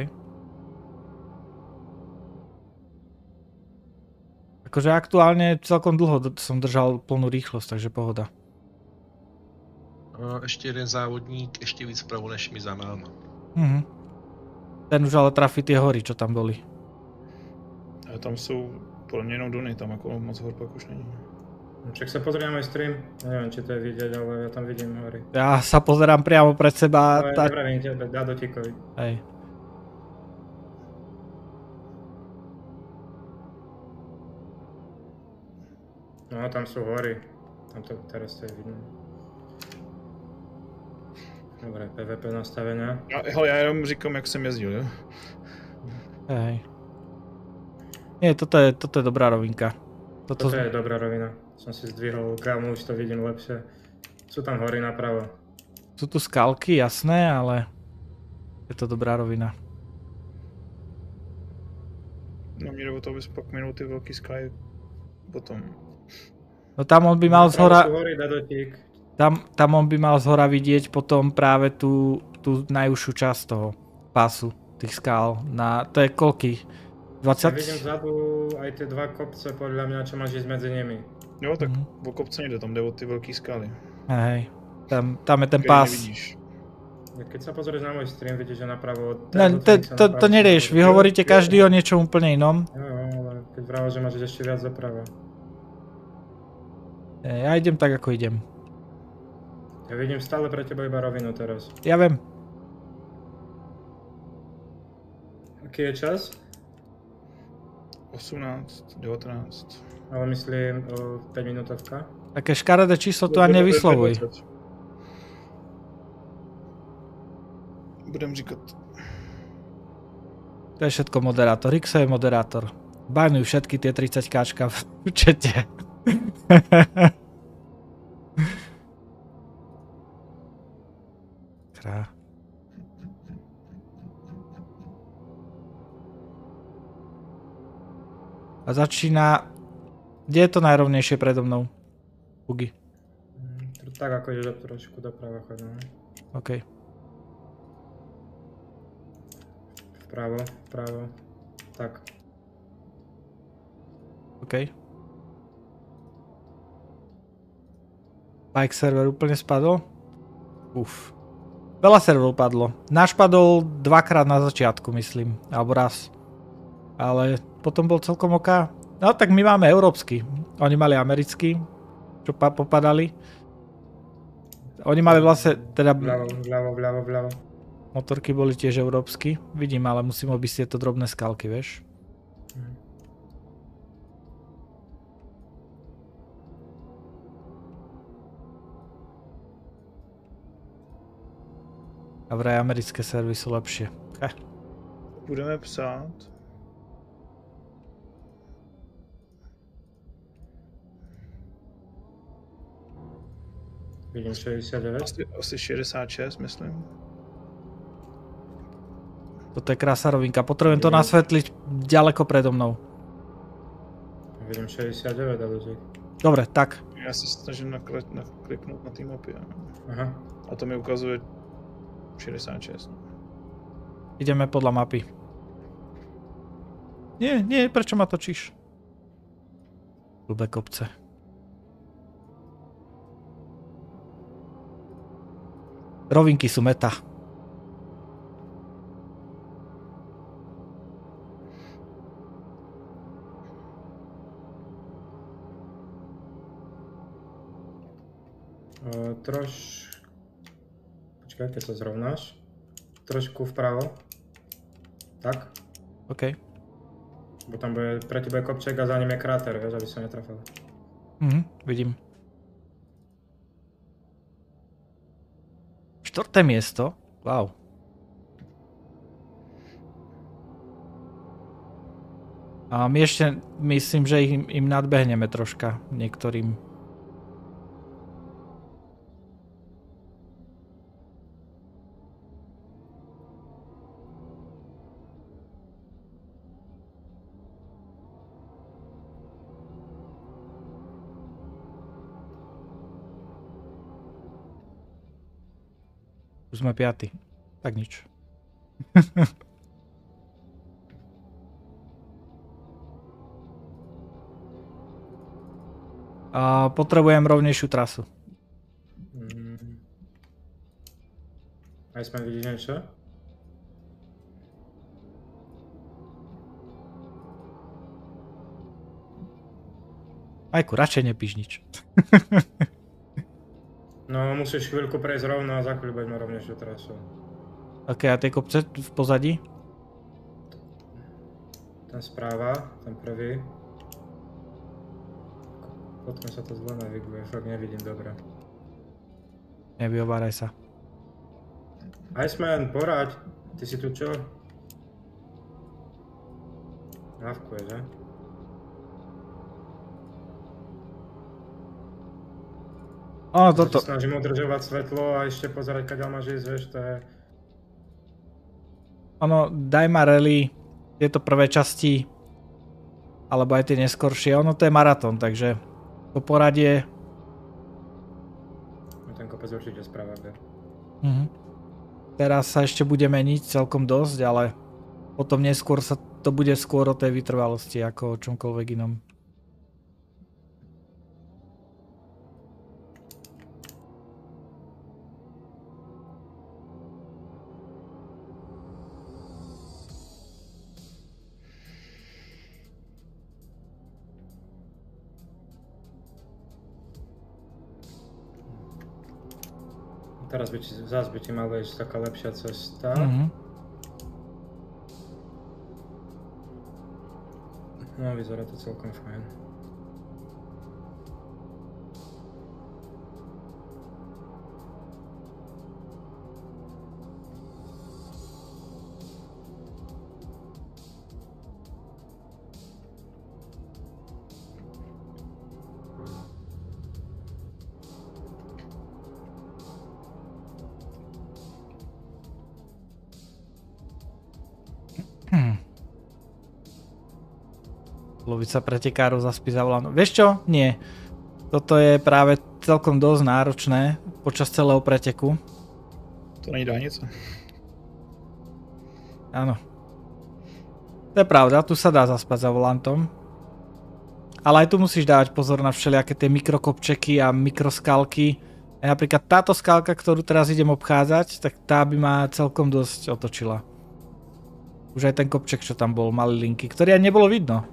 Akože aktuálne celkom dlho som držal plnú rýchlosť, takže pohoda. Ještě jeden závodník, ještě víc vpravo než mi za náma. Ten už ale trafí tie hory, čo tam boli. A tam sú podľa mňa jenom duny, tam ako moc hor pak už není. Však sa pozriem aj stream, neviem či to je vidieť, ale ja tam vidím hory. Ja sa pozerám priamo pred seba. Ale nevravím tebe, dá dotíkovi. Hej. No, tam sú hory. Tam to teraz to je vidno. Dobre, PvP nastavenia. Hele, já jenom říkám, jak jsem jezdil, jo? Hej. Nie, toto je dobrá rovinka. Toto je dobrá rovina. Som si zdvihol kámu, už to vidím lepšie. Sú tam hory napravo. Sú tu skalky, jasné, ale je to dobrá rovina. No mě jde o to, abys pak minul ty velký skaly potom. No tam on by mal zhora... Tam on by mal zhora vidieť potom práve tú najúžšiu časť toho pásu, tých skál. To je koľky? 20? Ja vidím vzadu aj tie dva kopce, podľa mňa, čo máš ísť medzi nimi. Jo, tak o kopce nejde, tam jde o ty velký skaly. Hej, tam je ten pás. Keď sa pozrieš na môj stream, vidíš, že napravo... To nerieš, vy hovoríte každý o niečom úplne inom. Jo, ale keď vravíš, že máš ešte viac doprava. Ja idem tak, ako idem. Ja vidím stále pre teba iba rovinu teraz. Ja viem. Aký je čas? 18, 19. Ale myslím 5 minútovka. Také škaredé číslo tu ani nevyslovuj. Budem říkat. To je všetko moderátor. Rixo je moderátor. Bajnuj všetky tie 30káčka v čete. Krá. A začína... Kde je to najrovnejšie predo mnou? Bugy. Tak ako ide trošku doprava chodíme. OK. Vpravo, vpravo. Tak. OK. Bike server úplne spadol? Uf. Veľa serverov padlo. Náš padol dvakrát na začiatku, myslím. Alebo raz. Ale potom bol celkom OK. No tak my máme európsky. Oni mali americký, čo popadali. Oni mali vlastne, teda... Vľavo. Motorky boli tiež európsky. Vidím, ale musím obísť tieto drobné skalky, vieš. A vraj americké servery sú lepšie. Budeme psát. Vidím 69. Asi 66, myslím. Toto je krása rovinka. Potrebujem to nasvetliť ďaleko predo mnou. Vidím 69, ale dobre, tak. Ja sa snažím nakliknúť na tým mapy. Aha. A to mi ukazuje 66. Ideme podľa mapy. Nie, prečo ma točíš? Blbé kopce. Rovinky sú meta. Počkaj, keď sa zrovnáš. Trošku vpravo. Tak. OK. Bo tam bude, pre teba je kopček a za ním je kráter, vieš, aby sa netrafil. Vidím. 4. miesto? Wow. A my ešte myslím, že im nadbehneme troška niektorým. Už sme 5. Tak nič. A potrebujem rovnejšiu trasu. Aj sme vidieť niečo? Majku, radšej nepíš nič. No, musíš chvíľku prejsť rovno a za chvíľu budeme rovnejšiu trasu. OK, a tie kopce v pozadí? Ten správa, ten prvý. Potom sa to zle naviguje, fakt nevidím dobre. Nevyhováraj sa. Iceman, poraď. Ty si tu čo? Návkuje, že? Toto. Snažím udržovať svetlo a ešte pozerať, kadeľ máš ísť, vieš, to je... Daymar Rally, tieto prvé časti, alebo aj tie neskoršie, to je maratón, takže to poradie... Ten kopec určite správa, vie. Teraz sa ešte bude meniť celkom dosť, ale potom neskôr sa to bude skôr o tej vytrvalosti, ako o čomkoľvek inom. Teraz by ti mala ísť taká lepšia cesta. No, vyzerá to celkom fajn. Lovica pretekárov zaspí za volantom. Vieš čo? Nie. Toto je práve celkom dosť náročné počas celého preteku. To není dánica. Áno. To je pravda, tu sa dá zaspať za volantom. Ale aj tu musíš dávať pozor na všelijaké tie mikrokopčeky a mikroskalky. A napríklad táto skalka, ktorú teraz idem obchádzať, tak tá by ma celkom dosť otočila. Už aj ten kopček, čo tam bol, mali linky, ktorý aj nebolo vidno.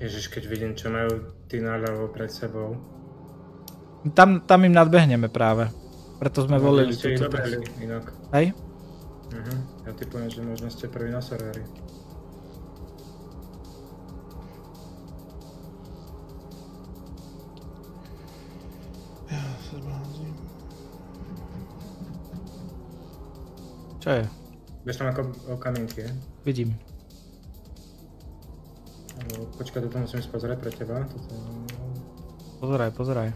Ježiš, keď vidím, čo majú tí naľavo pred sebou. Tam im nadbehneme práve. Preto sme volili túto trasu. Inak. Hej? Ja typujem, že možno ste prvý na serveri. Ja sa bázim. Čo je? Vieš tam ako kamienky, je? Vidím. Počkaj, toto musím si pozrieť pre teba. Pozeraj.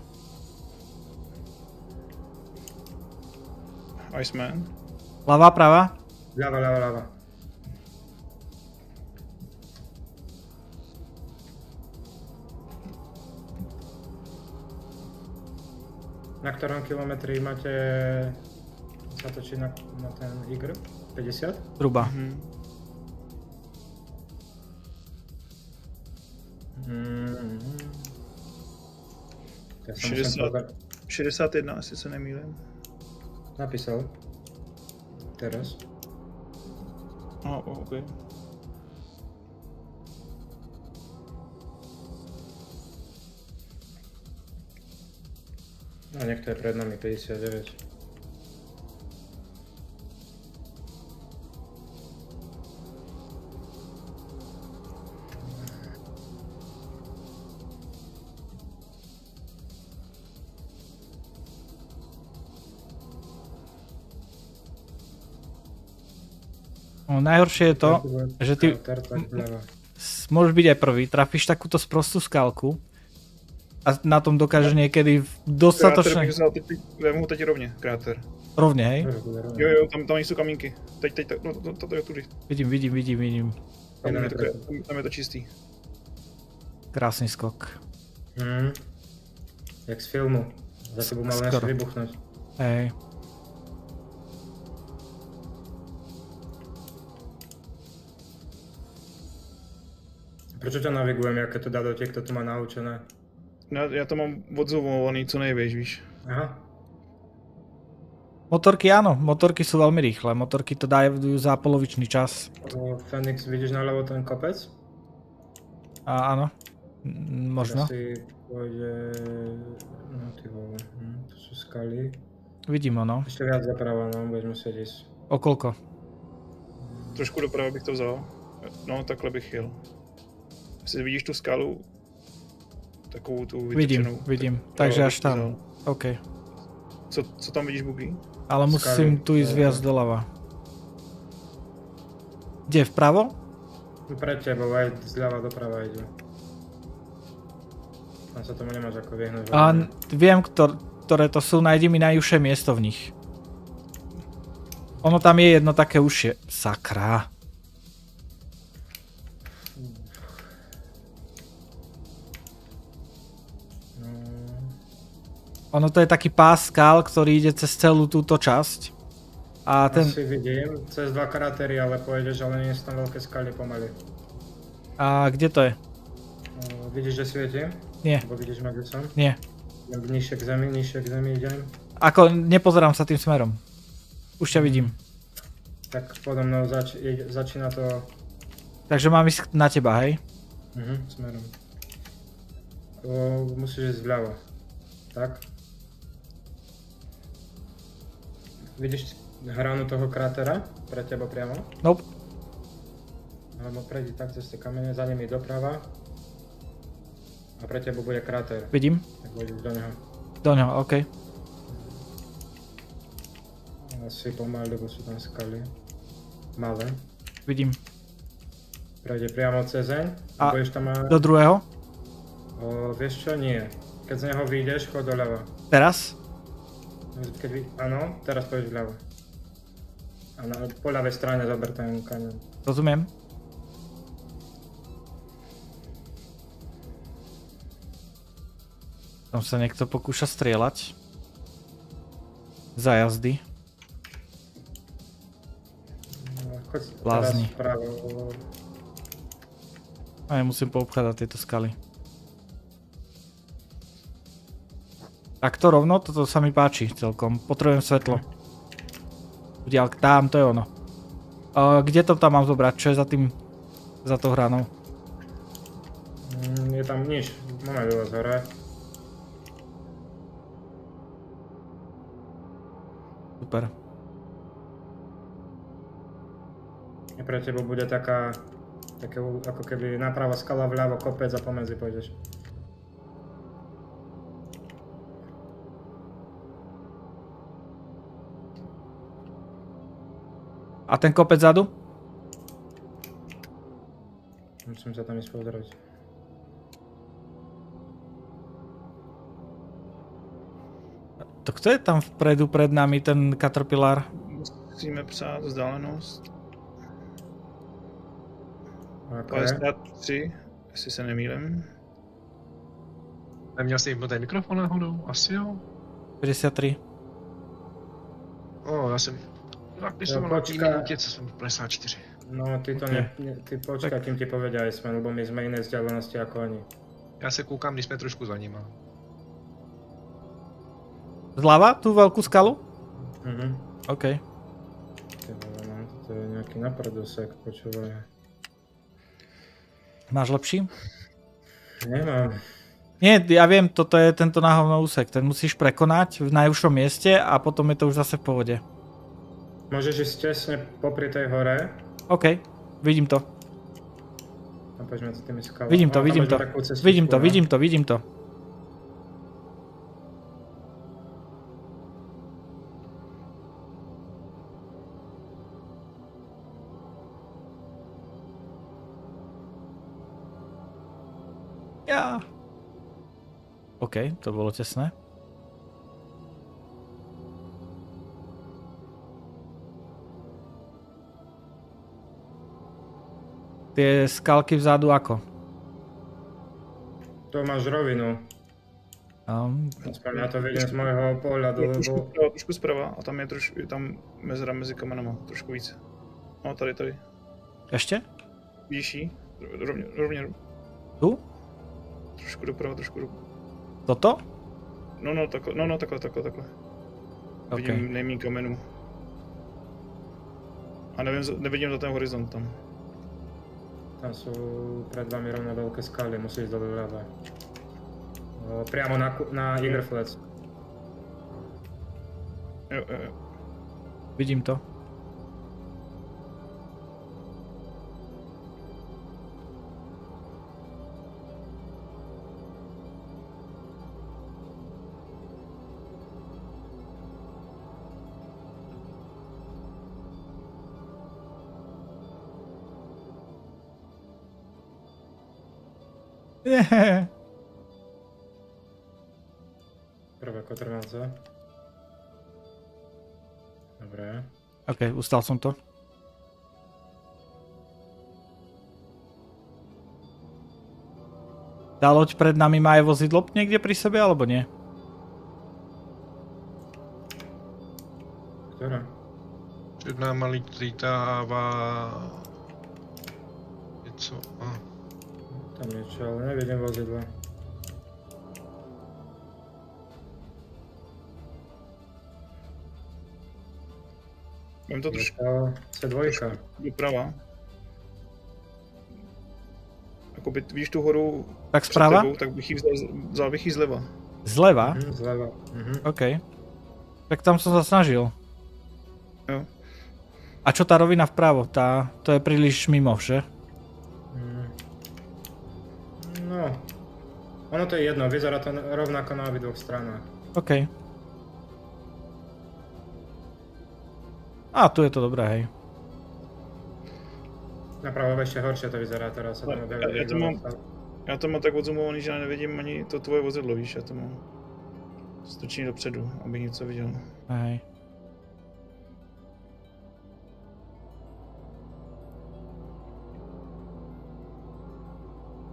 Iceman. Ľavá, pravá? Ľava. Na ktorom kilometri máte zatočiť na ten igr? 50? Zhruba. 61, asi sa nemýlim. Napísal. Teraz. OK. A niekto je pred nami 59. Najhoršie je to, že ty môžeš byť aj prvý, trafíš takúto sprostú skalku a na tom dokážeš niekedy dostatočne... Vem ho teď rovne, kráter. Rovne, hej? Jo, tam sú kamínky. Teď, to je tudy. Vidím. Tam je to čistý. Krásny skok. Jak z filmu. Za tebou mal naše vybuchnúť. Hej. Prečo ťa navigujem, aké to dá do tie, kto to má naučené? No, ja to mám odzumovaný co nejvieš, víš. Aha. Motorky áno, motorky sú veľmi rýchle, motorky to dajú za polovičný čas. Fenix, vidíš naľavo ten kopec? Áno, možno. Si pôjde... No ty vole, to sú skaly. Vidím ono. Ešte viac zaprava, no, budeš musieť ísť. O koľko? Trošku doprava bych to vzal. No, takhle bych jel. Jestli vidíš tu skalu, Takovou tu vytečenou. Vidím. Takže až tam. OK. Co tam vidíš, Buky? Ale musím tu ísť viac doľava. Kde, vpravo? Pre teba, aj zľava doprava ide. Tam sa tomu nemáš ako vyhnúť. Viem, ktoré to sú, nájdi mi najúžšie miesto v nich. Ono tam je jedno také užšie. Sakra. Ono to je taký pás skal, ktorý ide cez celú túto časť. A ten... Asi vidím, cez 2 kratery, ale pôjdeš, ale nie sú tam veľké skaly pomaly. A kde to je? Vidíš, že svietím? Nie. Alebo vidíš ma, kde som? Nie. Nižšie k zemi idem. Ako, nepozerám sa tým smerom. Už ťa vidím. Tak podo mnou začína to... Takže mám ísť na teba, hej? Smerom. Musíš ísť vľavo. Tak. Vidíš hranu toho krátera? Pre teba priamo? Nope. Alebo prejdi tak cez tie kamene, za nimi doprava. A pre teba bude kráter. Vidím. Tak pôjdeš do neho. Do neho, OK. Asi pomaly, lebo sú tam skaly. Malé. Vidím. Prejde priamo cez zeň. A tam do druhého? Vieš čo? Nie. Keď z neho vyjdeš, chod doľava. Teraz? Áno, teraz pôjdeš vľavo. A po ľavej strane zober ten kanion. Rozumiem. Tam sa niekto pokúša strieľať. Za jazdy. Blázni. A ja musím poobchádzať tieto skaly. Tak to rovno, toto sa mi páči celkom. Potrebujem svetlo. Tam, to je ono. Kde to tam mám zobrať? Čo je za tou hranou? Je tam nič. Máme do vás hore. Super. A pre teba bude také ako keby napravo skala, vľavo kopec a pomedzi pôjdeš. A ten kopec zadu? Musím sa tam ísť pozrieť. To kto je tam vpredu pred nami, ten Caterpillar? Musíme psát vzdálenost. Okay. 53, jestli se nemýlím. Neměl jsi vypnutý mikrofon náhodou? Asi jo. 53. Já jsem napisoval na té minutě, co jsem 54. No, ty to ty počkaj, kým ti povedia aj sme, lebo my sme iné vzdialenosti ako oni. Já se koukám, když jsme trošku za nima. Zľava? Tú veľkú skalu? OK. To je nejaký napredosek, počúvaj. Máš lepší? Nemám. Nie, ja viem, toto je tento náhovno úsek. Ten musíš prekonať v najúžšom mieste a potom je to už zase v pohode. Môžeš ísť tesne popri tej hore. OK, vidím to. A poďme za tými skalami. Vidím to. Ja. OK, to bolo tesné. Tie skalky vzadu ako? To máš rovinu. Ja to vidím z môjho pohľadu, lebo... Trošku zprava a tam je tam mezera mezi kamenama, trošku víc. No, tady. Ešte? Výšší, rovně. Tu? Trošku doprava. Toto? No, takhle. Okay. Vidím nejmín kamenů. A nevidím za ten horizont tam. Tam sú pred vami rovno veľké skaly, musíš ísť doľava. Priamo na Igerflec. Jo. Vidím to. Nie. Prvé kotrmelce. Dobre. OK, ustal som to. Tá loď pred nami má aj vozidlo niekde pri sebe, alebo nie? Ktorá? Před náma lítává něco. Tam niečo, ale nevidím vozidla. Mám to trošku. C2. Doprava. Akoby vidíš tu horu tak sprava? tebou, tak bych jí zleva. Zleva? Zleva. OK. Tak tam som sa snažil. Jo. A čo tá rovina vpravo? To je príliš mimo, že? No. Ono to je jedno, vyzerá to rovnako na obidvoch stranách. OK. A tu je to dobré, hej. Napravo ešte horšie to vyzerá teraz. Já to mám tak odzumovaný, že já nevidím ani to tvoje vozidlo, víš, já to mám strčený dopředu, abych něco viděl. Hej.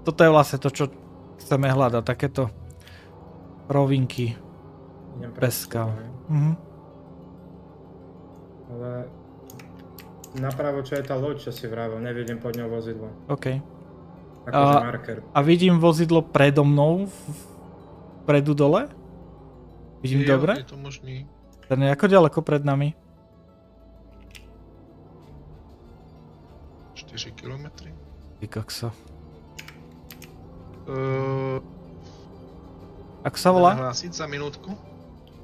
Toto je vlastne to, čo chceme hľadať, takéto rovinky bez skal. Ale napravo, čo je tá loď, čo si vravel, nevidím pod ňou vozidlo. OK. Akože marker. A vidím vozidlo predo mnou, vpredu dole? Vidím dobre? Je to možný. Ten je ako ďaleko pred nami? 4 kilometry. Ty kokso. Ako sa volá? Nahlásiť za minútku?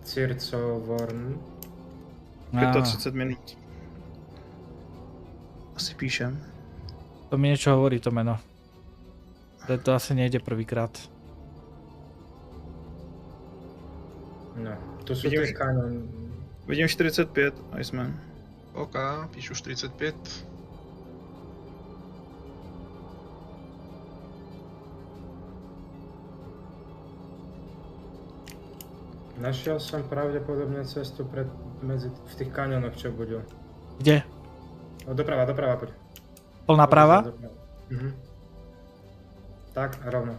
Circovorn. 35 minút. Asi píšem. To mi niečo hovorí, to meno. To asi nejde prvýkrát. No, tu sú tie kanon. Vidím 45, Iceman. OK, píšu 45. Našiel som pravdepodobne cestu v tých kanionoch, čo budú. Kde? Doprava, poď. Plná práva? Tak, rovno.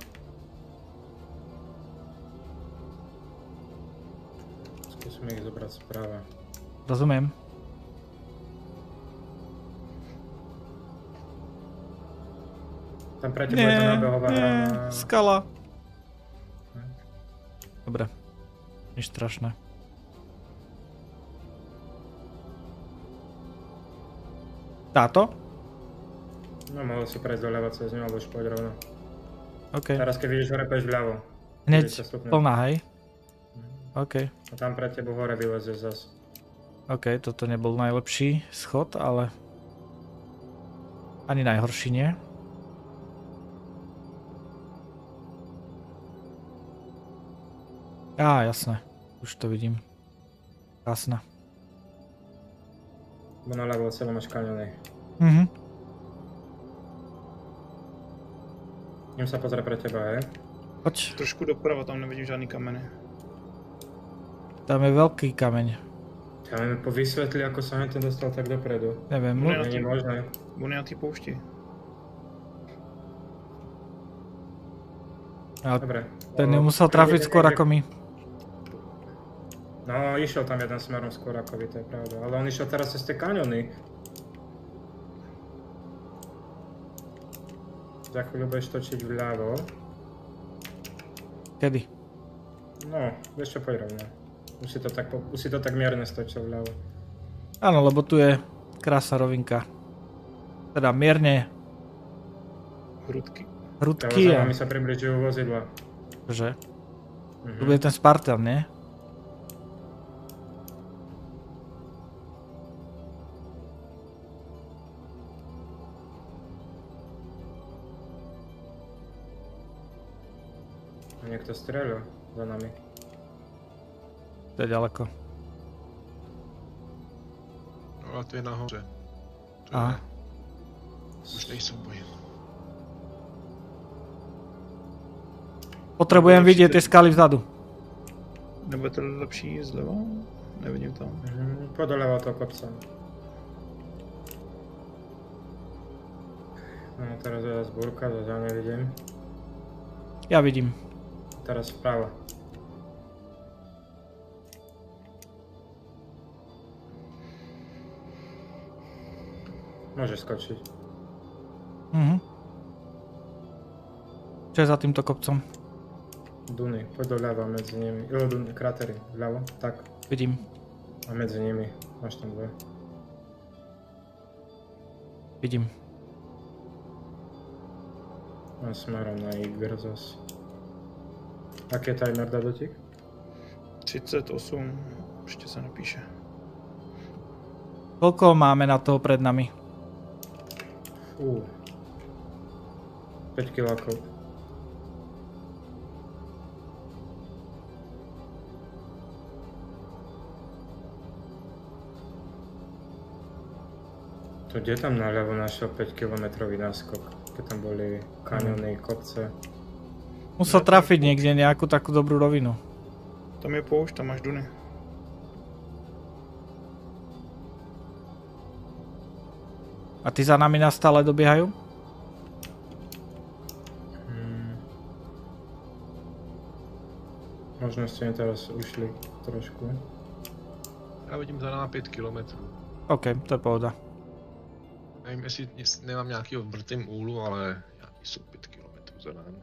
Skúsime ich zobrať správa. Rozumiem. Tam pre teba je to nábehová hra. Skala. Dobre. Nič strašné. Táto? No, mohol si prejsť doľava cez ňu, alebo už poď rovno. OK. Teraz keď vidíš hore, pôjdeš vľavo. Hneď plná, hej? OK. A tam pre teba hore vylezieš zas. OK, toto nebol najlepší schod, ale ani najhorší nie. Á, jasné. Už to vidím. Krásne. Bo na ľavo celom máš kaniony. Idem sa pozrieť pre teba, hej? Poď. Trošku doprava, tam nevidím žádný kamene. Tam je veľký kameň. Ja mi vysvetli, ako sa ten dostal tak dopredu. Neviem. Nie je možné. On je na tej poušti. Dobre. Ten nemusel trafiť skôr ako my. No, išiel tam jeden smerom skôr ako vy, to je pravda. Ale on išiel teraz cez tie kaniony. Za chvíľu budeš točiť vľavo. Kedy? No, vieš čo, poď rovno. Už si to tak mierne stočil vľavo. Áno, lebo tu je krásna rovinka. Teda mierne... Hrudky. Hrudky a... sa približujú vozidla. Že? Tu bude ten Spartan, nie? Niekto strieľa za nami. To je ďaleko. No ale to je nahoře. Aha. Už nejsou boje. Potrebujem vidieť tie skaly vzadu. Nebude to lepší zleva? Nevidím tam. Podoľava toho kopca. No, teraz je zase búrka, zase ja nevidím. Ja vidím. Teraz vpravo. Môžeš skočiť. Čo je za týmto kopcom? Duny, poď doľava medzi nimi. Duny, krátery, vľavo, tak. Vidím. A medzi nimi, máš tam dve. Vidím. A smerom na Iger zas. Aký je timer dá dotik? 38, ešte sa napíše. Koľko máme na toho pred nami? 5 kilákov. To kde tam naľavo našiel 5 kilometrový náskok, keď tam boli kaniony, kopce. Musel trafiť niekde nejakú takú dobrú rovinu. Tam je poušť, tam máš duny. A ty za nami nás stále dobiehajú? Možno ste mi teraz ušli trošku. Já vidím za náma 5 km. OK, to je pohoda. Nevím, jestli nemám nějaký v vrtém úlu, ale nějaký jsou 5 km za náma.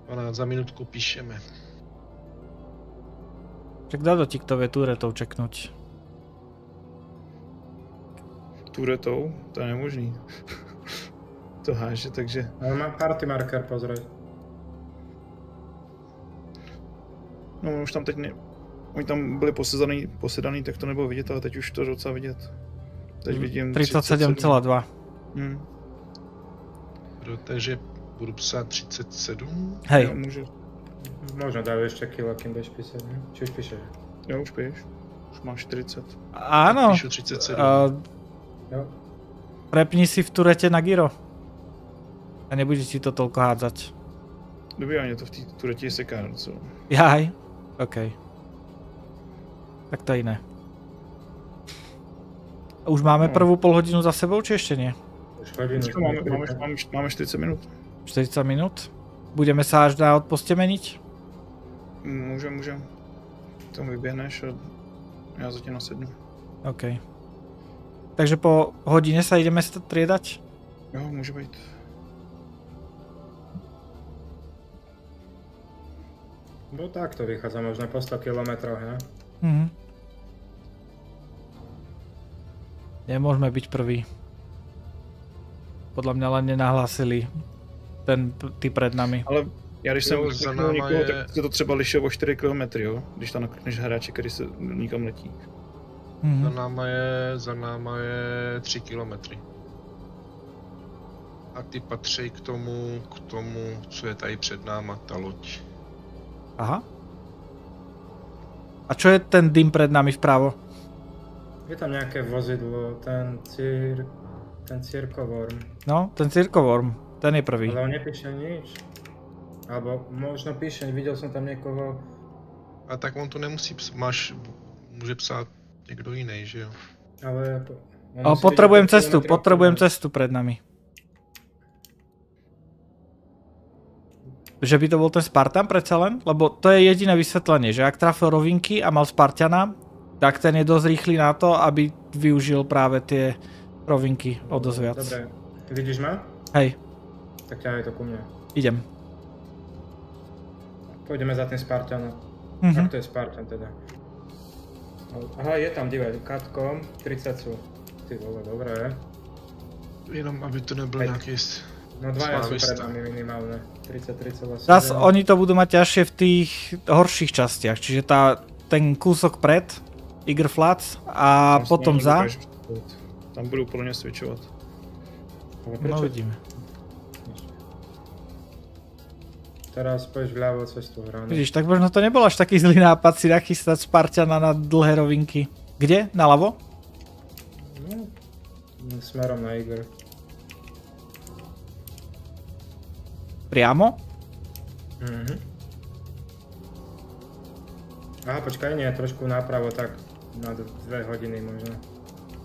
12 za minutku píšeme. Čak dá do to vie turetou čeknúť. Turetou? To je nemožný. To háže, takže... Ale má party marker, pozrieť. No už tam teď ne... Oni tam byli posedaný, tak to nebylo vidět, ale teď už to docela vidět. Teď vidím 37,2. Takže budu psát 37? Hej. Jo, můžu. Možno dajú ešte kilo, kým budeš písať, ne? Či už píšeš? Jo, už píš. Už máš 40. Áno. Píšu 37. Jo. Prepni si v turete na gyro. A nebude ti to toľko hádzať. Dobíjanie to v té turete je seká docela. Jaj, OK. Tak to je iné. Už máme prvú polhodinu za sebou, či ešte nie? Máme 40 minút. 40 minút? Budeme sa až na odposte meniť? Můžem. Tomu vyběhneš a já zatím nasednu. OK. Takže po hodine sa ideme triedať? Jo, může být. No tak to vychádza možno po 100 kilometroch, ne? Nemôžeme byť prvý. Podľa mňa len nenahlásili ty před nami. Ale já když jsem kliknul někoho, tak se to třeba lišilo o 4 km, jo? Když tam naklikneš hráče, který se nikam letí. Za náma je 3 km. A ty patří k tomu, co je tady před náma, ta loď. Aha. A čo je ten dym před nami vpravo? Je tam nějaké vozidlo, ten cirkovorm. No, ten cirkovorm, ten je prvý. Ale on nepíše nič. Alebo možno píše, viděl jsem tam někoho. A tak on to nemusí může psát někdo jiný, že jo? Ale potrebujem cestu před nami. Že by to bol ten Spartan predsa len? Lebo to je jediné vysvetlenie, že ak trafil rovinky a mal Spartana, tak ten je dosť rýchly na to, aby využil práve tie rovinky o dosť viac. Dobre, vidíš ma? Hej. Tak ťa je to ku mne. Idem. Pôjdeme za tým Spartanom. Tak to je Spartan teda. Aha, je tam, dívej, katkom, 30 sú. Ty vole, dobré. Jenom aby to nebyl nějaký No dvaja sú pred nami minimálne. 33,7. Zas oni to budú mať ťažšie v tých horších častiach, čiže ten kúsok pred, Iger Flats a potom za. Tam budú podľa mňa switchovať. No vidíme. Teraz pôjdeš vľavo cez tú hranu. Vidíš, tak možno to nebol až taký zlý nápad si nachystať Spartana na dlhé rovinky. Kde? Naľavo? No, smerom na Iger. Priamo? Aha, počkaj, nie, trošku napravo, tak na 2 hodiny možno.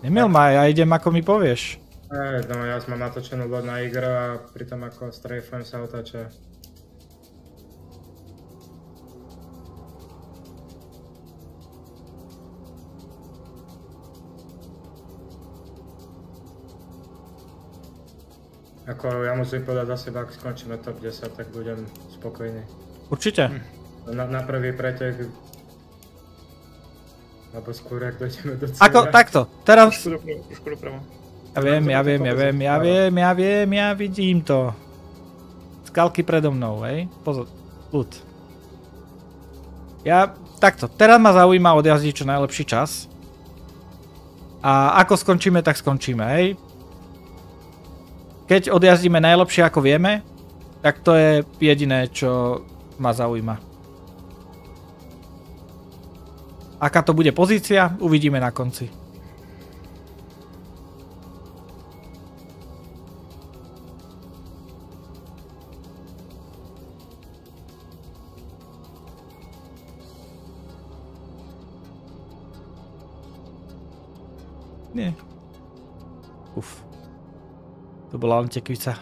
Nemiel ma, ja idem ako mi povieš. No ja mám natočenú loď na igru a pritom ako strejfujem sa otáča. Ako ja musím povedať za seba, ak skončíme top 10, tak budem spokojný. Určite. Na prvý pretek, alebo skôr, ak dojdeme do cieľa. Ako, takto, teraz... Trošku doprava. Ja viem, ja vidím to. Skalky predo mnou, hej? Pozor, ľud. Takto, teraz ma zaujíma odjazdiť čo najlepší čas. A ako skončíme, tak skončíme, hej? Keď odjazdíme najlepšie ako vieme, tak to je jediné, čo ma zaujíma. Aká to bude pozícia, uvidíme na konci. Nie. Uf. To bola len tekvica.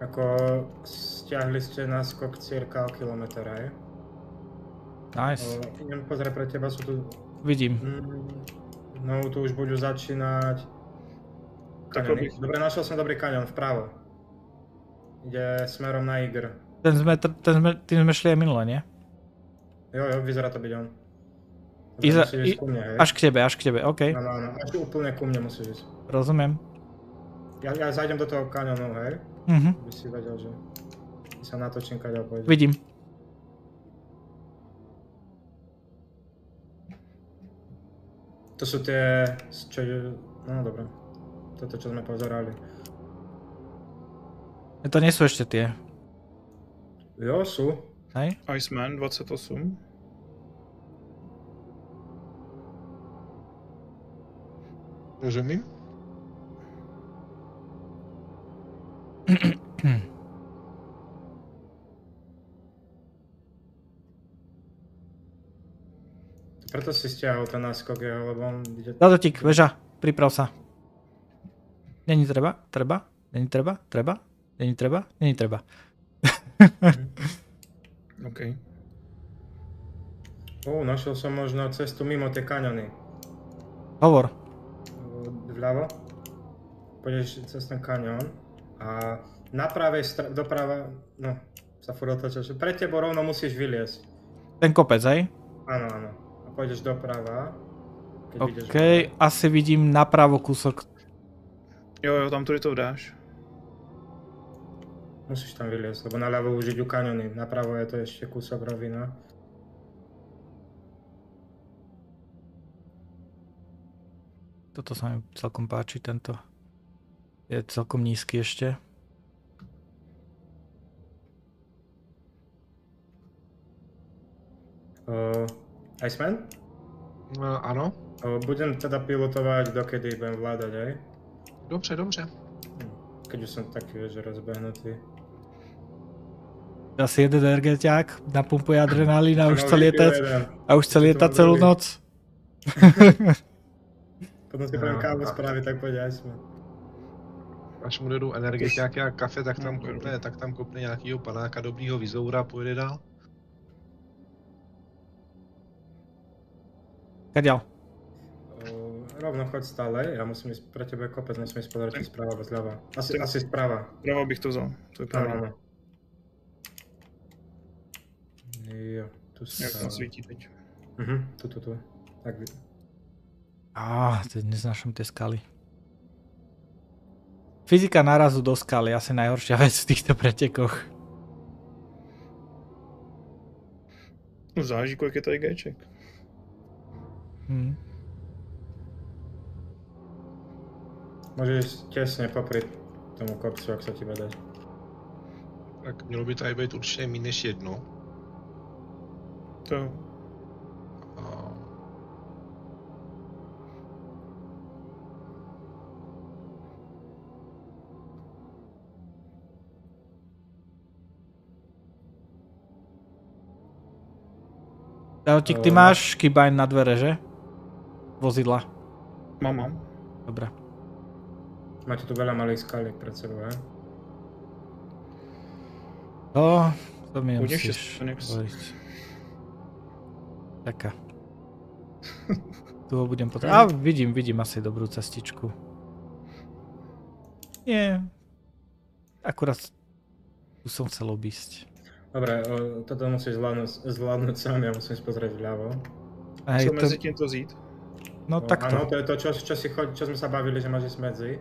Ako stiahli ste náskok cirka o kilometr, aj? Nice. Idem pozrieť, pre teba sú tu... Vidím. No, tu už budú začínať... kaňony. Dobre, našiel som dobrý kaňon, vpravo. Ide smerom na Igr. Tým sme šli aj minule, nie? Jo, vyzerá to byť on. Až k tebe, okej. Áno, až úplne ku mne musíš ísť. Rozumiem. Ja zajdem do toho kaňonu, hej? By si vedel, že sa natočím, kaďal pôjde. Vidím. To sú tie, čo je... No, dobré. Toto, čo sme pozerali. To nie sú ešte tie. Jo, sú. Hej? Iceman 28. Rozumím? Preto si stiahol ten náskok jeho, lebo on ide... Zadotík, veža, priprav sa. Není treba. OK. Našiel som možno cestu mimo tie kaňony. Hovor. Vľavo. Pôjdeš cez ten kaňón a na pravej strane, doprava, no, sa furt otočíš. Pre tebo rovno musíš vyliesť. Ten kopec, hej? Áno. A pôjdeš doprava. OK, asi vidím napravo kúsok. Jo, tam to dáš. Musíš tam vyliesť, lebo naľavo už idú kaňony. Napravo je to ešte kúsok rovina. Toto sa mi celkom páči, tento. Je celkom nízky ešte. Iceman? Áno. Budem teda pilotovať, dokedy budem vládať, aj? Dobře. Keď už som taký, že rozbehnutý. Asi jeden energetiák, napumpuje adrenalín a už chce lietať celú noc. Potom si budem kávu spraviť, tak poď Iceman. Až mu dodou energetiáky a kafe, tak tam kopne nějakýho panáka dobrýho vizoura a pojede dál. Kadiaľ? Rovno choď stále, ja musím ísť pre tebe kopec, musím ísť pozrieť správa alebo zľava. Asi správa. Pravo bych to vzal, to je pravda. Áno. Jo, tu sa... Jak tam svítí teď. Tu. Tak teď neznášam tie skaly. Fyzika nárazu do skaly je asi najhoršia vec v týchto pretekoch. No záleží, kolik je tady Gček. Môžeš tesne popri tomu kopcu, ak sa ti bude. Tak mělo by tady být určitě méně než jedno. To. Dautík, ty máš keybind na dvere, že? Vozidla. Mám. Dobre. Máte tu veľa malých skaliek pred sebou, he? To mi musíš hovoriť. Taká. Tu ho budem potrebovať. Vidím asi dobrú cestičku. Nie. Akurát tu som chcel obísť. Dobre, toto musíš zvládnuť sám, ja musím si pozrieť vľavo. Co mezi tím to zít? No takto. Áno, to je to, čo sme sa bavili, že máš ísť medzi.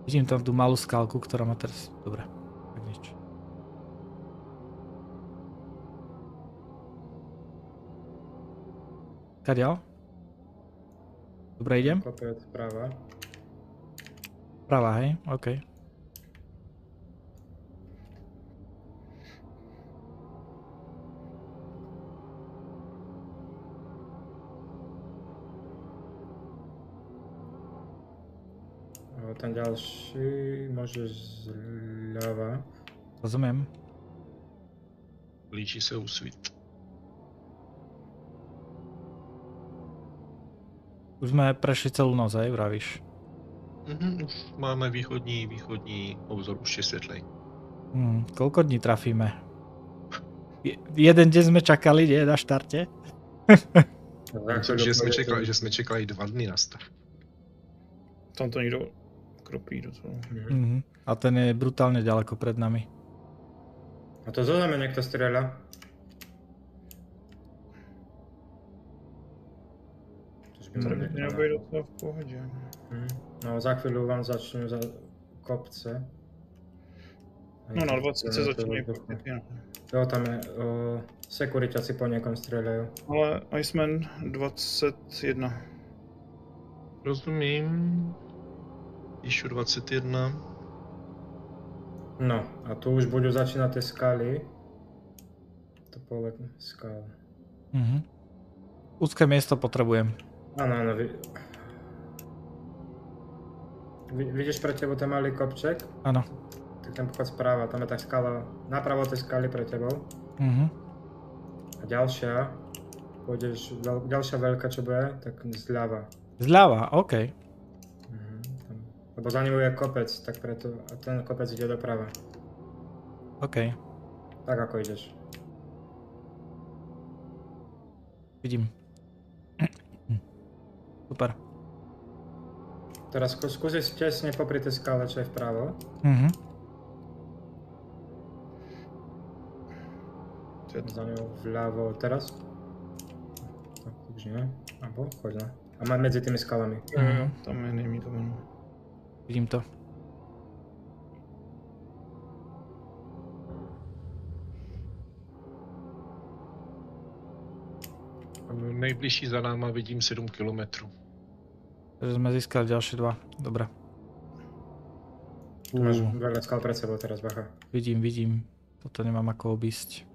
Vidím tam tú malú skalku, ktorá má teraz... Dobre, tak nič. Kadiaľ? Dobre, idem? Kopec, práva. Práva, hej? OK. Ten ďalší môžeš zľava. Rozumiem. Blíží se úsvit. Už sme prešli celú noc, hej, vravíš? Už máme východní obzor, už je světlej. Koľko dní trafíme? Jeden deň sme čakali, nie? Na štarte? Myslím, že jsme čekali 2 dny na start. Tam to nikdo kropí do toho. A ten je brutálne ďaleko pred nami. A to zo zeme niekto strieľa. Mělo být docela v pohodě. No za chvíľu vám začnú kopce. No na 20 se začínají kopce. Jo, tam je sekuriťaci po niekom strieľajú. Ale Iceman 21. Rozumím. Píšu 21. No, a tu už budú začínať tie skaly. To pole skal. Úzké miesto potrebujem. Áno, vidíš pre tebou ten malý kopček? Áno. Tak ten pochod správa, tam je tá skala, napravo tej skaly pre tebou. A ďalšia, pôjdeš, ďalšia veľká čo bude, tak zľava. Zľava, OK. Lebo za ním je kopec, tak preto, a ten kopec ide doprava. OK. Tak ako ideš. Vidím. Super. Teraz skúsiš tesne popri tej skále, čo je vpravo. Za ňou vľavo teraz. Tak už nie. Abo choď na. A má medzi tými skalami. Jo, tam je nejmí to ven. Vidím to. Nejbližší za náma vidím 7 kilometrů. Takže sme získali ďalšie 2. Dobre. Tu máš veľa skal pred sebou teraz, bacha. Vidím. Toto nemám ako obísť.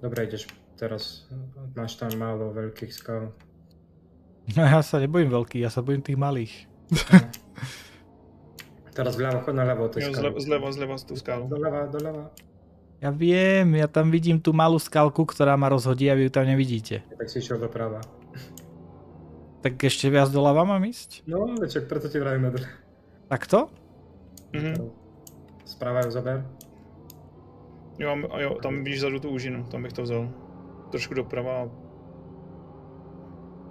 Dobre, ideš teraz. Máš tam málo veľkých skal. No ja sa nebojím veľkých, ja sa bojím tých malých. Teraz vľavo, chod na ľavo tej skaly. Zleva z tú skalu. Doľava. Ja viem, ja tam vidím tú malú skalku, ktorá ma rozhodí a vy ju tam nevidíte. Tak si išiel doprava. Tak ešte viac doľava mám ísť? No, večer, preto ti vravíme dole. Takto? Správa ju zober. Jo, tam vidíš vzadu tu úžinu, tam bych to vzal. Trošku doprava.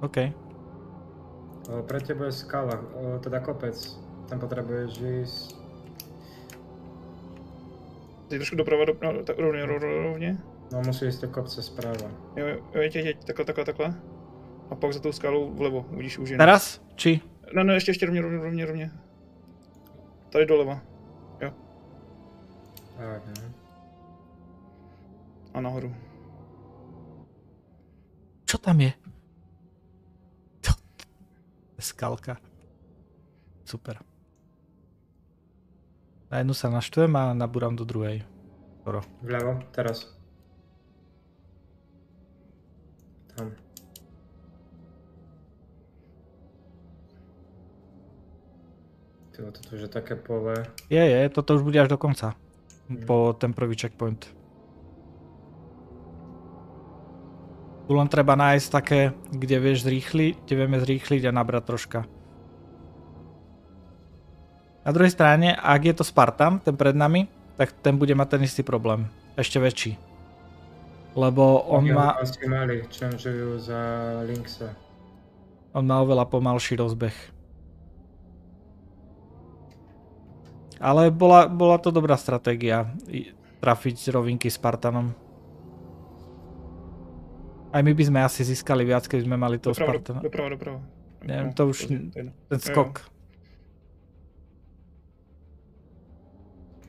OK. Pre tebe je skala, teda kopec. Tam potrebuješ ísť... Ty trošku doprava, tak rovně. No musí ísť do kopce správa. Jo, jeď, takhle. A pak za tou skalou vlevo, uvidíš úžinu. Teraz? Či? No, ještě rovně. Tady doleva. Jo. Tak, no. A nahoru. Čo tam je? Skalka. Super. Na jednu sa naštvem a nabúram do druhej. Skoro. Vľavo, teraz. Tam. Toto už je také pole. Je, toto už bude až do konca. Po ten prvý checkpoint. Tu len treba nájsť také, kde vieš zrýchliť, kde vieme zrýchliť a nabrať troška. Na druhej strane, ak je to Spartan, ten pred nami, tak ten bude mať ten istý problém. Ešte väčší. Lebo on má... mali, change-ujú za Linksa. On má oveľa pomalší rozbeh. Ale bola to dobrá stratégia trafiť rovinky Spartanom. Aj my by sme asi získali viac, keď sme mali toho Spartana. Doprava. Neviem, to už ten skok.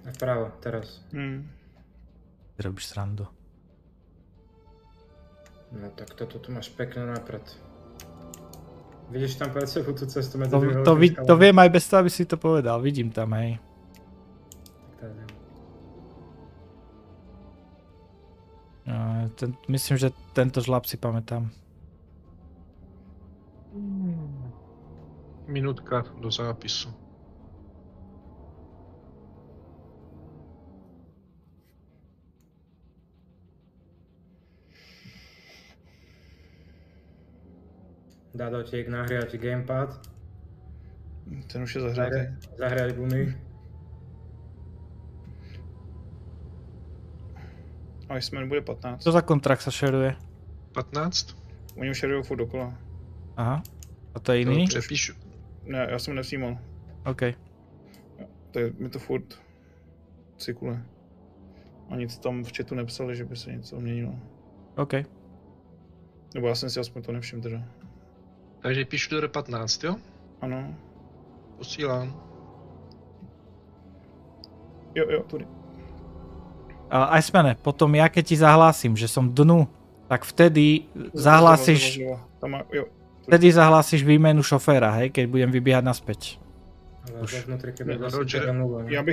A vpravo, teraz. Ty robíš srandu. No tak toto tu máš pekne napred. Vidíš tam pred sebou tú cestu medzi to viem aj bez toho, aby si to povedal. Vidím tam, hej. Myslím, že tento žlab si pamätám. Minútka do zápisu. Dadotík, nahriať gamepad. Ten už je zahriatý. Zahriať gumy. Iceman bude 15. Co za kontrakt sa šeruje? 15? Oni už šerujou furt dokola. Aha. A to je jiný? Přepíšu. Ne, já jsem nevšímal. OK. Mi to furt cykluje. A nic tam v chatu nepsali, že by se něco měnilo. OK. Nebo já jsem si aspoň to nevšiml teda. Takže píšu do 15, jo? Ano. Posílám. Jo, tudy. Icemane, potom ja keď ti zahlásim, že som dnu, tak vtedy zahlásíš... Vtedy zahlásíš výmenu šoféra, hej, keď budem vybiehať naspäť. Já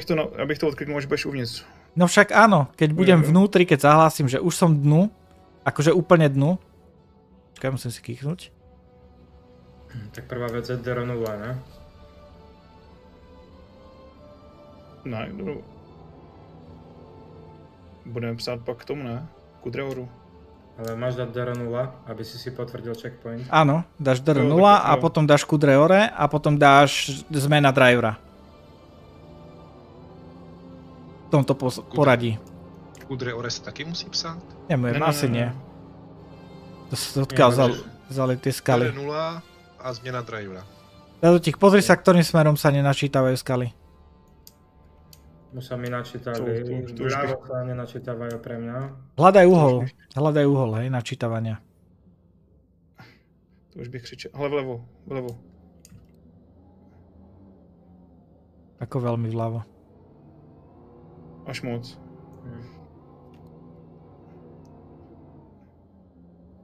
bych to odkliknul, že budeš uvnitř. No však áno, keď budem vnútri, keď zahlásim, že už som dnu, akože úplne dnu. Počkaj, musím si kýknuť. Tak prvá vec je D0, ne? Ne, budeme psát pak k tomu, ne? Ku Drehoru. Ale máš dať D0, aby si potvrdil checkpoint? Áno, dáš D0 a potom dáš ku Drehore a potom dáš zmena drivera. V tomto poradí. Ku Drehore sa taky musí psát? Neviem, asi nie. To sa odkiaľ vzali tie skaly. D0 a zmena drivera. Dadotík, pozri sa, ktorým smerom sa nenačítavajú skaly. Už sa mi načítali, ľavo sa nenačítavajú pre mňa. Hľadaj uhol, hej, načítavania. To už bych křičel, ale vlevo. Ako veľmi vľavo. Až moc.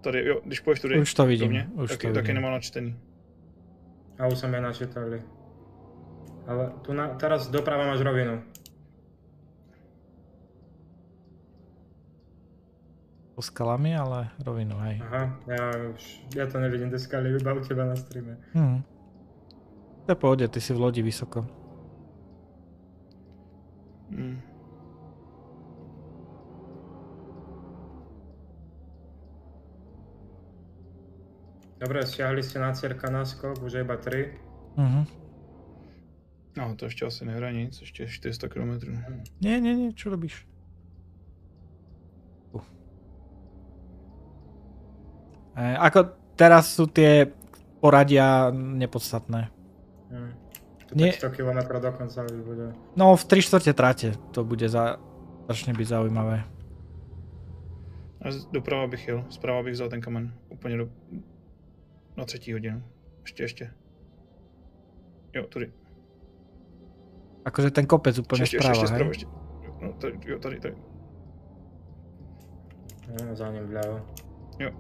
Tady, jo, když půjdeš tudy, už to vidím, taky nemá načtený. A už sa mi načítali. Ale tu teraz doprava máš rovinu. Po skalami, ale rovinu, hej. Aha, ja to nevidím, tie skaly iba u teba na streame. To je pohode, ty si v lodi vysoko. Dobre, stiahli ste na cierka na skok, už je iba 3. No, to ještě asi nehra nic, ještě 400 km. Nie, čo robíš? Ako teraz sú tie poradia nepodstatné. Tu 500 km dokonca už bude. No, v 3/4 trate to bude začne byť zaujímavé. A doprava bych jel, zprava bych vzal ten kamen, úplně na 3. hodinu. Ještě. Jo, tudy. Akože ten kopec úplne správa, hej? Ještě. No, tady. Za ním vľavo. Jo.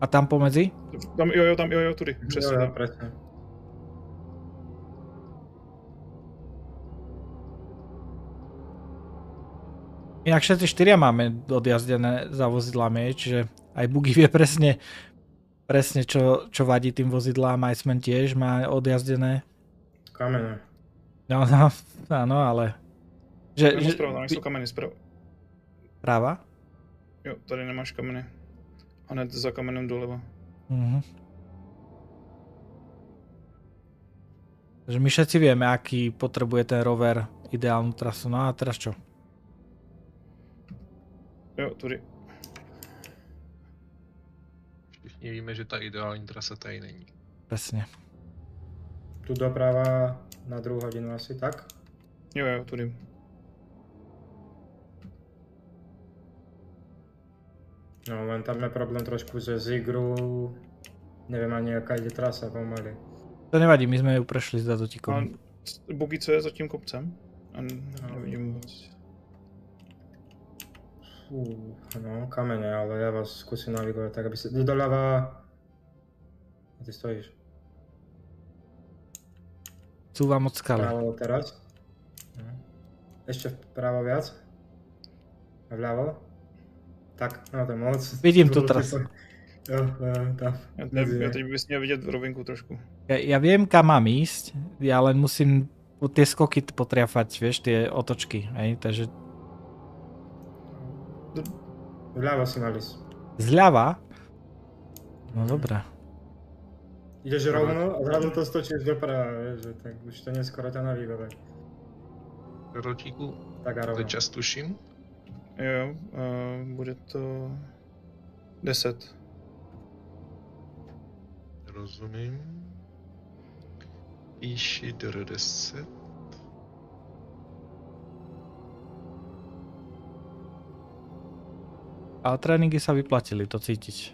A tam pomedzi? Tam, jo, tudy, přesně. Jo, presne. Inak všetci 4 máme odjazdené za vozidlami, čiže aj Bugy vie presne čo vadí tým vozidlám, Iceman tiež má odjazdené Kamene. No, áno, ale... Spravo, tam sú kameny spravo. Práva? Jo, tady nemáš kameny. Hned za kamenem doleva. Takže my všetci vieme, aký potrebuje ten rover ideálnu trasu. No a teraz čo? Jo, tudy. Všichni víme, že ta ideální trasa tady není. Presne. Tu doprava na 2 hodinu asi, tak? Jo, tudy. No, len tam je problém trošku ze Zigru. Neviem ani, jaká ide trasa pomaly. To nevadí, my sme ju prešli s Dadotikom. Buky, co je za tím kopcem? A nevidím moc. No, kamene, ale ja vás skúsim navigovať tak, aby si... Doľava... A ty stojíš. Cúvam od skaly. Vľavo teraz. Ešte vpravo viac. A vľavo. Tak, no to je moc. Vidím tu trasu. Jo, tam. Ja teď bys měl vidět rovinku trošku. Ja viem, kam mám ísť, ja len musím tie skoky potriafať, vieš, tie otočky, hej, takže... Vľavo si mal ísť. Zľava? No dobré. Ideš rovno a zrazu to stočíš doprava, vieš, že tak už to neskoro ťa navigovať. Ročníku, tak a rovno. to čas tuším. Jo, bude to 10. Rozumím. Píši do 10. Ale tréninky sa vyplatili, to cítiť.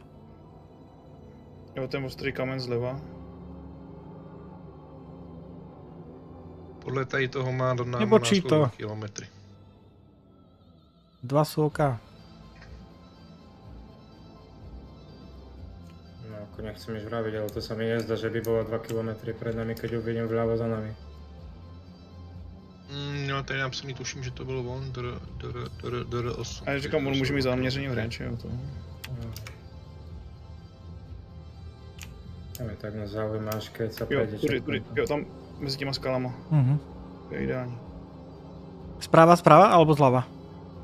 Jo, ten ostrý kamen zleva. Podle tady toho má do nám Nebočí to. 2 kilometry. 2 sú OK. No, ako nechcem nič vraviť, ale to sa mi nezdá, že by bolo 2 km pred nami, keď ju vidím vľavo za nami. No, tady nám se mi tuším, že to bylo on, do 8. A já říkám, on může mít zaměření v ranči, jo, to. Tam je tak na zaujímáš, keď sa Jo, prejdeš. jo, tam mezi těma skalama. To je ideální. Správa alebo zľava?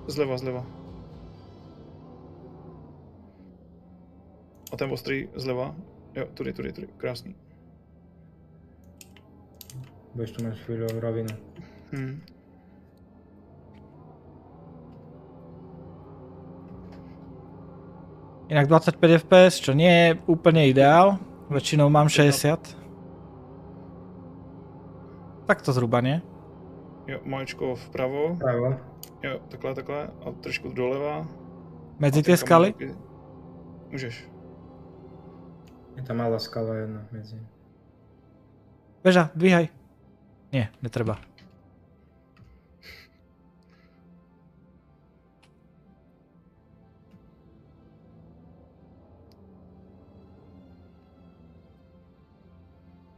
Zleva. A ten ostrý zleva. Jo, tudy, krásný. Budeš tu mať chvíľu rovinu. Inak 25 fps, čo nie je úplne ideál. Väčšinou mám 60. Tak to zhruba, nie? Jo, maličko vpravo. Vpravo. Jo, takhle a trošku doleva. Medzi tie skaly? Můžeš. Je tam malá skala jedna medzi. Beža, dvíhaj. Nie, netreba.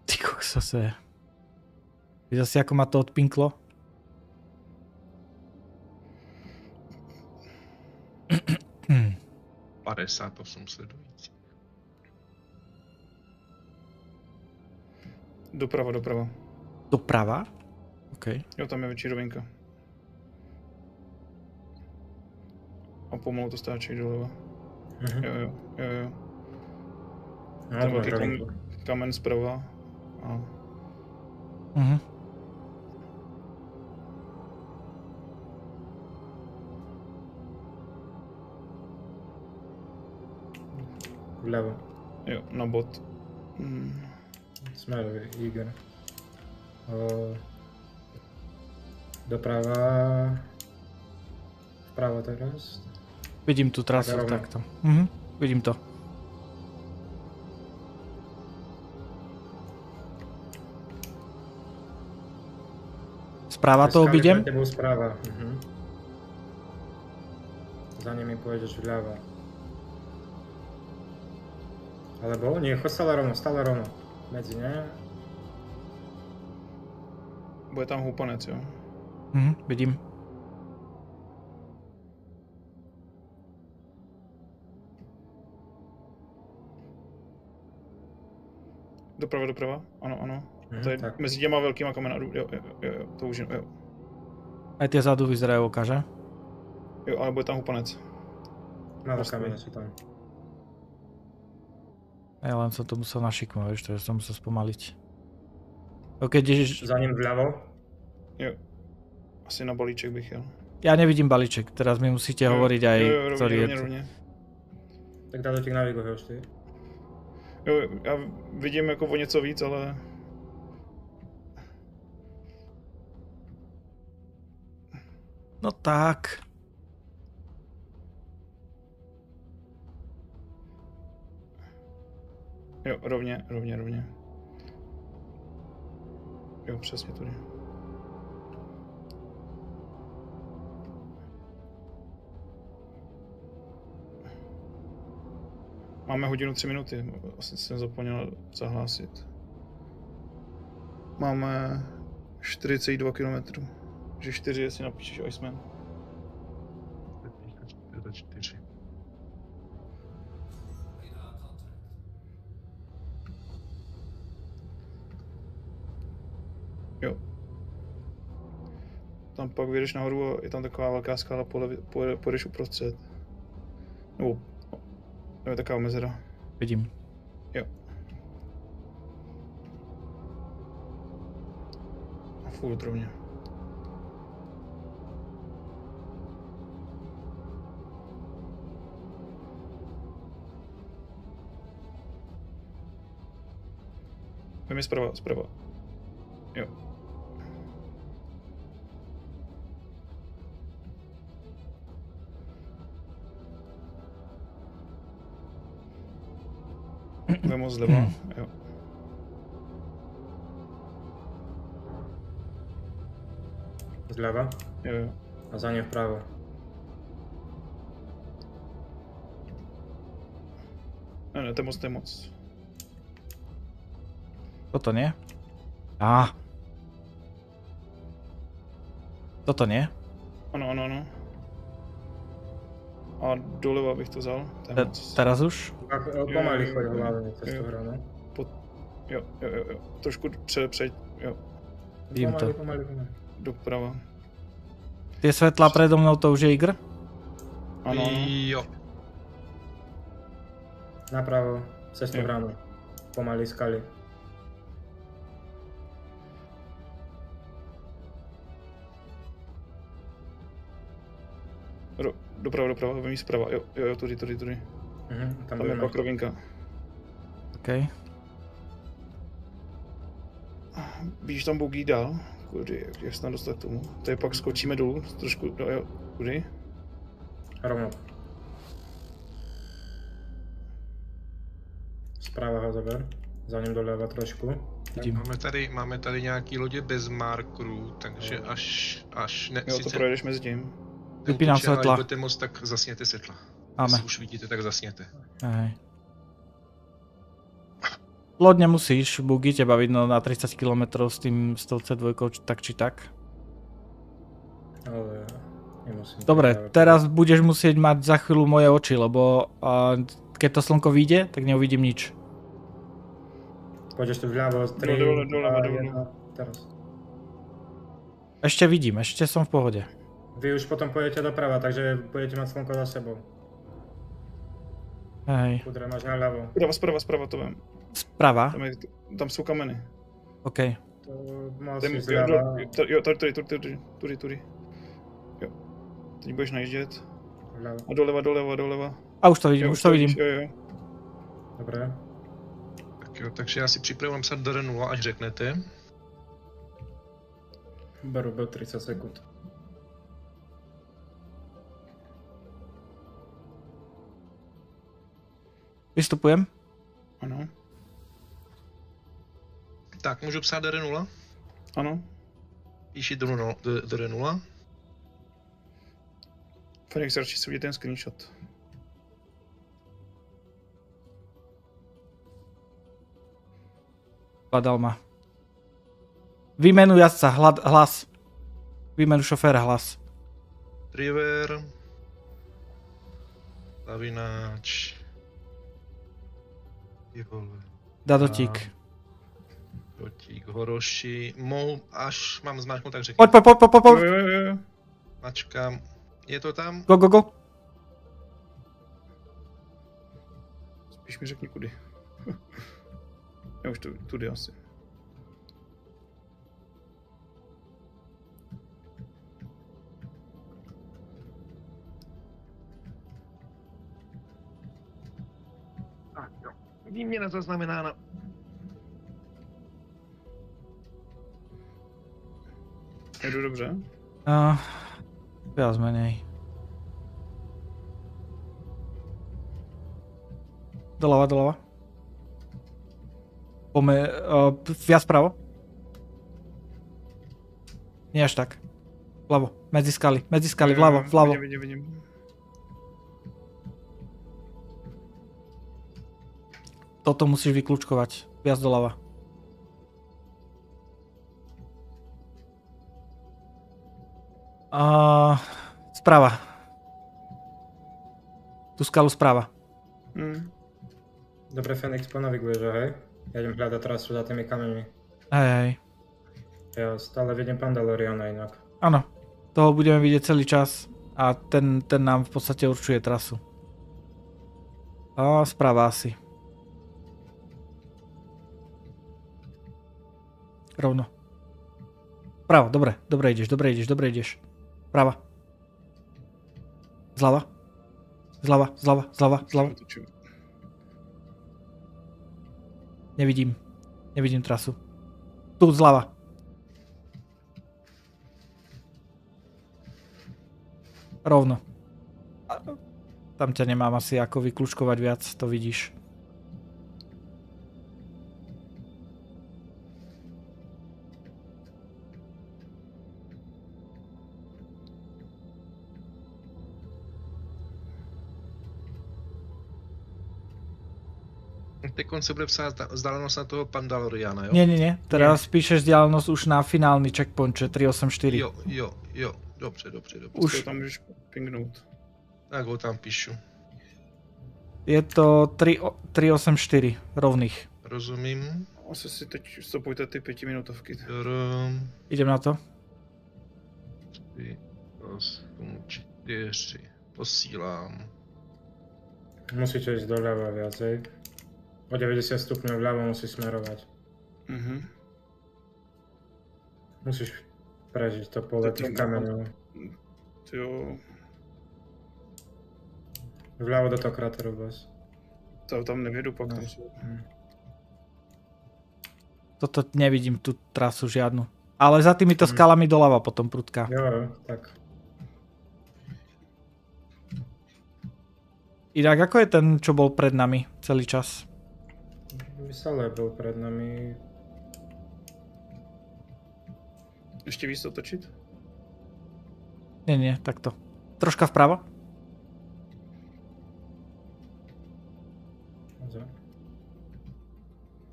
Ty kokso se. Videl si, ako ma to odpinklo? Hmm. 58 sledující. Doprava. Doprava? OK. Jo, tam je větší rovinka. A pomalu to stáčí doleva. Jo. Tam velký kamen zprava. Vľavo. Jo, na bod. Smerový Igor. Doprava. Vpravo teraz. Vidím tu trasu takto. Vidím to. Správa to obídem? Správa. Za nimi pôjdeš vľavo. Alebo nie, choď stále rovno. Medzi, ne? Bude tam houpanec, jo? Vidím. Doprava. Ano. To je mezi těma velkýma kamenami. Jo, to už jo. Aj tie zadu vyzerajú oka, že? Jo, ale bude tam hupanec. Málo kamene sú tam. Ja len som to musel našiknúť, vieš, takže som musel spomaliť. Ok, ideš... Za ním vľavo? Jo. Asi na balíček bych jel. Ja nevidím balíček, teraz mi musíte hovoriť aj, ktorý je to. Rovně. Tak dá to těch naviguje už ty. Jo, já vidím jako o něco víc, ale... No tak. Jo, rovně. Jo, přesně tudy. Máme hodinu 3 minuty, asi jsem zapomněl zahlásit. Máme 42 km. Že 4, jestli napíšeš Iceman. 4. Jo. Tam pak vyjdeš nahoru a je tam taková velká skála, půjdeš uprostřed. Nebo je taková mezera. Vidím. Jo. A furt rovně. Vem je zprava. Jo. Vem zleva, jo. Zleva? Jo. A za ním vpravo. Ne, to je moc. Toto nie? Toto nie? Ano. A doleva bych to vzal. Teraz už? Pomaly choď hlavně cez tu hranu. Jo. Trošku před, jo. Vidím to. Pomaly. Doprava. Tie svetlá predo mnou, to už je Igr? Ano. Jo. Napravo, cez tu hranu. Pomaly skaly. Doprava, vem zprava, jo, tudy. Tam je pak rovinka. OK. Víš tam bougí dál? Kudy, jak se tam dostat k tomu? Tady pak skočíme dolů, trošku, jo, kudy? Rovno. Zprava ho zaber, za ním doleva trošku. Máme tady nějaký lodě bez markerů, takže až ne... Jo, to projedeš mezi tím. Vypínám svetla. Až budete moc, tak zasněte světla. Máme. Jestli už vidíte, tak zasněte. Hej. Loď nemusíš, bugy teba vidno na 30 km s tou C2 tak či tak. Ale nemusím. Dobre, teraz budeš musieť mať za chvíľu moje oči, lebo keď to slnko vyjde, tak neuvidím nič. Pôjdeš tu vľavo, 3, dole. Teraz. Ešte vidím, ešte som v pohode. Vy už potom pôjdete doprava, takže budete mať slnko za sebou. Hej. Kudre máš na ľavo. Sprava to viem. Sprava? Tam sú kameny. OK. To máš si zľava. Jo, tudy. Jo. Teď budeš najíždět. A doleva. A už to vidím. Jo. Dobré. Tak jo, takže já si připravím psát do 0, až řeknete. Beru 30 sekund. Vystupujem? Ano. Tak, můžu psát do 0? Ano. Píši do 0. Fenix, radši si udělej ten screenshot. Hľadal ma. Výmenu jazdca, hlas. Výmenu šoféra, hlas. River. Lavináč. Dadotík. Kotík, horoši. Až mám zmáčknout, tak řekni. Pojď. Jo. Mačkám. Je to tam? Go. Spíš mi řekni kudy. Já už tudy asi. Výměna zaznamenána. Jedu dobře? Viac menej. Doľava. Viac pravo. Nie až tak. Vľavo. Medzi skaly. Vľavo. Vidím. Toto musíš vyklúčkovať. Viac doľava. Sprava. Tú skalu sprava. Dobre, Fenix, ponaviguješ, hej? Ja idem hľadať trasu za tými kameňmi. Hej. Ja stále vidím Pandaloriana inak. Áno. Toho budeme vidieť celý čas a ten nám v podstate určuje trasu. Sprava asi. Rovno. Pravo, dobre ideš. Prava. Zľava. Nevidím trasu. Tu zľava. Rovno. Tam ťa nemám asi ako vyklúčkovať viac, to vidíš. Teď se bude psát vzdálenost na toho Pandaloriana, jo? Nie. Teraz píšeš vzdálenosť už na finálny checkpoint, čo je 384. Jo. Dobře. Už tam můžeš pingnout. Tak ho tam píšu. Je to 384 rovných. Rozumím. Asi si teď stopujte ty 5minutovky. Idem na to. 3, 8, 4. Posílám. Musíte ísť doľava viacej. O 90 stupňov vľavo musíš smerovať. Musíš prežiť to pole tých kameňov. Jo. Vľavo do toho kráteru vás. To tam nevědu pak tam jsou. Toto nevidím, tú trasu žiadnu. Ale za týmito skalami doľava potom prudká. Jo, tak. Inak, ako je ten, čo bol pred nami celý čas? Vysale byl pred nami. Ještě víc otočit? Nie, takto. Troška vpravo.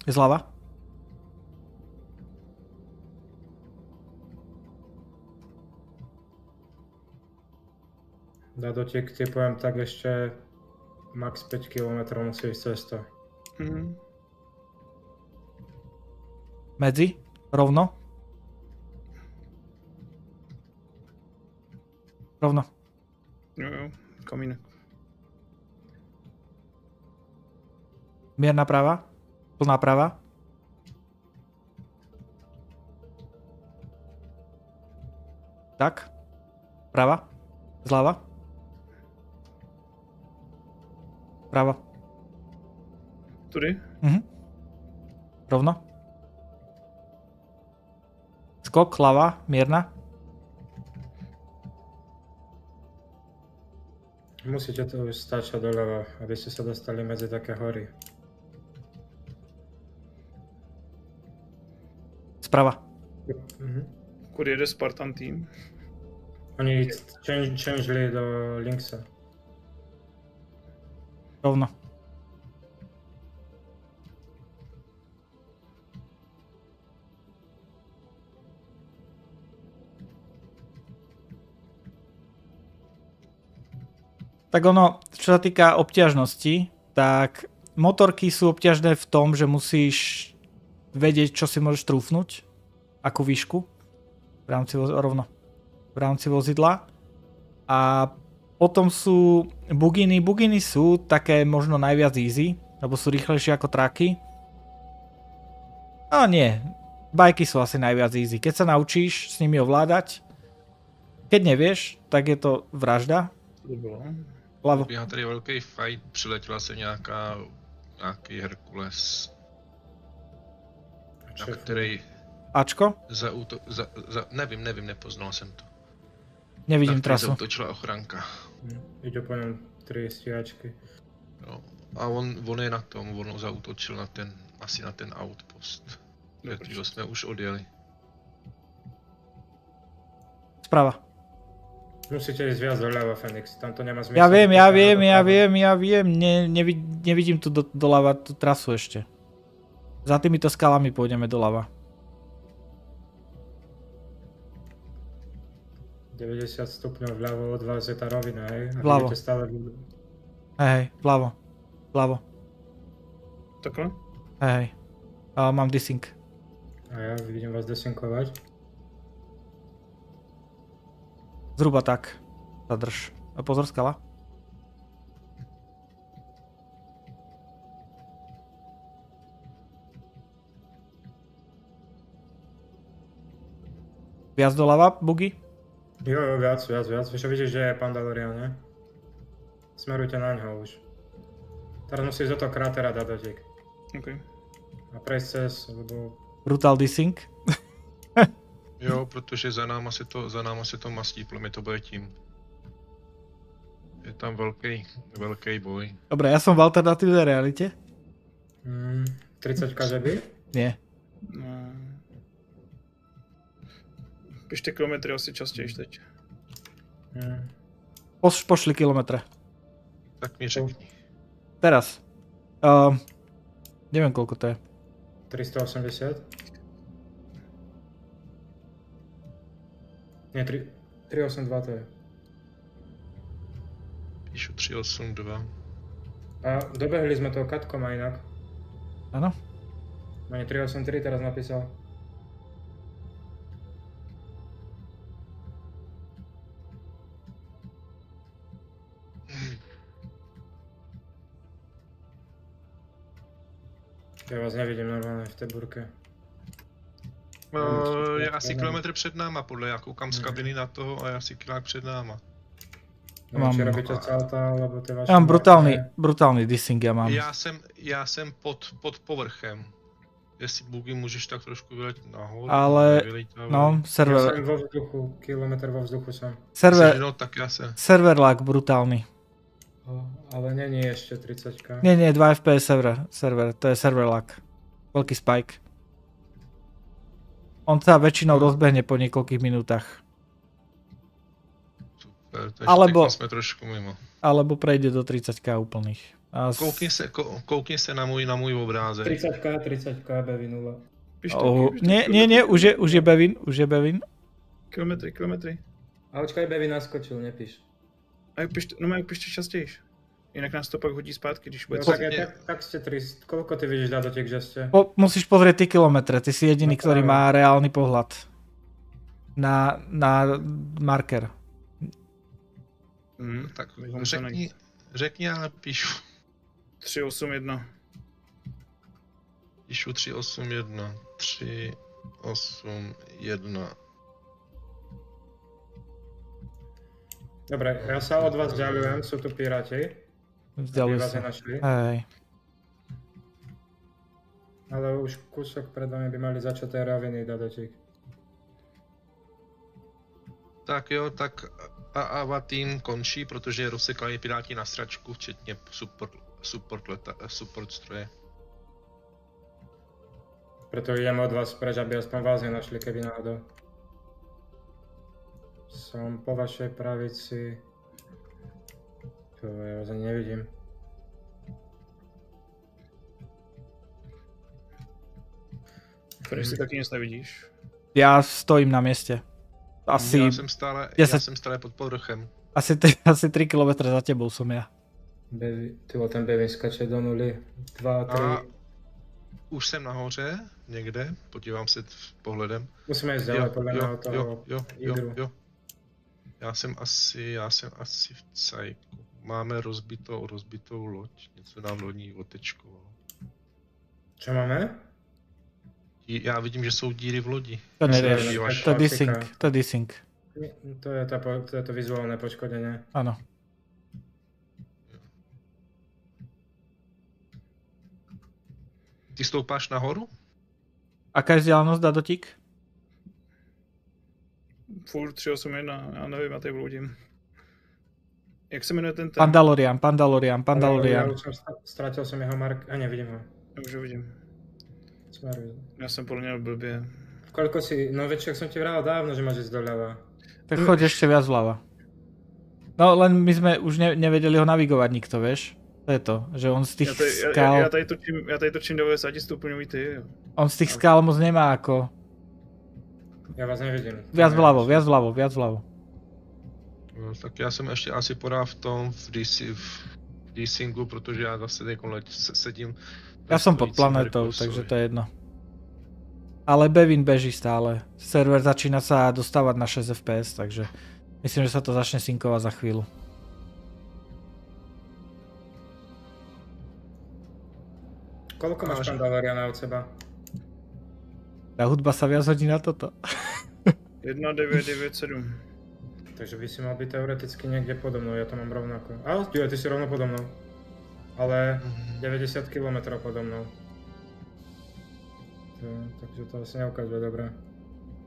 Zľava. Na dotek typujem tak ešte max 5 km musí ísť cesta. Medzi? Rovno? Rovno. Jo, komínek. Mierna prava? Plná prava? Tak. Prava. Zľava. Prava. Tudy? Rovno. Skok, ľava, mierna. Musíte to už stáčať doľava, aby ste sa dostali medzi také hory. Sprava. Kudy jede Spartan tým? Oni changeli do Linksa. Rovno. Tak ono, čo sa týka obťažnosti, tak motorky sú obťažné v tom, že musíš vedieť, čo si môžeš trúfnuť, akú výšku v rámci vozidla. A potom sú buginy. Buginy sú také možno najviac easy, lebo sú rýchlejšie ako traky. No nie, bajky sú asi najviac easy. Keď sa naučíš s nimi ovládať, keď nevieš, tak je to vražda. Probíhá tady velký fight, přiletěla se nějaký Herkules, na který Ačko? nevím, nepoznal jsem to. Nevidím trasu. Zautočila ochranka. Ide po něm 3 stíhačky. No, a on je na tom, on zautočil asi na ten outpost, kterého jsme už odjeli. Správa. Musíte ísť viac doľava, Fenix, tam to nemá zmysel. Ja viem, nevidím tu doľava tú trasu ešte. Za týmito skalami pôjdeme doľava. 90 stupňov vľavo od vás je tá rovina, hej? Vľavo. Hej, vľavo. Takhle? Hej, mám desync. A ja vidím vás desynkovať. Zhruba tak. Zadrž. A pozor, skala. Viac doľava, bugy? Jo, viac. Víš, vidíš, že je Pandalorian, ne? Smerujte na ňo už. Teraz musíš do toho krátera dať dotík. OK. A prejsť cez, lebo... Brutal desync. Jo, protože za náma se to mastí, plomy to bude tím. Je tam velký boj. Dobre, ja som v alternatívnej realite. 30 že by? Nie. Pište kilometry asi častěji teď. Pošli kilometre. Tak mi řekni. Teraz. Neviem, koľko to je. 380? Nie, 382 to je. Píšu 382. A dobehli sme toho Katkoma inak. Áno. Mane 383 teraz napísal. Ja vás nevidím normálne v tej burke. Je asi kilometr před náma, podle jak koukám z kabiny na toho a je asi kilák před náma. Mám brutálny desync, ja mám. Já jsem pod povrchem. Jestli bugy můžeš tak trošku vyletět nahoru. Ale, no, server... Ja som vo vzduchu, kilometr vo vzduchu som. Server lag brutálny. Ale není ešte 30. Nie, 2 FPS server, to je server lag. Veľký spike. On sa väčšinou rozbehne po niekoľkých minútach. Super, takže sme trošku mimo. Alebo prejde do 30k úplných. Koukni se na můj obrázek. 30k Bevin 0. Nie, už je Bevin. Kilometry. A očkaj, Bevin naskočil, nepíš. A pište častěji. Jinak nás to pak hodí zpátky, když bude... Tak ste 3, koľko ty vidíš na dotek, že ste? Musíš pozrieť ty kilometre, ty si jediný, ktorý má reálny pohľad. Na marker. Tak řekni, ale píšu. 381. Píšu 381. 381. Dobre, ja sa od vás vzdialujem, sú tu piráti. Vzdialuj sa. Hej. Ale už kúsok pred vami by mali začať tej raviny dať dotík. Tak jo, tak AAVA tým končí, protože rozsekali piráti na sračku, včetně support stroje. Preto idem od vás preč, aby aspoň vás nenašli, keby náhodou. Som po vašej pravici. To ja vás ani nevidím. Když si taky nic nevidíš. Ja stojím na mieste. Asi... Ja som stále pod povrchem. Asi 3 km za tebou som ja. Ten Bevin skače do nuly. 2, 3. už jsem nahoře, někde, podívám se pohledem. Musíme jít dále podle mého toho jo. Já jsem asi v cajku. Máme rozbitou loď, něco nám lodní otečkovalo. Co máme? Já vidím, že jsou díry v lodi. To nevieš, to desync. To je to vizuálne poškodenie. Áno. Ty stoupáš nahoru? Aká je vzdialenosť, Dadotík? Furt 381, já nevím, já tady bludím. Jak se jmenuje ten? Pandalorian. Já už ztratil jsem jeho mark, a nevidím ho. Já už ho vidím. Já jsem podle něho blbě. Koľko si, no veď, jak som ti vral dávno, že máš ísť doľava. Tak choď ešte viac vľava. No len my sme už nevedeli ho navigovať nikto, vieš? To je to, že on z tých skál... Já tady točím 90 stupňový ty. On z tých skál moc nemá ako... Já vás nevidím. Viac vľavo. No, tak já jsem ještě asi podal v tom, v D-singu, protože já zase sedím... Ja som pod planetou, takže to je jedno. Ale Bevin beží stále. Server začína sa dostávať na 6 FPS, takže myslím, že sa to začne synkovať za chvíľu. Koľko máš Pandaloriana od seba? Tá hudba sa viac hodí na toto. 1997. Takže by si mal byť teoreticky niekde podo mnou, ja to mám rovnako. Ale ty si rovno podo mnou. Ale 90 km podo mnou. Takže to asi neukazuje dobre.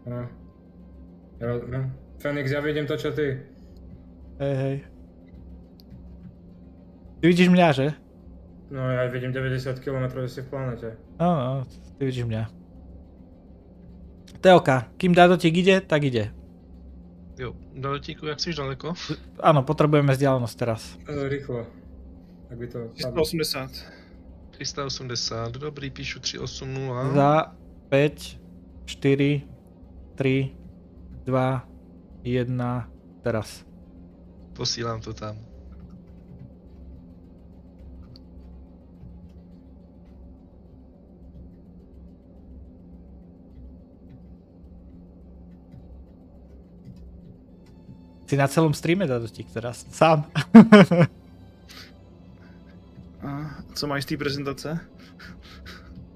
No. Fenix, ja vidím to, čo ty. Hej. Ty vidíš mňa, že? No, ja vidím 90 km, že si v planete. No, ty vidíš mňa. Teoka, kým Dadotík ide, tak ide. Jo, Dadotíku, jak jsi daleko? Áno, potrebujeme vzdialenosť teraz. Rýchlo. Tak by to... 380, dobrý, píšu 380. Za 5, 4, 3, 2, 1, teraz. Posílám to tam. Si na celom streame, Dadotík, teraz sám. A co máš z té prezentace?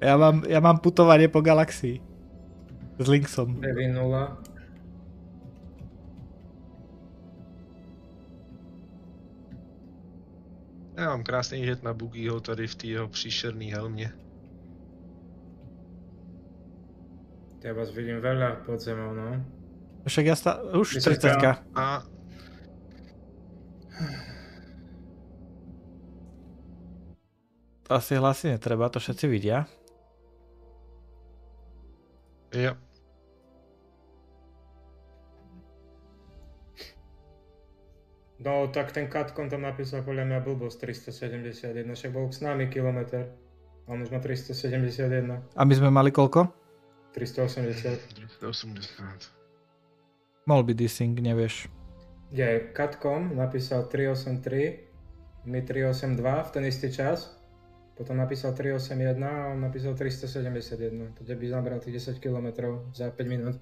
Ja mám putovanie po galaxii. S Linksom. 9-0. Já mám krásný jet na Buggyho tady v té jeho příšerný helmě. Ja vás vidím veľa pod zemou, no. Však ja už 30-ka. To asi hlasy netreba, to všetci vidia. Jo. No, tak ten Katkom tam napísal podľa mňa blbosť 371, však bol s nami kilometr. A on už má 371. A my sme mali koľko? 380. 380. Mohol byť desync, nevieš. Kde Katkom napísal 383, my 382 v ten istý čas. Potom napísal 381 a on napísal 371. Teda by zabral tých 10 km za 5 minút.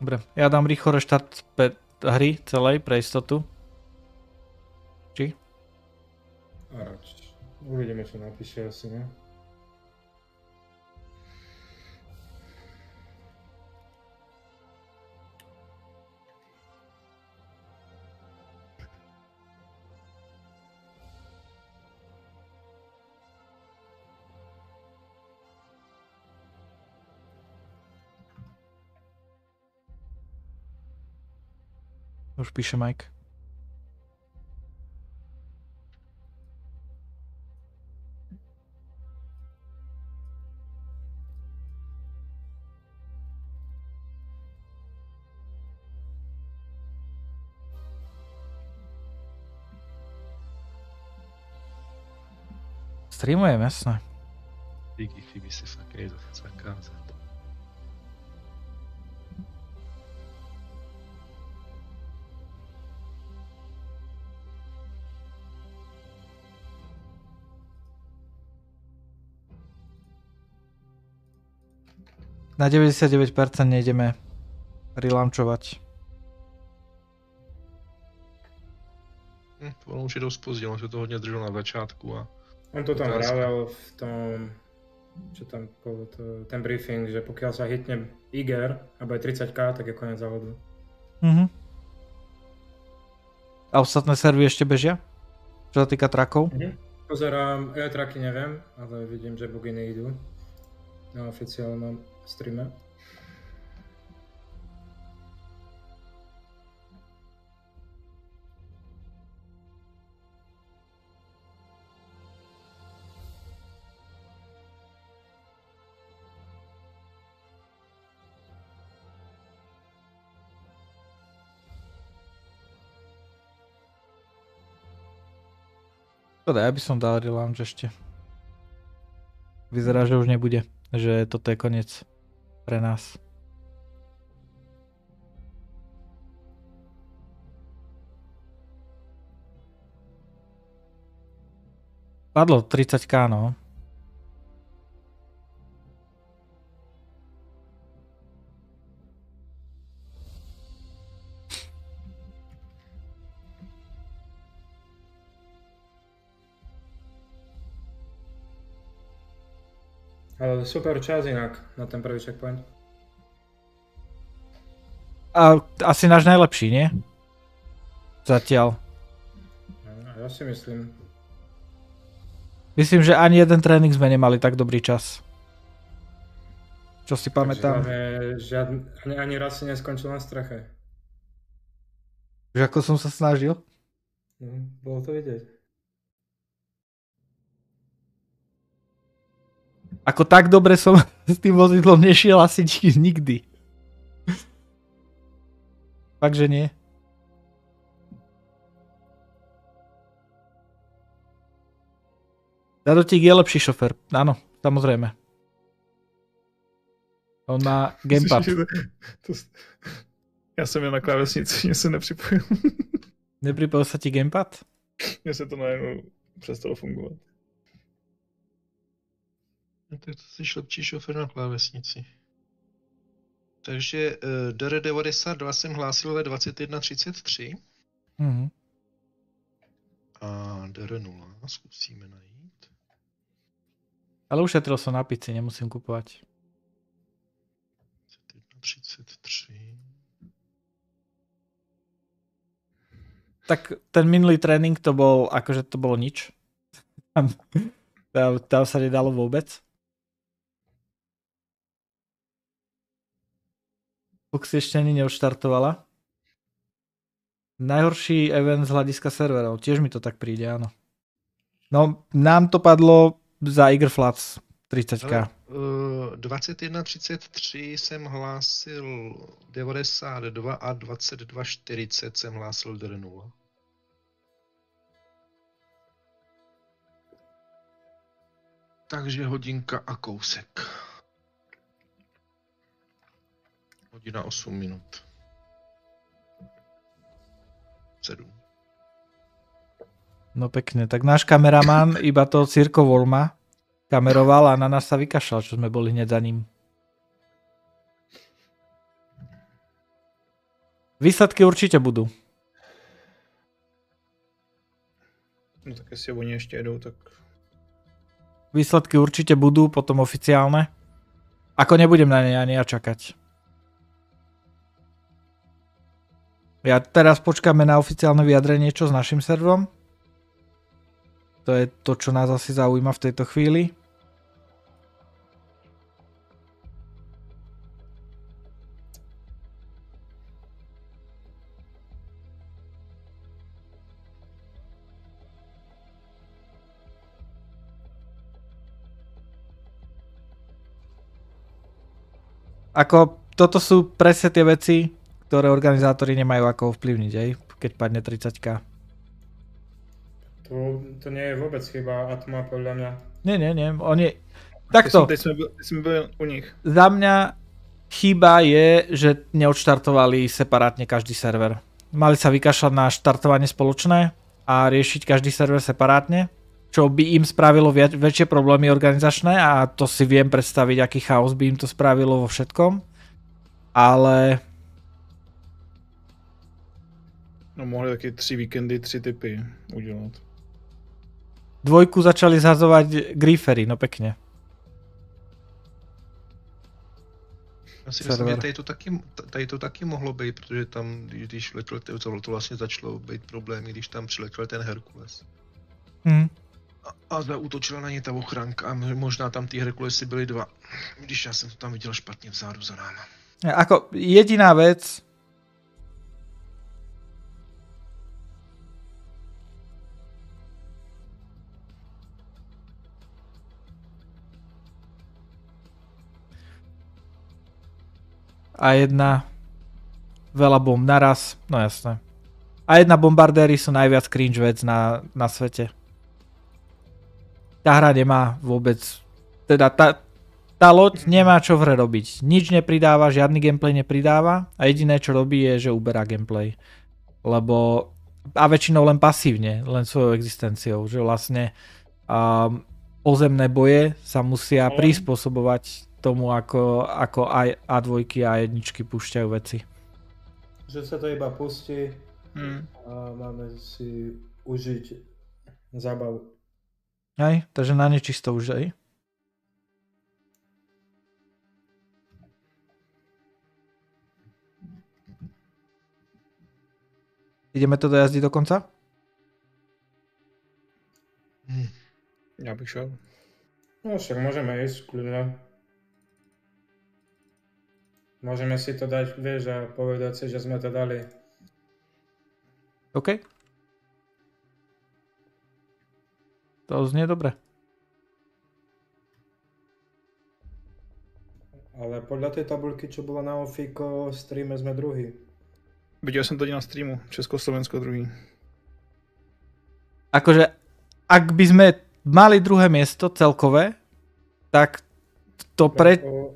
Dobre, ja dám rýchlo reštart hry celej pre istotu. Či? A rač. Uvidíme, čo napíše asi, ne? Už píše Mike. Streamujem, jasné. Díky, chybí si fakt nejde zakázat. Na 99% nejdeme relaunčovať. On už je dost pozdě, on se to hodně držel na začátku a... On to tam vravel v tom, čo tam bolo ten briefing, že pokiaľ sa hitne Iger a bude 30k, tak je koniec závodu. A ostatné servy ešte bežia? Čo sa týka trakov? Pozerám, ja traky neviem, ale vidím, že buginy idú na oficiálnom streame. Škoda, ja by som dal relaunch ešte. Vyzerá, že už nebude. Že toto je koniec pre nás. Padlo 30k, no. Ale super čas inak na ten prvý checkpoint. A asi náš najlepší, nie? Zatiaľ. Ja si myslím. Myslím, že ani jeden tréning sme nemali tak dobrý čas. Čo si pamätám. Ani raz si neskončil na streche. Že ako som sa snažil? Bolo to vidieť. Ako tak dobre som s tým vozidlom nešiel asi nikdy. Fakt, že nie. Dadotík je lepší šofér. Áno, samozrejme. On má gamepad. Já jsem jen na klávesnici, mě se nepřipojil. Nepripojil sa ti gamepad? Mně se to najednou přestalo fungovat. No tak to jsi lepší šofér na klávesnici. Takže DR92 jsem hlásil ve 21:33. A DR0 zkusíme najít. Ale ušetril som na pici, nemusím kupovať. 21:33. Tak ten minulý tréning to bol, akože to bolo nič. Tam sa nedalo vôbec. Foxy ešte ani neodštartovala. Najhorší event z hľadiska serverov. Tiež mi to tak príde, áno. No, nám to padlo za Iger Flats 30k. 21:33 jsem hlásil 92 a 22:40 jsem hlásil DR0. Takže hodinka a kousek. Hodina 8 minut. 7. No pekne, tak náš kameraman iba to Cirko Volma kameroval a na nás sa vykašľal, čo sme boli hneď za ním. Výsledky určite budú. No tak jestli oni ešte jedou, tak... Výsledky určite budú, potom oficiálne. Ako nebudem na ne ani ja čakať. Ja teraz počkáme na oficiálne vyjadrenie, čo s našim serverom. To je to, čo nás asi zaujíma v tejto chvíli. Ako, toto sú presne tie veci, ktoré organizátori nemajú ako ovplyvniť, aj keď padne 30k. To nie je vôbec chyba Atma, podľa mňa. Nie, oni... Takto. Teď sme byli u nich. Za mňa chyba je, že neodštartovali separátne každý server. Mali sa vykašľať na štartovanie spoločné a riešiť každý server separátne. čo by im spravilo väčšie problémy organizačné a to si viem predstaviť, aký chaos by im to spravilo vo všetkom. Ale... No mohli taky 3 víkendy, 3 typy udělat. 2 začali zhazovať grifery, no pekne. Já si myslím, že tady to taky mohlo být, protože tam, když letěl, to vlastně začalo být problémy, když tam přiletěl ten Herkules. A zaútočila na ně ta ochranka a možná tam ty Herkulesy byly 2, když já jsem to tam viděl špatně vzadu za náma. Ako jediná vec, a jedna veľa bomb naraz, no jasné. A jedna bombardéry sú najviac cringe vec na svete. Tá hra nemá vôbec, teda tá loď nemá čo v hre robiť. Nič nepridáva, žiadny gameplay nepridáva a jediné čo robí je, že uberá gameplay. Lebo, a väčšinou len pasívne, len svojou existenciou, že vlastne pozemné boje sa musia prispôsobovať tomu, ako aj A2 a A1 púšťajú veci. Že sa to iba pustí a máme si užiť zábavu. Hej, takže na nečisto už aj. Ideme to dojazdiť do konca? Ja bych šel. No však môžeme ísť kľudne. Môžeme si to dať, vieš, a povedať si, že sme to dali. OK. To znie dobre. Ale podľa tej tabulky, čo bola na Ofiko, streame sme druhý. Viděl jsem to na streamu, Česko-Slovensko druhý. Akože, ak by sme mali druhé miesto celkové, tak to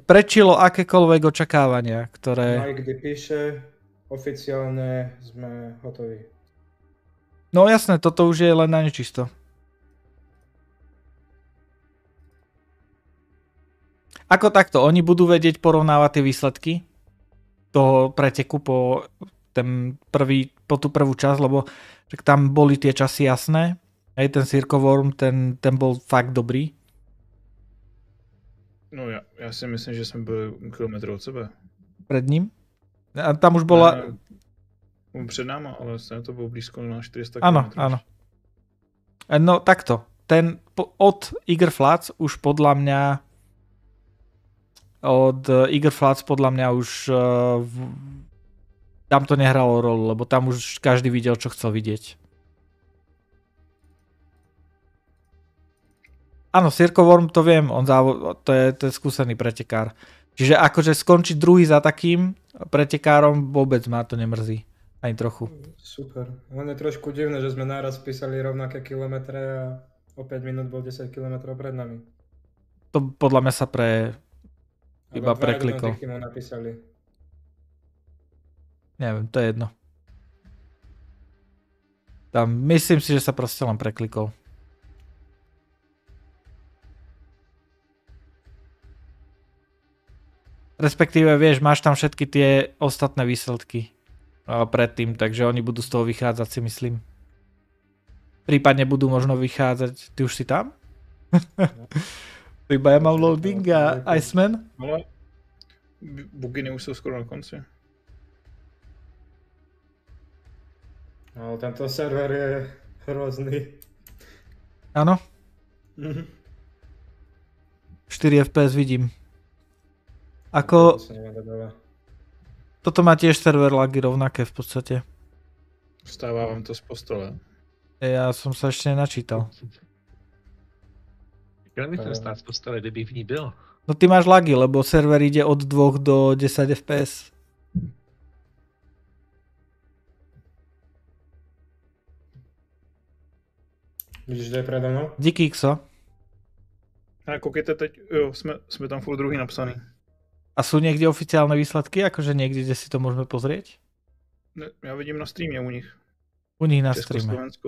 prečilo akékoľvek očakávania, ktoré... Mike píše, oficiálne sme hotoví. No jasné, toto už je len na nečisto. Ako takto, oni budú vedieť porovnávať tie výsledky toho preteku po tú prvú časť, lebo tam boli tie časy jasné. Aj ten Circoworm, ten bol fakt dobrý. No já si myslím, že jsme byli kilometr od sebe. Pred ním? A tam už bola... Před náma, ale to bylo blízko na 400 km. Áno. No takto. Od Igerflats už podľa mňa už tam to nehralo rolu, lebo tam už každý videl, čo chcel vidieť. Áno, Circoworm to viem, to je skúsený pretekár. Čiže akože skončiť druhý za takým pretekárom vôbec ma to nemrzí. Ani trochu. Super. Len je trošku divné, že sme naraz písali rovnaké kilometre a o 5 minút bol 10 km pred nami. To podľa mňa sa iba preklikol. Mu napísali. Neviem, to je jedno. Tam myslím si, že sa proste len preklikol. Respektíve, vieš, máš tam všetky tie ostatné výsledky predtým, takže oni budú z toho vychádzať, si myslím. Prípadne budú možno vychádzať... Ty už si tam? Iba ja mám loading a Iceman? Ale buginy už sú skoro na konci. Ale tento server je hrozný. Áno? 4 FPS vidím. Ako... Toto má tiež server lagy rovnaké v podstate. Vstáva vám to z postele. Ja som sa ešte nenačítal. Jak mi ten stát z postele, kdyby v ní byl? No ty máš lagy, lebo server ide od 2 do 10 FPS. Vidíš, kde je predo mnou? Díky Xo. A koukejte teď, jo, sme tam furt druhý napsaný. A sú niekde oficiálne výsledky? Akože niekde, kde si to môžeme pozrieť? Ne, ja vidím na streame u nich. U nich na streame. Česko-Slovensko.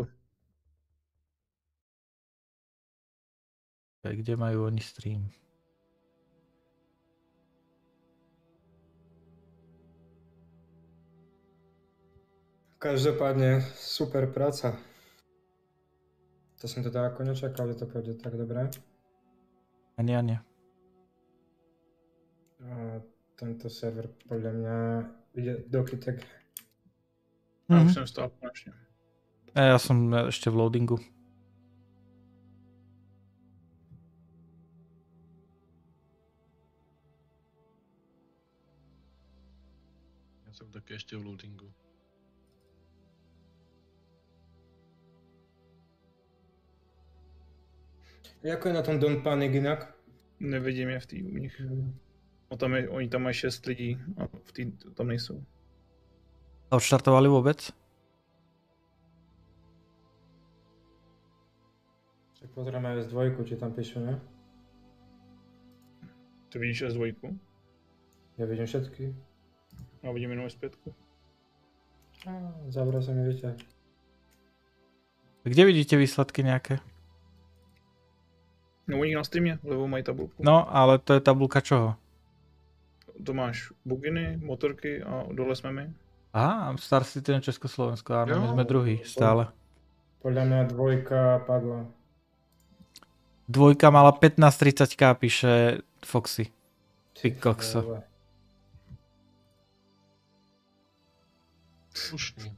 Kde majú oni stream? Každopádne super práca. To som teda ako nečakal, že to pôjde tak dobre. Ani. A tento server podľa mňa ide do kytek. Ja už som stál konečne. Ja som ešte v loadingu. Ja som také ešte v loadingu. Jako je na tom Don't Panic inak? Nevidím je u nich. Oni tam mají 6 lidí a tam nejsou. A odštartovali vôbec? Tak pozrieme S2, či tam píšu, ne? Ty vidíš S2? Ja vidím všetky. Ja vidím jenom S5. Zabral sa mi výťah. Kde vidíte výsledky nejaké? No u nich na streamě, lebo mají tabulku. No, ale to je tabulka čoho? To máš buginy, motorky a dole jsme my. Aha, Star Citizen Česko, Slovensko, áno, my sme druhý stále. Podľa mňa 2 padla. 2 mala 1530k, píše Foxy. Ty kokso. Slušný.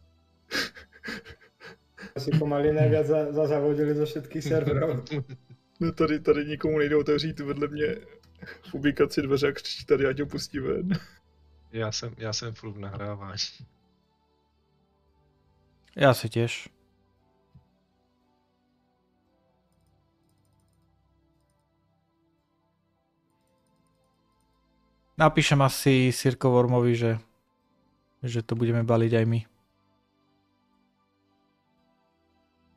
Asi pomaly najviac zazavodili zo všetkých serverov. No tady nikomu nejde otevřít vedle mě v ubikaci dveře a křičí tady, ať ho pustí ven. Já jsem furt v nahrávání. Ja si tiež. Napíšem asi Sirko Wormovi, že to budeme baliť aj my.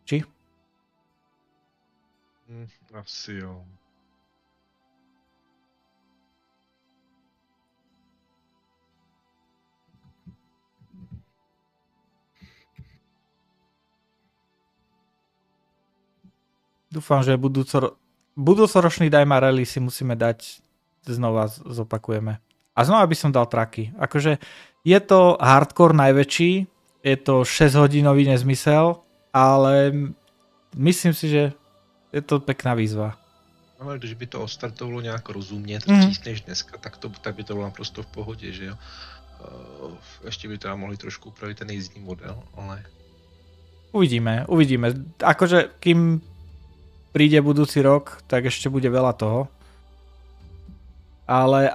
Či? Asi jo. Dúfam, že budúcoročný Daymar Rally si musíme dať, znova zopakujeme. A znova by som dal traky. Akože je to hardcore najväčší, je to 6-hodinový nezmysel, ale myslím si, že je to pekná výzva. Ale když by to ostartovalo nějak rozumně, dřív než dneska, tak by to bylo naprosto v pohodě, že jo. Ještě by teda mohli trošku upravit ten jízdní model, ale... Uvidíme. Akože kým príde budúci rok, tak ešte bude veľa toho. Ale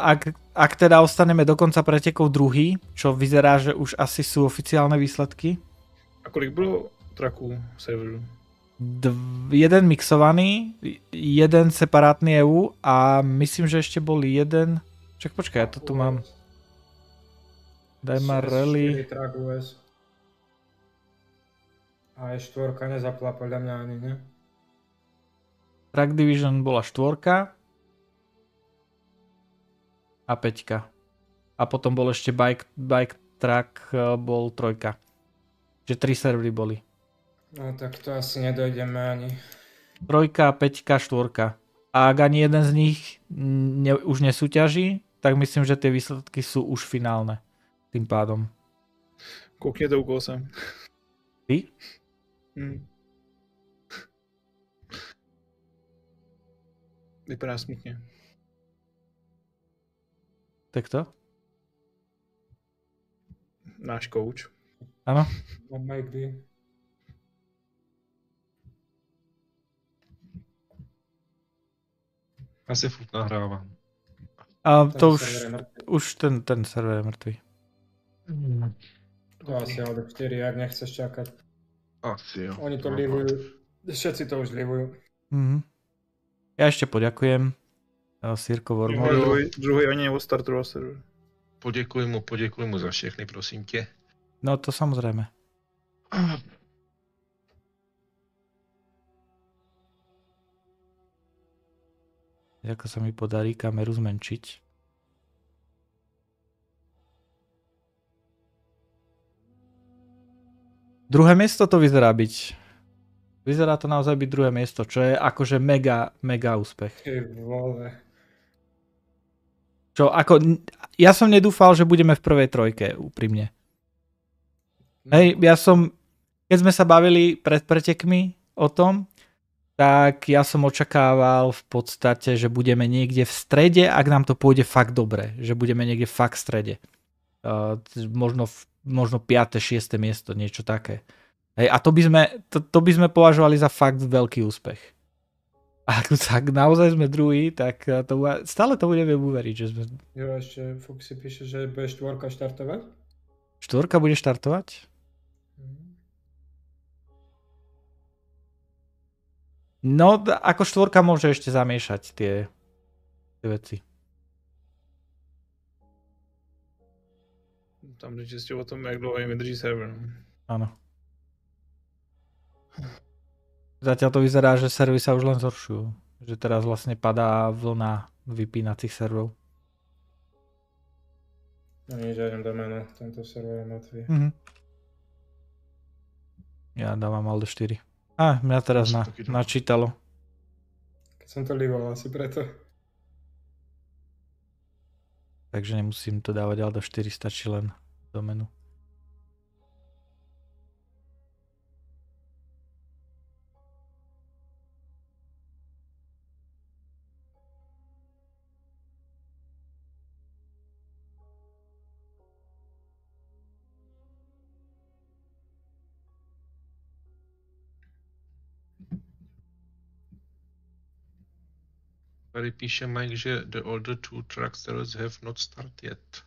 ak teda ostaneme do konca pretekov druhý, čo vyzerá, že už asi sú oficiálne výsledky. A kolik bylo traků v serveru? Jeden mixovaný, jeden separátny EU a myslím, že ešte bol jeden... Čak počkaj, ja to tu mám. Daymar Rally. A E4 nezapla podľa mňa ani, ne? Track Division bola 4 a 5. A potom bol ešte Bike Track bol 3. Čiže 3 servery boli. No tak to asi nedojdeme ani. 3, 5, 4. A ak ani jeden z nich už nesúťaží, tak myslím, že tie výsledky sú už finálne. Tým pádom. Koukněte, u koho jsem. Ty? Vypadá smutně. Tak to? Náš coach. Áno. Já se furt nahrávám. A to už ten server je mŕtvý. To asi ale 4, jak nechceš čakať. Asi jo. Oni to livujú. Všetci to už livujú. Ja ešte poďakujem Sirko Wormovi. Druhý ani neodstartoval server. Poděkuji mu za všechny, prosím tě. No to samozrejme. Ako sa mi podarí kameru zmenšiť. Druhé miesto to vyzerá byť. Vyzerá to naozaj byť druhé miesto, čo je akože mega úspech. Ty vole. Čo ako, ja som nedúfal, že budeme v prvej trojke, úprimne. Hej, keď sme sa bavili pred pretekmi o tom, tak ja som očakával v podstate, že budeme niekde v strede, ak nám to pôjde fakt dobre, že budeme niekde fakt v strede. Možno 5. 6. miesto, niečo také. Hej, a to by sme považovali za fakt veľký úspech. A ak naozaj sme druhý, tak stále to budeme uveriť, že sme... Jo, ešte Fuxi píše, že bude 4 štartovať? 4 bude štartovať? No, ako 4 môže ešte zamiešať tie veci. Tam čistě o tom, jak dlouho jim vydrží server. Áno. Zatiaľ to vyzerá, že servery sa už len zhoršujú. Že teraz vlastne padá vlna vypínacích serverov. No nič, ja idem do menu. Tento server je mŕtvý. Ja dávam Aldo 4. Mňa teraz načítalo. Keď som to líval asi preto. Takže nemusím to dávať Aldo 4, stačí len do menu. Tady píše Mike, že the older 2 trucks have not started yet.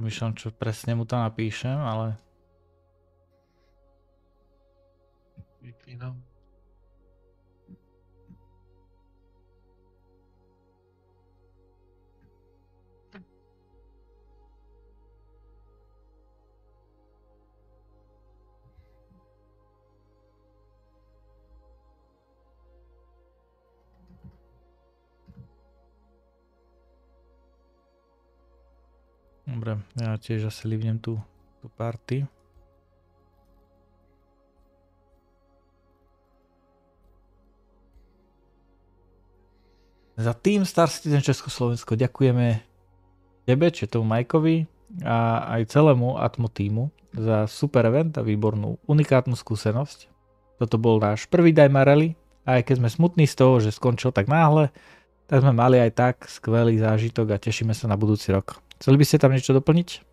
Myšľam, čo presne mu tam napíšem, ale... Vypínam. Dobre, ja tiež asi livnem tú party. Za tým Star Citizen Česko, Slovensko ďakujeme tebe, či tomu Majkovi a aj celému Atmo týmu za super event a výbornú unikátnu skúsenosť. Toto bol náš prvý Daymar Rally a aj keď sme smutní z toho, že skončil tak náhle, tak sme mali aj tak skvelý zážitok a tešíme sa na budúci rok. Chceli by ste tam niečo doplniť?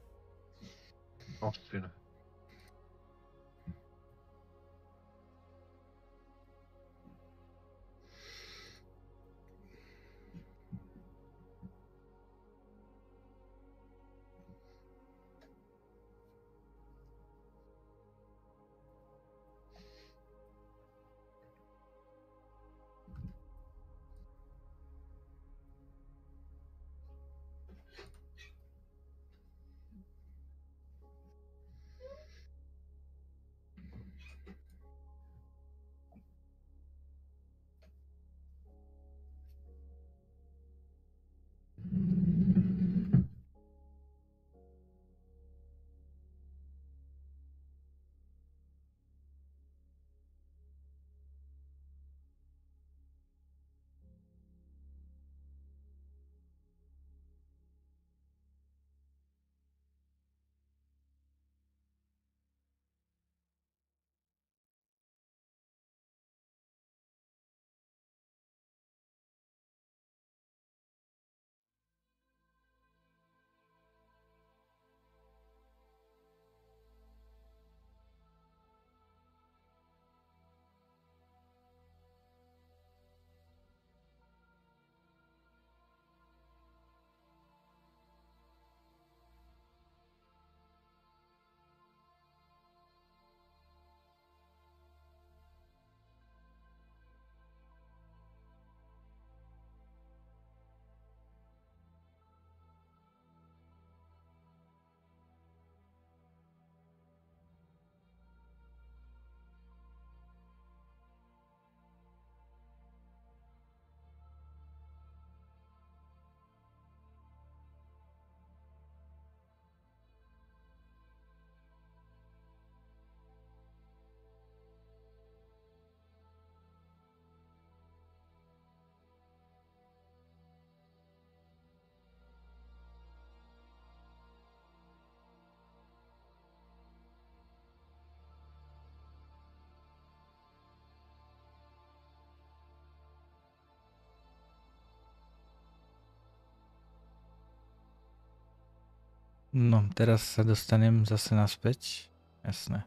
No, teraz sa dostanem zase naspäť. Jasné.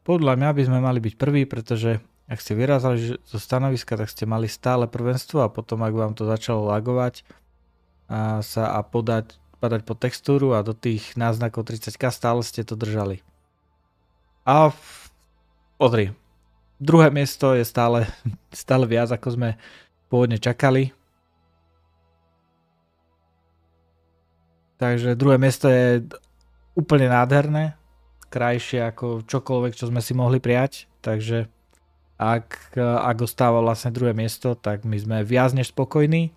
Podľa mňa by sme mali byť prví, pretože ak ste vyrazali zo stanoviska, tak ste mali stále prvenstvo a potom, ak vám to začalo lagovať a padať po textúru a do tých náznakov 30k, stále ste to držali. A pozri, druhé miesto je stále viac, ako sme pôvodne čakali. Takže druhé miesto je úplne nádherné, krajšie ako čokoľvek, čo sme si mohli prijať. Takže ak ostáva vlastne druhé miesto, tak my sme viac než spokojní.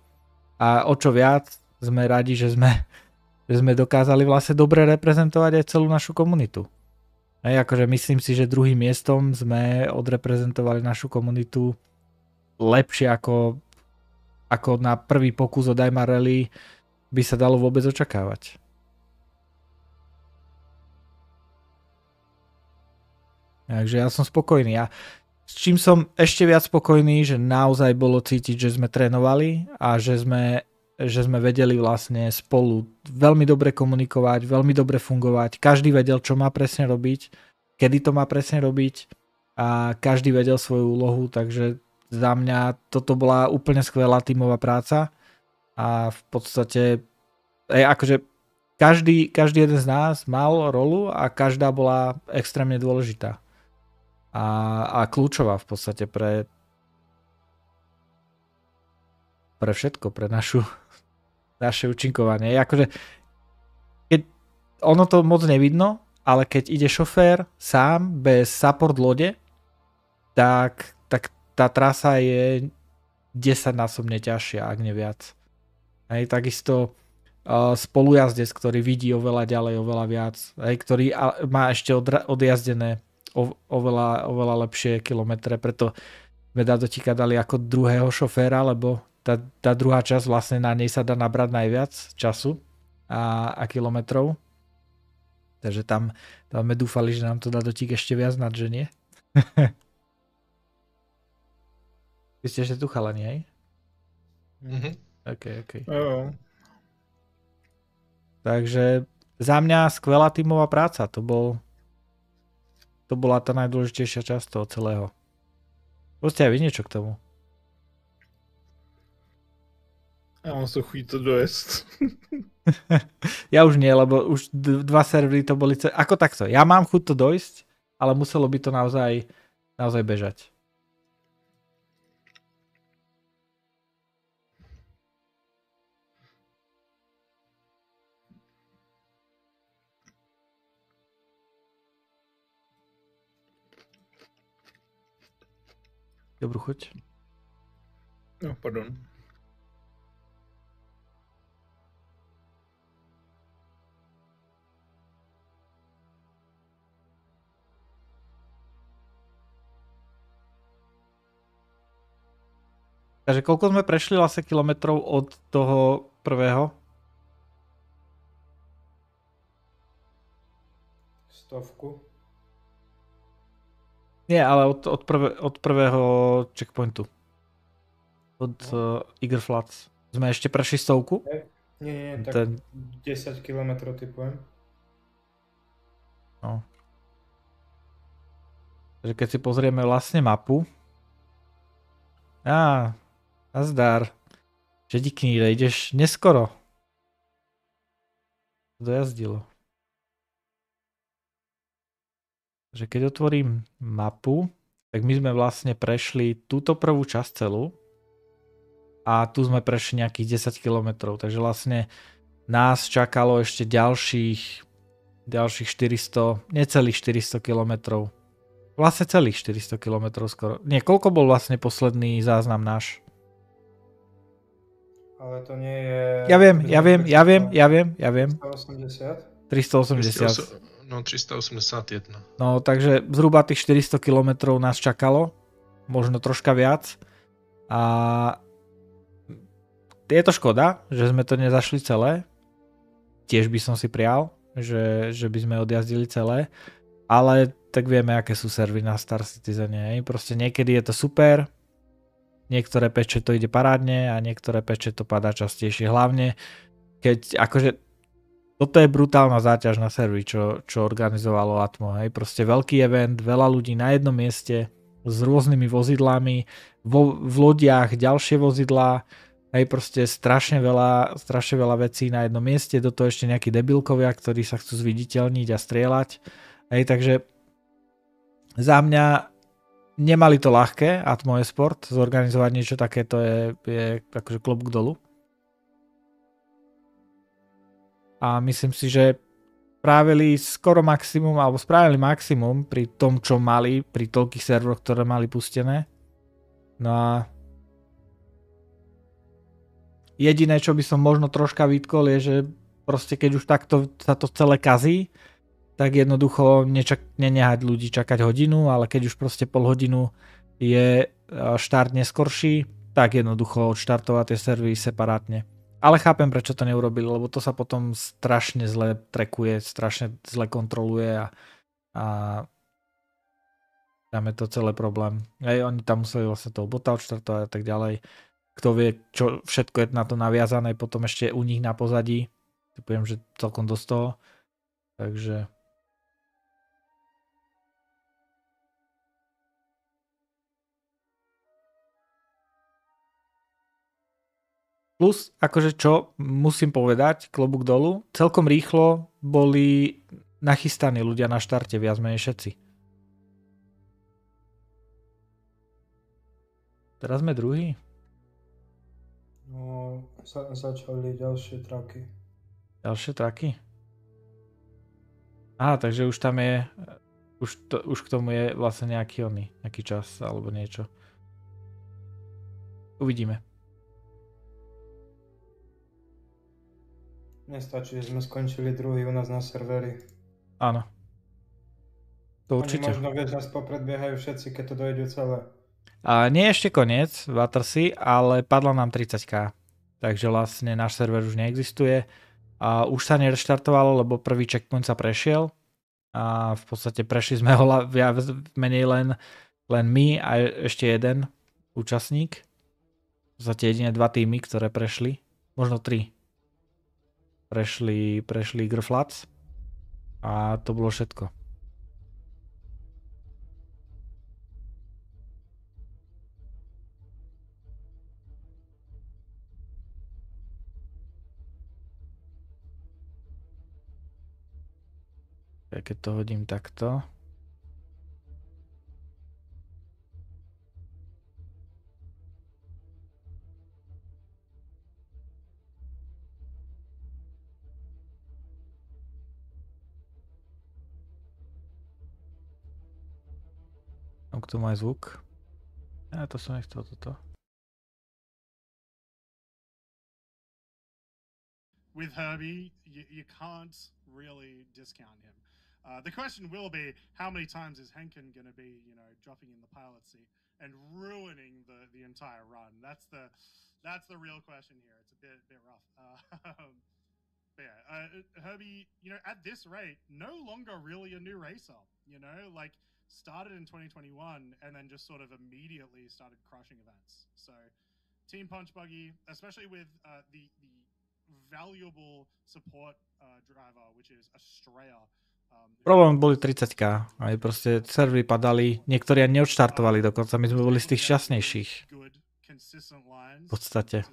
A o čo viac sme radi, že sme dokázali vlastne dobre reprezentovať aj celú našu komunitu. Hej, akože myslím si, že druhým miestom sme odreprezentovali našu komunitu lepšie ako na prvý pokus o Daymar Rally by sa dalo vôbec očakávať. Takže ja som spokojný. A s čím som ešte viac spokojný, že naozaj bolo cítiť, že sme trénovali a že sme vedeli vlastne spolu veľmi dobre komunikovať, veľmi dobre fungovať. Každý vedel, čo má presne robiť, kedy to má presne robiť a každý vedel svoju úlohu, takže za mňa toto bola úplne skvelá tímová práca. A v podstate akože každý jeden z nás mal rolu a každá bola extrémne dôležitá a kľúčová v podstate pre všetko, pre naše účinkovanie. Akože, keď ono to moc nevidno, ale keď ide šofér sám bez support lode, tak tá trasa je 10-násobne ťažšia, ak nie viac. Hej, takisto spolujazdec, ktorý vidí oveľa ďalej, oveľa viac, hej, ktorý má ešte odjazdené oveľa lepšie kilometre, preto sme do Tíka dali ako druhého šoféra, lebo tá druhá časť vlastne na nej sa dá nabrať najviac času a kilometrov. Takže tam sme dúfali, že nám to dá do Tík ešte viac nadženie. Vy ste ešte tu chalani, hej? Mhm. OK. Takže za mňa skvelá tímová práca. To bola tá najdôležitejšia časť toho celého. Poďte aj vy niečo k tomu. Ja mám so chuť to dojesť. Ja už nie, lebo už dva servery to boli... Ako takto? Ja mám chuť to dojsť, ale muselo by to naozaj bežať. Dobrú chuť. No, pardon. Takže koľko sme prešli vlastne kilometrov od toho prvého? 100. Nie, ale od prvého checkpointu. Od Eager Flats. Sme ešte prešli 100? Nie, tak 10 km typujem. No. Takže keď si pozrieme vlastne mapu. Nazdar. Že díky, ideš neskoro. Dojazdilo. Takže keď otvorím mapu, tak my sme vlastne prešli túto prvú časť celú a tu sme prešli nejakých 10 km. Takže vlastne nás čakalo ešte ďalších 400, necelých 400 km. Vlastne celých 400 km skoro. Nie, koľko bol vlastne posledný záznam náš? Ale to nie je... Ja viem. 380? 380. No 381. No takže zhruba tých 400 km nás čakalo. Možno troška viac. A je to škoda, že sme to nezašli celé. Tiež by som si prial, že by sme odjazdili celé. Ale tak vieme, aké sú servery na Star Citizene. Proste niekedy je to super. Niektoré peče to ide parádne a niektoré peče to padá častejšie. Hlavne keď akože toto je brutálna záťaž na servery, čo organizovalo Atmo. Hej. Proste veľký event, veľa ľudí na jednom mieste s rôznymi vozidlami, v lodiach ďalšie vozidlá, hej, proste strašne veľa vecí na jednom mieste, do toho ešte nejakí debilkovia, ktorí sa chcú zviditeľniť a strieľať. Hej, takže za mňa nemali to ľahké, Atmo Esport, zorganizovať niečo takéto je akože klobúk dolu. A myslím si, že spravili skoro maximum, alebo spravili maximum pri tom, čo mali, pri toľkých serveroch, ktoré mali pustené. No a jediné, čo by som možno troška vytkol, je, že proste keď už takto sa to celé kazí, tak jednoducho nenehať ľudí čakať hodinu, ale keď už proste pol hodinu je štart neskorší, tak jednoducho odštartovať tie servery separátne. Ale chápem, prečo to neurobili, lebo to sa potom strašne zle trackuje, strašne zle kontroluje a tam je to celé problém. Aj oni tam museli vlastne toho bota odštartovať a tak ďalej. Kto vie, čo všetko je na to naviazané, potom ešte u nich na pozadí. Poviem, že celkom dosť toho. Takže plus, akože čo musím povedať, klobúk dolu, celkom rýchlo boli nachystaní ľudia na štarte, viac menej všetci. Teraz sme druhý. No, začali ďalšie traky. Ďalšie traky? Aha, takže už tam je, už k tomu je vlastne nejaký čas alebo niečo. Uvidíme. Nestačí, že sme skončili druhý u nás na serveri. Áno. To určite. Oni možno, vieš, nás popredbiehajú všetci, keď to dojde celé. Nie je ešte koniec, Watersy, ale padla nám 30k. Takže vlastne náš server už neexistuje. A už sa nereštartovalo, lebo prvý checkpoint sa prešiel. A v podstate prešli sme ho menej len my a ešte jeden účastník. V podstate jedine 2 týmy, ktoré prešli. Možno 3. Prešli Grflac a to bolo všetko. Keď to hodím takto. K tomu aj zvuk. To som nechcel toto. With Herbie, you can't really discount him. The question will be, how many times is Henkin going to be, dropping in the pilot seat and ruining the entire run? That's the real question here. It's a bit rough. But yeah, Herbie, at this rate, no longer really a new racer. Like started in 2021 and then just sort of immediately started crushing events. So Team Punch Buggy, especially with the valuable support driver, which is Australia. Problém boli 30k. Aj proste servery padali, niektorí ani neodštartovali dokonca, my sme boli z tých šťastnejších. V podstate.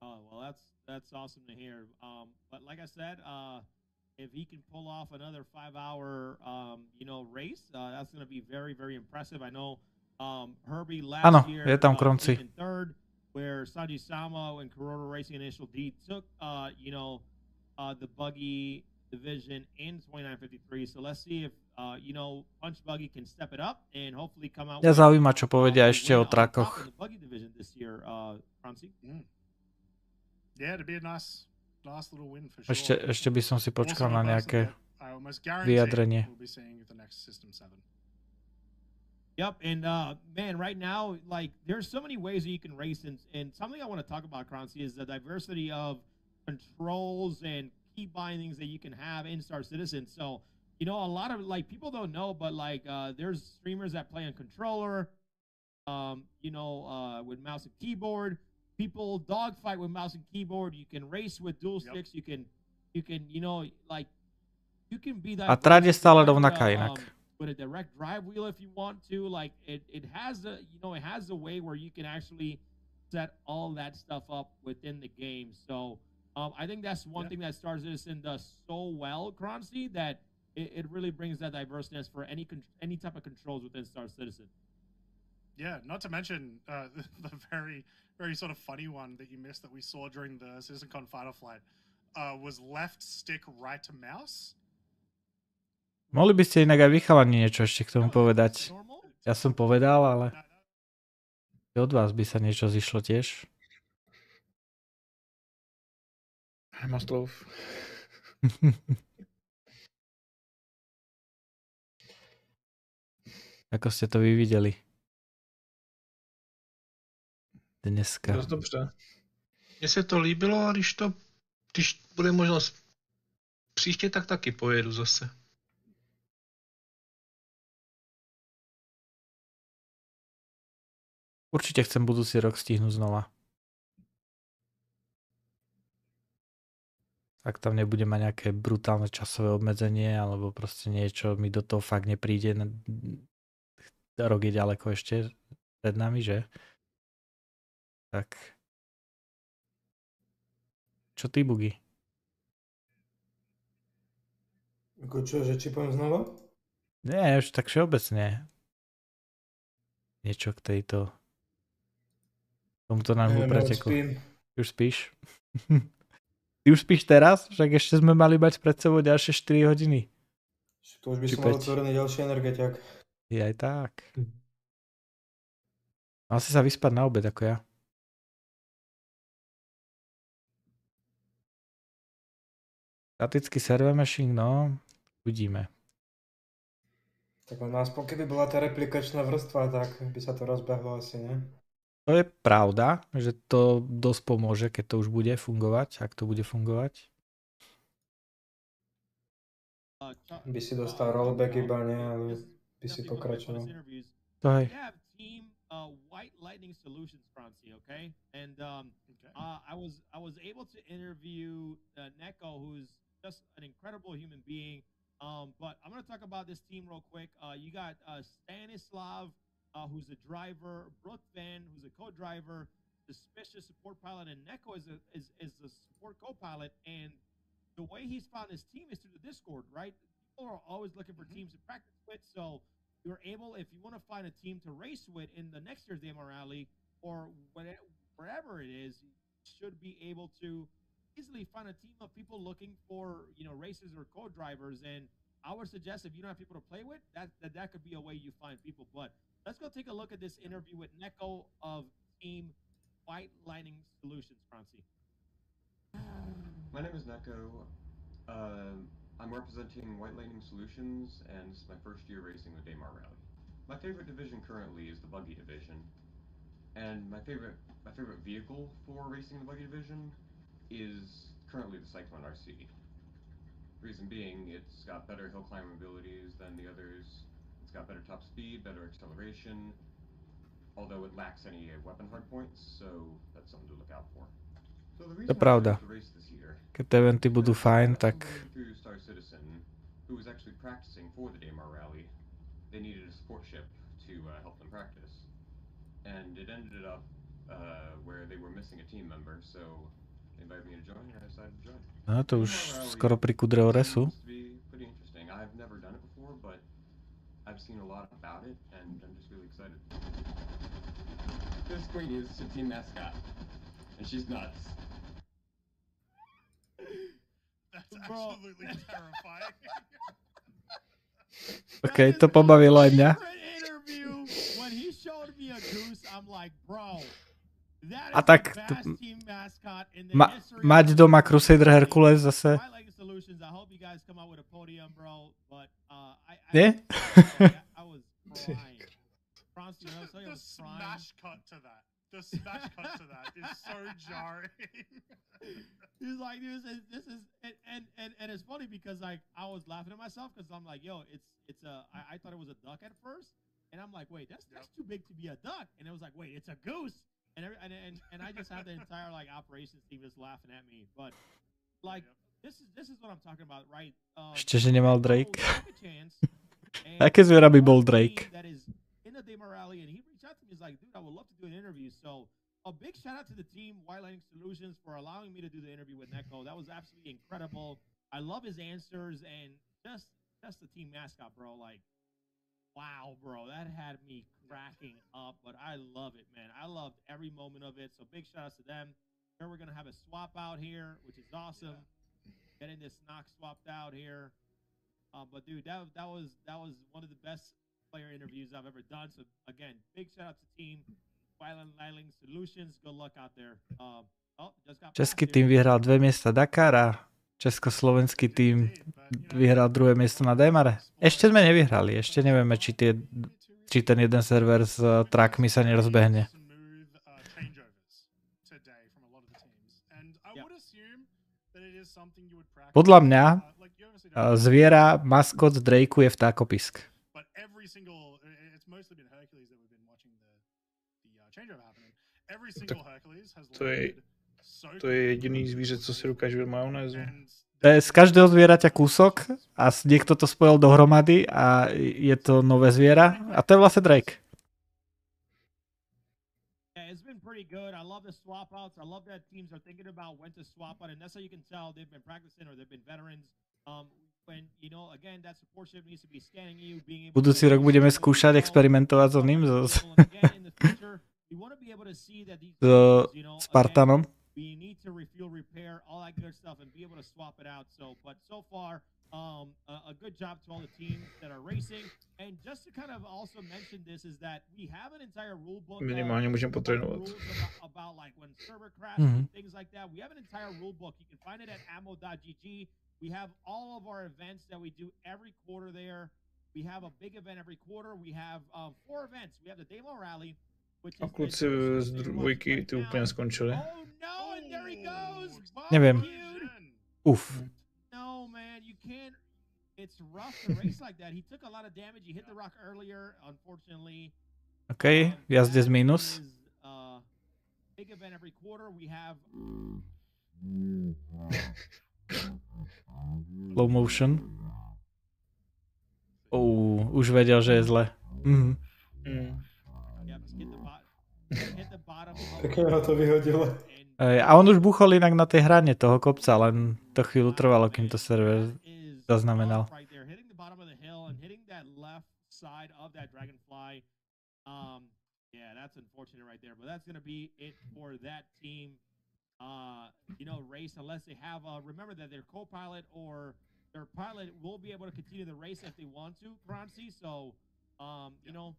Well, that's awesome to hear. But like I said, if he can pull off another 5-hour, race, that's going to be very, very impressive. I know Herbie last year in third, where Saji Sama and Corona Racing Initial D took, the buggy division in 2953. So let's see if, Punch Buggy can step it up and hopefully come out. Mňa zaujíma, čo povedia ešte o trakoch. Yeah, it'd be a nice little win for sure. Ešte by som si počkal na nejaké vyjadrenie. Yep, and man, right now, like, there's so many ways that you can race, and something I want to talk about, Croncy, is the diversity of controls and key bindings that you can have in Star Citizen. So, a lot of, like, people don't know, but, like, there's streamers that play on controller, with mouse and keyboard. people dogfight with mouse and keyboard. You can race with dual sticks. You can you know, like you can be that. A trať je stále rovnaká inak. With a direct drive wheel if you want to. Like it has a, you know, it has a way where you can actually set all that stuff up within the game. So I think that's one thing that Star Citizen does so well, Croncy, that it really brings that diverseness for any type of controls within Star Citizen. Yeah, not to mention the very, very sort of funny one that you missed that we saw during the CitizenCon Fighter Flight was left stick, right to mouse. Mohli by ste inak aj vy chalani niečo ešte k tomu povedať. Ja som povedal, ale od vás by sa niečo zišlo tiež. Nemám slov. Ako ste to vy videli? Dneska. Dost dobře. Mně se to líbilo a když bude možnost příště, tak taky pojedu zase. Určite chcem budúci rok stihnúť znova. Ak tam nebude mať nejaké brutálne časové obmedzenie, alebo proste niečo mi do toho fakt nepríde. Rok je ďaleko ešte pred nami, že? Tak. Čo ty, Bugy? Ako čo, že či poviem znova? Nie, už tak všeobecne. Niečo k tomuto nášmu preteku. Ty už spíš? Ty už spíš teraz? Však ešte sme mali mať pred sebou ďalšie 4 hodiny. To už by som mal otvorený ďalší energetiak. Je aj tak. Mal si sa vyspať na obed ako ja. Statický server meshing, no, uvidíme. Tak aspoň keby bola tá replikačná vrstva, tak by sa to rozbehlo asi, ne? To je pravda, že to dosť pomôže, keď to už bude fungovať, ak to bude fungovať. By si dostal rollback iba, ne, ale by si pokračoval. To hej. White Lightning Solutions, Francie, okay? And I was able to interview Neko, who's just an incredible human being. But I'm going to talk about this team real quick. You got Stanislav, who's a driver, Brooke Van, who's a co-driver, Suspicious support pilot, and Neko is the support co-pilot. And the way he's found his team is through the Discord, right? People are always looking for teams to practice with, so you're able, if you want to find a team to race with in the next year's Daymar Rally or wherever it is, you should be able to easily find a team of people looking for, you know, races or co-drivers. And I would suggest if you don't have people to play with, that could be a way you find people. But let's go take a look at this interview with Neko of Team White Lightning Solutions, Francie. My name is Neko. I'm representing White Lightning Solutions, and this is my first year racing the Daymar Rally. My favorite division currently is the buggy division, and my favorite vehicle for racing the buggy division is currently the Cyclone RC. Reason being, it's got better hill climbing abilities than the others. It's got better top speed, better acceleration, although it lacks any weapon hardpoints, so that's something to look out for. So the To je pravda. Keď tie eventy budú fajn, tak... Through Star Citizen, who was actually practicing for the Daymar Rally, they needed a support ship to help them practice. And it ended up where they were missing a team member, so they invited me to join, and I decided to join. No to už skoro pri kudre Oresu. Pretty interesting. I've never done it before, but I've seen a lot about it, and I'm just really excited. This queen is the team mascot, and she's nuts. That's absolutely terrifying. Okay, to pobavilo aj mňa. When he showed me a goose, I'm like, bro, that A is tak the best team mascot in the history mať doma Crusader Hercules zase. White Lightning Solutions. I hope you guys come out with a podium, bro. But Nie? I was crying. Francie, I'll tell you, I The was crying. smash cut to that. The smash cut to that is so jarring. He's like, this is, and it's funny because like I was laughing at myself because I'm like, yo, it's a, I thought it was a duck at first, and I'm like, wait, that's too big to be a duck, and it was like, wait, it's a goose. and I just had the entire like operations team just laughing at me. But like this is what I'm talking about, right? Ešte, že nemal Drake. Aké zviera by bol Drake? That is in the Daymar Rally, and he reached out to me. He's like, dude, I would love to do an interview. So a big shout out to the team, White Lightning Solutions, for allowing me to do the interview with Neko. That was absolutely incredible. I love his answers and just the team mascot, bro. Like, wow, bro, that had me cracking up. But I love it, man. I loved every moment of it. So big shout outs to them. Sure, we're gonna have a swap out here, which is awesome. Getting this knock swapped out here. But dude, that was one of the best player interviews I've ever done. So again, big shout out to team White Lightning Solutions. Good luck out there. Český tým vyhral 2 miesta Dakara. Československý tým vyhral 2. miesto na Daymare. Ešte sme nevyhrali. Ešte nevieme, či ten jeden server s trackmi sa nerozbehne. Podľa mňa zviera, maskot z Drakeu je vtákopisk. To je jediný zvíře, co si dokáže v majonézu. To je z každého zvieraťa kúsok a niekto to spojil dohromady a je to nové zviera a to je vlastne Drake. It's been pretty good. I love the swap outs. I love that teams are thinking about when to swap out, and that's how you can tell they've been practicing or they've been veterans. When you know, again, that support ship needs to be scanning you, being able. Budúci rok budeme skúšať experimentovať so ním, so Spartanom. We need to refuel, repair, all that good stuff, and be able to swap it out. So, but so far, a good job to all the teams that are racing. And just to kind of also mention this is that we have an entire rule book. Minimálně můžeme potrénovat. About like when server crashes and things like that. We have an entire rule book. You can find it at ammo.gg. We have all of our events that we do every quarter there. We have a big event every quarter. We have 4 events. We have the Daymar Rally. A kluci z dvojky ty úplně skončili. Neviem. Uf. No man, you can't. It's rough to race like that. He took a lot of damage. He hit the rock earlier, unfortunately. OK, jazde z minus. Big event every quarter. We have Slow motion. Už vedel, že je zle. Pekne ho to vyhodilo. A on už buchol inak na tej hrane toho kopca, len to chvíľu trvalo, kým to server zaznamenal. Yeah, that's unfortunate right there, but that's going to be it for that team. You know, race unless they have remember that their co-pilot or their pilot will be able to continue the race if they want to, Francie. So, you know,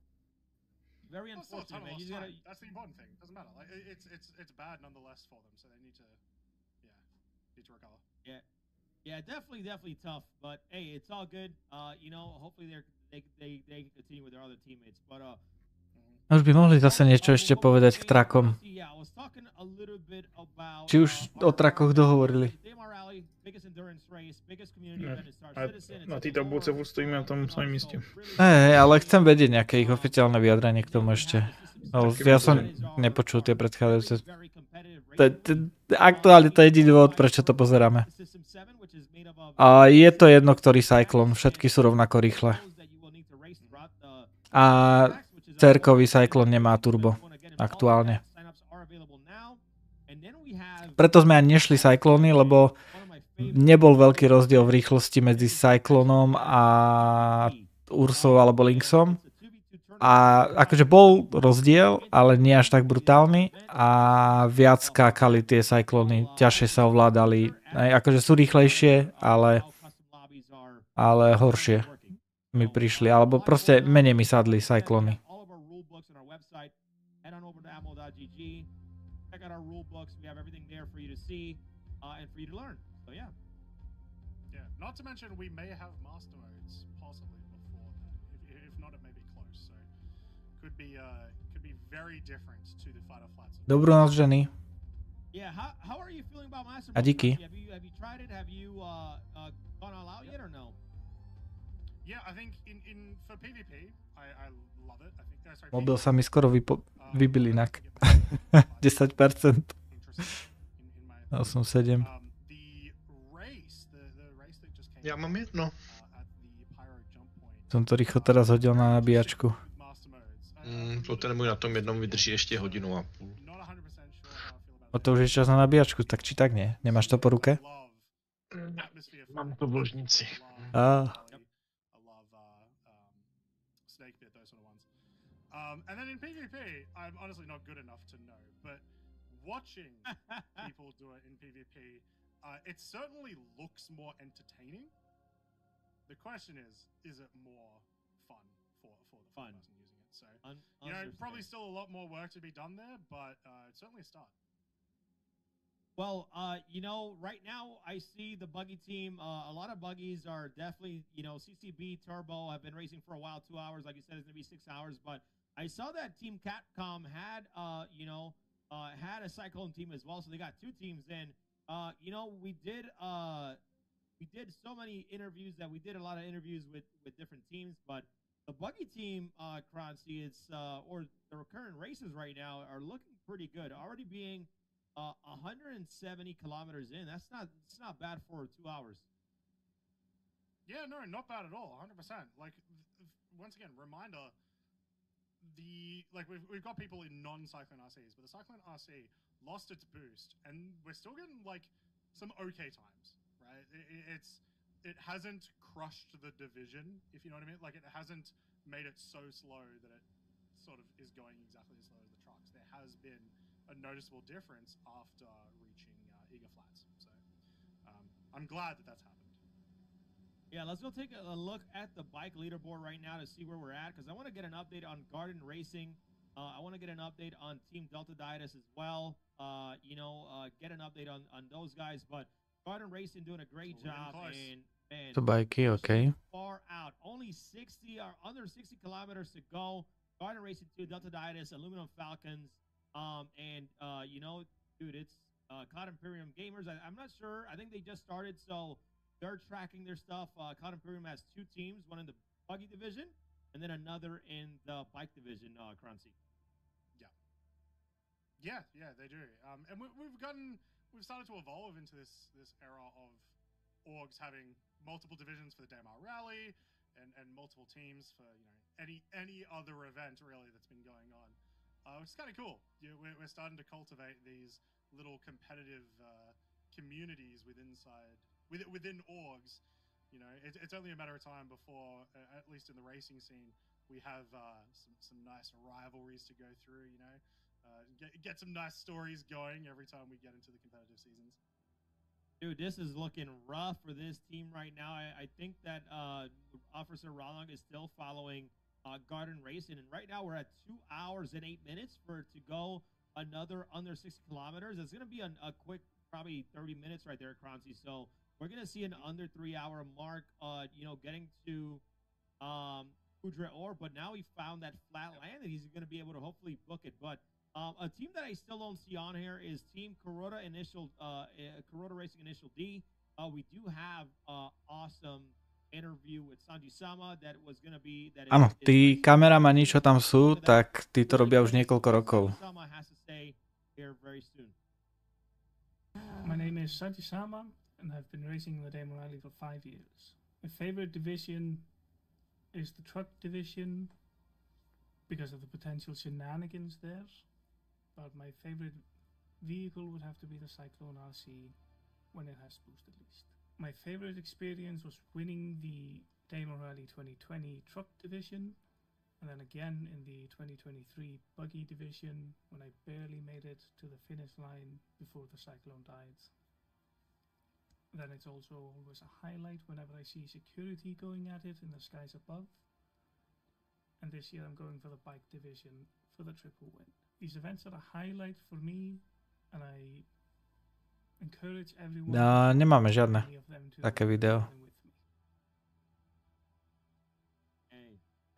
very unfortunate, man. That's the important thing. Doesn't matter. Like it's bad nonetheless for them, so they need to recover. Yeah, definitely tough. But hey, it's all good. You know, hopefully they can continue with their other teammates. But už by mohli zase niečo ešte povedať k trakom. Či už o trakoch dohovorili. Na tej tabulce stojíme na tom samém míste. Ale chcem vedieť nejaké ich oficiálne vyjadrenie k tomu ešte. Ja som nepočul tie predchádzajúce. Aktuálne to je jediný dôvod, prečo to pozeráme. A je to jedno, ktorý cyklon. Všetky sú rovnako rýchle. A cerkový cyklon nemá turbo aktuálne. Preto sme ani nešli cyklony, lebo nebol veľký rozdiel v rýchlosti medzi cyklonom a Ursou alebo Lynxom. A akože bol rozdiel, ale nie až tak brutálny a viac skákali tie cyklony, ťažšie sa ovládali. Akože sú rýchlejšie, ale horšie mi prišli, alebo proste menej mi sadli cyklony. Not to mention we may have master modes possibly before that. If not, it may be close. So could be very different to the fighter flats. Dobrú noc, ženy. Yeah, how are you feeling about master mode? A díky. Have you tried it? Have you gone all out yet or no? Mobil sa mi skoro vybil inak. 10%. 8-7. Ja mám jedno. Som to rýchlo teraz hodil na nabíjačku. To ten môj na tom jednom vydrží ešte hodinu a půl. A to už je čas na nabíjačku, tak či tak nie? Nemáš to po ruke? Mám to v ložnici. And then in PvP, I'm honestly not good enough to know, but watching people do it in PvP, it certainly looks more entertaining. The question is it more fun for the person using it? So, probably still a lot more work to be done there, but it's certainly a start. Well, right now I see the buggy team. A lot of buggies are definitely, CCB, Turbo have been racing for a while, 2 hours. Like you said, it's going to be 6 hours, but I saw that Team Capcom had, had a cyclone team as well, so they got 2 teams in. We did so many interviews that we did a lot of interviews with different teams, but the buggy team, Kroncy, or the recurrent races right now are looking pretty good. Already being 170 kilometers in. It's not bad for 2 hours. Yeah, no, not bad at all. 100%. Like, once again, reminder. We've got people in non-cyclone RCs, but the cyclone RC lost its boost, and we're still getting like some okay times, right? It hasn't crushed the division, if you know what I mean. Like, it hasn't made it so slow that it sort of is going exactly as slow as the trucks. There has been a noticeable difference after reaching Eager Flats, so I'm glad that that's happened. Yeah, let's go take a look at the bike leaderboard right now to see where we're at, because I want to get an update on Garden Racing. I want to get an update on Team Delta Dietis as well. Get an update on those guys. But Garden Racing doing a great job. And to bikey, okay. Far out. Only 60 or under 60 kilometers to go. Garden Racing 2, Delta Dietis, Aluminum Falcons. Dude, it's Cloud Imperium Gamers. I'm not sure. I think they just started, so they're tracking their stuff. Cloud Imperium has 2 teams, one in the buggy division and then another in the bike division, Kroncy. Yeah, they do. And we've started to evolve into this era of orgs having multiple divisions for the Daymar Rally and multiple teams for any other event really that's been going on. Which is kind of cool. We're starting to cultivate these little competitive communities within orgs. It's only a matter of time before, at least in the racing scene, we have some nice rivalries to go through. Get some nice stories going every time we get into the competitive seasons. Dude, this is looking rough for this team right now. I think that Officer Rolong is still following Garden Racing, and right now we're at 2 hours and 8 minutes to go another under 60 kilometers. It's going to be a quick, probably 30 minutes right there, Kroncy. So we're going to see an under 3 hour mark, getting to Kudra Or, but now he found that flat land and he's going to be able to hopefully book it. But a team that I still don't see on here is Team Kuroda Racing Initial D. We do have awesome interview with Sanji-sama that was going to be... Áno, tí kameramani, čo tam sú, tak tí to robia už niekoľko rokov. My name is Sanji-sama and I've been racing the Daymar Rally for 5 years. My favorite division is the truck division because of the potential shenanigans there. But my favorite vehicle would have to be the Cyclone RC when it has boost at least. My favorite experience was winning the Daymar Rally 2020 truck division, and then again in the 2023 buggy division when I barely made it to the finish line before the Cyclone died. Then it's also always a highlight whenever I see security going at it in the skies above. And this year I'm going for the bike division for the triple win. These events are a highlight for me, and I encourage everyone. No, nemáme žiadne také video.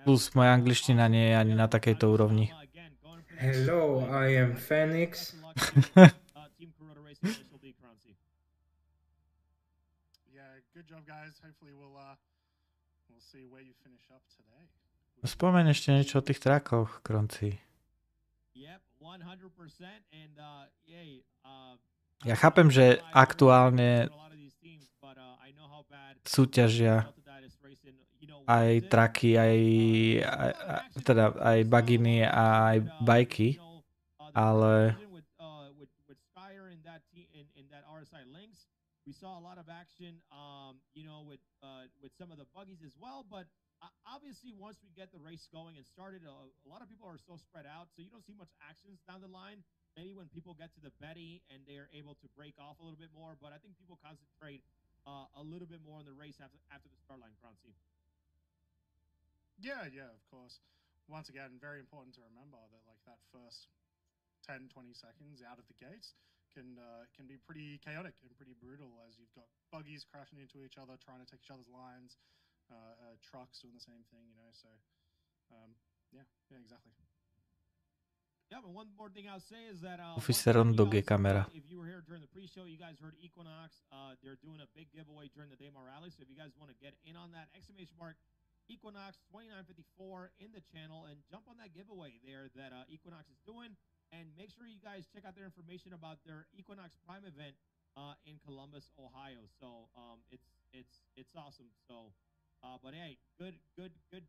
Plus moja angličtina nie je ani na takejto úrovni. Hello, I am Phoenix. Yeah, good job, guys. Hopefully we'll We'll see where you finish up today. Spomeň ešte niečo o tých trakoch, Kronci. Ja chápem, že aktuálne súťažia aj traky, aj baginy a aj bajky, ale we saw a lot of action, with some of the buggies as well. But obviously, once we get the race going and started, a lot of people are still spread out, so you don't see much actions down the line. Maybe when people get to the Betty and they are able to break off a little bit more, but I think people concentrate a little bit more on the race after the start line, Francie. Yeah, of course. Once again, very important to remember that like that first 10, 20 seconds out of the gates can be pretty chaotic and pretty brutal as you've got buggies crashing into each other, trying to take each other's lines, trucks doing the same thing, so yeah, exactly. Yeah, but one more thing I'll say is that Officer on dog je kamera. If you were here during the pre-show, you guys heard Equinox. They're doing a big giveaway during the Daymar Rally, so if you guys want to get in on that, Equinox 2954 in the channel and jump on that giveaway there that Equinox is doing. And make sure you guys check out their information about their Equinox Prime event in Columbus, Ohio. So it's awesome. So, but hey, good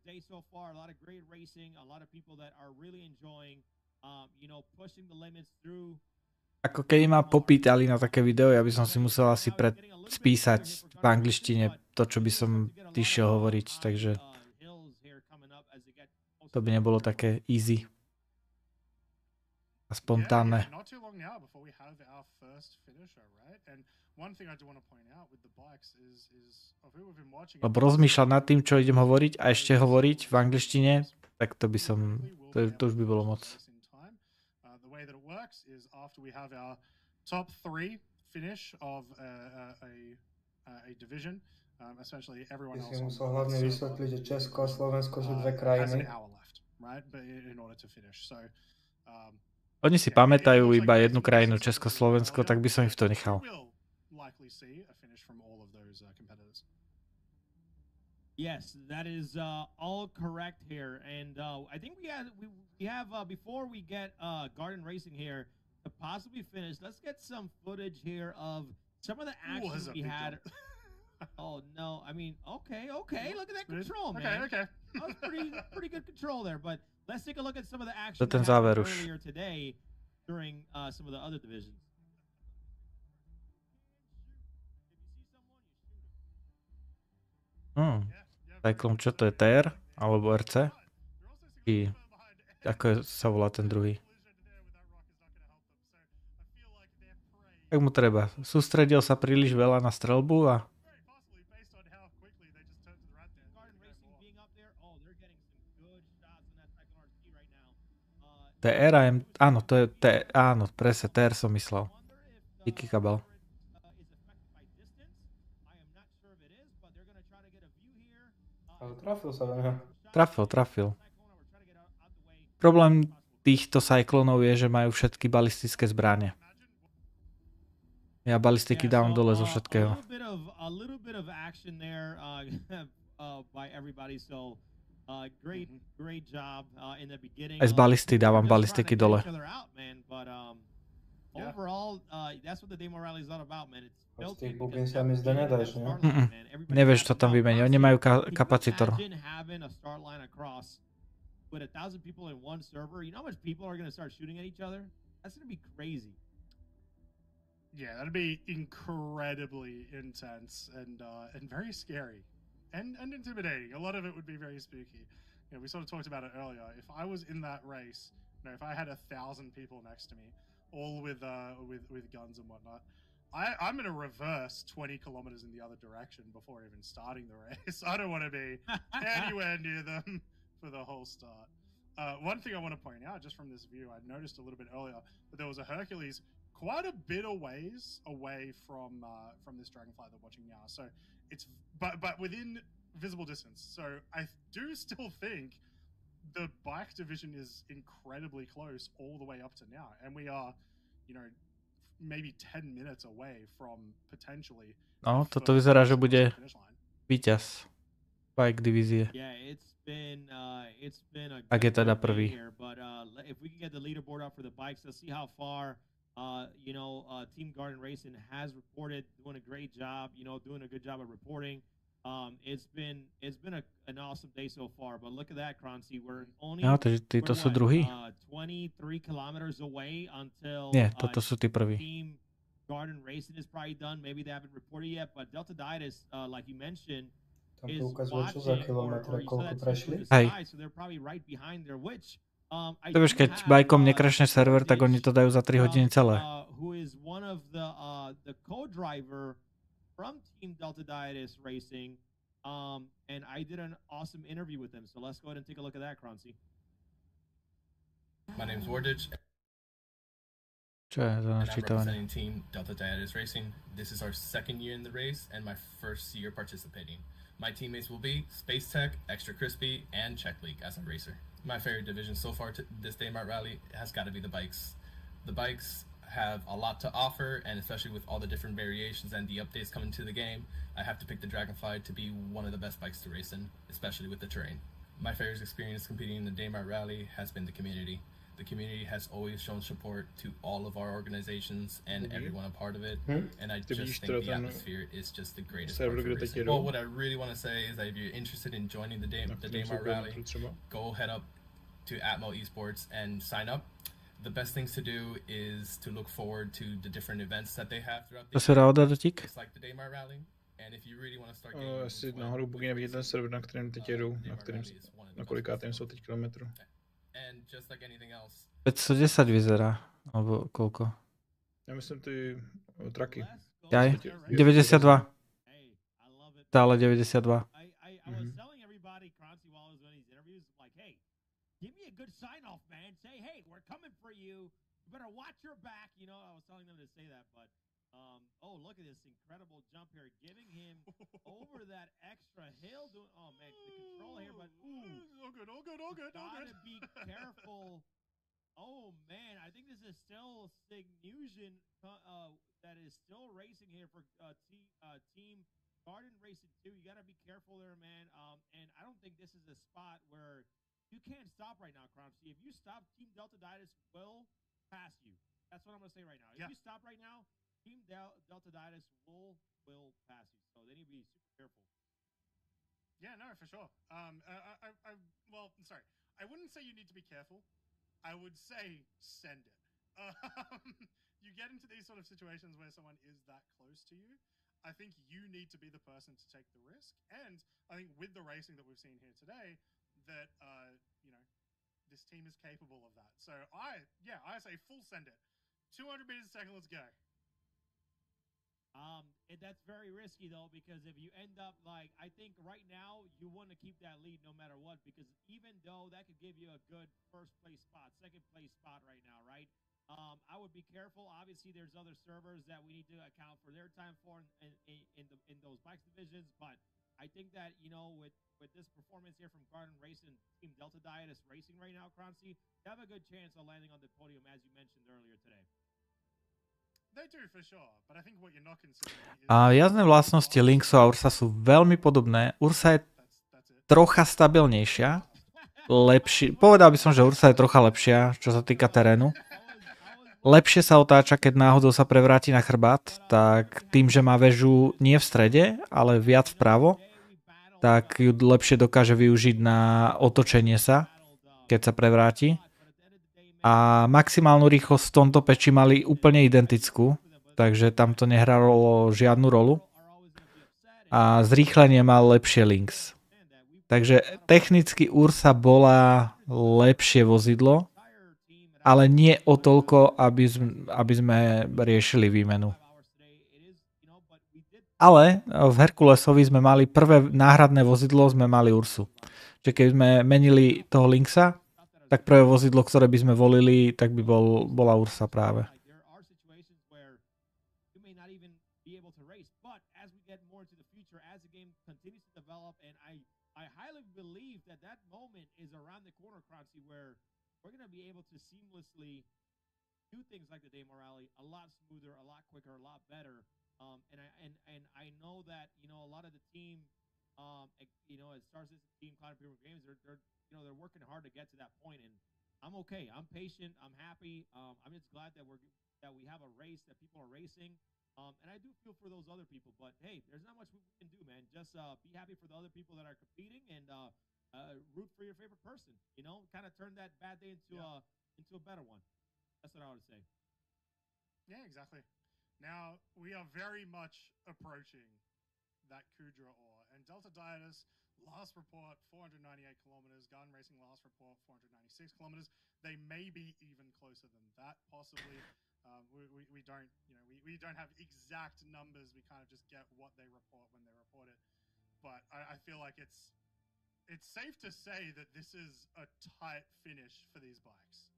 day so far. A lot of great racing. A lot of people that are really enjoying, pushing the limits through. Ako keď ma popýtali na také video, ja by som si musel asi spísať v angličtine to, čo by som išiel hovoriť, takže to by nebolo také easy a spontánne. Lebo rozmýšľať nad tým, čo idem hovoriť a ešte hovoriť v angličtine, tak to by som, to už by bolo moc. Way that it works is after we have our top 3 finish of a division, essentially everyone else. Musel hlavne vysvetliť, že Česko a Slovensko sú dve krajiny. Right? But in order to finish. So oni si pamätajú iba jednu krajinu, Česko, Slovensko, tak by som ich v to nechal. Yes, that is all correct here, and I think we have before we get Garden Racing here to possibly finish. Let's get some footage here of some of the actions we had. Oh no! I mean, okay. Look at that control, man. Okay. That was pretty good control there. But let's take a look at some of the action we had earlier today during some of the other divisions. Cyclom, čo to je? TR? Alebo RC? I ako sa volá ten druhý? Tak mu treba. Sústredil sa príliš veľa na streľbu a TR a M... Áno, to je áno, presne, TR som myslel. Díky kabel. Ale trafil sa do neho. Trafil. Problém týchto cyklonov je, že majú všetky balistické zbranie. Ja balistiky dávam dole zo všetkého. Aj z balisty dávam balistiky dole. Z tých bubín sa mi zda nedáš, ne? Nevieš, čo tam vymeniť. Oni majú kapacitor. With 1,000 people in one server, you know how much people are going to start shooting at each other? That's going to be crazy. Yeah, that'd be incredibly intense and very scary and intimidating. A lot of it would be very spooky. You know, we sort of talked about it earlier. If I was in that race, if I had 1,000 people next to me, all with guns and whatnot, I'm going to reverse 20 kilometers in the other direction before even starting the race. I don't want to be anywhere near them for the whole start. One thing I want to point out, just from this view, I noticed a little bit earlier that there was a Hercules quite a bit of ways away from this dragonfly they're watching now. So it's but within visible distance. So I do still think the bike division is incredibly close all the way up to now, and we are, maybe 10 minutes away from potentially. No, toto vyzerá, že bude víťaz. bike divízie. Ak je teda prvý. If we can get the leaderboard up for the bikes, let's see how far Team Garden Racing has reported, doing a great job, doing a good job of reporting. It's been an awesome day so far, but look at that, Croncy. We're only títo sú druhí? 23 kilometers away until Nie, toto sú tí prví. Team Garden Racing is probably done. Maybe they haven't reported yet, but Delta Ditus, like you mentioned, Tam is to ukazuje, čo za watching, or kilometre, you saw koľko that prešli. to the Hej. side, so they're probably right behind there, which I To vieš, do keď have, bajkom nekrešne server, tak oni to dajú za 3 hodiny celé. who is one of the co-driver from Team Delta Ditus Racing, and I did an awesome interview with them. So let's go ahead and take a look at that, Croncy. My name's Wardage. Čo je za And I'm načítavanie? representing Team Delta Ditus Racing. This is our second year in the race and my first year participating. My teammates will be Space Tech, Extra Crispy, and Czech League as a racer. My favorite division so far to this Daymar Rally has got to be the bikes. The bikes have a lot to offer, and especially with all the different variations and the updates coming to the game, I have to pick the Dragonfly to be one of the best bikes to race in, especially with the terrain. My favorite experience competing in the Daymar Rally has been the community. The community has always shown support to all of our organizations and everyone a part of it, and I just think the atmosphere is just the greatest part for racing. Well, what I really want to say is that if you're interested in joining the Daymar Rally, go head up to Atmo Esports and sign up. The best things to do is to look forward to the different events that they have throughout the year. It's like the Daymar Rally, and if you really want to start getting Asi nahoru bugy nevidíte ten server, na kterém teď jedu, na kolikátém jsou teď kilometrů. And just like anything else. 510 vyzerá, alebo koľko? Ja myslím ty traky. Jaj, 92. Stále 92. Give me a good sign off, man. Say, hey, we're coming for you. You better watch your back. I was telling them to say that, but oh, look at this incredible jump here, giving him over that extra hill. Oh man, the control here, but all good. Gotta be careful. Oh man, I think this is still Signusion that is still racing here for Team Garden Racing 2. You gotta be careful there, man. And I don't think this is a spot where you can't stop right now, Cromsey. If you stop, Team Delta Ditus will pass you. That's what I'm gonna say right now. If you stop right now, Team Delta Ditus will pass you. So they need to be super careful. Yeah, no, for sure. Well, I'm sorry. I wouldn't say you need to be careful. I would say send it. You get into these sort of situations where someone is that close to you. I think you need to be the person to take the risk. And I think with the racing that we've seen here today, that this team is capable of that. So I say full send it. 200 meters a second, let's go. That's very risky though, because if you end up I think right now you want to keep that lead no matter what, because even though that could give you a good first place spot, second place spot right now, right? I would be careful. Obviously, there's other servers that we need to account for their time for in those bikes divisions, but I think that with this performance here from Garden Racing, Team Delta Ditus Racing right now, Croncy, they have a good chance of landing on the podium, as you mentioned earlier today. They do for sure, but I think what you're not considering is... A jazdné vlastnosti Lynxu a Ursa sú veľmi podobné. Ursa je trocha stabilnejšia. Povedal by som, že Ursa je trocha lepšia, čo sa týka terénu. Lepšie sa otáča, keď náhodou sa prevráti na chrbát, tak tým, že má väžu nie v strede, ale viac vpravo, tak ju lepšie dokáže využiť na otočenie sa, keď sa prevráti. A maximálnu rýchlosť v tomto peči mali úplne identickú, takže tam to nehralo žiadnu rolu. A zrýchlenie mal lepšie Lynx. Takže technicky Ursa bola lepšie vozidlo, ale nie o toľko, aby sme riešili výmenu. Ale v Herkulesovi sme mali prvé náhradné vozidlo, sme mali Ursu. Čiže keď sme menili toho Lynxa, tak prvé vozidlo, ktoré by sme volili, tak by bola Ursa práve. We're going to be able to seamlessly do things like the Daymar Rally a lot smoother, a lot quicker, a lot better. And I know that a lot of the team you know, as Star Citizen team, Cloud Premium Games, they're working hard to get to that point, and I'm okay. I'm patient. I'm happy. I'm just glad that we have a race, that people are racing. And I do feel for those other people, but hey, there's not much we can do, man. Just be happy for the other people that are competing, and root for your favorite person. You know, kind of turn that bad day into a better one. That's what I would say. Yeah, exactly. Now we are very much approaching that Kudra ore, and Delta Dietis last report 498 kilometers. Gun Racing last report 496 kilometers. They may be even closer than that, possibly. We don't, you know, we don't have exact numbers. We kind of just get what they report when they report it. But I feel like it's safe to say that this is a tight finish for these bikes.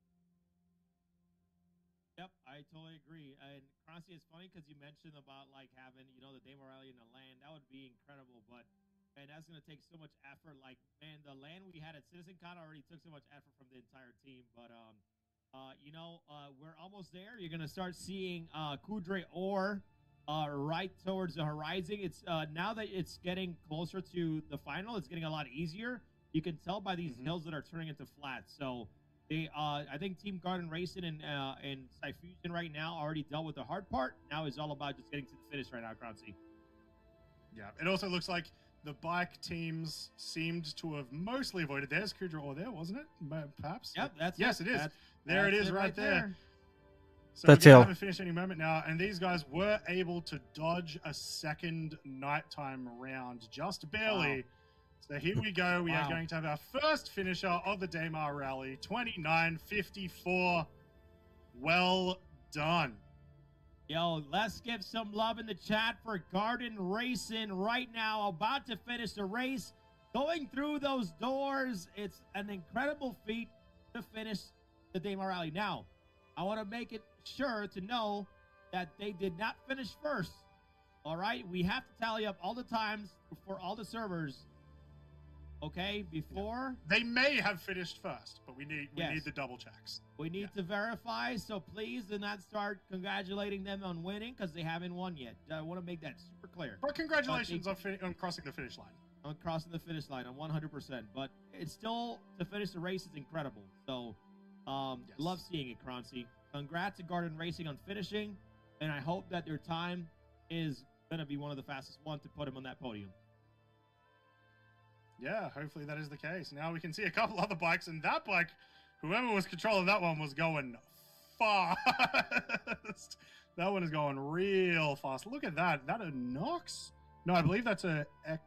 Yep, I totally agree. And Croncy, it's funny because you mentioned about like having, you know, the Daymar Rally in the land. That would be incredible, but man, that's gonna take so much effort. Like, man, the land we had at CitizenCon already took so much effort from the entire team. But you know, we're almost there. You're gonna start seeing Kudra ore right towards the horizon. It's now that it's getting closer to the final, it's getting a lot easier. You can tell by these hills that are turning into flats. So they, I think Team Garden Racing and Cyfusion right now already dealt with the hard part. Now it's all about just getting to the finish right now, Croncy. Yeah, it also looks like the bike teams seemed to have mostly avoided. There's Kudra ore there, wasn't it? Perhaps. Yep, that's yes, it is. There it is, right there. So That's we're it. going to finish any moment now, and these guys were able to dodge a second nighttime round, just barely. Wow. So here we go. We are going to have our first finisher of the Daymar Rally, 29:54. Well done. Yo, let's give some love in the chat for Garden Racing right now, about to finish the race, going through those doors. It's an incredible feat to finish the Daymar Rally. Now, I want to make it sure to know that they did not finish first. All right, we have to tally up all the times for all the servers. Okay, before they may have finished first, but we need the double checks. We need to verify, so please do not start congratulating them on winning because they haven't won yet. I want to make that super clear. But congratulations on crossing the finish line. On crossing the finish line, on 100%. But it's still, to finish the race is incredible. So, love seeing it, Croncy. Congrats to Garden Racing on finishing, and I hope that their time is going to be one of the fastest ones to put them on that podium. Yeah, hopefully that is the case. Now we can see a couple other bikes, and that bike, whoever was controlling that one was going fast. That one is going real fast. Look at that. That a Nox? No, I believe that's a X.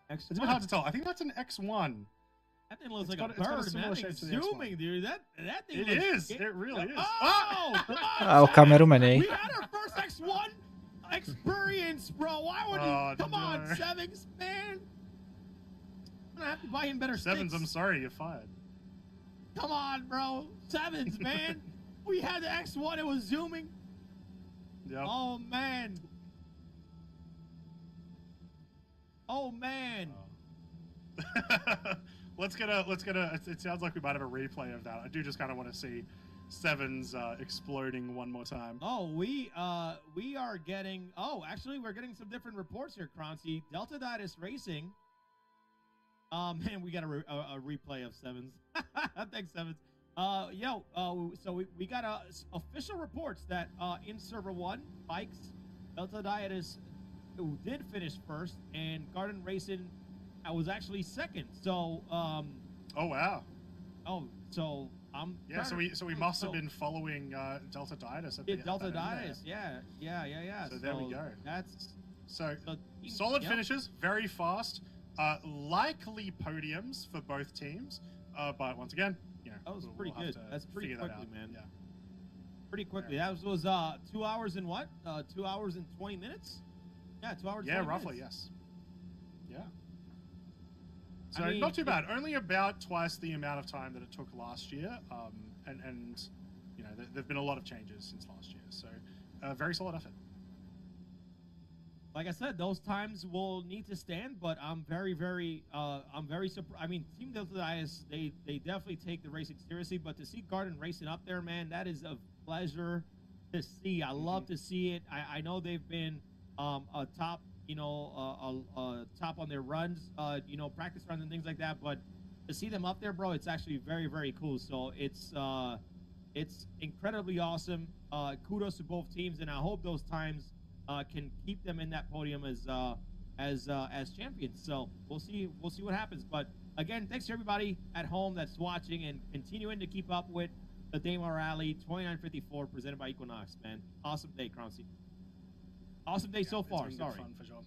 It's a bit hard to tell. I think that's an X1. That thing looks like a bird, man. That thing's zooming, dude. That thing It is. It really is. Oh! kamerumene. We had our first X1 experience, bro. Why would you? Come on, Sevens, man. I'm gonna have to buy him better Sevens, sticks. I'm sorry, you're fired. Come on, bro. Sevens, man. We had the X1. It was zooming. Yep. Oh, man. Oh, man. Let's get a. It sounds like we might have a replay of that. I do just kind of want to see Sevens exploding one more time. Oh, we are getting. Oh, actually, we're getting some different reports here, Croncy. Delta Dietis Racing. Man, we got a replay of Sevens. Thanks, Sevens. So we got official reports that in server 1, bikes, Delta Dietis did finish first, and Garden Racing was actually second. So, oh wow. Oh, so I'm. Yeah, so we must have been following Delta Dietis at the Delta Dietis. Yeah. So there we go. That's solid finishes, very fast. Likely podiums for both teams, but once again, that was pretty good. That's pretty quickly, man. Yeah, pretty quickly. That was 2 hours and what? 2 hours and 20 minutes. Yeah, 2 hours. Yeah, roughly. Minutes. Yes. Yeah. So not too bad. Only about twice the amount of time that it took last year. And there've been a lot of changes since last year. So very solid effort. Like I said, those times will need to stand, but I'm very surprised. I mean, Team Delta Dietis, they definitely take the racing seriously, but to see Garden Racing up there, man, that is a pleasure to see. I love to see it. I know they've been a top you know, top on their runs, you know, practice runs and things like that. But to see them up there, bro, it's actually very, very cool. So it's incredibly awesome. Kudos to both teams, and I hope those times can keep them in that podium as champions. So we'll see what happens. But again, thanks to everybody at home that's watching and continuing to keep up with the Daymar Rally 2954 presented by Equinox, man. Awesome day, Croncy. Awesome day so far. Sorry. Fun for sure.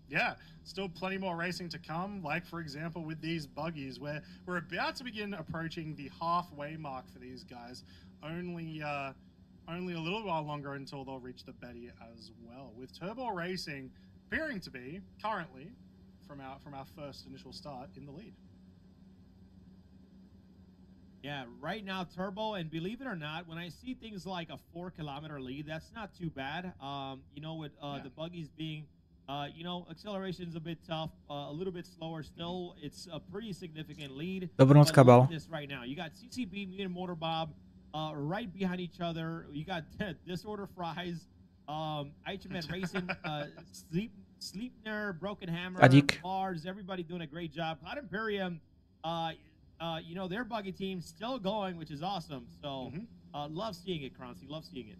Yeah, still plenty more racing to come. Like, for example, with these buggies, where we're about to begin approaching the halfway mark for these guys. Only a little while longer until they'll reach the Betty as well. With Turbo Racing appearing to be currently, from our first initial start, in the lead. Yeah, right now Turbo, and believe it or not, when I see things like a 4-kilometer lead, that's not too bad. You know, with the buggies being, you know, acceleration's a bit tough, a little bit slower still. It's a pretty significant lead. Dobranoc, Kabal. This right now, you got CCB, me and Motor Bob, right behind each other. You got Disorder Fries, HMN Racing, Sleepner, Broken Hammer, Adik. Mars, everybody doing a great job. Cloud Imperium, you know, their buggy team still going, which is awesome. So, love seeing it, Croncy. Love seeing it.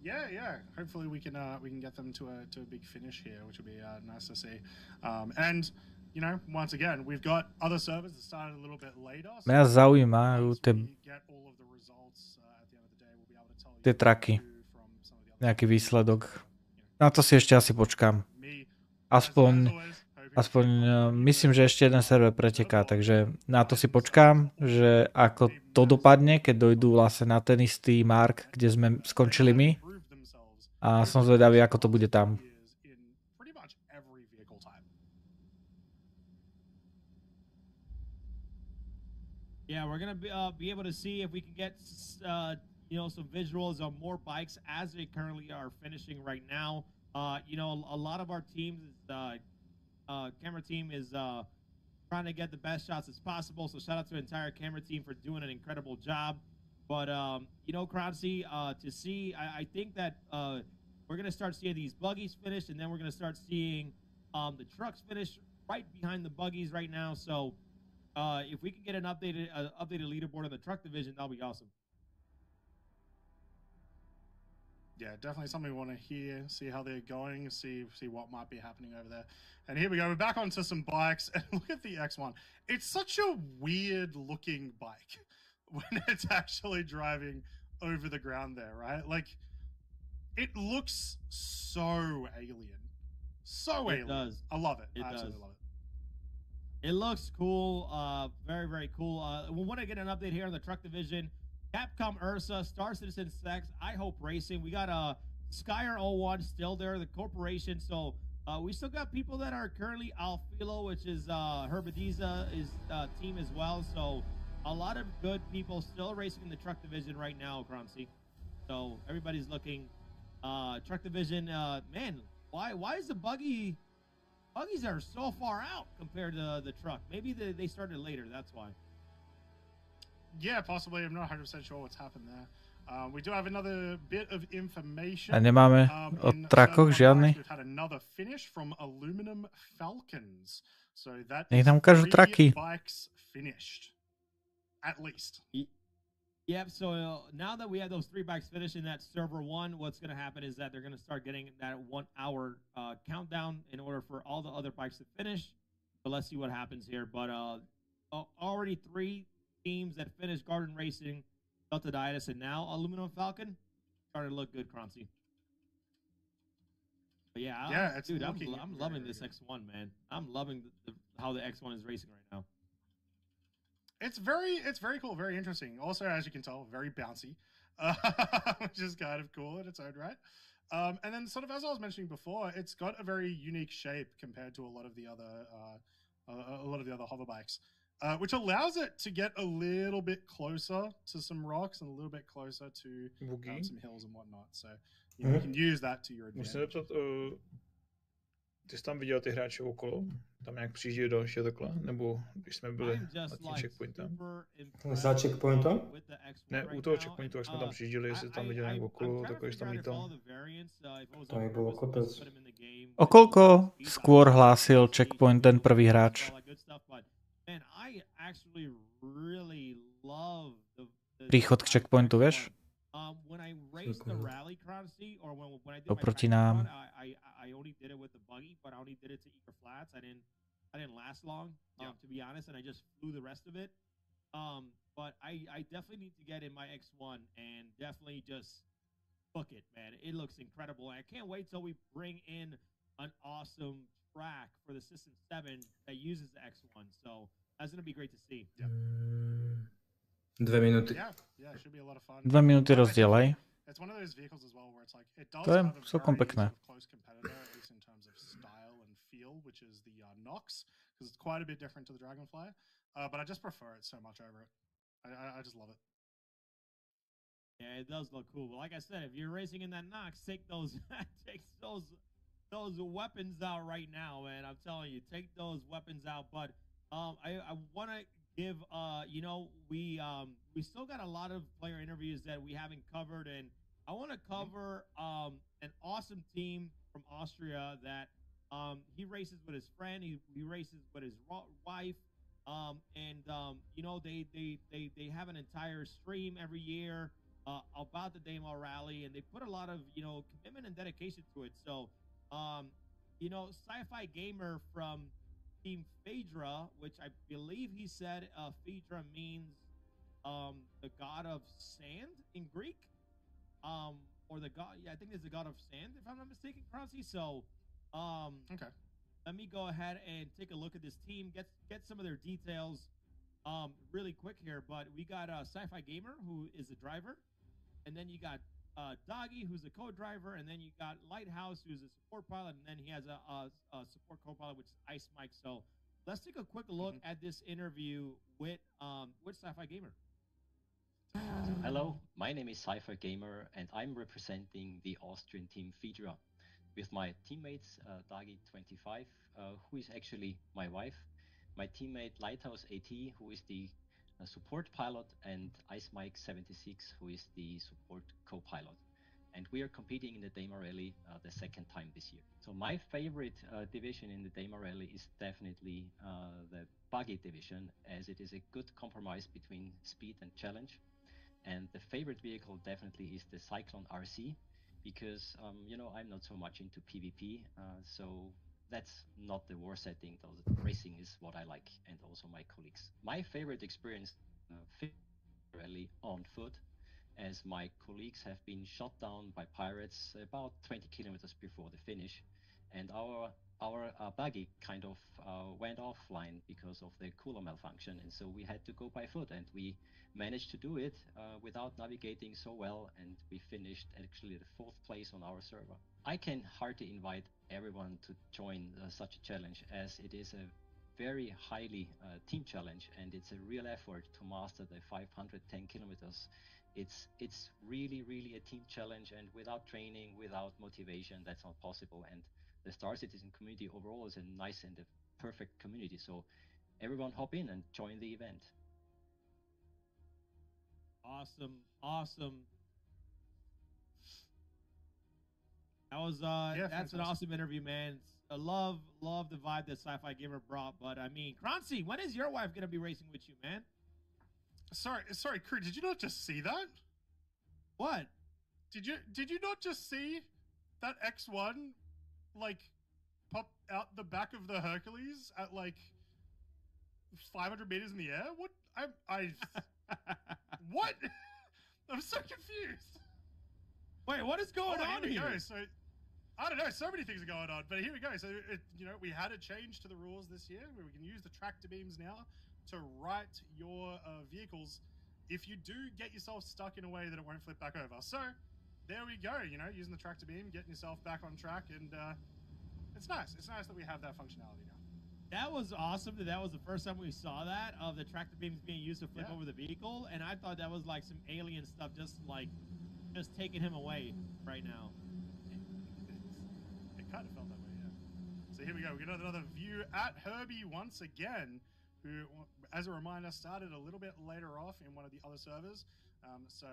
Yeah. Hopefully we can get them to a big finish here, which would be nice to see. And you know, once again, we've got other servers that started a little bit later. So Mňa zaujímajú tie traky. Nejaký výsledok. Na to si ešte asi počkám. Aspoň myslím, že ešte jeden server preteká, takže na to si počkám, že ako to dopadne, keď dojdú vlastne na ten istý mark, kde sme skončili my. A som zvedavý, ako to bude tam. Yeah, we're gonna be able to see if we can get you know, some visuals on more bikes as they currently are finishing right now. You know, a lot of our teams, camera team is trying to get the best shots as possible. So shout out to the entire camera team for doing an incredible job. But you know, Croncy, to see, I think that we're gonna start seeing these buggies finished, and then we're gonna start seeing the trucks finish right behind the buggies right now. So if we can get an updated leaderboard on the truck division, that'll be awesome. Yeah, definitely something we want to hear, see how they're going, see what might be happening over there. And here we go. We're back onto some bikes, and look at the X1. It's such a weird-looking bike when it's actually driving over the ground there, right? Like, it looks so alien. So alien. It does. I love it. I absolutely love it. It looks cool. Very, very cool. We want to get an update here on the truck division. Capcom Ursa, Star Citizen Sex, I Hope Racing. We got Skyer 01 still there, the corporation. So we still got people that are currently Alfilo, which is Herbadiza is team as well. So a lot of good people still racing in the truck division right now, Croncy. So everybody's looking. Truck division, man, why is the buggies are so far out compared to the truck? Maybe they started later, that's why. Yeah, possibly. I'm not 100% sure what's happened there. We do have another bit of information. A nemáme o trakoch žiadny. We've had another finish from Aluminum Falcons. So that Nech nám ukážu traky. Bikes finished. At least. Yep, so now that we have those 3 bikes finished in that server 1, what's going to happen is that they're going to start getting that 1 hour countdown in order for all the other bikes to finish. So let's see what happens here. But already 3 teams that finished Garden Racing, Delta Diatus, and now Aluminum Falcon starting to look good, Croncy. But yeah, dude, I'm loving this X1, man. I'm loving how the X1 is racing right now. It's very cool, very interesting. Also, as you can tell, very bouncy, which is kind of cool in its own right. And then, sort of as I was mentioning before, it's got a very unique shape compared to a lot of the other hover bikes. Which allows it to get a little bit closer to some rocks and a little bit closer to some hills and whatnot. So you can use that to your advantage. Ty jsi tam viděl ty hráče okolo? Tam nějak přijížděli další takhle? Nebo když jsme byli na tím checkpointem? Za checkpointom? Ne, u toho checkpointu, jak jsme tam přijížděli, jestli tam viděl nějak okolo, takhle, že tam lítal. To mi bolo kopec. O koľko skôr hlásil checkpoint ten prvý hráč? Príchod k checkpointu, vieš? Oproti nám. I didn't last long, to be honest, and I just flew the rest of it. But I definitely need to get in my X1 and definitely just book it, man. It looks incredible. And I can't wait till we bring in an awesome track for the System 7 that uses the X1. So that's going to be great to see. Yeah. 2 minúty. Yeah, it should be a lot of fun. 2 minúty rozdiel, aj? It's one of those vehicles as well where it's like it does To je have a celkom very pekné. sort of close competitor, at least in terms of style and feel, which is the Nox, because it's quite a bit different to the Dragonfly. But I just prefer it so much over it. I just love it. Yeah, it does look cool. But like I said, if you're racing in that Nox, take those those weapons out right now, man. I'm telling you, take those weapons out. But I want to give you know, we still got a lot of player interviews that we haven't covered, and I want to cover an awesome team from Austria that he races with his friend, he races with his wife, and you know, they have an entire stream every year about the Daymar Rally, and they put a lot of, you know, commitment and dedication to it. So you know, Sci-Fi Gamer from Team Phaedra, which I believe he said Phaedra means the god of sand in Greek, or the god, yeah, I think it's the god of sand, if I'm not mistaken, Kroncy. So okay, let me go ahead and take a look at this team, get some of their details really quick here. But we got Sci-Fi Gamer, who is the driver, and then you got Doggy, who's a co-driver, and then you got Lighthouse, who's a support pilot, and then he has a support co-pilot, which is Ice Mike. So let's take a quick look at this interview with Sci-Fi Gamer. Hello, my name is Sci-Fi Gamer, and I'm representing the Austrian team Phaedra with my teammates Dagi25, who is actually my wife, my teammate Lighthouse AT, who is the support pilot, and Ice Mike 76, who is the support co-pilot. And we are competing in the Daymar Rally the second time this year. So my favorite division in the Daymar Rally is definitely the buggy division, as it is a good compromise between speed and challenge. And the favorite vehicle definitely is the Cyclone RC, because you know, I'm not so much into PvP, so that's not the war setting, though racing is what I like, and also my colleagues. My favorite experience rally on foot, as my colleagues have been shot down by pirates about 20 kilometers before the finish, and our buggy kind of went offline because of the cooler malfunction, and so we had to go by foot, and we managed to do it without navigating so well, and we finished actually the 4th place on our server. I can heartily invite everyone to join such a challenge, as it is a very highly team challenge, and it's a real effort to master the 510 kilometers. It's really a team challenge, and without training, without motivation, that's not possible. And the Star Citizen community overall is a nice and a perfect community, so everyone hop in and join the event. Awesome. That was that's an awesome interview, man. I love the vibe that Sci-Fi Gamer brought. But I mean, Kroncy, when is your wife gonna be racing with you, man? Sorry, Crew, did you not just see that? What? Did you not just see that X1 like pop out the back of the Hercules at like 500 meters in the air? What? I what? I'm so confused. Wait, what is going on here? So, I don't know. So many things are going on, but here we go. So, you know, we had a change to the rules this year where we can use the tractor beams now to right your vehicles if you do get yourself stuck in a way that it won't flip back over. So, there we go. You know, using the tractor beam, getting yourself back on track, and it's nice. It's nice that we have that functionality now. That was awesome. That was the first time we saw that, of the tractor beams being used to flip over the vehicle, and I thought that was like some alien stuff, just taking him away right now. It kind of felt that way, yeah. So here we go. We get another view at Herbie once again, who, as a reminder, started a little bit later off in one of the other servers. So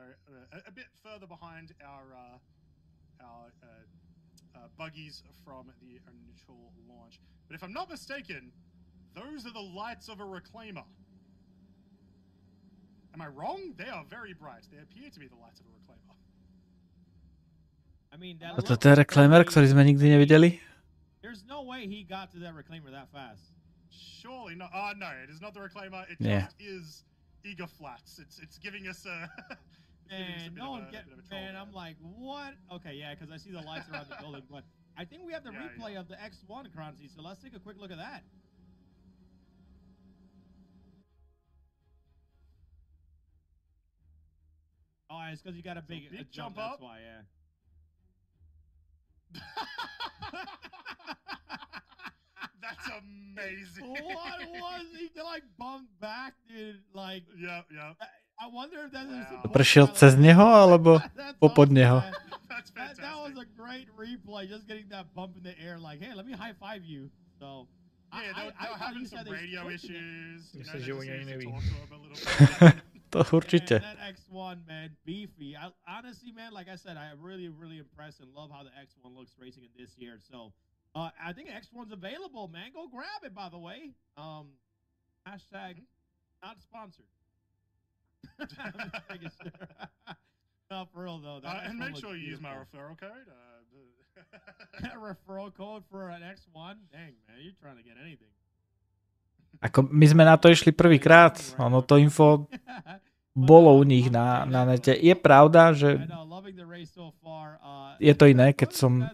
a bit further behind our buggies from the initial launch. But if I'm not mistaken, those are the lights of a reclaimer. Am I wrong? They are very bright. They appear to be the lights of a reclaimer. I mean, that Toto je reclaimer, ktorý sme nikdy nevideli? There's no way he got to that reclaimer that fast. Surely not. No, it is not the reclaimer. It Yeah. just is Eager Flats. It's giving us a. Man, no one get. Man, I'm like, what? Okay, yeah, because I see the lights around the building, but I think we have the replay of the X1 Kronzi, so let's take a quick look at that. Oh, it's because you got a big jump up. That's why, yeah. That's amazing. What was he like bumped back, dude? Like, yeah. I wonder if that is. Prešiel cez neho, alebo popod neho? That was a great replay. Just getting that bump in the air, like, hey, let me high five you. So. Yeah, they're having some radio issues. You know, Že oni neví. To určite. That X1, man, beefy. Honestly, man, like I said, I'm really impressed and love how the X1 looks racing in this year. So, I think X1's available, man. Go grab it, by the way. Hashtag not sponsored. No, for real though. And make sure you use my referral code. Referral code for an X1? Dang, man, you're trying to get anything. Ako my sme na to išli prvýkrát, ono to info bolo u nich na nete. Je pravda, že je to iné, keď som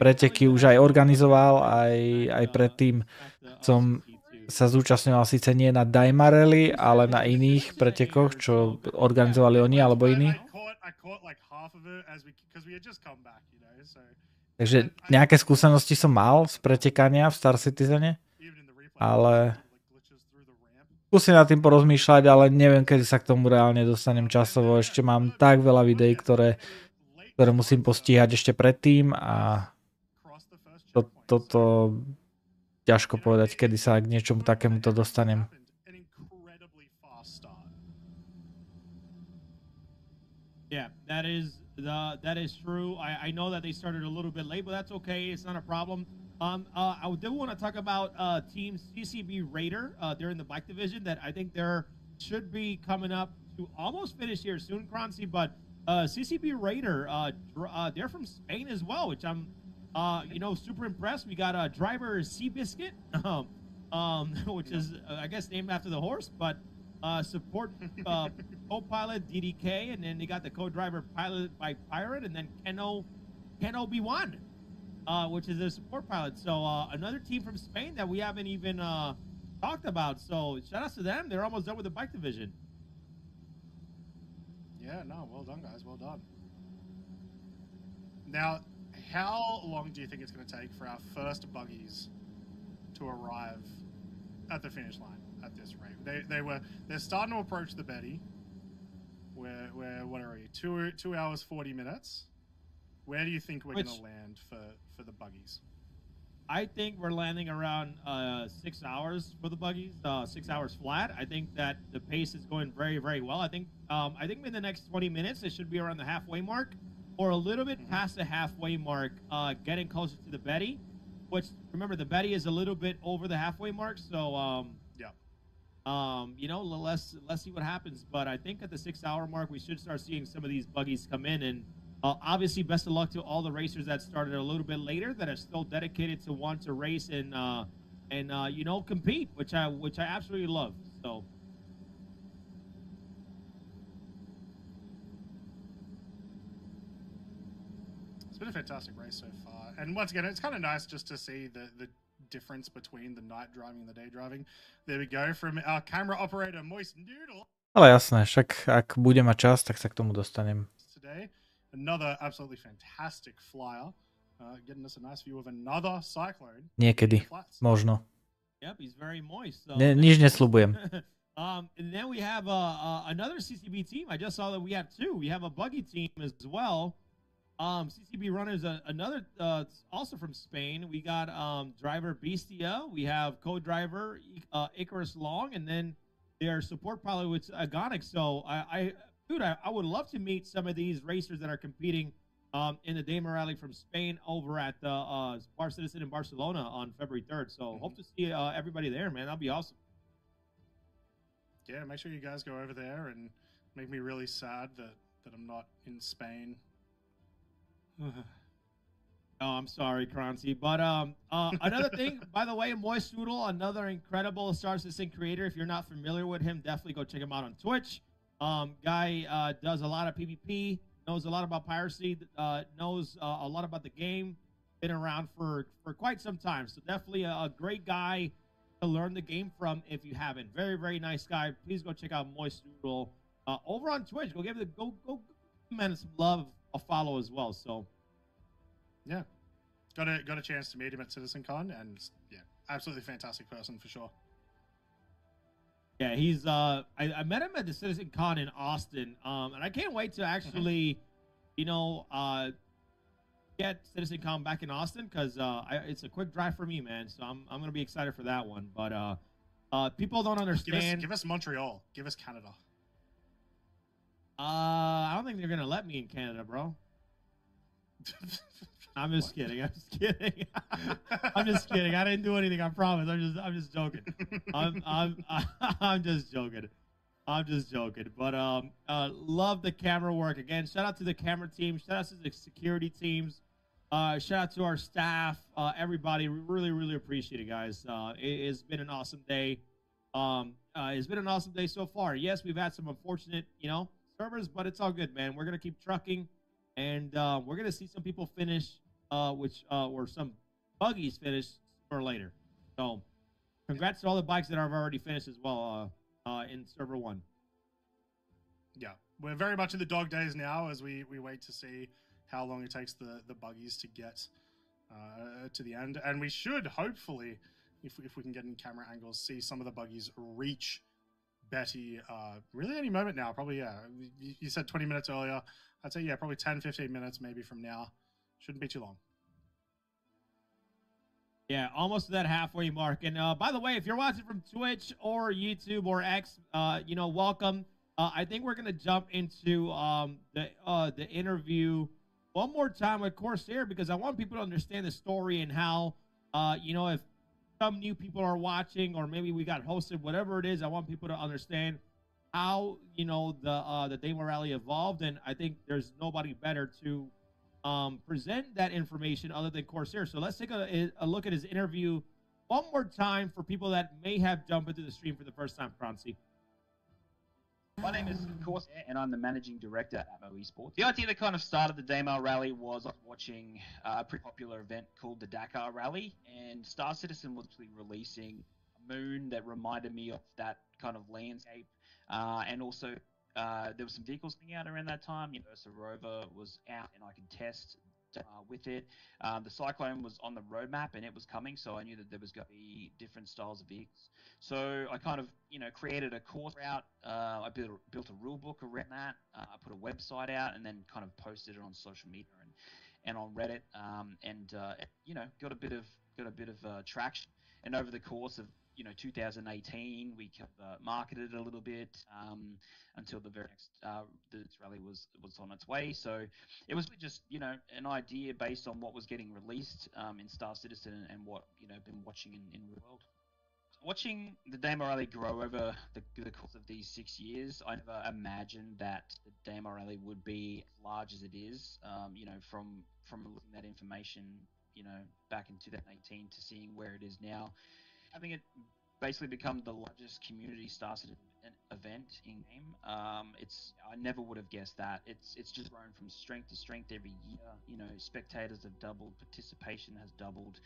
preteky už aj organizoval, aj predtým som sa zúčastňoval síce nie na Daymar Rally, ale na iných pretekoch, čo organizovali oni alebo iní. Takže nejaké skúsenosti som mal z pretekania v Star Citizene, ale skúsim nad tým porozmýšľať, ale neviem, kedy sa k tomu reálne dostanem časovo. Ešte mám tak veľa videí, ktoré musím postíhať ešte predtým a toto ťažko povedať, kedy sa k niečomu takémuto dostanem. Yeah, that is true. I know that they started a little bit late, but that's okay. It's not a problem. I do want to talk about Team CCB Raider. They're in the bike division that I think there should be coming up to almost finish here soon, Kronzi. But CCB Raider, they're from Spain as well, which I'm super impressed. We got driver Seabiscuit, which is I guess named after the horse, but support co-pilot DDK, and then they got the co-driver pilot by Pirate, and then Keno B1, which is a support pilot. So another team from Spain that we haven't even talked about. So shout out to them. They're almost done with the bike division. Yeah, no, well done, guys. Well done. Now, how long do you think it's going to take for our first buggies to arrive at the finish line at this rate? They're starting to approach the Betty. We're what are we? 2 hours 40 minutes. Where do you think we're going to land for the buggies? I think we're landing around 6 hours for the buggies, 6 hours flat. I think that the pace is going very, very well. I think in the next 20 minutes it should be around the halfway mark, or a little bit past the halfway mark, getting closer to the Betty. Which, remember, the Betty is a little bit over the halfway mark, so let's see what happens. But I think at the 6 hour mark we should start seeing some of these buggies come in, and obviously best of luck to all the racers that started a little bit later that are still dedicated to want to race and compete, which I absolutely love. So it's been a fantastic race so far, and once again, it's kind of nice just to see the difference between the night driving and the day driving. There we go from our camera operator Moist Noodle. Ale jasné, však ak bude mať čas, tak sa k tomu dostanem. Today, another absolutely fantastic flyer, getting us a nice view of another cyclone. Niekedy, možno. Yep, he's very moist. So. Nič nesľubujem. And then we have another CCB team. I just saw that we have two. We have a buggy team as well. CCB runners, another also from Spain. We got driver Bestia. We have co-driver Icarus Long, and then their support pilot with Agonic. So dude, I would love to meet some of these racers that are competing in the Daymar Rally from Spain over at the Star Citizen in Barcelona on February 3rd. So hope to see everybody there, man. That'll be awesome. Yeah, make sure you guys go over there and make me really sad that I'm not in Spain. Oh, I'm sorry, Kranzi. But another thing, by the way, Moist Noodle, another incredible Star Citizen creator. If you're not familiar with him, definitely go check him out on Twitch. Guy does a lot of PvP, knows a lot about piracy, knows a lot about the game. Been around for quite some time, so definitely a great guy to learn the game from if you haven't. Very, very nice guy. Please go check out Moist Noodle over on Twitch. Go give it go man some love, a follow as well. So yeah, got a chance to meet him at CitizenCon, and yeah, absolutely fantastic person for sure. Yeah, he's I met him at the CitizenCon in Austin, and I can't wait to actually, get CitizenCon back in Austin, because it's a quick drive for me, man. So I'm gonna be excited for that one. But people don't understand. Give us Montreal. Give us Canada. I don't think they're gonna let me in Canada, bro. I'm just kidding. I'm just kidding. I'm just kidding. I didn't do anything. I promise. I'm just joking. I'm just joking. I'm just joking. But love the camera work again. Shout out to the camera team. Shout out to the security teams. Shout out to our staff. Everybody. Really, really appreciate it, guys. It's been an awesome day. It's been an awesome day so far. Yes, we've had some unfortunate, servers, but it's all good, man. We're gonna keep trucking. And we're going to see some people finish, or some buggies finish sooner or later. So congrats to all the bikes that have already finished as well in Server 1. Yeah, we're very much in the dog days now as we wait to see how long it takes the buggies to get to the end. And we should, hopefully, if we can get in camera angles, see some of the buggies reach Betty really any moment now. Probably, yeah. You said 20 minutes earlier. I'd say, yeah, probably 10, 15 minutes maybe from now. Shouldn't be too long. Yeah, almost to that halfway mark. And by the way, if you're watching from Twitch or YouTube or X, welcome. I think we're going to jump into the interview one more time with Corsair, because I want people to understand the story and how, if some new people are watching, or maybe we got hosted, whatever it is, I want people to understand how the Daymar Rally evolved. And I think there's nobody better to present that information other than Corsair. So let's take a look at his interview one more time for people that may have jumped into the stream for the first time. Francie. My name is Corsair, and I'm the managing director at Mo Esports. The idea that kind of started the Daymar Rally was I was watching a pretty popular event called the Dakar Rally, and Star Citizen was actually releasing a moon that reminded me of that kind of landscape. And also, there were some vehicles coming out around that time. Ursa Rover was out, and I could test with it. The Cyclone was on the roadmap, and it was coming, so I knew that there was going to be different styles of vehicles. So I kind of, created a course route. I built a rule book around that. I put a website out, and then kind of posted it on social media and on Reddit, and got a bit of traction. And over the course of 2018, we marketed it a little bit until the very next this rally was on its way. So it was just an idea based on what was getting released in Star Citizen and what been watching in real world. Watching the Daymar Rally grow over the course of these 6 years, I never imagined that the Daymar Rally would be as large as it is. From looking at that information, back in 2018 to seeing where it is now. Having it basically become the largest community Star Citizen event in game, I never would have guessed that. It's just grown from strength to strength every year. Spectators have doubled, participation has doubled,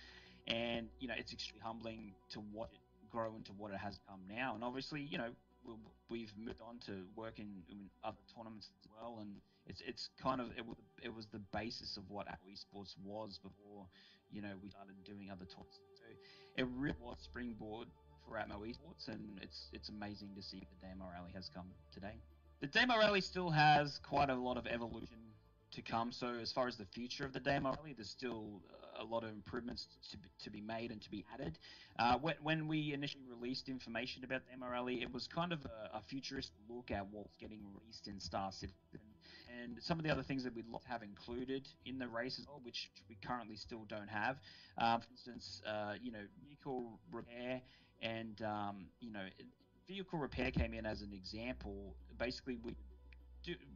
and it's extremely humbling to watch it grow into what it has become now. And obviously, we've moved on to work in other tournaments as well, and it's kind of it was the basis of what our esports was before we started doing other tournaments. So it really was springboard for Atmo Esports, and it's amazing to see the Daymar Rally has come today. The Daymar Rally still has quite a lot of evolution to come. So as far as the future of the Daymar Rally, there's still a lot of improvements to be made and to be added. When we initially released information about the Daymar Rally, it was kind of a futuristic look at what's getting released in Star Citizen, and some of the other things that we'd like to have included in the race as well, which we currently still don't have. For instance, vehicle repair and vehicle repair came in as an example. Basically,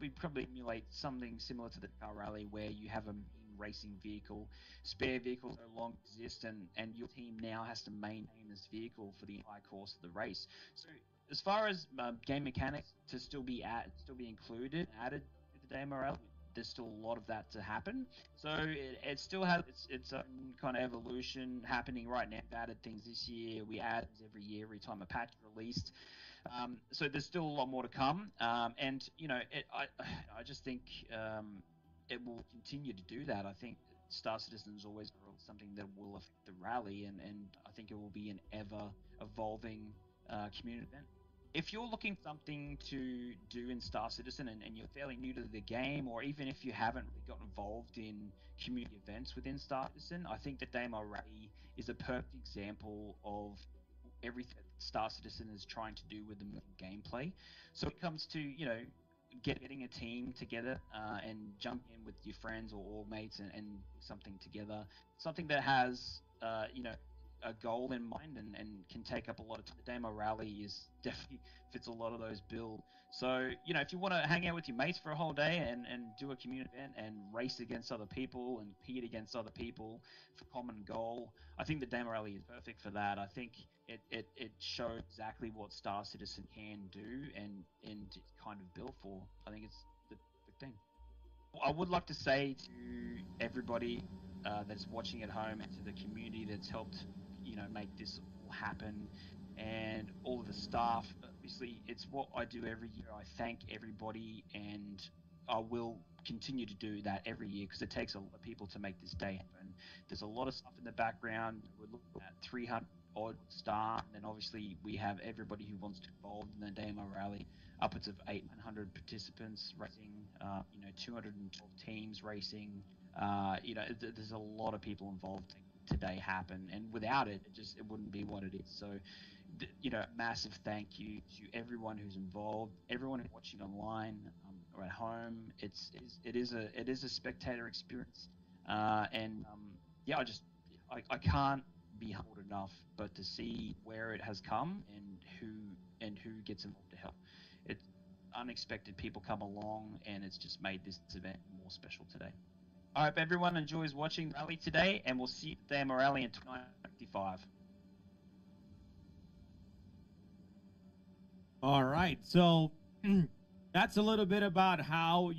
we'd probably emulate something similar to the car rally where you have a racing vehicle, spare vehicles no longer exist, and your team now has to maintain this vehicle for the entire course of the race. So as far as game mechanics to still be added to the Daymar Rally, there's still a lot of that to happen. So it still has its own kind of evolution happening right now. We've added things this year. We add things every year, every time a patch is released. So there's still a lot more to come. And I just think it will continue to do that. I think Star Citizen is always something that will affect the rally, and I think it will be an ever evolving community event. If you're looking for something to do in Star Citizen and you're fairly new to the game, or even if you haven't really gotten involved in community events within Star Citizen, I think that Daymar Rally is a perfect example of everything that Star Citizen is trying to do with the gameplay. So it comes to, getting a team together and jump in with your friends or mates and something together, something that has, a goal in mind and can take up a lot of time. The Daymar Rally is definitely fits a lot of those bills. So, if you want to hang out with your mates for a whole day and do a community event and race against other people and compete against other people for common goal, I think the Daymar Rally is perfect for that. I think it shows exactly what Star Citizen can do and it's kind of built for. I think it's the perfect thing. I would like to say to everybody that's watching at home and to the community that's helped make this all happen, and all of the staff. Obviously, it's what I do every year. I thank everybody, and I will continue to do that every year because it takes a lot of people to make this day happen. There's a lot of stuff in the background. We're looking at 300 odd staff, and then obviously we have everybody who wants to be involved in the Daymar Rally. Upwards of 800 participants racing, 212 teams racing. There's a lot of people involved to make today happen, and without it, it wouldn't be what it is. So, massive thank you to everyone who's involved, everyone who's watching online or at home. It is a spectator experience, I can't be humbled enough, but to see where it has come and who gets involved to help. It's unexpected people come along, and it's just made this event more special today. I hope everyone enjoys watching the rally today, and we'll see you at the Daymar Rally in 2025. All right, so that's a little bit about how,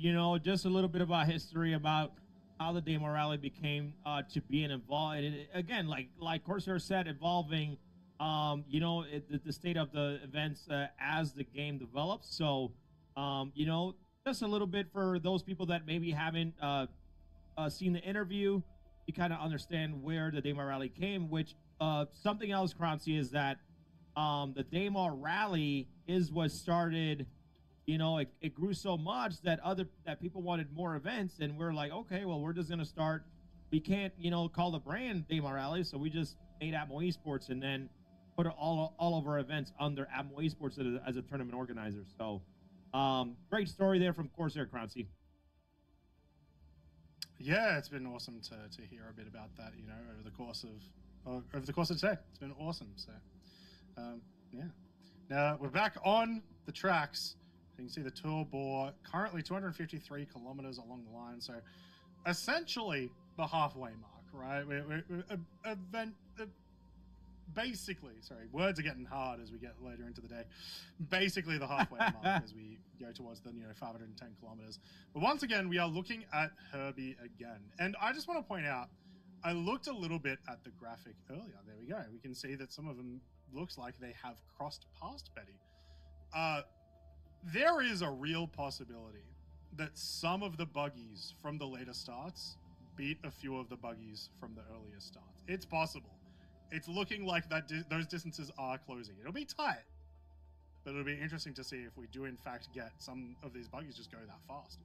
just a little bit about history about how the Daymar Rally became to being involved. And again, like Corsair said, evolving, the state of the events as the game develops. So, just a little bit for those people that maybe haven't seen the interview, you kind of understand where the Daymar Rally came. Which something else, Crunchy, is that the Daymar Rally is what started. It grew so much that people wanted more events, and we're like, okay, well, we're just gonna start. We can't, call the brand Daymar Rally, so we just made Atmo Esports and then put all of our events under Atmo Esports as a tournament organizer. So, great story there from Corsair, Crunchy. Yeah, it's been awesome to hear a bit about that. Over the course of today, it's been awesome. So, yeah. Now we're back on the tracks. You can see the tour bore currently 253 kilometers along the line. So, essentially the halfway mark, right? We're basically, sorry, words are getting hard as we get later into the day. Basically the halfway mark as we go towards the 510 kilometers. But once again, we are looking at Herbie again. And I just want to point out, I looked a little bit at the graphic earlier. There we go. We can see that some of them looks like they have crossed past Betty. There is a real possibility that some of the buggies from the later starts beat a few of the buggies from the earlier starts. It's possible. It's looking like those distances are closing. It'll be tight, but it'll be interesting to see if we do in fact get some of these buggies just go that fast.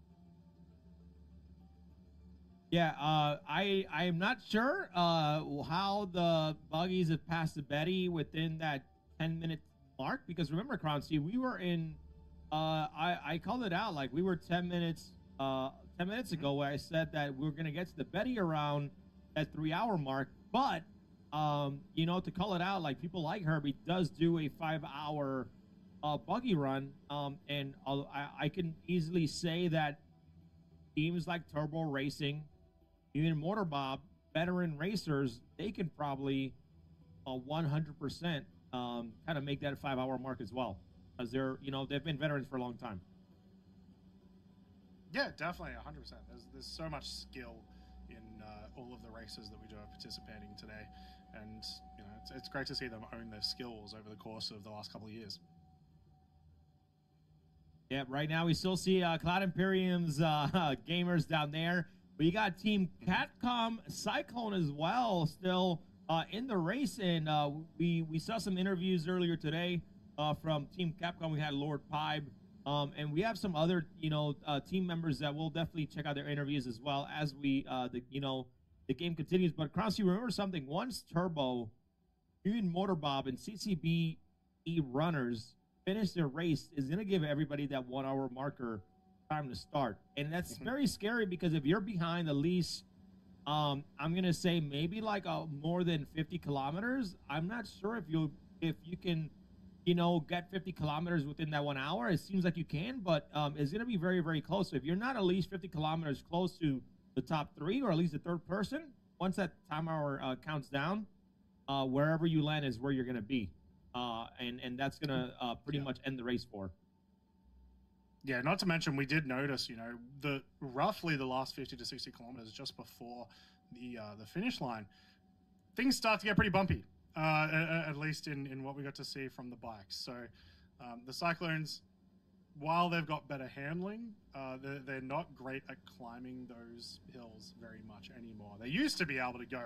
Yeah, I am not sure how the buggies have passed the Betty within that 10-minute mark, because remember, Croncy, we were in I called it out, like we were 10 minutes ago where I said that we were gonna get to the Betty around that 3-hour mark, but you know, to call it out, like people like Herbie does do a 5-hour buggy run, and I can easily say that teams like Turbo Racing, even Motor Bob, veteran racers, they can probably 100% kind of make that 5-hour mark as well, because they're, you know, they've been veterans for a long time. Yeah, definitely, 100%. There's so much skill in all of the races that we do are participating today, and you know, it's great to see them own their skills over the course of the last couple of years. Yeah, right now we still see Cloud Imperium's gamers down there. But you got Team Catcom Cyclone as well still in the race. And we saw some interviews earlier today from Team Capcom. We had Lord Pibe. And we have some other, you know, team members that we'll definitely check out their interviews as well as we, the game continues. But Krause, you remember something? Once Turbo, even Motor Bob, and CCBE runners finish their race, is going to give everybody that 1-hour marker time to start. And that's very scary, because if you're behind at least, I'm going to say maybe like more than 50 kilometers, I'm not sure if you can, you know, get 50 kilometers within that 1 hour. It seems like you can, but it's going to be very, very close. So if you're not at least 50 kilometers close to the top 3, or at least the third person, once that time hour counts down, wherever you land is where you're going to be. And that's going to pretty much end the race for. Yeah, not to mention, we did notice, you know, roughly the last 50 to 60 kilometers just before the finish line, things start to get pretty bumpy, at least in what we got to see from the bikes. So the Cyclones, while they've got better handling, they're not great at climbing those hills very much anymore. They used to be able to go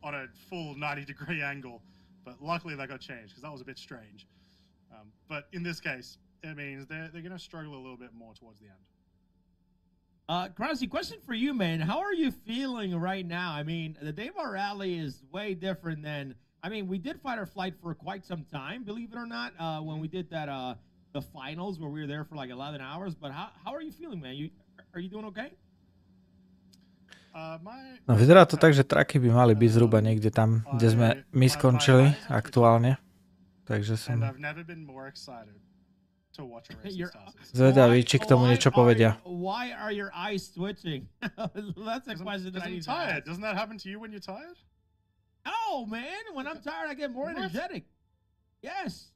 on a full 90-degree angle, but luckily that got changed, because that was a bit strange. But in this case, it means they're going to struggle a little bit more towards the end. Krause, question for you, man. How are you feeling right now? I mean, the Daymar Rally is way different than, I mean, we did fight our flight for quite some time, believe it or not, when we did that, the finals where we were there for like 11 hours. But how are you feeling, man? Are you doing okay? No vyzerá to tak, že traky by mali byť zhruba niekde tam, kde sme my skončili aktuálne. Takže som zvedavý, či k tomu niečo povedia. Why are your eyes twitching? That's a question that I need to ask. Doesn't that happen to you when you're tired? Oh, man. When I'm tired, I get more energetic. Yes.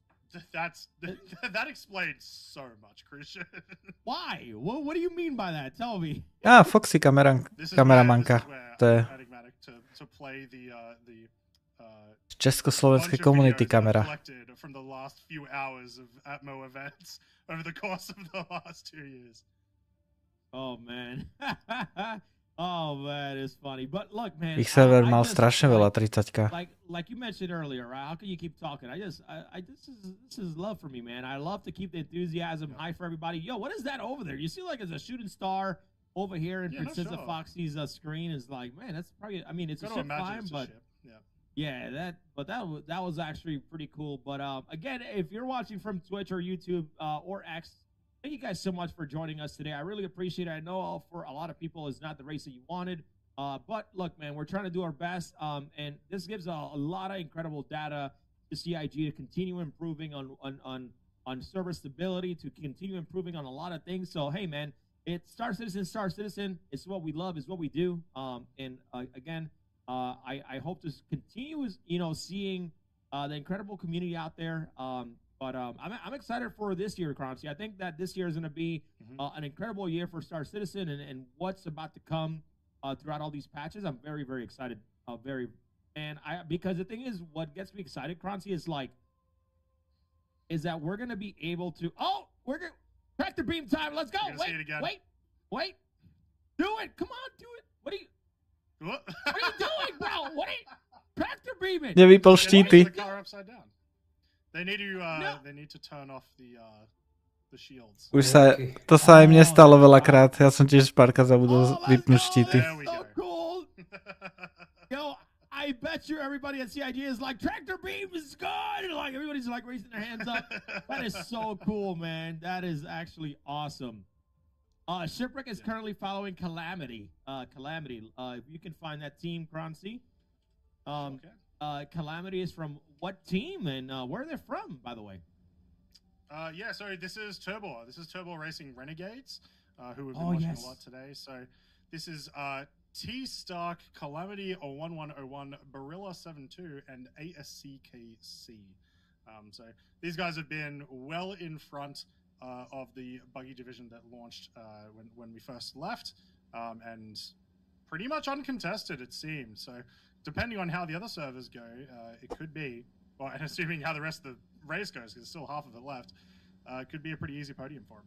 That explains so much, Christian. Why? What do you mean by that? Tell me. Foxy kameramanka. To je Československej komunity kamera. From the last few hours of Atmo events over the course of the last 2 years. Oh man. Oh man, it's funny. But look, man, ich server mal strašne veľa 30K. Like you mentioned earlier, right? How can you keep talking? This is love for me, man. I love to keep the enthusiasm high for everybody. Yo, what is that over there? You see, like, as a shooting star over here in Princess of Foxy's screen is like, man, that's probably. I mean, it's a ship climb, but yeah, that was actually pretty cool. But again, if you're watching from Twitch or YouTube or X, thank you guys so much for joining us today. I really appreciate it. I know for a lot of people it's not the race that you wanted. But look, man, we're trying to do our best. And this gives a lot of incredible data to CIG to continue improving on server stability, to continue improving on a lot of things. So, hey, man, it's Star Citizen. It's what we love. It's what we do. And again, I hope to continue, you know, seeing the incredible community out there. But I'm excited for this year, Croncy. I think that this year is going to be an incredible year for Star Citizen and what's about to come throughout all these patches. I'm very, very excited. Because the thing is, what gets me excited, Croncy, is that we're going to be able to. Oh, we're going tractor beam time. Let's go. Wait. Do it. Come on, do it. What are you doing, bro? What are you tractor beaming? Nevypol štíty. They need to turn off the the shields. Už sa, to sa aj mne stalo veľakrát. Ja som tiež párkrát zabudol vypnúť štíty. So cool. Yo, I bet you everybody at CIG is like, tractor beam is good. And like everybody's like raising their hands up. That is so cool, man. That is actually awesome. Shipwreck is currently following Calamity. If you can find that team, Croncy. Calamity is from what team and where they're from, by the way? Yeah, so this is Turbo. This is Turbo Racing Renegades, who we've been watching a lot today. So this is T Stark, Calamity 01101, Barilla 72, and ASCKC. So these guys have been well in front of the buggy division that launched when we first left, and pretty much uncontested, it seems. So depending on how the other servers go, it could be, well, and assuming how the rest of the race goes, because there's still half of it left, could be a pretty easy podium for him.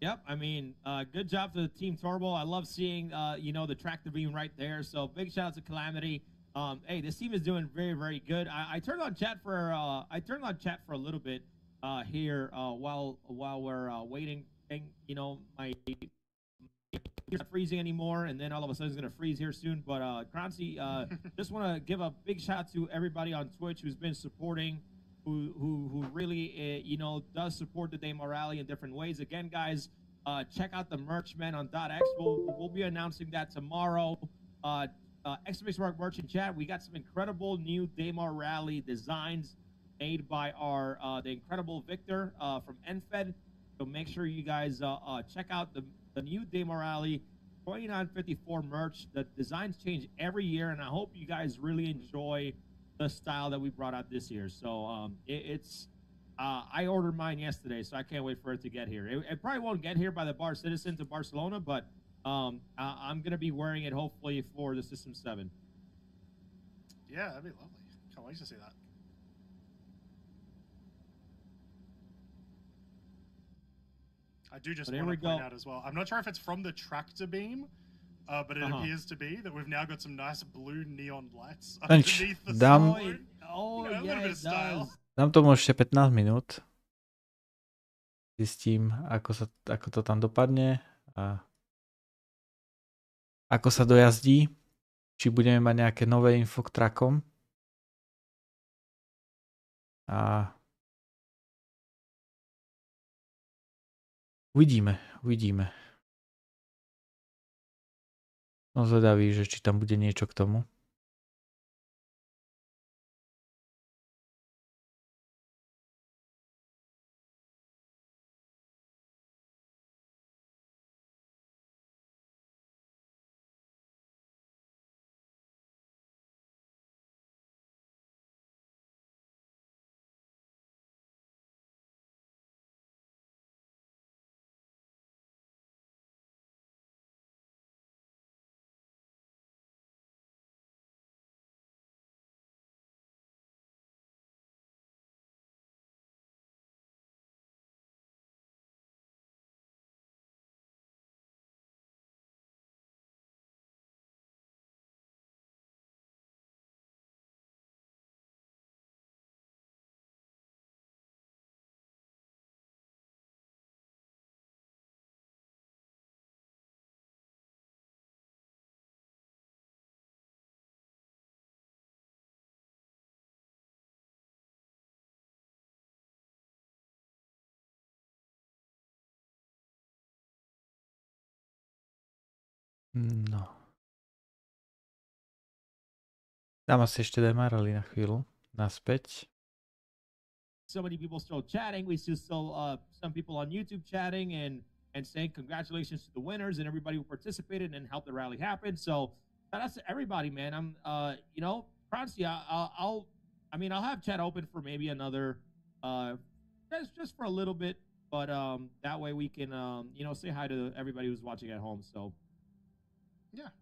Yep, I mean, good job to Team Turbo. I love seeing, the tractor beam right there. So big shout out to Calamity. Hey, this team is doing very, very good. I turned on chat for a little bit here while we're waiting. And, my it's not freezing anymore, and then all of a sudden it's gonna freeze here soon. But Croncy, just want to give a big shout out to everybody on Twitch who's been supporting. Who really, does support the Daymar Rally in different ways. Again, guys, check out the merch, man, on .x. We'll be announcing that tomorrow. Exclamation mark merch in chat. We got some incredible new Daymar Rally designs made by the incredible Victor from NFED. So make sure you guys check out the new Daymar Rally 2954 merch. The designs change every year, and I hope you guys really enjoy the style that we brought out this year. So I ordered mine yesterday, so I can't wait for it to get here. It probably won't get here by the Bar Citizens of Barcelona, but I'm gonna be wearing it hopefully for the System 7. Yeah, that'd be lovely. Can't wait to see that. I do just want to point out as well, I'm not sure if it's from the tractor beam, but it appears to be that we've now got some nice blue neon lights underneath the saloon. A little bit of style. Dám tomu ešte 15 minút. Zistím, ako to tam dopadne a ako sa dojazdí. Či budeme mať nejaké nové info k trakom. A uvidíme. Som zvedavý, že či tam bude niečo k tomu. No. Dám asi ešte Daymar Rally na chvíľu. Naspäť. So many people still chatting. We see still some people on YouTube chatting and saying congratulations to the winners and everybody who participated and helped the rally happen. So that's everybody, man. I'm Croncy, I'll have chat open for maybe another just for a little bit, but that way we can say hi to everybody who's watching at home. So yeah.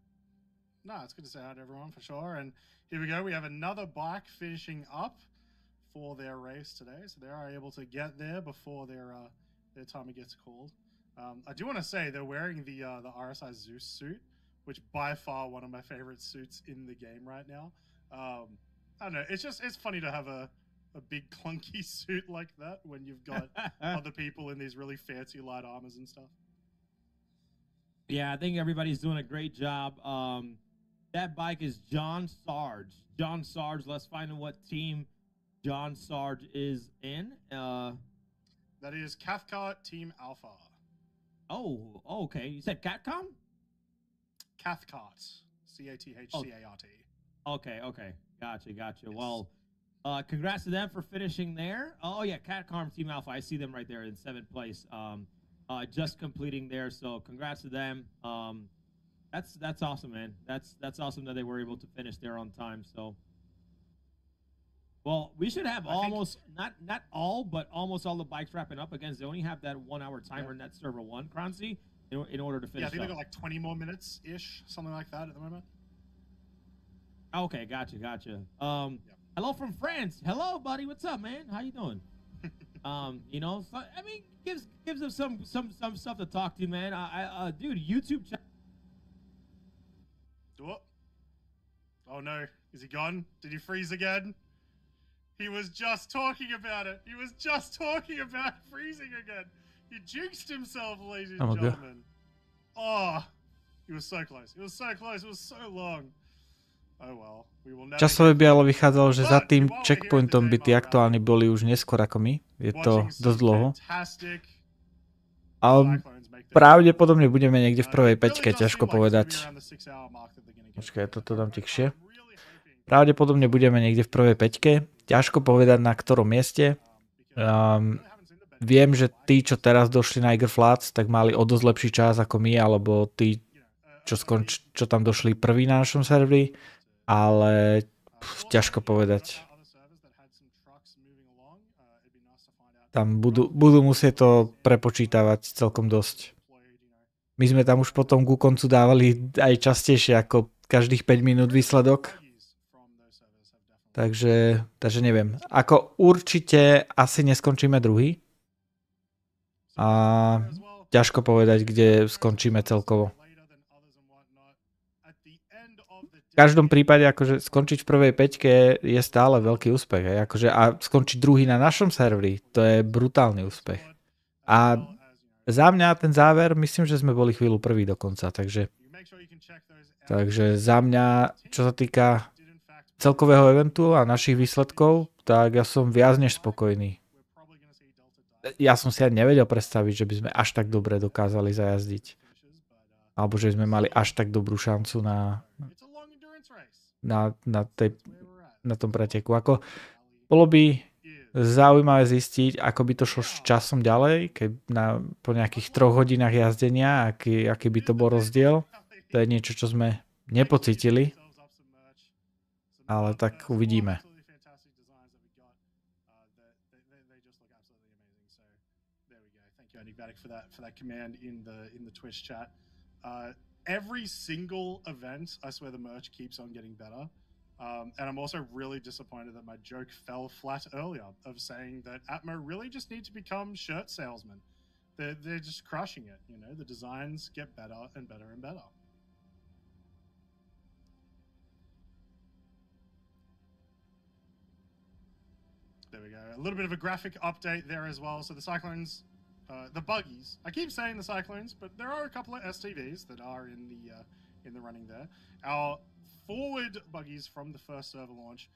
No, it's good to say hi to everyone for sure. And here we go. We have another bike finishing up for their race today. So they are able to get there before their timer gets called. I do want to say they're wearing the RSI Zeus suit, which by far one of my favorite suits in the game right now. I don't know. It's funny to have a a big clunky suit like that when you've got other people in these really fancy light armors and stuff. Yeah, I think everybody's doing a great job. That bike is John Sarge. John Sarge, let's find out what team John Sarge is in. That is Cathcart Team Alpha. Oh, okay. You said Catcom? Cathcart. C-A-T-H-C-A-R-T. Okay. Gotcha. Yes. Well, congrats to them for finishing there. Oh, yeah, Catcom Team Alpha. I see them right there in 7th place. Just completing there. So congrats to them. That's awesome, man. That's awesome that they were able to finish there on time. So, well, we should have almost not all, but almost all the bikes wrapping up. Again, they only have that 1 hour timer in that server 1, Kranzi, in order to finish. Yeah, I think they got like 20 more minutes ish, something like that at the moment. Okay, gotcha. Hello from France. Hello, buddy. What's up, man? How you doing? You know, so, I mean, gives us some stuff to talk to, man. Dude, YouTube. Oh no, is he gone? Did he freeze again? He was just talking about it. He was just talking about freezing again. He jinxed himself, ladies and gentlemen. Oh, he was so close. It was so close. It was so long. Oh well, we will never. Časové by ale vychádzalo, že za tým checkpointom by tí aktuálni boli už neskôr ako my. Je to dosť dlho. Ale pravdepodobne budeme niekde v prvej peťke, ťažko povedať. Počkaj, toto dám tichšie. Pravdepodobne budeme niekde v prvej peťke. Ťažko povedať na ktorom mieste. Viem, že tí, čo teraz došli na Eager Flats, tak mali o dosť lepší čas ako my, alebo tí, čo tam došli prví na našom serveri. Ale ťažko povedať. Tam budú musieť to prepočítavať celkom dosť. My sme tam už potom ku koncu dávali aj častejšie ako každých 5 minút výsledok. Takže neviem. Ako určite asi neskončíme druhý. A ťažko povedať, kde skončíme celkovo. V každom prípade akože skončiť v prvej peťke je stále veľký úspech. Akože, a skončiť druhý na našom serveri, to je brutálny úspech. A za mňa ten záver, myslím, že sme boli chvíľu prví dokonca. Takže za mňa, čo sa týka celkového eventu a našich výsledkov, tak ja som viac než spokojný. Ja som si ani nevedel predstaviť, že by sme až tak dobre dokázali zajazdiť. Alebo že sme mali až tak dobrú šancu na tom preteku. Ako, bolo by zaujímavé zistiť, ako by to šlo s časom ďalej, keď po nejakých 3 hodinách jazdenia, aký by to bol rozdiel. To je niečo, čo sme nepocítili, ale tak uvidíme. Every single event, I swear the merch keeps on getting better. And I'm also really disappointed that my joke fell flat earlier of saying that Atmo really just need to become shirt salesmen. They're just crushing it, you know. The designs get better and better and better. There we go. A little bit of a graphic update there as well. So the Cyclones, the buggies. I keep saying the Cyclones, but there are a couple of STVs that are in the running there. Our forward buggies from the first server launch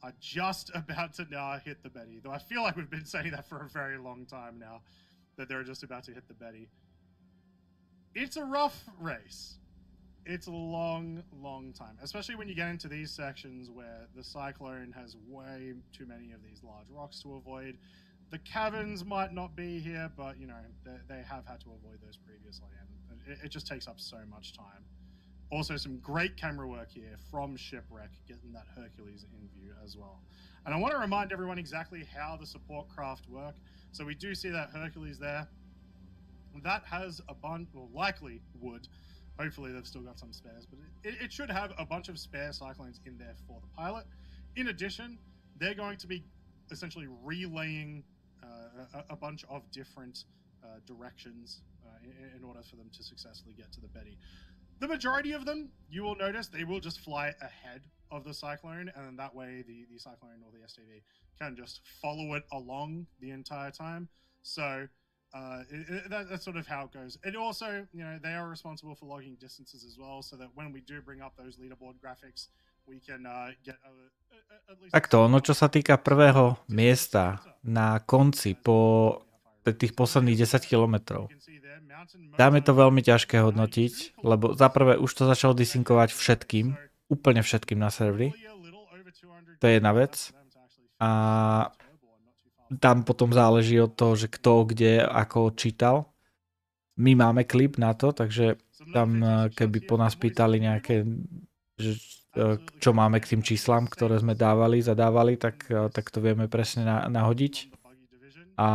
are just about to now hit the Betty. Though I feel like we've been saying that for a very long time now, that they're just about to hit the Betty. It's a rough race. It's a long, long time, especially when you get into these sections where the Cyclone has way too many of these large rocks to avoid. The caverns might not be here, but, you know, they have had to avoid those previously, and it just takes up so much time. Also, some great camera work here from Shipwreck, getting that Hercules in view as well. And I want to remind everyone exactly how the support craft work. So we do see that Hercules there. That has a bunch, well, likely would. Hopefully they've still got some spares, but it should have a bunch of spare Cyclones in there for the pilot. In addition, they're going to be essentially relaying a bunch of different directions in order for them to successfully get to the Betty. The majority of them, you will notice, they will just fly ahead of the cyclone, and then that way the cyclone or the STV can just follow it along the entire time. So that's sort of how it goes. It also, they are responsible for logging distances as well, so that when we do bring up those leaderboard graphics, we can get at least... Takto, čo sa týka prvého miesta na konci po tých posledných 10 kilometrov. Tam je to veľmi ťažké hodnotiť, lebo za prvé už to začalo disynkovať všetkým, úplne všetkým na serveri. To je jedna vec. A tam potom záleží od toho, že kto kde ako čítal. My máme klip na to, takže tam keby po nás pýtali nejaké, čo máme k tým číslam, ktoré sme zadávali, tak to vieme presne nahodiť. A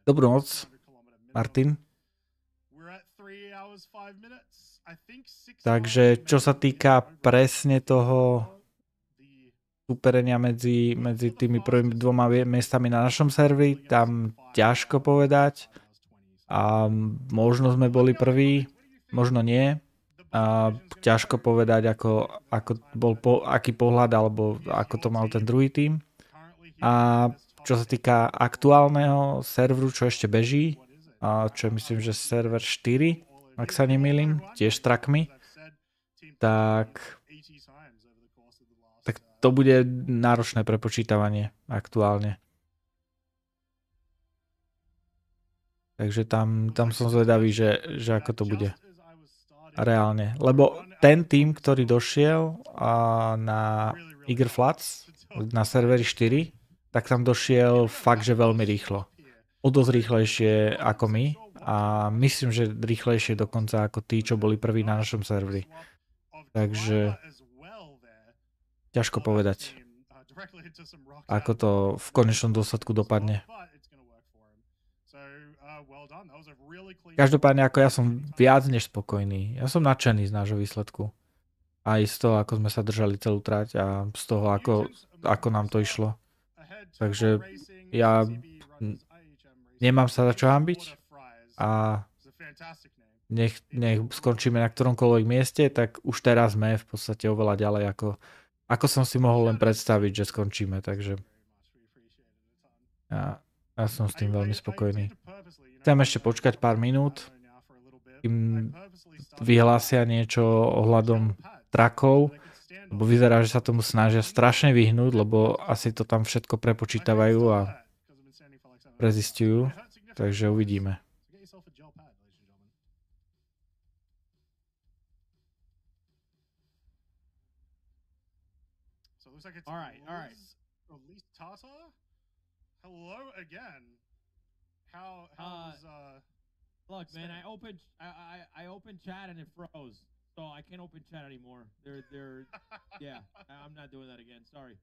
dobrú noc, Martin. Takže čo sa týka presne toho superenia medzi tými prvými dvoma miestami na našom serveri, tam ťažko povedať. A možno sme boli prví, možno nie. A ťažko povedať, aký pohľad, alebo ako to mal ten druhý tím. A čo sa týka aktuálneho serveru, čo ešte beží, a čo myslím, že server 4, ak sa nemýlim, tiež s trackmi, tak to bude náročné prepočítavanie aktuálne. Takže tam som zvedavý, že ako to bude reálne. Lebo ten tým, ktorý došiel na Eager Flats, na serveri 4, tak tam došiel fakt, že veľmi rýchlo. O dosť rýchlejšie ako my a myslím, že rýchlejšie dokonca ako tí, čo boli prví na našom serveri. Takže ťažko povedať, ako to v konečnom dôsledku dopadne. Každopádne, ako ja som viac než spokojný. Ja som nadšený z nášho výsledku. Aj z toho, ako sme sa držali celú trať a z toho, ako nám to išlo. Takže ja nemám sa za čo hanbiť a nech skončíme na ktoromkoľvek mieste, tak už teraz sme v podstate oveľa ďalej, ako som si mohol len predstaviť, že skončíme. Takže ja som s tým veľmi spokojný. Chcem ešte počkať pár minút, kým vyhlásia niečo ohľadom trakov, lebo vyzerá, že sa tomu snažia strašne vyhnúť, lebo asi to tam všetko prepočítavajú a prezistujú, takže uvidíme. All right. Toto? Hello again. How's Look, man, I opened chat and it froze, so I can't open chat anymore. Yeah, I'm not doing that again. Sorry.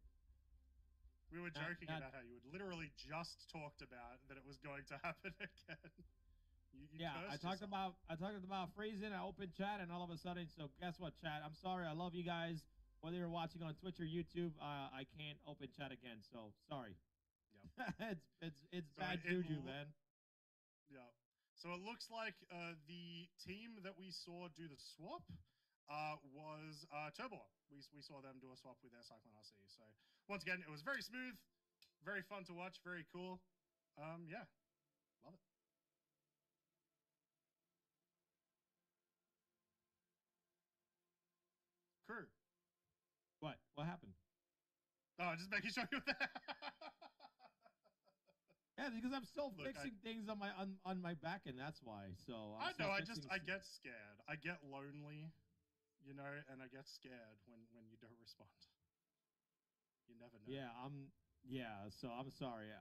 We were joking about how you had literally just talked about that it was going to happen again. I talked about freezing. I opened chat, and all of a sudden, so guess what, chat? I'm sorry. I love you guys. Whether you're watching on Twitch or YouTube, I can't open chat again. So sorry. Yep. it's bad juju, man. Yeah. So it looks like the team that we saw do the swap was Turbo. We saw them do a swap with their Cyclone RC. So once again, it was very smooth, very fun to watch, very cool. Yeah, love it. Crew. What happened? Oh, just making sure you're there. Yeah, because I'm still fixing things on my back end. That's why. So I know. I get scared. I get lonely, and I get scared when you don't respond. You never know. Yeah. So I'm sorry.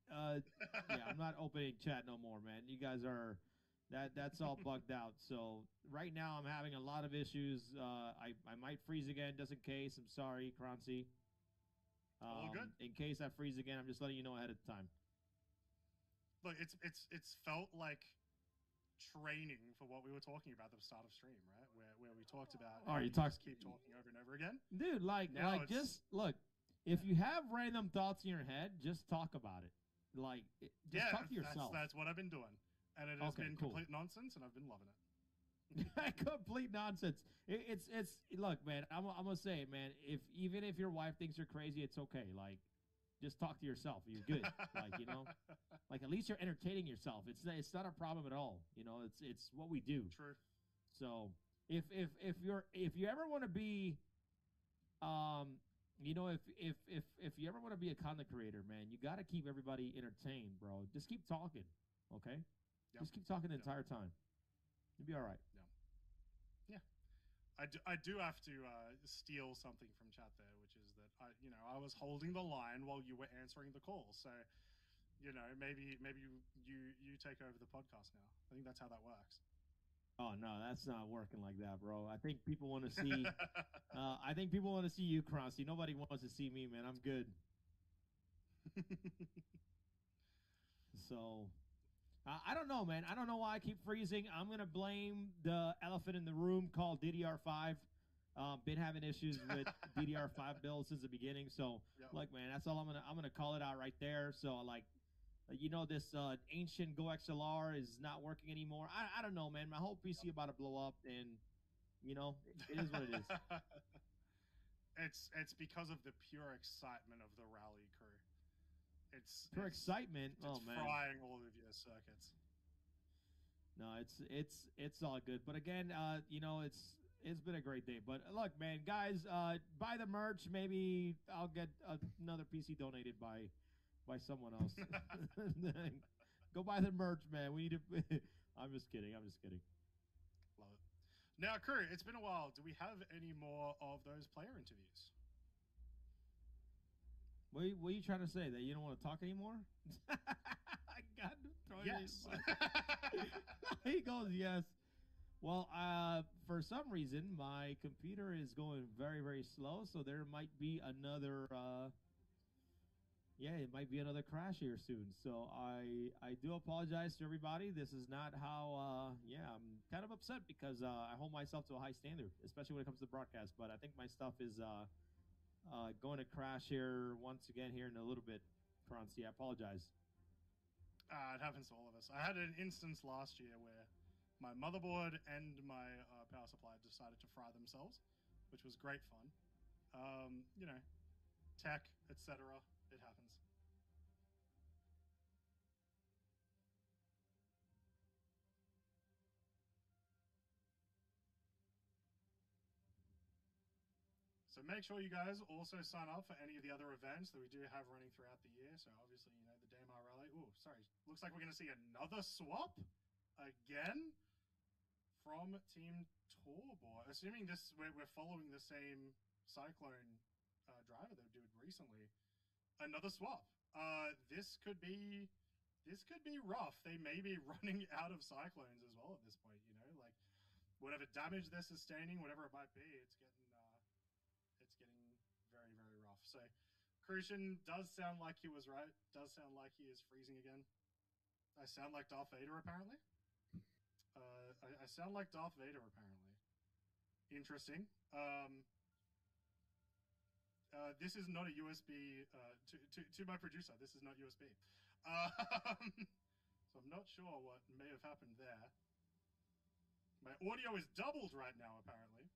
I'm not opening chat no more, man. You guys are that's all bugged out. So right now I'm having a lot of issues. I might freeze again, just in case. I'm sorry, Krancy. All good. In case I freeze again, I'm just letting you know ahead of time. Look, it's felt like training for what we were talking about at the start of stream, right? Where we talked about keep talking over and over again. Dude, just look, if you have random thoughts in your head, just talk about it. Talk to yourself. That's what I've been doing. And it has been complete nonsense and I've been loving it. Complete nonsense. It's look, man. I'm gonna say it, man. Even if your wife thinks you're crazy, it's okay. Like, just talk to yourself. You're good. Like, you know, like at least you're entertaining yourself. It's not a problem at all. You know, it's what we do. True. So if you ever want to be, you know, if you ever want to be a content creator, man, you got to keep everybody entertained, bro. Just keep talking, okay? Yep. Just keep talking the entire time. You'll be all right. Yeah. Yeah. I do have to steal something from chat there, which is that I was holding the line while you were answering the call. So, you know, maybe you take over the podcast now. I think that's how that works. Oh no, that's not working like that, bro. I think people want to see. I think people want to see you, Kronsty. Nobody wants to see me, man. I'm good. So, I don't know, man. I don't know why I keep freezing. I'm gonna blame the elephant in the room called DDR5. Been having issues with DDR5 builds since the beginning. So, look, man, that's all I'm gonna call it out right there. So, like, you know, this ancient Go XLR is not working anymore. I don't know, man. My whole PC about to blow up, and you know, it is what it is. It's because of the pure excitement of the rally crew. It's excitement. It's frying all of your circuits. No, it's all good. But again, you know, it's been a great day. But look, man, guys, buy the merch. Maybe I'll get another PC donated by someone else. Go buy the merch, man. We need to. I'm just kidding. Love it. Now, crew, it's been a while. Do we have any more of those player interviews? What are you trying to say? That you don't want to talk anymore? I got to throw yes. He goes, yes. Well, for some reason, my computer is going very, very slow, so there might be another... it might be another crash here soon. So I do apologize to everybody. This is not how... I'm kind of upset because I hold myself to a high standard, especially when it comes to broadcast. But I think my stuff is... going to crash here once again here in a little bit, Kronsty. I apologize. It happens to all of us. I had an instance last year where my motherboard and my power supply decided to fry themselves, which was great fun. You know, tech, etc. It happens. So make sure you guys also sign up for any of the other events that we do have running throughout the year. So obviously, you know, the Daymar Rally. Oh, sorry. Looks like we're going to see another swap again from Team Torbor. Assuming we're following the same Cyclone driver that we did recently. Another swap. This could be rough. They may be running out of Cyclones as well at this point. You know, like whatever damage they're sustaining, whatever it might be, it's getting very, very rough. So Crucian does sound like he was right. Does sound like he is freezing again. I sound like Darth Vader, apparently. I sound like Darth Vader, apparently. Interesting. This is not a USB. To my producer, this is not USB. So I'm not sure what may have happened there. My audio is doubled right now, apparently,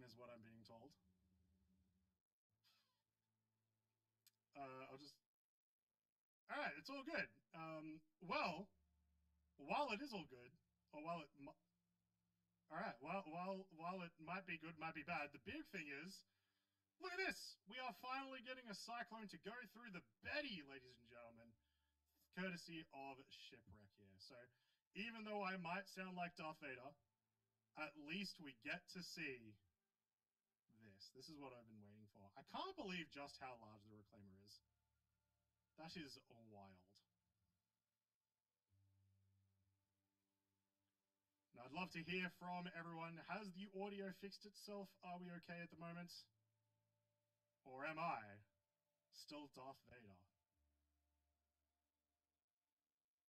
is what I'm being told. I'll just... Alright, it's all good. Well, while it is all good, or while it... Alright, while it might be good, might be bad, the big thing is, look at this! We are finally getting a Cyclone to go through the Betty, ladies and gentlemen, courtesy of Shipwreck here. So, even though I might sound like Darth Vader, at least we get to see this. This is what I've been waiting for. I can't believe just how large the Reclaimer is. That is wild. Now, I'd love to hear from everyone. Has the audio fixed itself? Are we okay at the moment? Or am I still Darth Vader?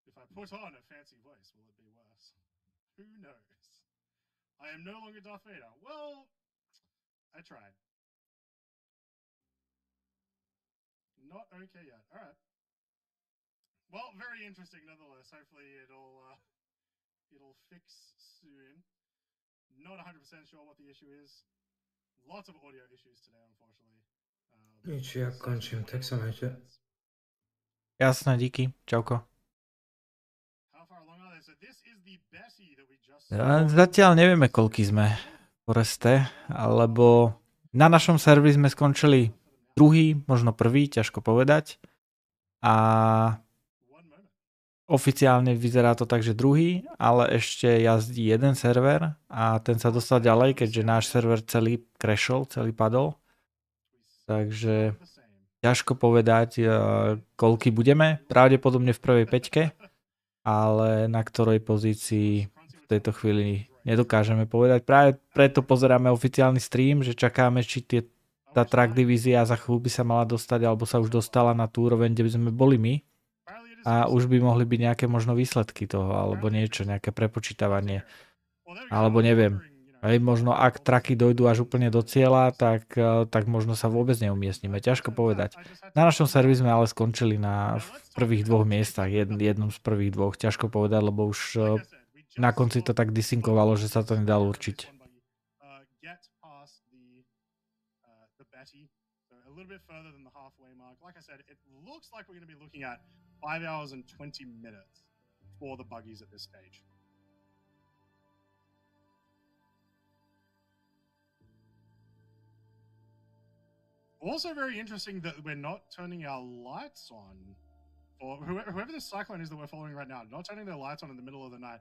If I put on a fancy voice, will it be worse? Who knows? I am no longer Darth Vader. Well, I tried. Not okay yet. All right. Well, very interesting nonetheless. Hopefully it'll fix soon. Not 100% sure what the issue is. Lots of audio issues today, unfortunately. Nič, ja končím, tak sa majte. Jasné, díky. Čauko. Zatiaľ nevieme, koľký sme po reste, alebo na našom serveri sme skončili druhý, možno prvý, ťažko povedať. A oficiálne vyzerá to tak, že druhý, ale ešte jazdí jeden server a ten sa dostal ďalej, keďže náš server celý crashol, celý padol. Takže ťažko povedať, koľky budeme. Pravdepodobne v prvej peťke, ale na ktorej pozícii v tejto chvíli nedokážeme povedať. Práve preto pozeráme oficiálny stream, že čakáme, či tá track divízia za chvíľu by sa mala dostať, alebo sa už dostala na tú úroveň, kde by sme boli my. A už by mohli byť nejaké možno výsledky toho, alebo niečo, nejaké prepočítavanie. Alebo neviem. Hej, možno ak traky dojdú až úplne do cieľa, tak možno sa vôbec neumiestnime. Ťažko povedať. Na našom serveri sme ale skončili v prvých dvoch miestach, jednom z prvých dvoch. Ťažko povedať, lebo už na konci to tak disynkovalo, že sa to nedalo určiť. A little bit further than the halfway mark. Like I said, it looks like we're going to be looking at 5 hours and 20 minutes for the buggies at this stage. Also very interesting that we're not turning our lights on, or whoever the cyclone is that we're following right now, not turning their lights on in the middle of the night.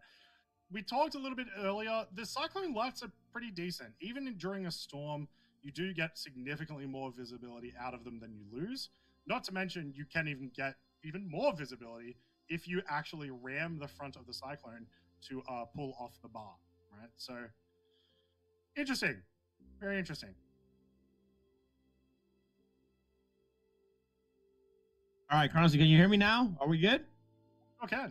We talked a little bit earlier, the cyclone lights are pretty decent. Even during a storm, you do get significantly more visibility out of them than you lose. Not to mention, you can even get even more visibility if you actually ram the front of the cyclone to pull off the bar, right? So, interesting. Very interesting. All right, Carlos, can you hear me now? Are we good? Okay.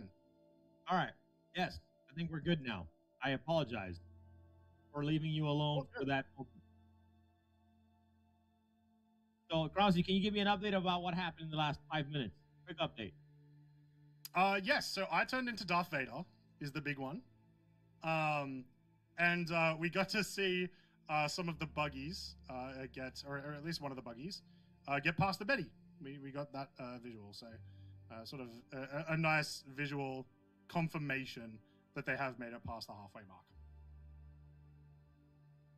All right. Yes, I think we're good now. I apologize for leaving you alone for that. So, Krause, can you give me an update about what happened in the last 5 minutes? Quick update. Yes, so I turned into Darth Vader, is the big one. And we got to see some of the buggies or at least one of the buggies, get past the Betty. We got that visual, so sort of a nice visual confirmation that they have made it past the halfway mark.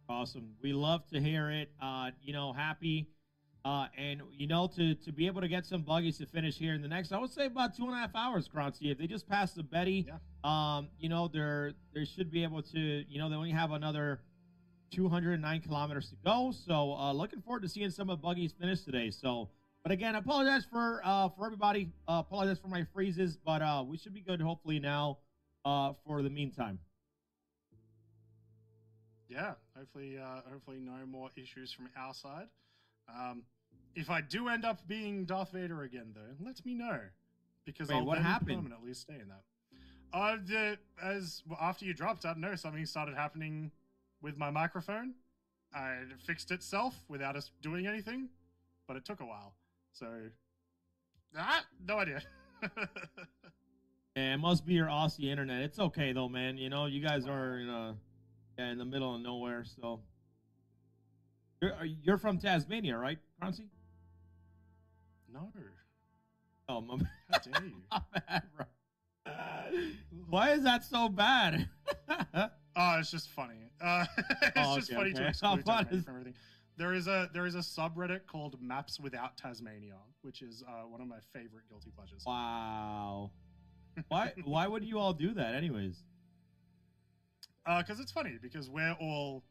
Awesome. We love to hear it. Happy. And to be able to get some buggies to finish here in the next, I would say about 2.5 hours, Kroncy. If they just pass the Betty, they should be able to, they only have another 209 kilometers to go. So looking forward to seeing some of the buggies finish today. So, but again, I apologize for everybody. Apologize for my freezes, but we should be good hopefully now for the meantime. Yeah, hopefully no more issues from our side. If I do end up being Darth Vader again, though, let me know, because I'll permanently stay in that. After you dropped, I don't know, something started happening with my microphone. I fixed itself without us doing anything, but it took a while. So, no idea. Yeah, it must be your Aussie internet. It's okay though, man. You guys are in the middle of nowhere, so. You're from Tasmania, right, Kroncy? No. Oh, my How dare you? bad, bro. Why is that so bad? It's just funny. It's just funny to exclude Tasmania from everything. There is a subreddit called Maps Without Tasmania, which is one of my favorite guilty pleasures. Wow. Why would you all do that, anyways? Because it's funny. Because we're all,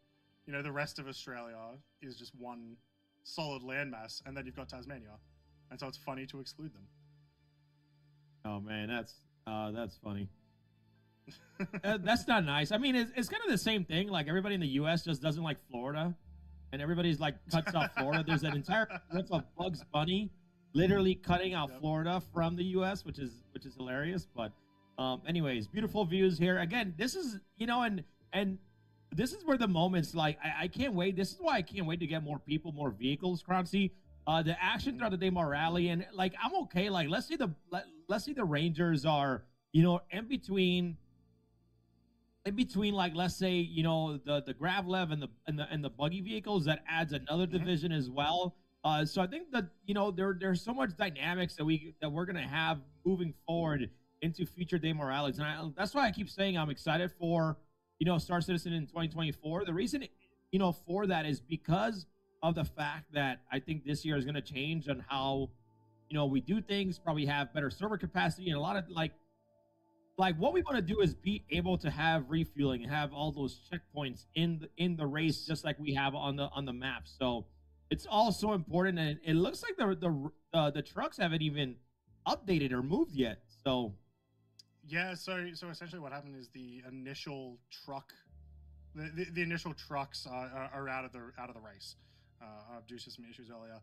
the rest of Australia is just one solid landmass, and then you've got Tasmania, and so it's funny to exclude them. Oh man, that's funny. That's not nice. I mean, it's kind of the same thing. Like everybody in the U.S. just doesn't like Florida, and everybody's like cuts out Florida. There's an entire clip of Bugs Bunny literally cutting out Florida from the U.S., which is hilarious. But anyways, beautiful views here. Again, this is and this is where the moments like I can't wait. This is why I can't wait to get more people, more vehicles, Kroncy. The action throughout the Daymar Rally, and like I'm okay. Like let's see the Rangers are in between in between, like, let's say, you know, the Gravlev and the buggy vehicles, that adds another division as well. So I think that, you know, there's so much dynamics that we're gonna have moving forward into future Daymar rallies, and that's why I keep saying I'm excited for, you know, Star Citizen in 2024. The reason, you know, for that is because of the fact that I think this year is gonna change on how, you know, we do things. Probably have better server capacity and a lot of like what we want to do is be able to have refueling and have all those checkpoints in the race, just like we have on the map. So it's all so important, and it looks like the trucks haven't even updated or moved yet. So yeah, so essentially what happened is the initial truck, the initial trucks are out of the race due to some issues earlier.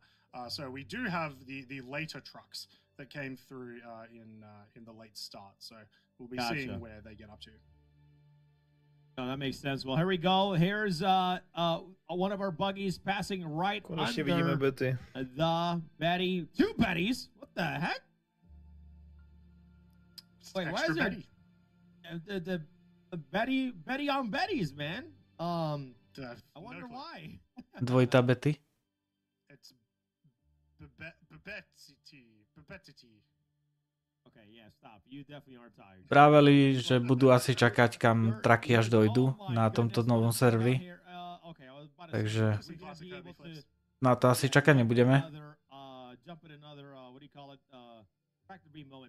So we do have the later trucks that came through in the late start. So we'll be seeing where they get up to. No, that makes sense. Well, here we go. Here's one of our buggies passing right under the Betty. Two Bettys? What the heck? Wait, why is there the Betty on Betty's, man? I wonder why. Dvojita Betty. It's Bebetity. Okay, yeah, stop. You definitely are tired. Vraveli, že budú asi čakať, kam traky až dojdu na tomto novom serveri. Takže na to asi čakať nebudeme.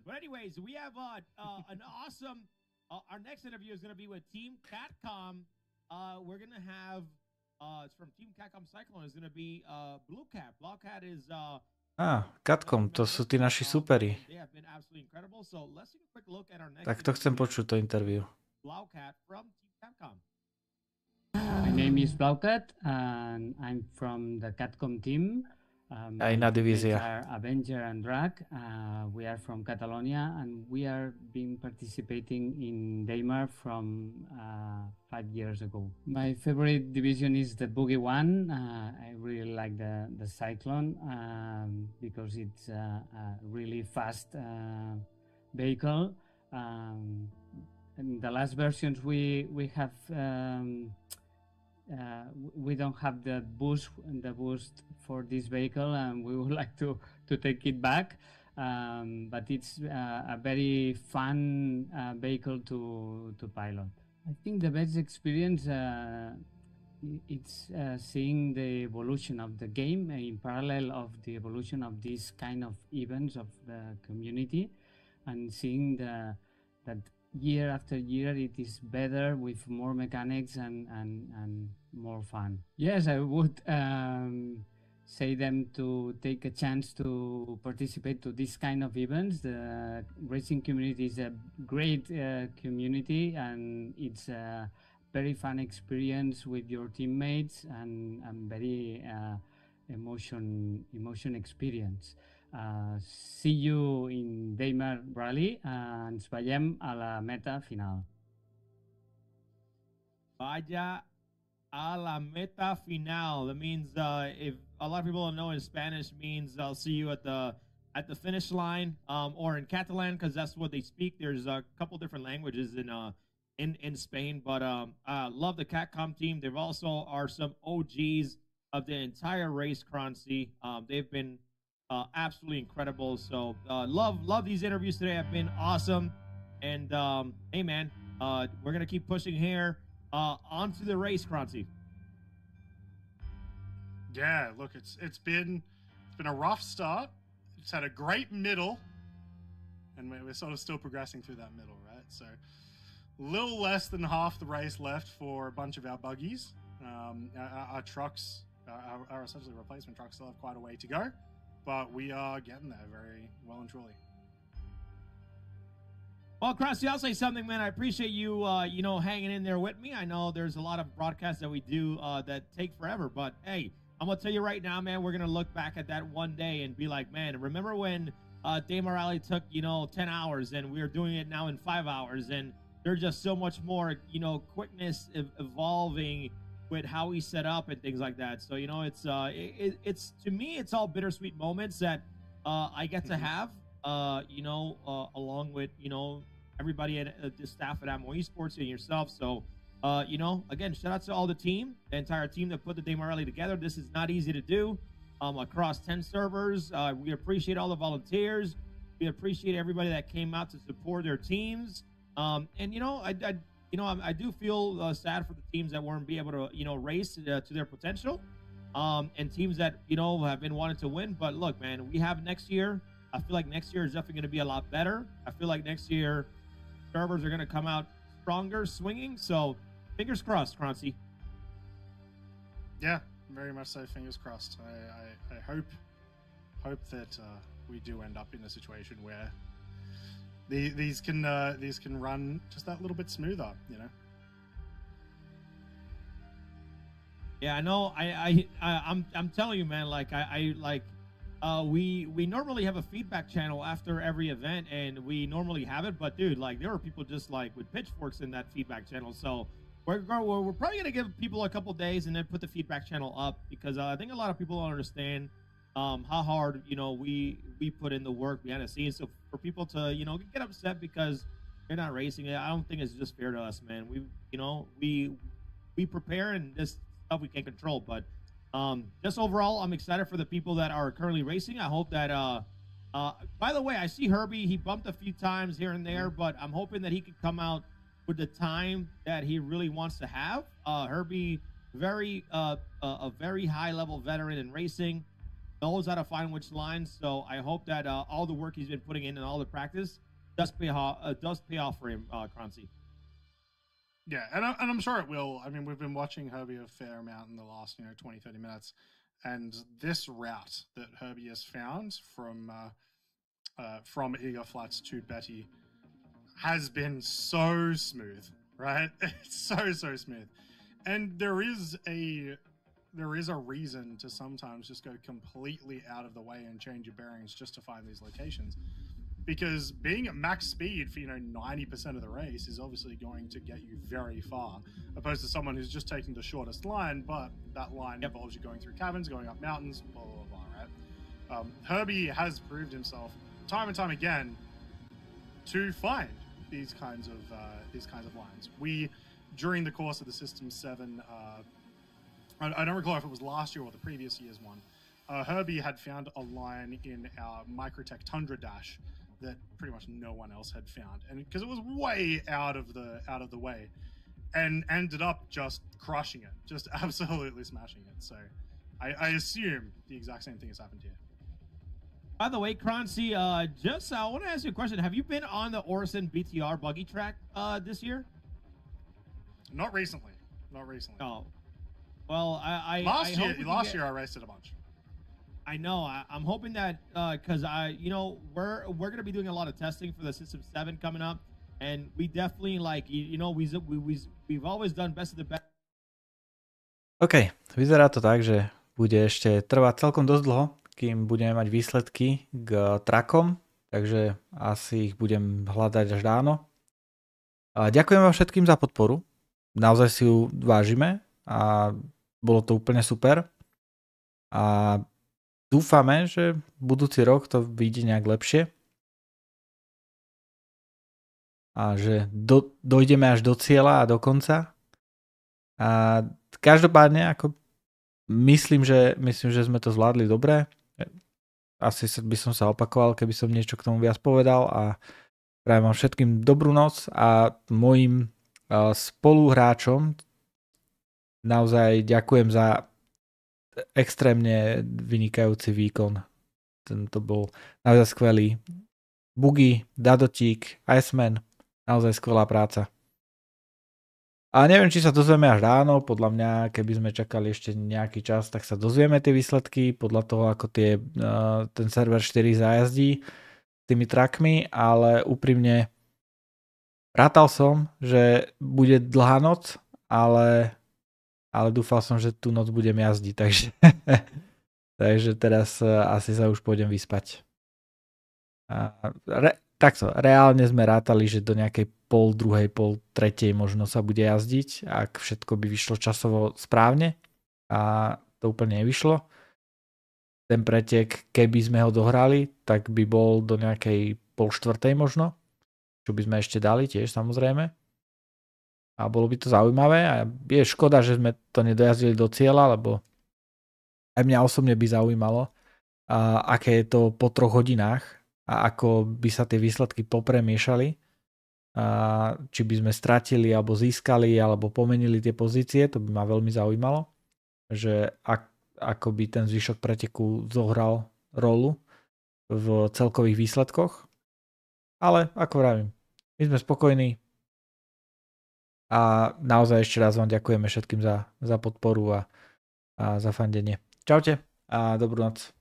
But anyways, we have an awesome. Our next interview is going to be with Team Catcom. We're going to have it's from Team Catcom Cyclone. It's going to be Blue Cat. Blue Cat is Catcom, to sú tí naši superi. Tak to chcem počuť, to interview. Blue Cat from Team Catcom. My name is Blue Cat and I'm from the Catcom team. Aj na divízia. Avenger and Drag. We are from Catalonia and we are been participating in Daymar from 5 years ago. My favorite division is the boogie one. I really like the Cyclone because it's a really fast vehicle. In the last versions we have we don't have the boost for this vehicle, and we would like to take it back. But it's a very fun vehicle to pilot. I think the best experience it's seeing the evolution of the game in parallel of the evolution of these kind of events of the community, and seeing that year after year it is better with more mechanics and more fun. Yes, I would say them to take a chance to participate to this kind of events. The racing community is a great community, and it's a very fun experience with your teammates and very emotion experience. See you in Daymar Rally and ens veiem a la meta final. Vaya a la meta final. That means if a lot of people don't know in Spanish means I'll see you at the finish line, or in Catalan because that's what they speak. There's a couple different languages in Spain, but love the Catcom team. They've also are some OGs of the entire race currency. They've been absolutely incredible. So love these interviews today. Have been awesome. And hey man, we're gonna keep pushing here onto the race, Kranzi. Yeah, look, it's been a rough start. It's had a great middle, and we're sort of still progressing through that middle, right? So a little less than half the race left for a bunch of our buggies. Our trucks, our essentially replacement trucks, still have quite a way to go, but we are getting there very well and truly. Well, Krusty, I'll say something, man. I appreciate you, hanging in there with me. I know there's a lot of broadcasts that we do that take forever, but hey, I'm going to tell you right now, man, we're going to look back at that one day and be like, man, remember when Daymar Rally took, 10 hours and we're doing it now in 5 hours, and there's just so much more, quickness evolving with how we set up and things like that. So, it's to me, it's all bittersweet moments that I get to have, along with, everybody at the staff at Amo Esports and yourself. So, you know, again, shout out to all the team, the entire team that put the Daymar Rally together. This is not easy to do across 10 servers. We appreciate all the volunteers. We appreciate everybody that came out to support their teams. And you know, I do feel sad for the teams that weren't be able to, you know, race to their potential, and teams that, you know, have been wanting to win. But look, man, we have next year. I feel like next year is definitely going to be a lot better. I feel like next year servers are going to come out stronger, swinging. So fingers crossed, Croncy. Yeah, very much so. Fingers crossed. I hope that we do end up in a situation where these can run just that little bit smoother, you know. Yeah, I know. I'm telling you, man. Like we normally have a feedback channel after every event, and we normally have it. But dude, like there were people just like with pitchforks in that feedback channel. So we're probably gonna give people a couple days and then put the feedback channel up, because I think a lot of people don't understand how hard, you know, we put in the work behind the scenes. So for people to, you know, get upset because they're not racing it, I don't think it's just fair to us, man. We prepare, and this stuff we can't control. But just overall, I'm excited for the people that are currently racing. I hope that by the way, I see Herbie, he bumped a few times here and there, but I'm hoping that he could come out with the time that he really wants to have. Herbie, a very high level veteran in racing, knows how to find which lines. So I hope that all the work he's been putting in and all the practice does pay off for him, Croncy. Yeah, and I'm sure it will. I mean, we've been watching Herbie a fair amount in the last, 20, 30 minutes. And this route that Herbie has found from Eager Flats to Betty has been so smooth, right? It's so smooth. And there is a reason to sometimes just go completely out of the way and change your bearings just to find these locations. Because being at max speed for 90% of the race is obviously going to get you very far, opposed to someone who's just taking the shortest line, but that line involves you going through caverns, going up mountains, blah blah blah, right? Herbie has proved himself time and time again to find these kinds of lines. We, during the course of the System 7, I don't recall if it was last year or the previous year's one, Herbie had found a line in our Microtech Tundra Dash that pretty much no one else had found, and because it was way out of the way, and ended up just crushing it, just absolutely smashing it. So I assume the exact same thing has happened here. By the way, Croncy, I want to ask you a question. Have you been on the Orison BTR buggy track this year? Not recently. Oh, well, last year I raced it a bunch. I know. I'm hoping that because we're gonna be doing a lot of testing for the System 7 coming up, and we definitely we've always done best of the best. OK, vyzerá to tak, že bude ešte trvať celkom dosť dlho, kým budeme mať výsledky k trakom, takže asi ich budem hľadať až ráno. Ďakujem vám všetkým za podporu, naozaj si ju vážime a bolo to úplne super. A dúfame, že budúci rok to vyjde nejak lepšie a že dojdeme až do cieľa a do konca. A každopádne, ako myslím, že sme to zvládli dobre. Asi by som sa opakoval, keby som niečo k tomu viac povedal, a prajem vám všetkým dobrú noc a mojim spoluhráčom naozaj ďakujem za extrémne vynikajúci výkon. Tento bol naozaj skvelý. Bugy, Dadotík, Iceman, naozaj skvelá práca. A neviem, či sa dozvieme až ráno. Podľa mňa, keby sme čakali ešte nejaký čas, tak sa dozvieme tie výsledky podľa toho, ako ten server 4 zajazdí s tými trakmi, ale úprimne rátal som, že bude dlhá noc, ale dúfal som, že tú noc budem jazdiť, takže teraz asi sa už pôjdem vyspať. Takto, reálne sme rátali, že do nejakej 2:30, 3:00 možno sa bude jazdiť, ak všetko by vyšlo časovo správne, a to úplne nevyšlo. Ten pretek, keby sme ho dohrali, tak by bol do nejakej 3:30 možno, čo by sme ešte dali tiež samozrejme. A bolo by to zaujímavé a je škoda, že sme to nedojazdili do cieľa, lebo aj mňa osobne by zaujímalo, aké je to po 3 hodinách a ako by sa tie výsledky popremiešali. Či by sme stratili alebo získali alebo pomenili tie pozície, to by ma veľmi zaujímalo, že ako by ten zvyšok preteku zohral rolu v celkových výsledkoch. Ale ako vravím, my sme spokojní a naozaj ešte raz vám ďakujeme všetkým za podporu a za fandenie. Čaute a dobrú noc.